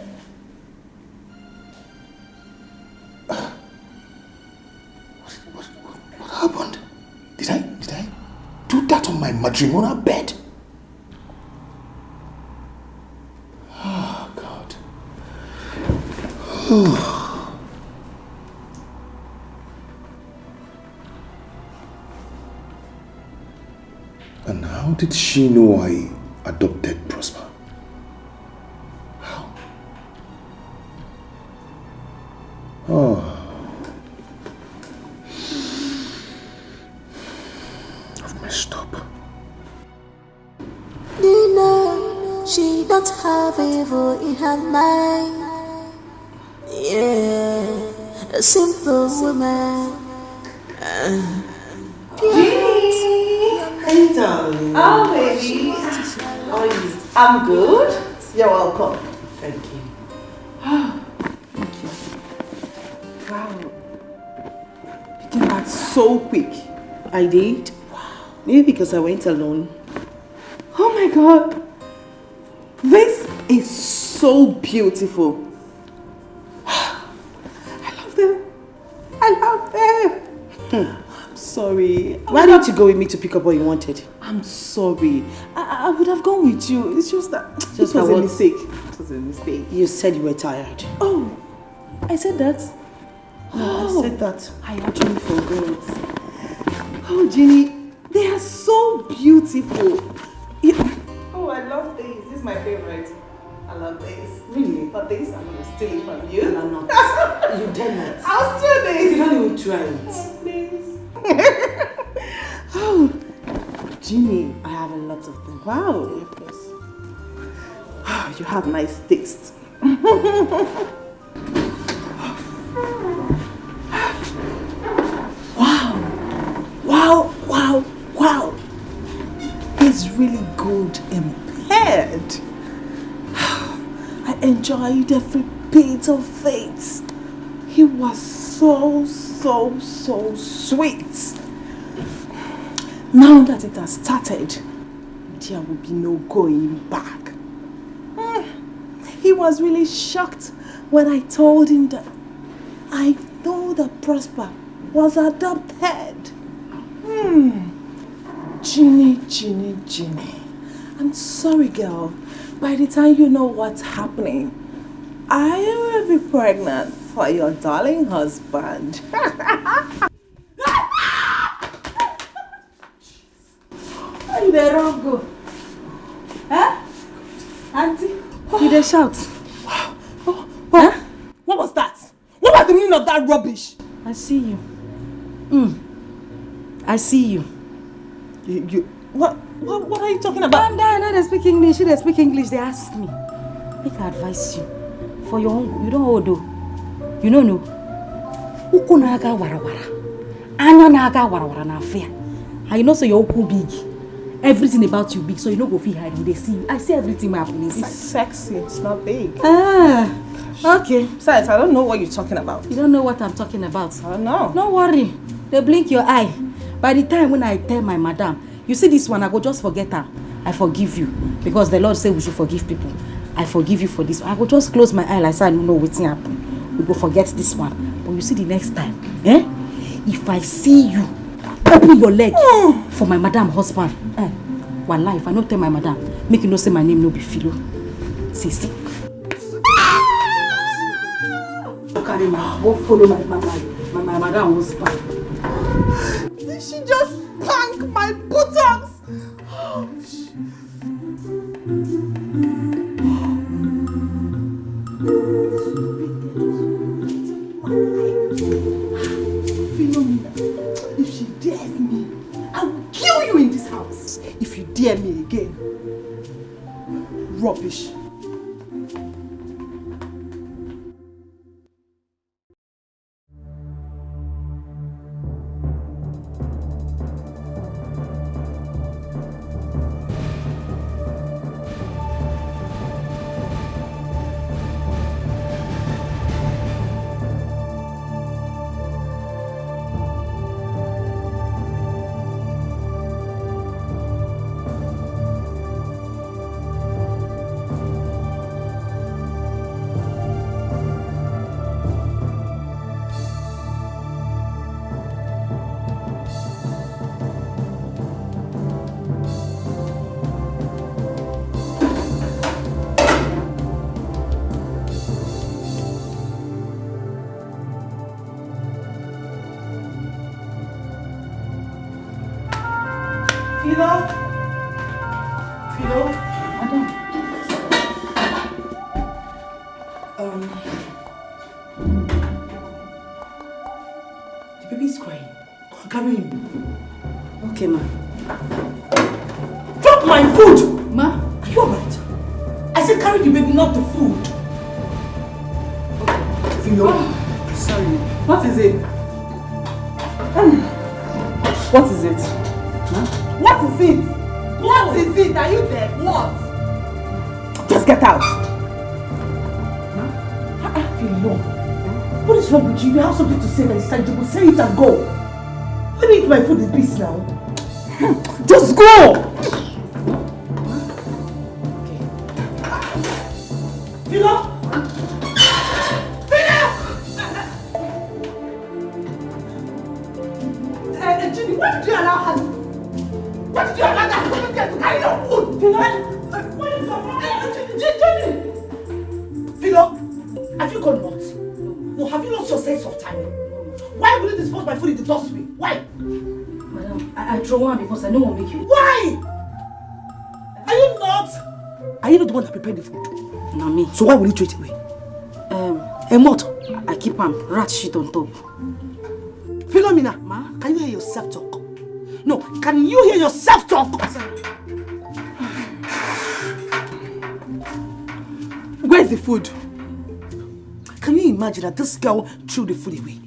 What happened? Did I do that on my matrimonial bed? Oh, God. And how did she know I adopted Prosper? How? Oh. I've messed up. Nina, she don't have evil in her mind. Yeah, a simple woman. Hey, darling. Oh, baby. How are you? I'm good. You're welcome. Thank you. Thank you. Wow. You came back so quick. I did. Wow. Maybe because I went alone. Oh my God. This is so beautiful. I love them. I love them. I'm sorry. Why didn't you go with me to pick up what you wanted? I'm sorry. I would have gone with you. It's just that it was that a what? mistake. It was a mistake. You said you were tired. Oh, I said that? No, I said that. I actually forgot. Oh, Ginny, they are so beautiful. Oh, I love these. This is my favorite. I love these. Really? But these, I'm going to steal it from you. I'm not. You dare not. I'll steal this. You don't even try it. Oh, please. Oh, Ginny, I have a lot of them. wow. Yes. Oh, you have nice taste. Wow, wow, wow. He's really good in bed. I enjoyed every bit of it. He was so sweet. Now that it has started, there will be no going back. He was really shocked when I told him that I know that Prosper was adopted. Ginny. I'm sorry, girl. By the time you know what's happening, I will be pregnant for your darling husband. Where you dey run go? Huh? Auntie, you dey shout. Huh? What was that? What was the meaning of that rubbish? I see you. I see you. What are you talking about? I know they speak English. They speak English. They ask me. Make I advise you. For your own, you don't hold though. You know, no. Uku naga warawara. Anya naga warawara na affair. And you know, so you're uku big. Everything about you big, so you know go feel hide when they see you. I see everything happening inside. It's sexy, it's not big. Ah, okay. Besides, I don't know what you're talking about. You don't know what I'm talking about? I don't know. Don't worry. They blink your eye. By the time when I tell my madam, you see this one, I go just forget her. I forgive you. Because the Lord said we should forgive people. I forgive you for this. I go just close my eye like so I don't know what's happening. We go forget this one. But you see the next time, if I see you, open your leg for my madam husband. One life, I don't tell my madam. Make you know say my name no be Philo. See. Carry my go follow my madam husband. Did she just plank my buttocks? Philomena, if she dares me, I will kill you in this house. If you dare me again. Rubbish. Philo? Madam. The baby is crying. Carry him. Okay, ma. Drop my food! Ma? Are you alright? I said carry the baby, not the food. Okay. Philo. Sorry. What is it? What is it? Huh? What is it? What is it? Are you there? What? Just get out. Philo. What is wrong with you? You have something to say that is tangible. Say it and go. Let me eat my food in peace now. Just go! Okay. Philo! Jimmy, why did you allow her? Why did you allow that woman there to carry your food? Philo? What is your problem? Jimmy! Philo, have you gone nuts? No, have you lost your sense of time? Why would you dispose my food in the dustbin? Why? Madam, I throw one because I don't want to make you. Why? Are you not? Are you not the one that prepared the food? No, me. So why will you throw it away? And what? I keep rat shit on top. Philomena, ma, can you hear yourself talk? No, can you hear yourself talk? Where's the food? Can you imagine that this girl threw the food away?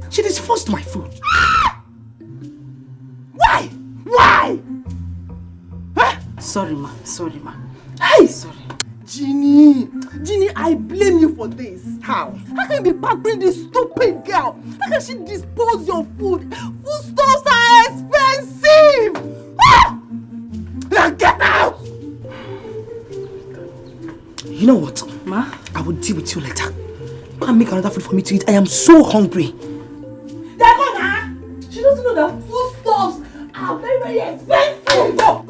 She disposed my food. Why? Why? Huh? Sorry, ma. Hey! Sorry. Ginny, I blame you for this. How? How can you be pampering this stupid girl? How can she dispose your food? Foodstuffs are expensive! Ah! Now get out! You know what? Ma? I will deal with you later. Go and make another food for me to eat. I am so hungry. Dagona! She doesn't know that foodstuffs are very, very expensive! Go!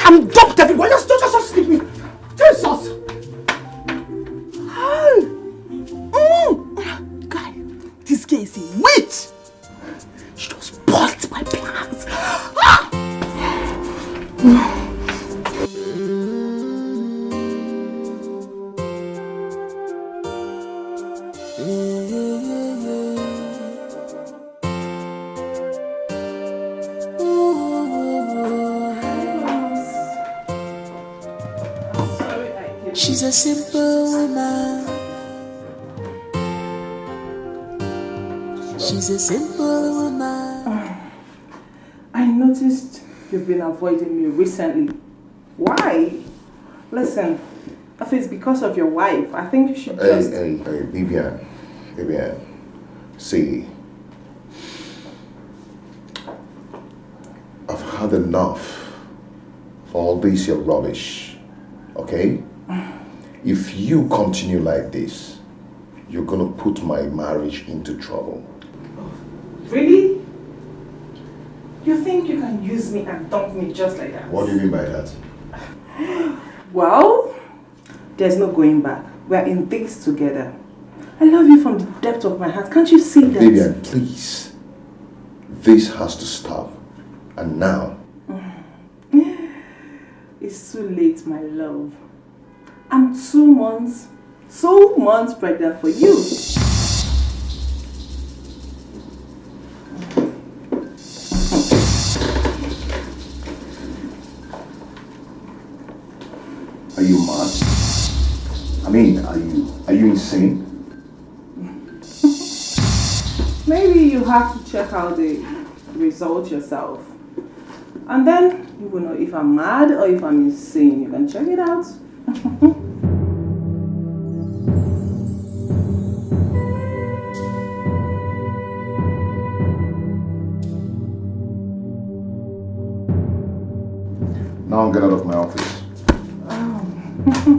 I'm dumped everywhere. Just leave me. Jesus! Guy, this girl is a witch. She just spoiled my plans. She's a simple woman. She's a simple woman. I noticed you've been avoiding me recently. Why? Listen, if it's because of your wife, I think you should just... Hey, Vivian. See, I've had enough of all this your rubbish, okay? If you continue like this, you're gonna put my marriage into trouble. Really? You think you can use me and dump me just like that? What do you mean by that? Well, there's no going back. We're in this together. I love you from the depth of my heart. Can't you see that? Vivian, please. This has to stop. And now. It's too late, my love. I'm 2 months pregnant for you. Are you mad? I mean, are you insane? Maybe you have to check out the result yourself. And then you will know if I'm mad or if I'm insane. You can check it out. Now get out of my office.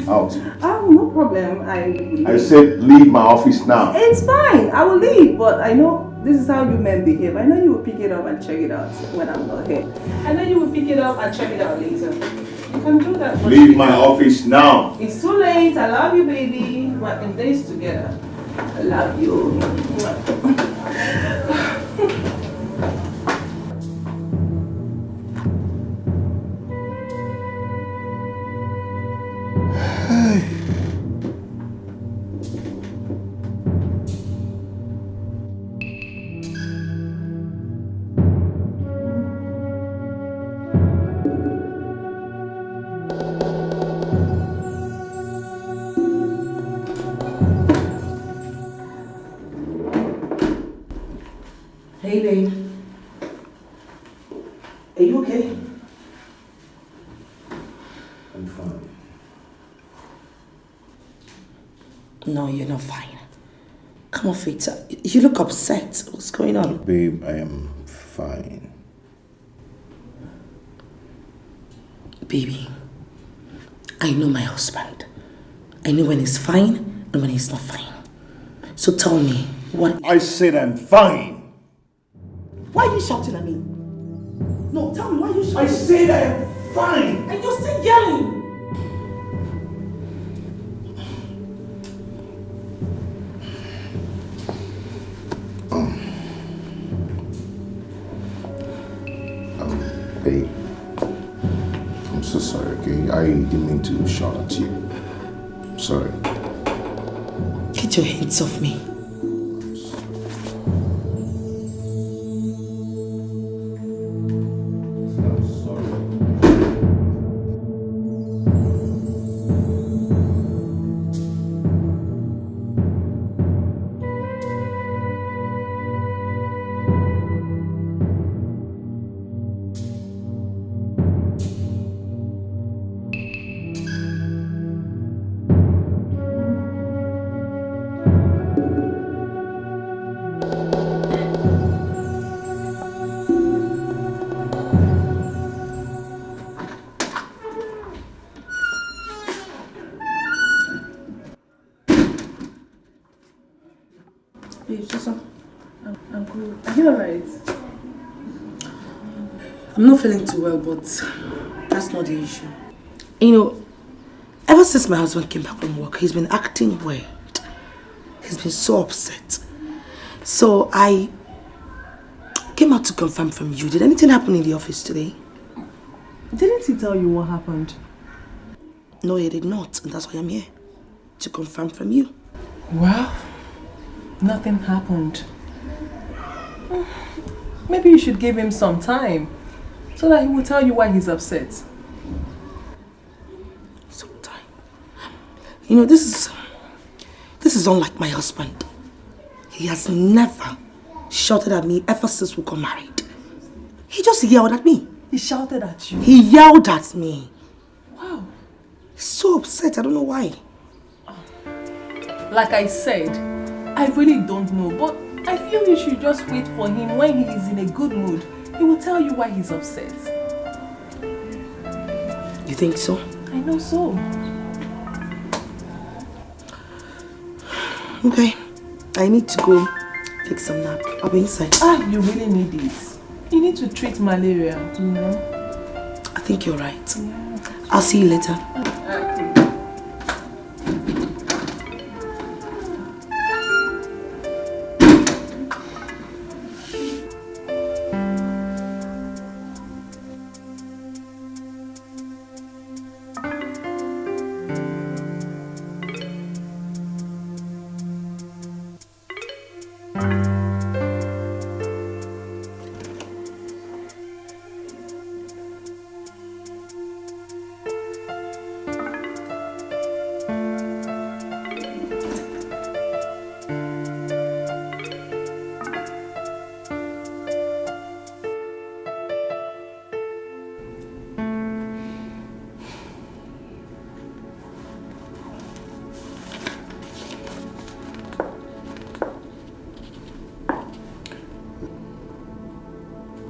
Out. Oh, no problem. I said leave my office now. It's fine. I will leave, but I know this is how you men behave. I know you will pick it up and check it out when I'm not here. I know you will pick it up and check it out later. You can do that. Leave my office now. It's too late. I love you, baby. We're in this together. I love you. Hey, babe. Are you okay? I'm fine. No, you're not fine. Come off it. You look upset. What's going on? Babe, I am fine. Baby, I know my husband. I know when he's fine and when he's not fine. So tell me, what... I said I'm fine. Why are you shouting at me? No, tell me, why are you shouting? I said I am fine. And you're still yelling. Babe, I'm so sorry, okay? I didn't mean to shout at you. I'm sorry. Get your hands off me. I'm good. Are you alright? I'm not feeling too well, but that's not the issue. You know, ever since my husband came back from work, he's been acting weird. He's been so upset. So I came out to confirm from you. Did anything happen in the office today? Didn't he tell you what happened? No, he did not. And that's why I'm here. To confirm from you. Well, nothing happened. Maybe you should give him some time so that he will tell you why he's upset. Some time? You know, this is unlike my husband. He has never shouted at me ever since we got married. He just yelled at me. He shouted at you? He yelled at me. Wow. He's so upset, I don't know why. Like I said, I really don't know, but I feel you should just wait for him. When he is in a good mood, he will tell you why he's upset. You think so? I know so. Okay, I need to go take some nap. I'll be inside. You really need it. You need to treat malaria, you know? I think you're right. Yeah. I'll see you later.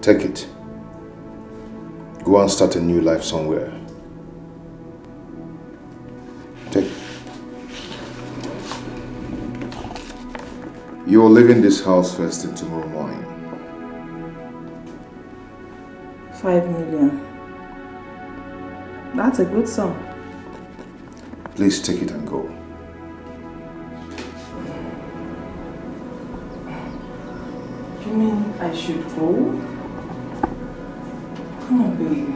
Take it. Go and start a new life somewhere. Take it. You're leaving this house first thing tomorrow morning. 5 million. That's a good sum. Please take it and go. You mean I should go? Come on, baby.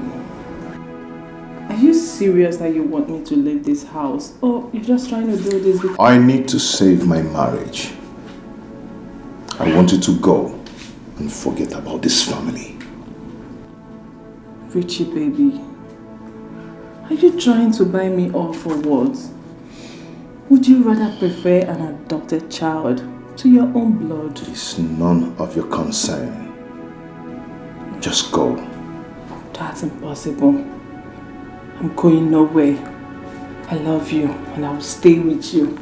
Are you serious that you want me to leave this house? Or you're just trying to do this because... I need to save my marriage. I want you to go and forget about this family. Richie, baby. Are you trying to buy me off or what? Would you rather prefer an adopted child to your own blood? It's none of your concern. Just go. That's impossible. I'm going nowhere. I love you and I will stay with you.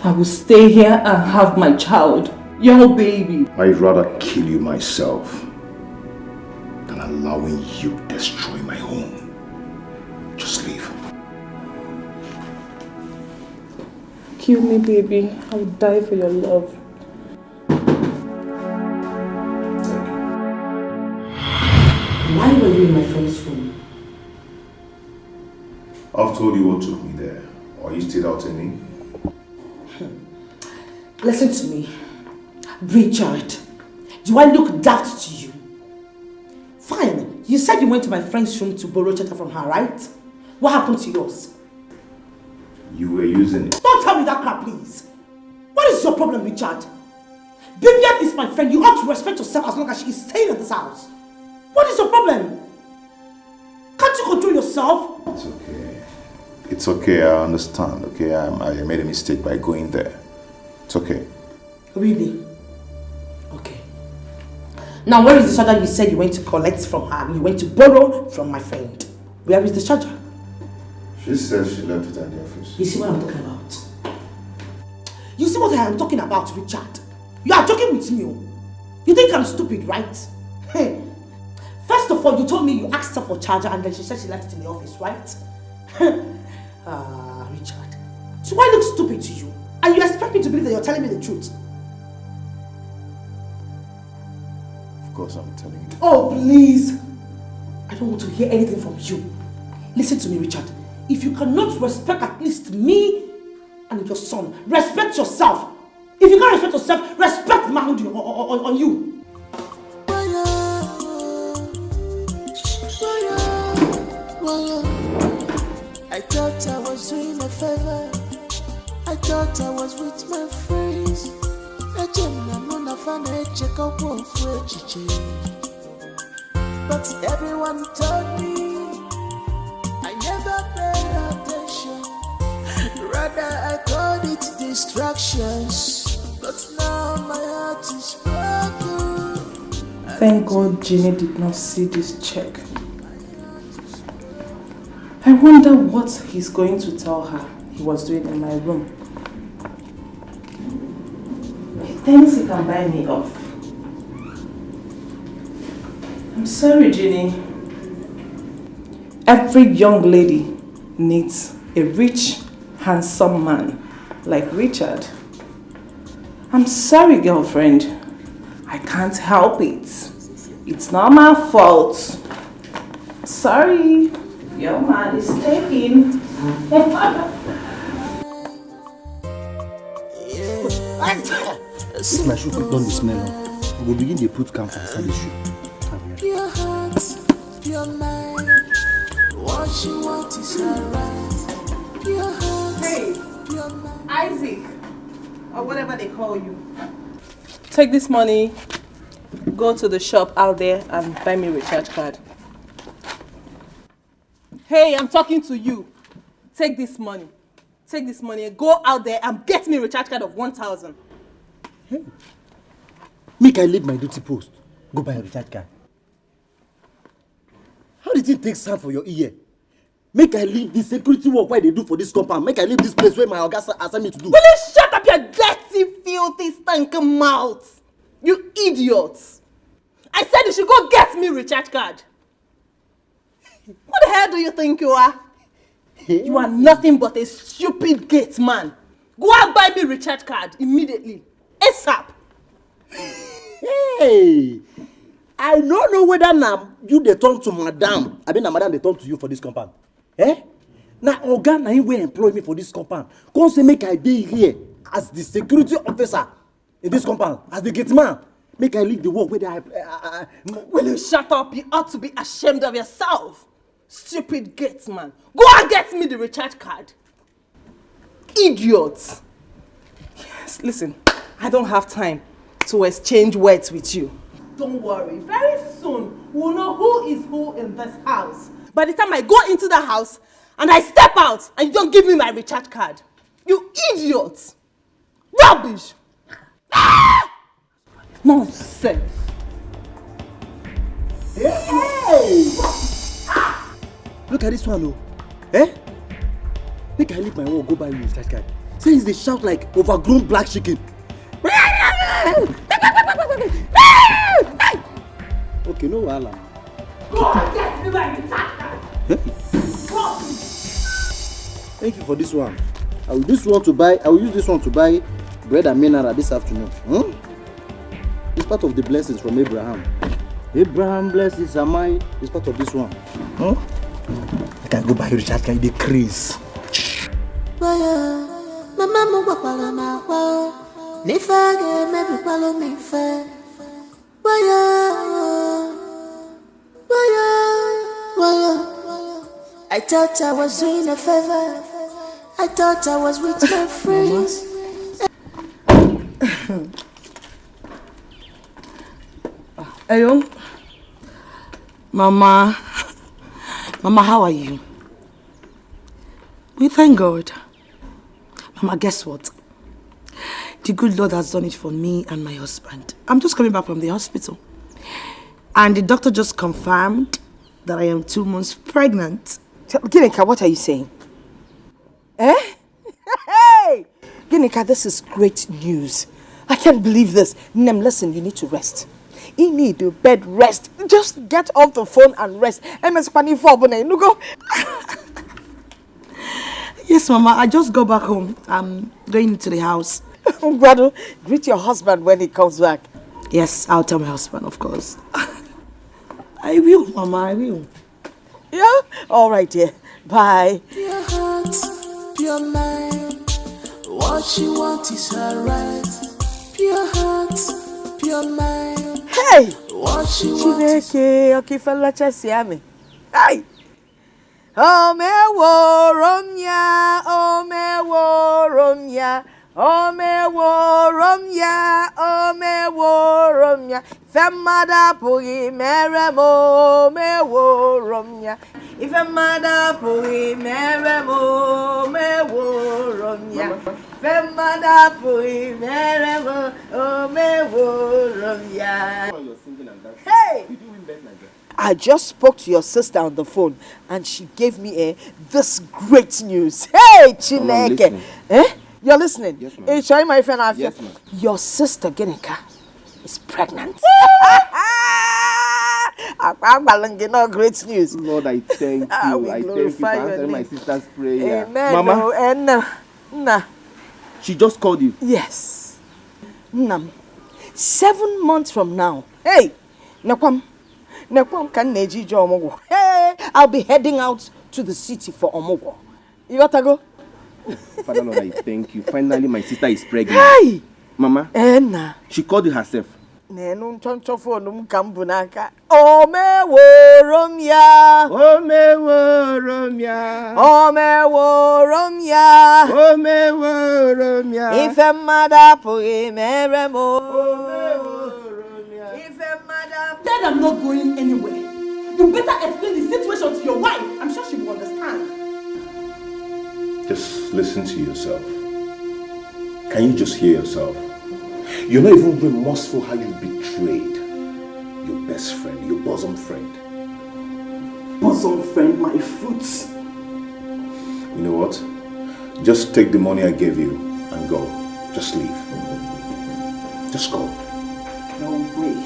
I will stay here and have my child. Your baby. I'd rather kill you myself than allowing you to destroy my home. Just leave. Kill me, baby. I will die for your love. Why were you in my friend's room? I've told you what took me there. Or you stayed out in me? Listen to me. Richard, do I look daft to you? Fine, you said you went to my friend's room to borrow cheddar from her, right? What happened to yours? You were using it. Don't tell me that crap, please. What is your problem, Richard? Vivian is my friend. You ought to respect yourself as long as she is staying in this house. What is your problem? Can't you control yourself? It's okay. It's okay, I understand, okay? I made a mistake by going there. It's okay. Really? Okay. Now, where is the charger you said you went to collect from her? You went to borrow from my friend. Where is the charger? She said she left it at the office. You see what I'm talking about? You see what I am talking about, Richard? You are joking with me. You think I'm stupid, right? Hey. First of all, you told me you asked her for charger and then she said she left it in the office, right? Richard. So why look stupid to you? And you expect me to believe that you're telling me the truth? Of course I'm telling you. Oh, please. I don't want to hear anything from you. Listen to me, Richard. If you cannot respect at least me and your son, respect yourself. If you can't respect yourself, respect manhood on you. I thought I was doing a favor. I thought I was with my friends. But everyone told me I never paid attention. Rather I distractions, but now my heart is broken. Thank God Ginny did not see this check. I wonder what he's going to tell her he was doing in my room. He thinks he can buy me off. I'm sorry, Ginny. Every young lady needs a rich, handsome man like Richard. I'm sorry, girlfriend. I can't help it. It's not my fault. Sorry. Your man is taken. If my shoe put on the smell, we will begin to put camphor inside the shoe. Pure heart, pure mind. What you want is alright. Pure heart, pure mind. Isaac, or whatever they call you. Take this money, go to the shop out there and buy me a recharge card. Hey, I'm talking to you. Take this money. Take this money and go out there and get me a recharge card of 1,000. Hey. Make I leave my duty post. Go buy a recharge card. How did it take sound for your ear? Make I leave the security work where they do for this compound. Make I leave this place where my Oga asked me to do. Will you shut up your dirty, filthy, stinking mouth? You idiots! I said you should go get me a recharge card. What the hell do you think you are? You are nothing but a stupid gate man. Go and buy me a recharge card immediately. ASAP. Hey! I don't know whether now you they turn to madam. I mean, madam they turn to you for this compound. Eh? Now, Oga, now you will employ me for this compound. Come say make I be here as the security officer in this compound, as the gate man. Make I leave the work where I Will you shut up? You ought to be ashamed of yourself. Stupid gate man. Go and get me the recharge card. Idiots. Yes, listen, I don't have time to exchange words with you. Don't worry, very soon we'll know who is who in this house. By the time I go into the house and I step out and you don't give me my recharge card. You idiots. Rubbish. Nonsense. Hey! Look at this one, oh. Eh? Make I leave my work, go buy me a recharge card. Since they shout like overgrown black chicken. Okay, no wahala. Go and get me my recharge card. Thank you for this one. I will use this one to buy bread and mineral this afternoon. It's part of the blessings from Abraham. Abraham blesses are mine. It's part of this one. I can go buy recharge card. They craze. I thought I was doing a favor. I thought I was with my friends. Hello? Mama, how are you? We thank God. Mama, guess what? The good Lord has done it for me and my husband. I'm just coming back from the hospital. And the doctor just confirmed that I am 2 months pregnant. Ginika, what are you saying? Eh? Hey! Ginika, this is great news. I can't believe this. Nem, listen, you need to rest. You need to bed rest. Just get off the phone and rest. Yes, Mama, I just got back home. I'm going into the house. Brother, greet your husband when he comes back. Yes, I'll tell my husband, of course. I will, Mama, I will. Yeah? All right, dear. Bye. Pure heart, pure mind. What you want is alright. Pure heart, pure mind. Hey! What you want is... Okay, fella, just hear me. Hey! Oh, me wo romya, Romya, Romya. Femada Puri Meremo, Romya. If a mother Puri Meremo, Romya. Femada Puri Meremo, Romya. Hey! I just spoke to your sister on the phone and she gave me this great news. Hey, Chineke. You're listening? Yes, ma'am. Hey, Shai, my friend, Yes, ma'am. your sister, Genika, is pregnant. Great news. Lord, I thank you. I thank you for answering my sister's prayer. Amen. Mama, she just called you. Yes. 7 months from now. Hey, Nakwam can neji jo omogo. Hey, I'll be heading out to the city for omogo. You got to go? Father Lord, I thank you. Finally, my sister is pregnant. Hey! Mama, she called you herself. Nenu choncho phone kambunaka. Omewo Romya. Omewo Romya. Omewo Romya. Omewo Romya. Ife mada puri meremo. Dad, I'm not going anywhere. You better explain the situation to your wife. I'm sure she will understand. Just listen to yourself. Can you just hear yourself? You're not even remorseful how you betrayed your best friend, your bosom friend. Bosom friend, my fruits. You know what? Just take the money I gave you and go. Just leave. Just go. No way.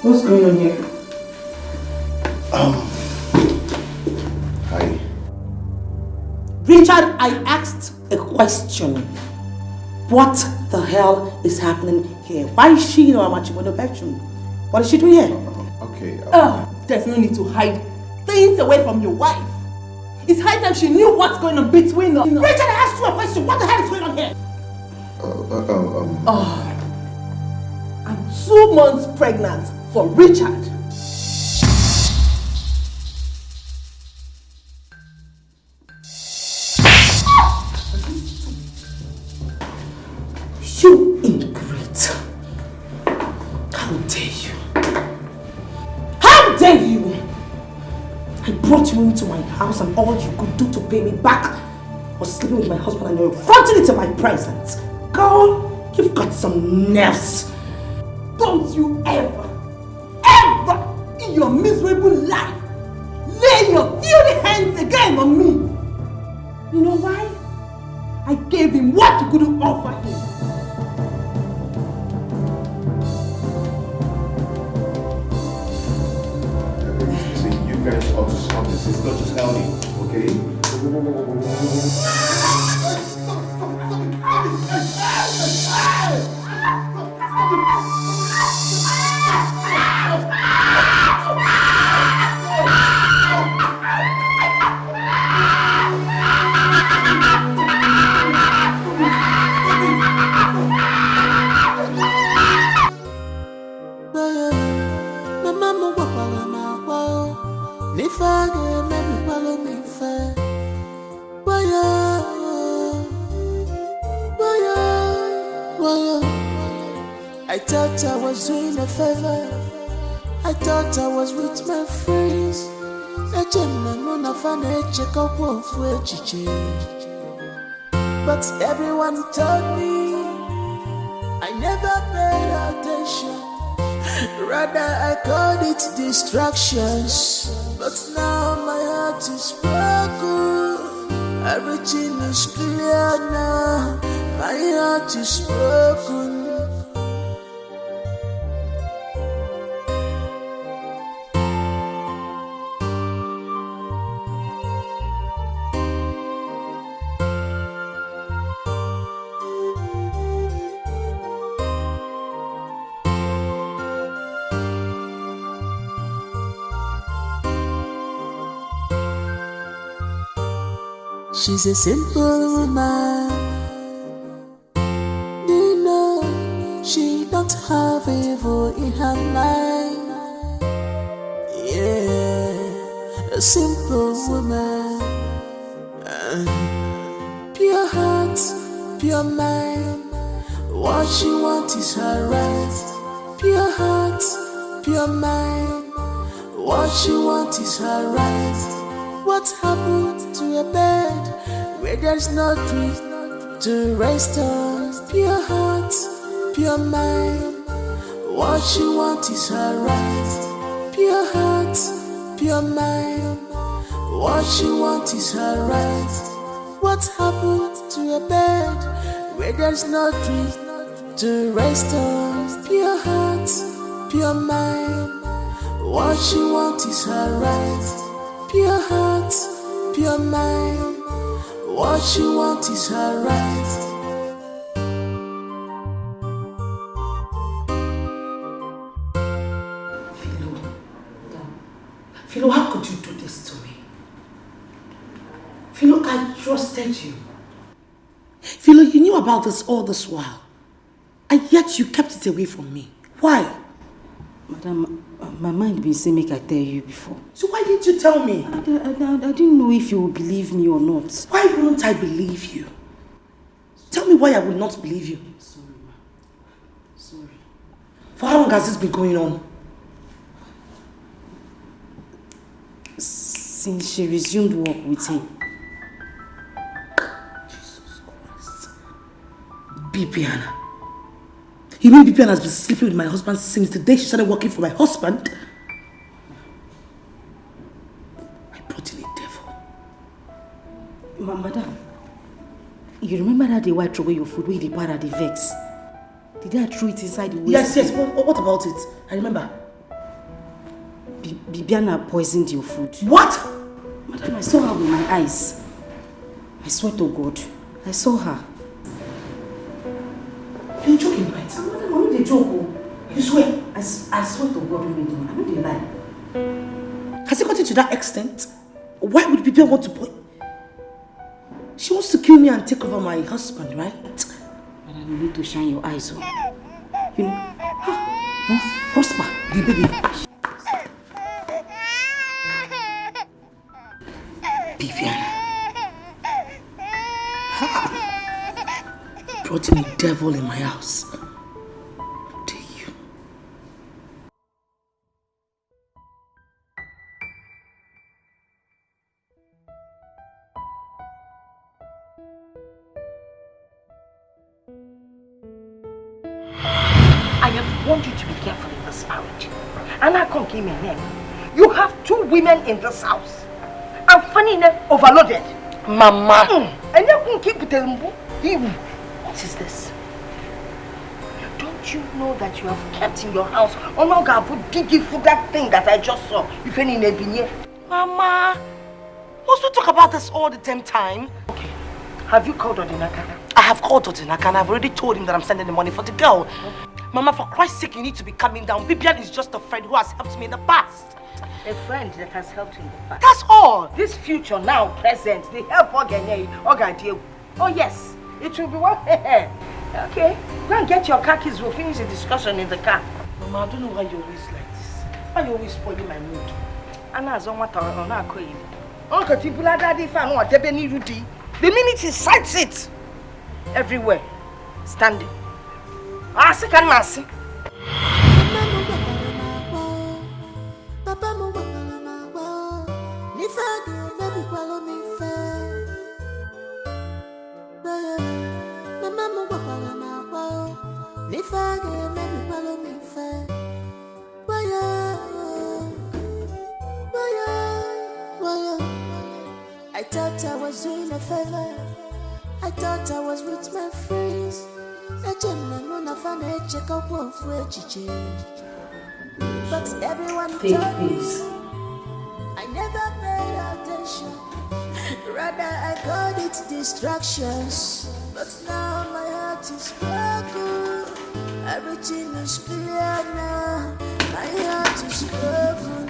What's going on here? Hi. Richard, I asked a question. What the hell is happening here? Why is she in our matrimonial bedroom? What is she doing here? Okay. There's no need to hide things away from your wife. It's high time she knew what's going on between us. Richard, I asked you a question. What the hell is going on here? I'm 2 months pregnant for Richard. You ingrate. How dare you? How dare you? I brought you into my house and all you could do to pay me back was sleeping with my husband and you're fronting it in my presence. Girl, you've got some nerves. Don't you ever in your miserable life lay your filthy hands again on me. You know why? I gave him what you couldn't offer him. See, you guys ought to stop this. It's not just healthy, okay? I thought I was doing a favor. I thought I was with my friends. But everyone told me I never paid attention. Rather I called it distractions. But now my heart is broken. Everything is clear now. My heart is broken. She's a simple woman. You know, she don't have evil in her life. simple woman. Pure heart, pure mind. What she wants is her right. Pure heart, pure mind. What she wants is her right. What happened to a bed where there's no tree to rest on? Pure heart, pure mind. What she wants is her right. Pure heart, pure mind. What she wants is her right. What happened to a bed where there's no tree to rest on? Pure heart, pure mind. What she wants is her right. Pure heart, pure mind. What she wants is her right. Philo, how could you do this to me? Philo, I trusted you. Philo, you knew about this all this while. And yet you kept it away from me. Why? Madam, my mind been saying make I tell you before. So why didn't you tell me? I didn't know if you would believe me or not. Why wouldn't I believe you? Tell me why I would not believe you. Sorry, ma. Sorry. For how long has this been going on? Since she resumed work with him. Jesus Christ. Bibiana. You mean Bibiana has been sleeping with my husband since the day she started working for my husband? I brought in a devil. Madam, you remember that day why I threw away your food where you depart at the vex? Did I throw it inside the waste? Yes. What about it? I remember. Bibiana poisoned your food. What? Madam, I saw her with my eyes. I swear to God, I saw her. You're joking, right? Madam, I'm not a joke. You swear? I swear to God, I'm not a lie. Has it gotten to that extent? Why would Bibiana want to poison? She wants to kill me and take over my husband, right? Madam, you need to shine your eyes on. You know, Prosper, the baby. Bibiana. Brought in a devil in my house. How dare you? I have warned you to be careful in this marriage. And I come came in here. You have 2 women in this house. And funny enough, overloaded. Mama. And you can keep telling me. What is this? Don't you know that you have kept in your house for that thing that I just saw? If any nebinye. Mama. What's to talk about this all the damn time? Okay. Have you called Odinaka? I have called Odinaka and I've already told him that I'm sending the money for the girl. Mama, for Christ's sake, you need to be calming down. Bibiana is just a friend who has helped me in the past. A friend that has helped you in the past. That's all. This future, now, present, the help Oga. Oh yes, it will be what? Okay, go and get your car keys. We'll finish the discussion in the car. Mama, I don't know why you're always like this. Why you always spoiling my mood? The minute he sights it, everywhere, standing. I can see. I thought I was doing a favor. I thought I was with my friends. But everyone told me I never paid attention. Rather I got it distractions. But now my heart is broken. Everything is clear now. My heart is broken.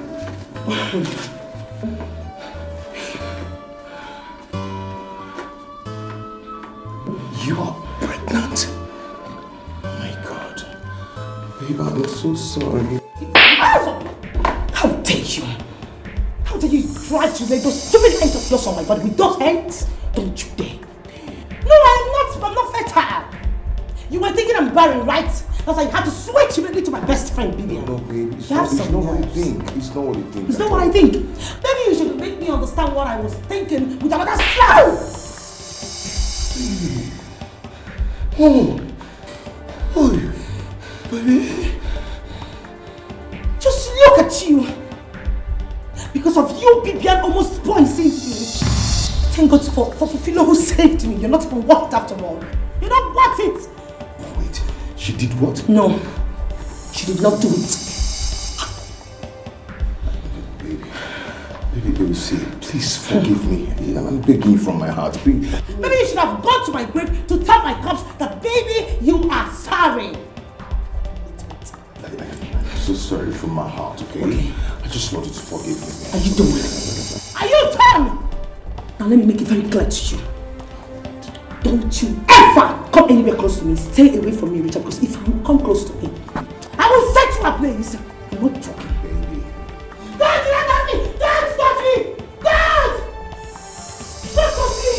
You are pregnant? My God. Babe, I'm so sorry. How dare you? How dare you try right to lay those stupid hands of yours on my body with those hands? Don't you dare. No, I'm not fertile. You were thinking I'm barren, right? That's why you had to switch immediately to my best friend, Vivian. No, babe, it's You not, have it's some not what you nerves. think. It's not what you think. It's not what I think. Maybe you should make me understand what I was thinking with another slap. Oh, baby. Just look at you. Because of you, Vivian almost poisoned me. Thank God for Philo who saved me. You're not even worth it after all. You're not worth it. Wait, she did what? No, she did not do it. Baby, see, please forgive me. I'm begging you from my heart. Please. Maybe you should have gone to my grave to tell my corpse that, baby, you are sorry. I'm so sorry from my heart, okay? I just want you to forgive me. Are you done? Are you done? Now let me make it very clear to you. Don't you ever come anywhere close to me. Stay away from me, Richard, because if you come close to me, I will set you ablaze. I'm not talking. Baby. Don't touch me! Don't touch me! Don't! Don't touch me!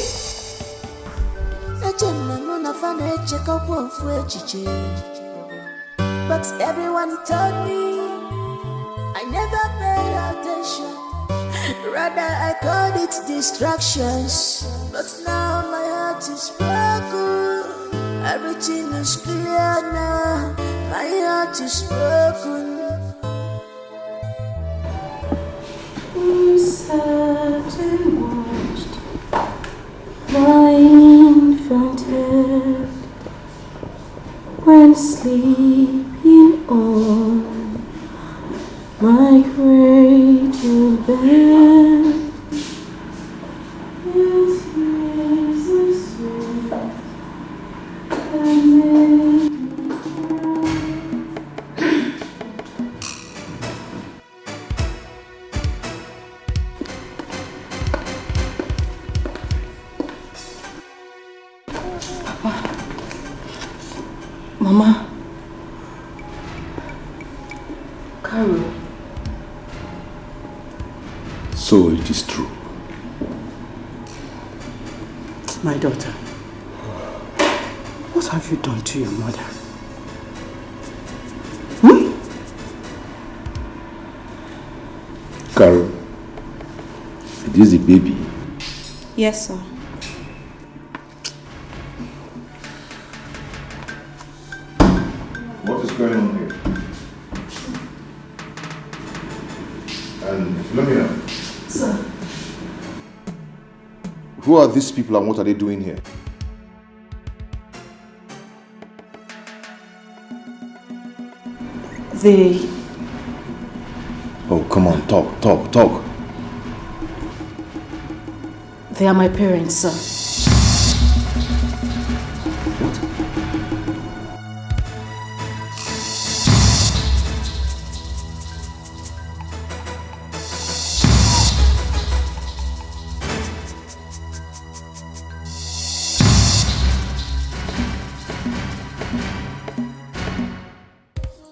But everyone told me I never paid attention. Rather I called it distractions. But now my heart is broken. Everything is clear now. My heart is broken. We sat and watched my infant head when sleeping on my cradle bed. Yes, yes, I swear, and made Mama. Carol. So it is true. My daughter. What have you done to your mother? Carol, it is a baby. Yes, sir. What is going on here? And Philomena. Sir. Who are these people and what are they doing here? They... Oh, come on, talk. They are my parents, sir.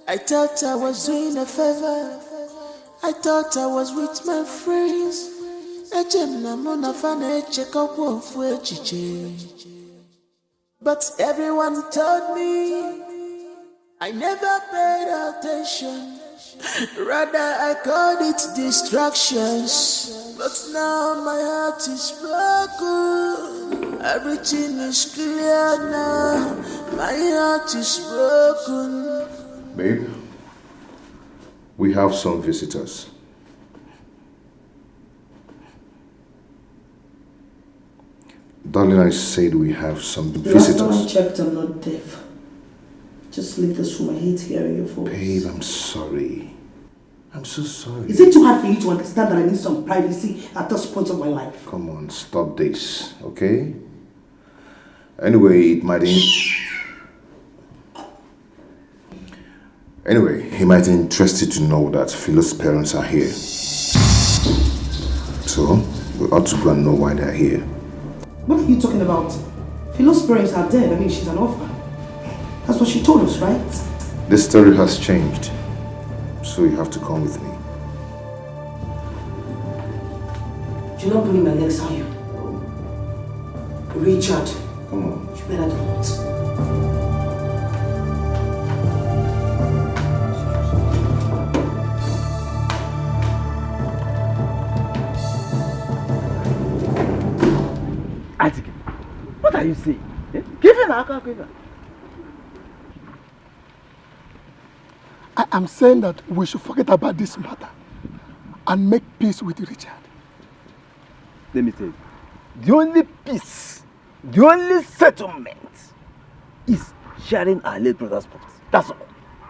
I thought I was doing a favor. I thought I was with my friends. But everyone told me I never paid attention. Rather I called it distractions. But now my heart is broken. Everything is clear now. My heart is broken. Babe, we have some visitors. Darling, I said we have some visitors. Last time I checked, I'm not deaf. Just leave this room. I hate hearing your voice. Babe, I'm sorry. I'm so sorry. Is it too hard for you to understand that I need some privacy at this point of my life? Come on, stop this, okay? Anyway, it might... Anyway, it might interest you to know that Philo's parents are here. So, we ought to go and know why they're here. What are you talking about? Philo's parents are dead. I mean, she's an orphan. That's what she told us, right? The story has changed. So you have to come with me. You're not pulling my legs, are you? Richard. Come on. You better not. Atike, what are you saying? Give her now, give her. I am saying that we should forget about this matter and make peace with Richard. Let me tell you, the only peace, the only settlement is sharing our late brother's property. That's all.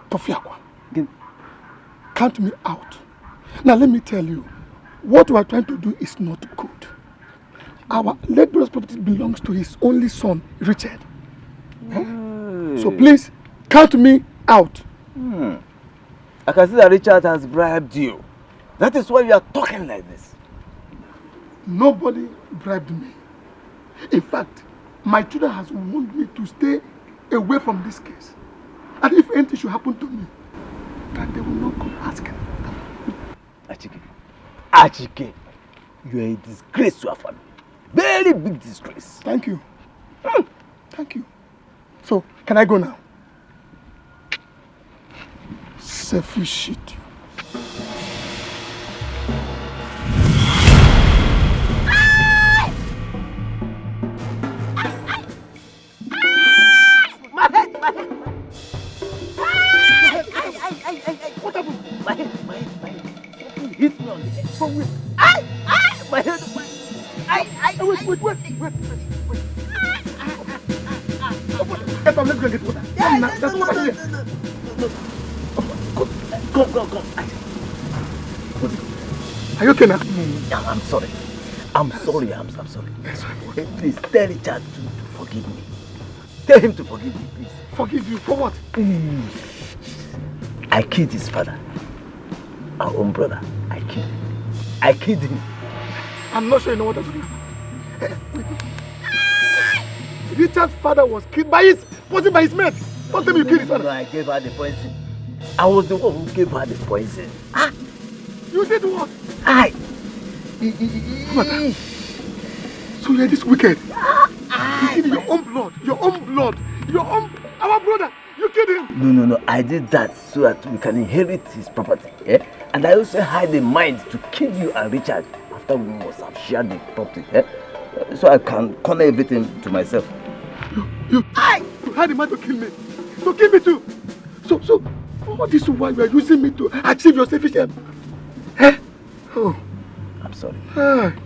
Tofiakwa, count me out. Now let me tell you, what we are trying to do is not good. Our late brother's property belongs to his only son, Richard. So please, count me out. I can see that Richard has bribed you. That is why you are talking like this. Nobody bribed me. In fact, my tutor has warned me to stay away from this case. And if anything should happen to me, that they will not come asking. Achike, you are a disgrace to our family. Very big disgrace. Thank you. Thank you. So, can I go now? Selfish shit. My head. What happened? My head. Something hit me on the head. From where? My head. Wait. Get up, let's go get water. There's water here. Come. Are you okay now? I'm sorry. I'm sorry. Please tell Richard to forgive me. Tell him to forgive me, please. Forgive you for what? I killed his father. Our own brother. I killed him. I'm not sure you know what I'm talking about. Richard's father was killed by his mate. Don't tell me you killed his father. No, I gave her the poison. I was the one who gave her the poison. You did what? Mother. So you're this wicked. You killed your own blood. Our brother. You killed him. No. I did that so that we can inherit his property. And I also had in mind to kill you and Richard after we must have shared the property. So I can corner everything to myself. You had in mind to kill me. To kill me too. So all this while you are using me to achieve your selfish aim. Oh. I'm sorry.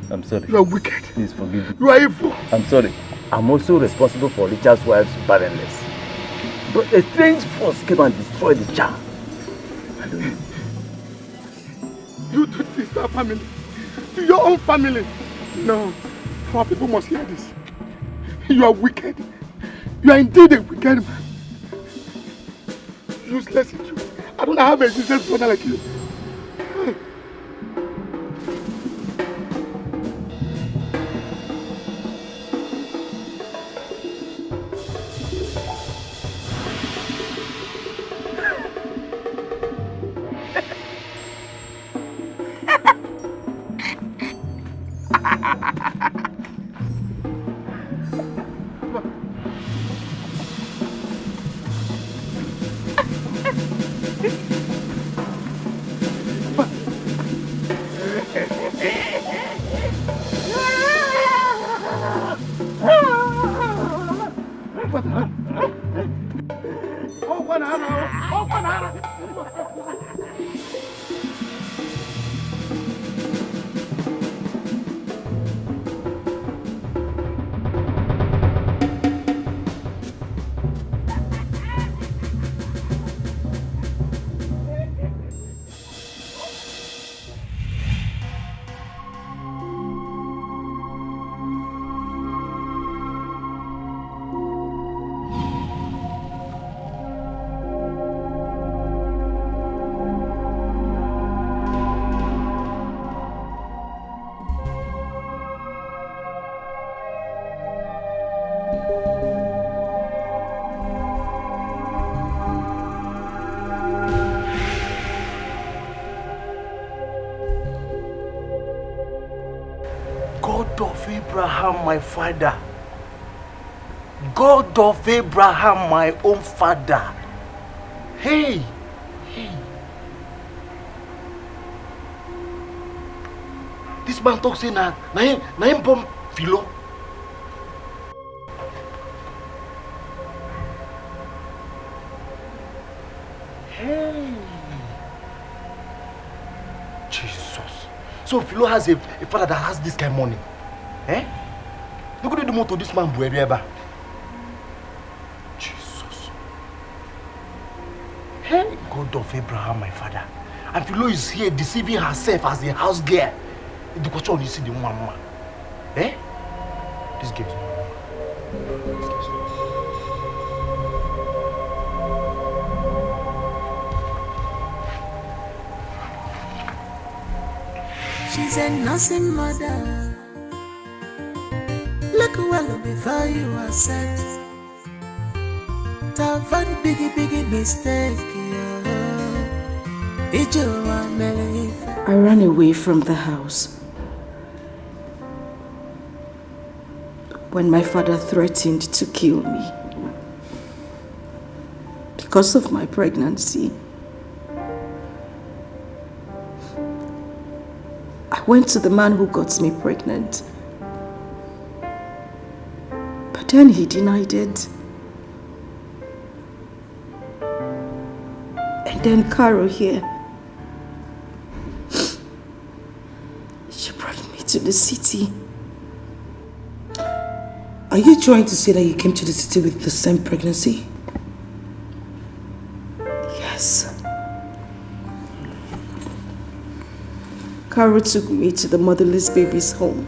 I'm sorry. You are wicked. Please forgive me. You are evil. I'm sorry. I'm also responsible for Richard's wife's barrenness. But a strange force came and destroyed the child. I don't know. You do this to our family. To your own family. No. Our people must hear this. You are wicked. You are indeed a wicked man. Useless idiot. I don't have a useless brother like you. my father. God of Abraham, my own father. Hey, hey. This man talks saying na him bomb Philo. Hey. Jesus. So Philo has a father that has this kind of money. Eh? Look at the motto this man ever. Jesus. Hey, God of Abraham, my father. And Philo is here deceiving herself as a house girl. The question you see the woman. Eh? This girl. She's a nursing mother. Look well before you are set. To avoid biggie mistake. I ran away from the house when my father threatened to kill me because of my pregnancy. I went to the man who got me pregnant, but then he denied it. And then Carol here, she brought me to the city. Are you trying to say that you came to the city with the same pregnancy? Yes. Carol took me to the motherless baby's home.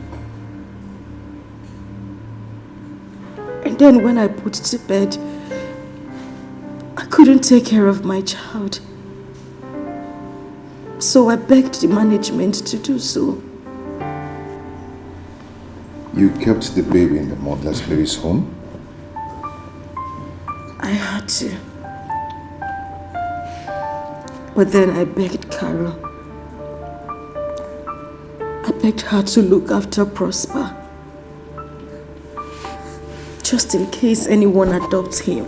And then when I put to bed, I couldn't take care of my child. So I begged the management to do so. You kept the baby in the motherless baby's home? I had to. But then I begged Carol. I begged her to look after Prosper, just in case anyone adopts him.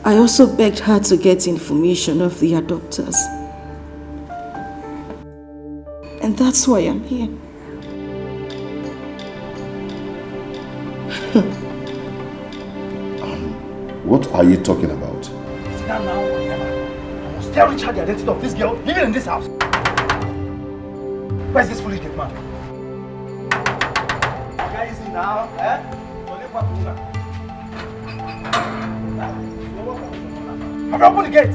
I also begged her to get information of the adopters. And that's why I'm here. What are you talking about? Sit down now, I must tell Richard the identity of this girl living in this house. Where's this foolish man? Guys, now, eh? Have you opened the gate?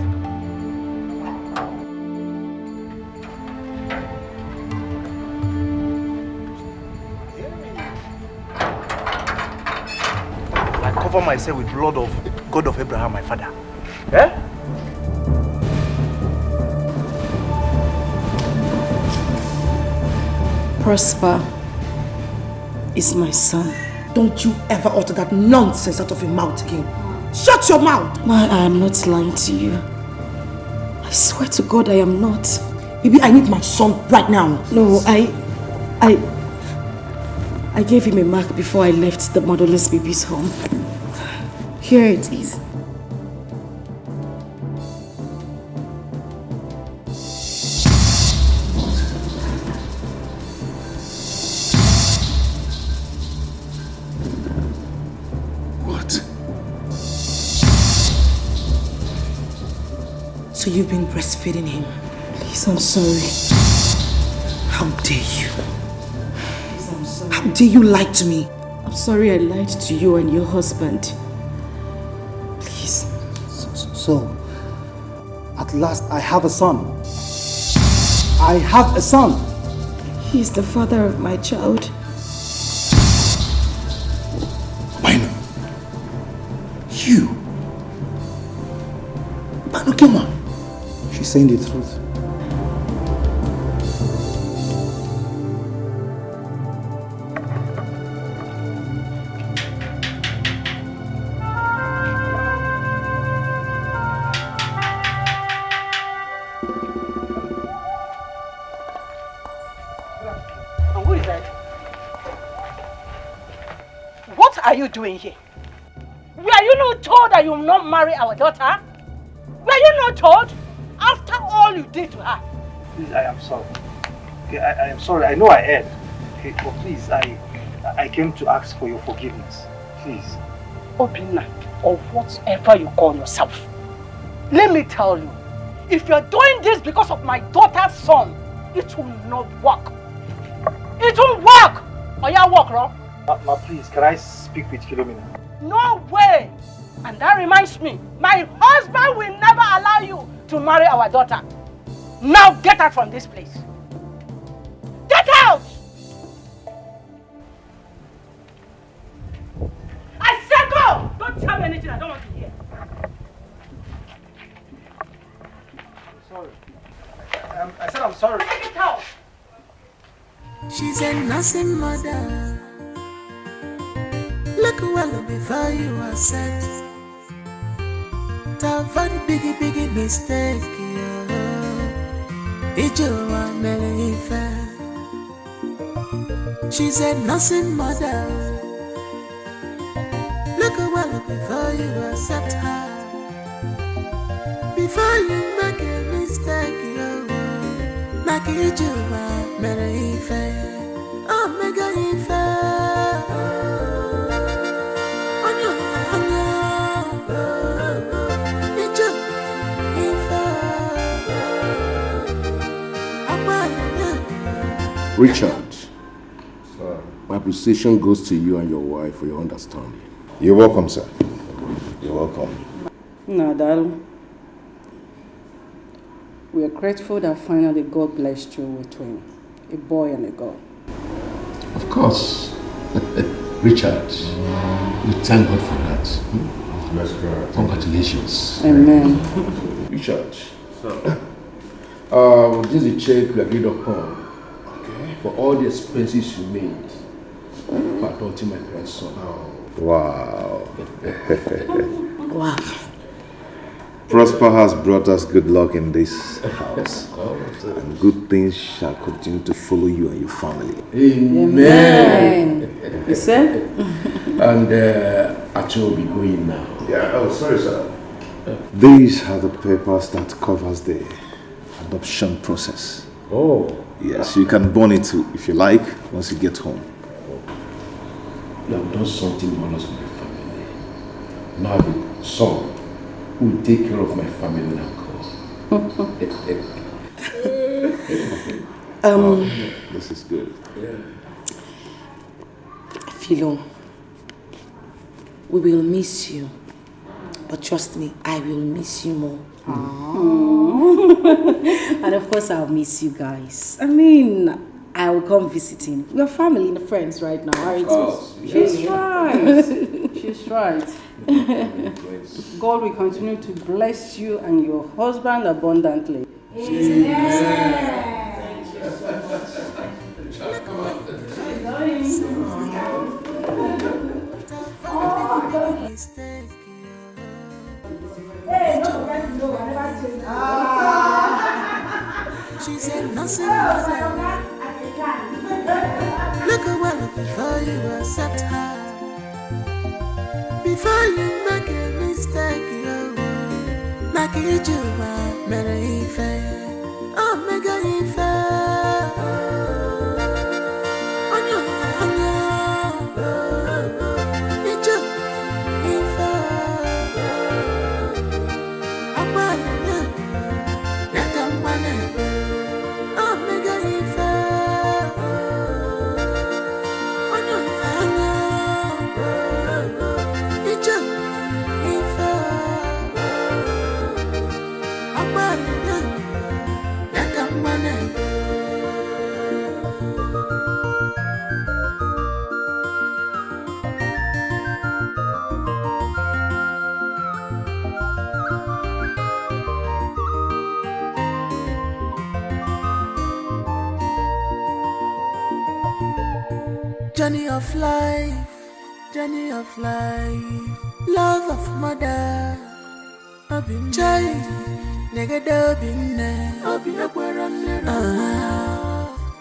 I cover myself with blood of God of Abraham, my father. Eh? Prosper is my son. Don't you ever utter that nonsense out of your mouth again. Shut your mouth! Ma, I am not lying to you. I swear to God I am not. Baby, I need my son right now. No, I gave him a mark before I left the motherless baby's home. Here it is. So you've been breastfeeding him? Please, I'm sorry. How dare you? Please, I'm sorry. How dare you lie to me? I'm sorry I lied to you and your husband. Please. So, at last I have a son. I have a son. He is the father of my child. Bino. You. Bino, come on. She's saying the truth. are you doing here? Were you not told that you will not marry our daughter? Were you not told? After all you did to her. Please, I am sorry. Okay, I am sorry. I know I erred. Okay, but please, I came to ask for your forgiveness. Please. Obinna, or whatever you call yourself. Let me tell you, if you're doing this because of my daughter's son, it will not work. It won't work! Or you walk wrong? Ma, please, can I speak with Philomena? No way! And that reminds me, my husband will never allow you to marry our daughter. Now get out from this place. Get out! I said go! Don't tell me anything I don't want to hear. I'm sorry. I said I'm sorry. Take it out! She's a nursing mother. Look well before you are set. Tough and biggie mistake. It's your Melifa. She's a nursing mother. Look well before you accept her. Before you make a mistake, like it's your Melifa. Oh, mega Ifa. Richard, sir, my appreciation goes to you and your wife for your understanding. You're welcome, sir. You're welcome. No, darling. We are grateful that finally God blessed you with twin, a boy and a girl. Of course. Richard, we thank God for that. Bless God. Congratulations. Amen. Richard, sir. This is a check we agreed upon. For all the expenses you made for adopting my grandson. Wow. Wow. Prosper has brought us good luck in this house. And good things shall continue to follow you and your family. Amen. You said? And Acho will be going now. Yeah, oh, sorry, sir. These are the papers that covers the adoption process. Oh. Yes, you can burn it too, if you like, once you get home. You have done something wonders for my family. Now I have a son who will take care of my family when I go. This is good. Yeah. Philo, we will miss you. But trust me, I will miss you more. And of course I'll miss you guys. I mean, I will come visiting. We're family and friends right now, aren't we? She's right. She's right. God will continue to bless you and your husband abundantly. She's a nursing mother. Look well before you accept her. Before you make a mistake, like it's your Melifa. Oh, mega Ifa. Journey of life, love of mother. I've been child, nigga, I've been there. I've been up where I'm there.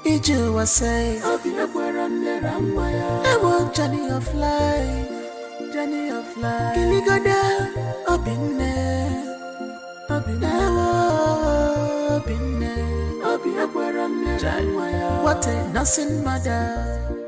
Iju was say, I've been up where I'm there. I journey of life. Journey of life. Can you go there? Up in there. Up in there. Up in there. Up in there. What a nothing matter.